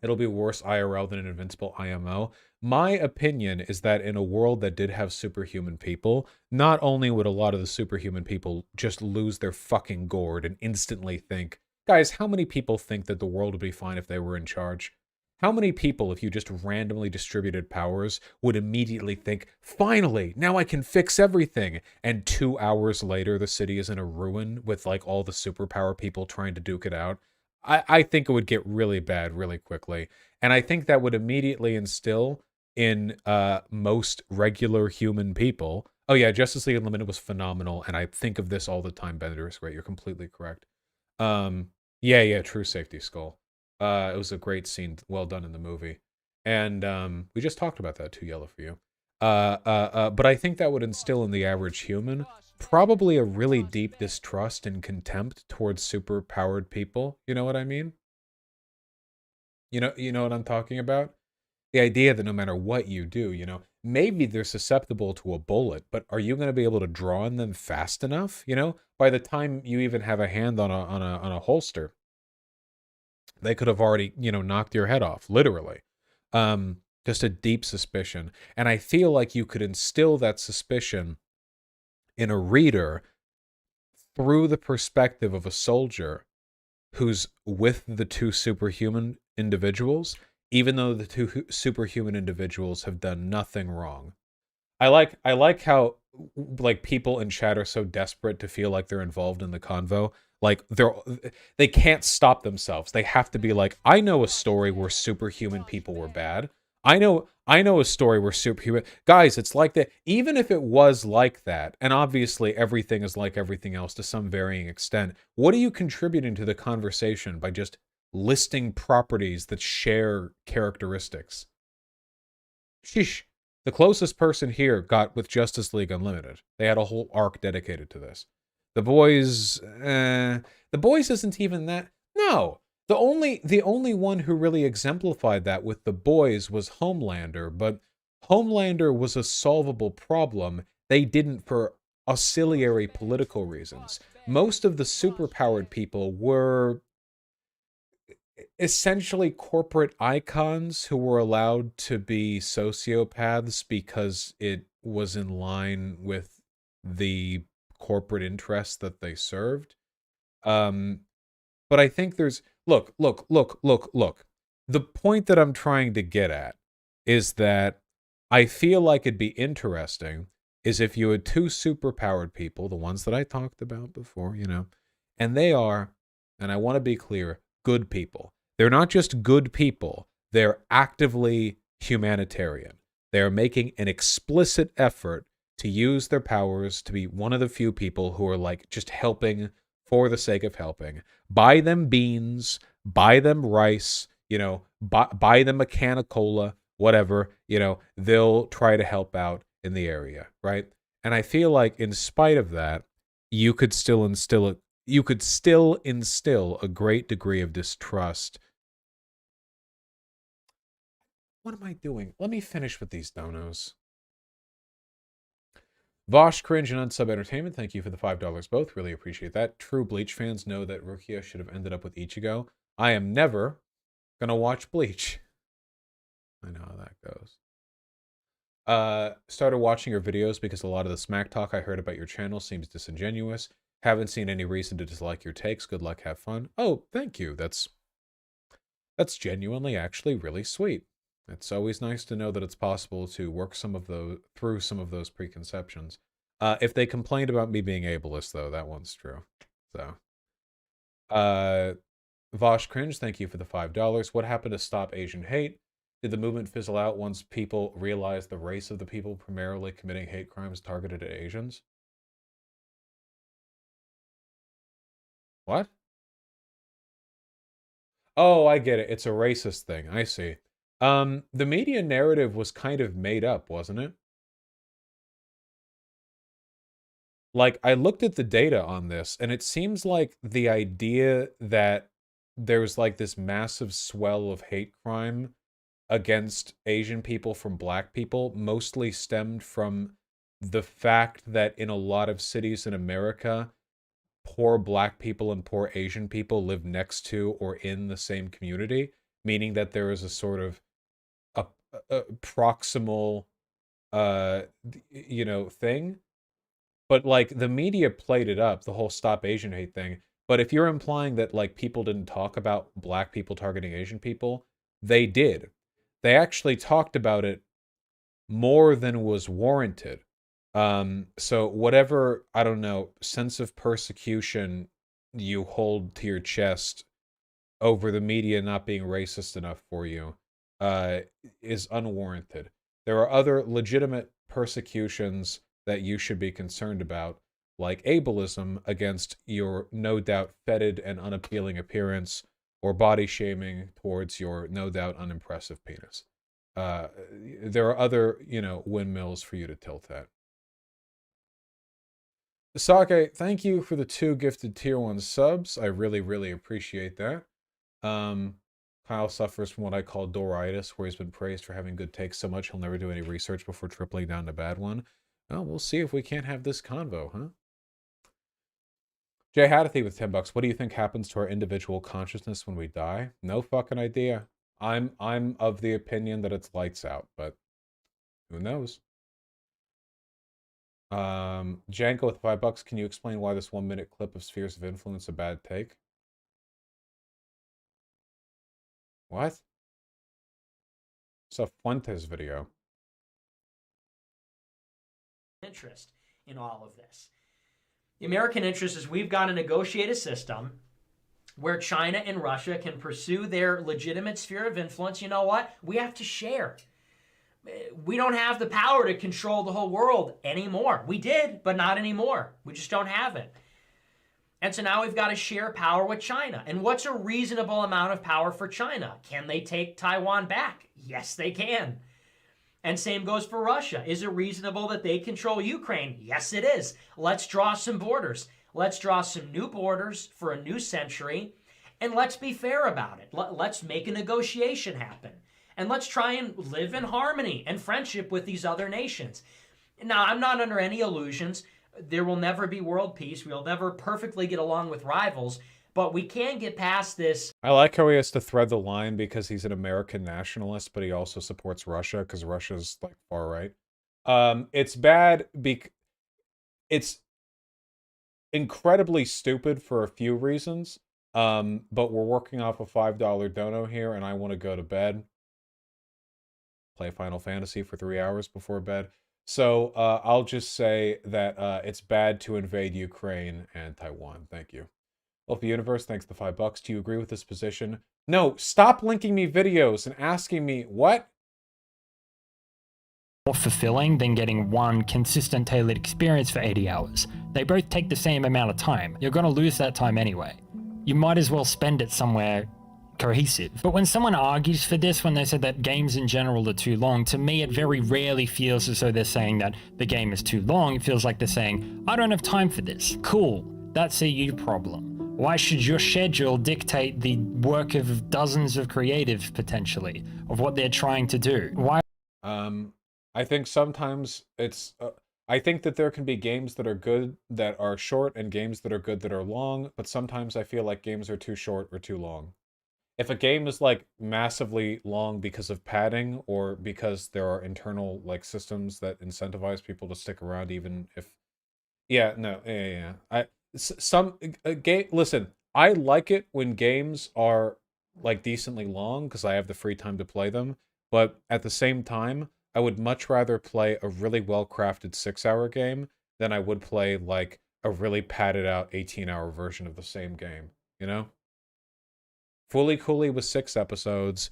It'll be worse IRL than an invincible IMO. My opinion is that in a world that did have superhuman people, not only would a lot of the superhuman people just lose their fucking gourd and instantly think, guys, how many people think that the world would be fine if they were in charge? How many people, if you just randomly distributed powers, would immediately think, finally, now I can fix everything, and 2 hours later the city is in a ruin with like all the superpower people trying to duke it out? I think it would get really bad really quickly. And I think that would immediately instill in most regular human people. Oh yeah, Justice League Unlimited was phenomenal, and I think of this all the time, Bender is great. You're completely correct. Yeah, True Safety Skull. It was a great scene, well done in the movie. And we just talked about that, Too Yellow for You. But I think that would instill in the average human probably a really deep distrust and contempt towards super-powered people. You know what I mean? You know what I'm talking about? The idea that no matter what you do, you know, maybe they're susceptible to a bullet, but are you going to be able to draw on them fast enough? You know, by the time you even have a hand on a holster, they could have already, you know, knocked your head off, literally. Just a deep suspicion. And I feel like you could instill that suspicion in a reader through the perspective of a soldier who's with the two superhuman individuals, even though the two superhuman individuals have done nothing wrong. I like how like people in chat are so desperate to feel like they're involved in the convo. Like they can't stop themselves. They have to be like, I know a story where superhuman people were bad. I know a story where superhuman guys, it's like that. Even if it was like that, and obviously everything is like everything else to some varying extent, what are you contributing to the conversation by just listing properties that share characteristics? Sheesh. The closest person here got with Justice League Unlimited. They had a whole arc dedicated to this. The Boys isn't even that. No. The only one who really exemplified that with The Boys was Homelander, but Homelander was a solvable problem. They didn't for auxiliary political reasons. Most of the superpowered people were essentially corporate icons who were allowed to be sociopaths because it was in line with the corporate interests that they served. But I think there's look. The point that I'm trying to get at is that I feel like it'd be interesting is if you had two superpowered people, the ones that I talked about before, and they are, and I want to be clear, good people. They're not just good people, they're actively humanitarian. They're making an explicit effort to use their powers to be one of the few people who are like just helping for the sake of helping. Buy them beans, buy them rice, buy them a can of cola, whatever, they'll try to help out in the area, right? And I feel like in spite of that, you could still instill a great degree of distrust. What am I doing? Let me finish with these donos. Vosh, Cringe, and Unsub Entertainment, thank you for the $5 both. Really appreciate that. True Bleach fans know that Rukia should have ended up with Ichigo. I am never gonna watch Bleach. I know how that goes. Started watching your videos because a lot of the smack talk I heard about your channel seems disingenuous. Haven't seen any reason to dislike your takes. Good luck, have fun. Oh, thank you. That's genuinely actually really sweet. It's always nice to know that it's possible to work through some of those preconceptions. If they complained about me being ableist, though, that one's true. So, Vosh Cringe, thank you for the $5. What happened to stop Asian hate? Did the movement fizzle out once people realized the race of the people primarily committing hate crimes targeted at Asians? What? Oh, I get it. It's a racist thing. I see. The media narrative was kind of made up, wasn't it? Like, I looked at the data on this, and it seems like the idea that there's like this massive swell of hate crime against Asian people from black people mostly stemmed from the fact that in a lot of cities in America, poor black people and poor Asian people live next to or in the same community, meaning that there is a sort of a proximal thing. But like the media played it up, the whole Stop Asian Hate thing. But if you're implying that like people didn't talk about black people targeting Asian people, they did. They actually talked about it more than was warranted. So whatever, I don't know, sense of persecution you hold to your chest over the media not being racist enough for you is unwarranted. There are other legitimate persecutions that you should be concerned about, like ableism against your no doubt fetid and unappealing appearance, or body shaming towards your no doubt unimpressive penis. There are other, windmills for you to tilt at. Sake, thank you for the 2 gifted tier 1 subs. I really, really appreciate that. Kyle suffers from what I call Doritis, where he's been praised for having good takes so much he'll never do any research before tripling down to bad one. Well, we'll see if we can't have this convo, huh? Jay Hadathy with $10. What do you think happens to our individual consciousness when we die? No fucking idea. I'm of the opinion that it's lights out, but who knows? Janko with $5. Can you explain why this 1-minute clip of Spheres of Influence is a bad take? What? It's a Fuentes video. Interest in all of this. The American interest is we've got to negotiate a system where China and Russia can pursue their legitimate sphere of influence. You know what? We have to share. We don't have the power to control the whole world anymore. We did, but not anymore. We just don't have it. And so now we've got to share power with China. And what's a reasonable amount of power for China? Can they take Taiwan back? Yes, they can. And same goes for Russia. Is it reasonable that they control Ukraine? Yes, it is. Let's draw some borders. Let's draw some new borders for a new century. And let's be fair about it. Let's make a negotiation happen. And let's try and live in harmony and friendship with these other nations. Now, I'm not under any illusions. There will never be world peace. We'll never perfectly get along with rivals. But we can get past this. I like how he has to thread the line because he's an American nationalist, but he also supports Russia because Russia's like far right. It's bad it's incredibly stupid for a few reasons. But we're working off a $5 dono here, and I want to go to bed. Play Final Fantasy for 3 hours before bed. So I'll just say that it's bad to invade Ukraine and Taiwan. Thank you. Wolf Universe, thanks for the $5. Do you agree with this position? No, stop linking me videos and asking me what? More fulfilling than getting one consistent tailored experience for 80 hours. They both take the same amount of time. You're going to lose that time anyway. You might as well spend it somewhere cohesive. But when someone argues for this, when they say that games in general are too long, to me it very rarely feels as though they're saying that the game is too long. It feels like they're saying, I don't have time for this. Cool, that's a you problem. Why should your schedule dictate the work of dozens of creatives, potentially, of what they're trying to do? Why? I think sometimes it's... I think that there can be games that are good that are short and games that are good that are long, but sometimes I feel like games are too short or too long. If a game is like massively long because of padding or because there are internal like systems that incentivize people to stick around even if... Yeah, no, yeah. Listen, I like it when games are like decently long because I have the free time to play them, but at the same time, I would much rather play a really well-crafted 6-hour game than I would play, like, a really padded-out 18-hour version of the same game, you know? Fully Cooley was 6 episodes,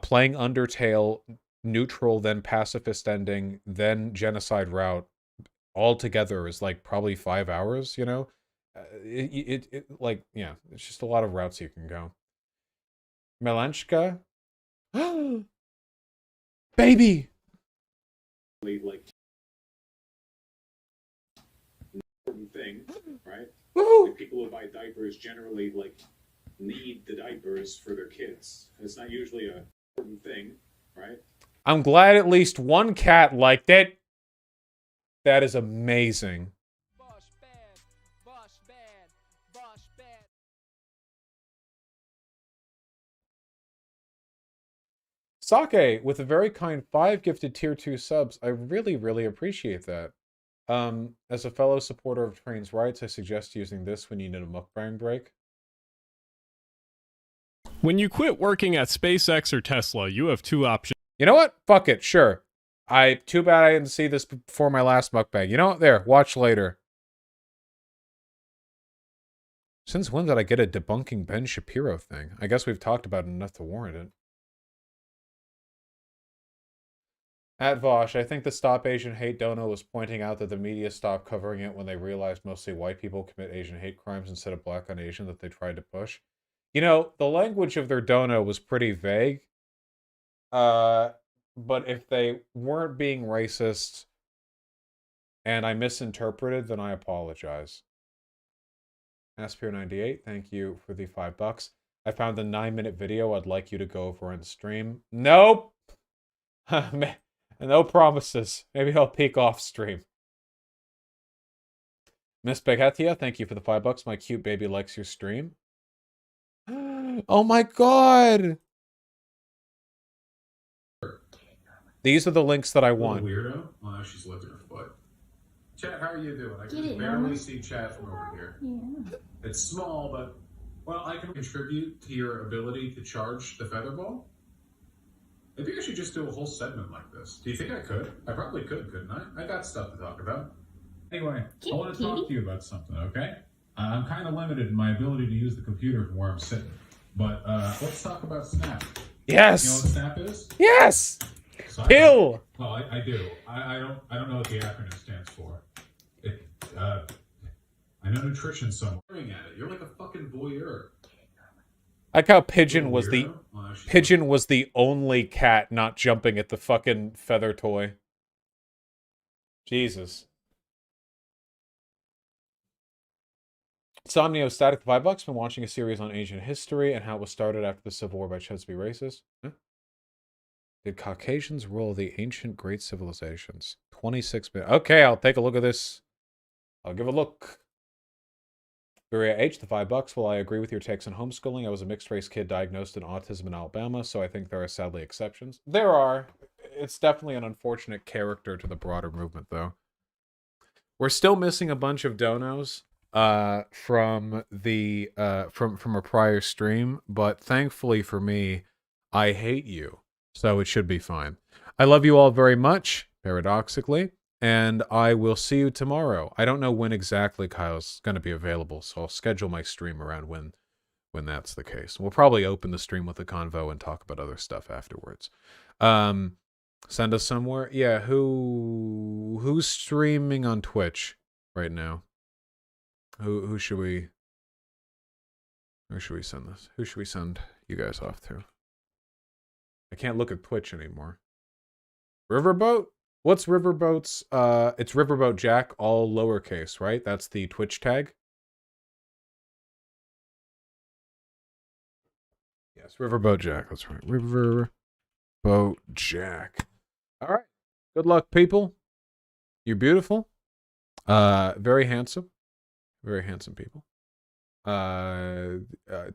playing Undertale, neutral, then pacifist ending, then genocide route, all together is, like, probably 5 hours, you know? Like, yeah, it's just a lot of routes you can go. Melanchka? Baby! Like important thing, right? Like people who buy diapers generally like need the diapers for their kids. It's not usually a important thing, right? I'm glad at least one cat liked it. That is amazing. Sake, with a very kind 5 gifted tier 2 subs. I really, really appreciate that. As a fellow supporter of trans rights, I suggest using this when you need a mukbang break. When you quit working at SpaceX or Tesla, you have 2 options. You know what? Fuck it, sure. Too bad I didn't see this before my last mukbang. You know what? There, watch later. Since when did I get a debunking Ben Shapiro thing? I guess we've talked about it enough to warrant it. At Vosh, I think the Stop Asian Hate dono was pointing out that the media stopped covering it when they realized mostly white people commit Asian hate crimes instead of black on Asian that they tried to push. You know, the language of their dono was pretty vague. But if they weren't being racist and I misinterpreted, then I apologize. Aspiro98, thank you for the $5. I found the 9-minute video I'd like you to go over on stream. Nope! No promises. Maybe I'll peek off stream. Miss Begatia, thank you for the $5. My cute baby likes your stream. Oh my god! These are the links that I want. Weirdo? Well, she's lifting her foot. Chat, how are you doing? I can barely see chat from over here. Yeah. It's small, but, well, I can contribute to your ability to charge the feather ball. Maybe I should just do a whole segment like this. Do you think I could? I probably could, couldn't I? I got stuff to talk about. Anyway, I want to talk to you about something, okay? I'm kind of limited in my ability to use the computer from where I'm sitting. But let's talk about Snap. Yes! You know what Snap is? Yes! So Pill! Well, I do. I don't know what the acronym stands for. I know nutrition somewhere. Staring at it. You're like a fucking voyeur. I like how Pigeon was the only cat not jumping at the fucking feather toy. Jesus. Somnio Static, $5. Been watching a series on Asian history and how it was started after the Civil War by Chance to be racist. Huh? Did Caucasians rule the ancient great civilizations? 26 minutes. Okay, I'll take a look at this. I'll give a look. Maria H, the $5. Well, I agree with your takes on homeschooling. I was a mixed-race kid diagnosed in autism in Alabama, so I think there are sadly exceptions. There are. It's definitely an unfortunate character to the broader movement, though. We're still missing a bunch of donos. from the from a prior stream, but thankfully for me, I hate you, so it should be fine. I love you all very much, paradoxically, and I will see you tomorrow. I don't know when exactly Kyle's going to be available, so I'll schedule my stream around when that's the case. We'll probably open the stream with a convo and talk about other stuff afterwards. Send us somewhere. Yeah, who's streaming on Twitch right now? Who should we send this? Who should we send you guys off to? I can't look at Twitch anymore. Riverboat? What's Riverboat's? It's Riverboat Jack, all lowercase, right? That's the Twitch tag. Yes, Riverboat Jack. That's right. Riverboat Jack. All right. Good luck, people. You're beautiful. Very handsome. Very handsome people.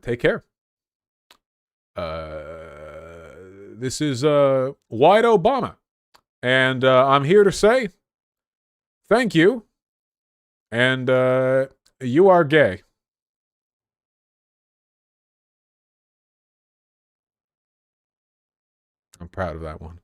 Take care. This is White Obama. And I'm here to say thank you. And you are gay. I'm proud of that one.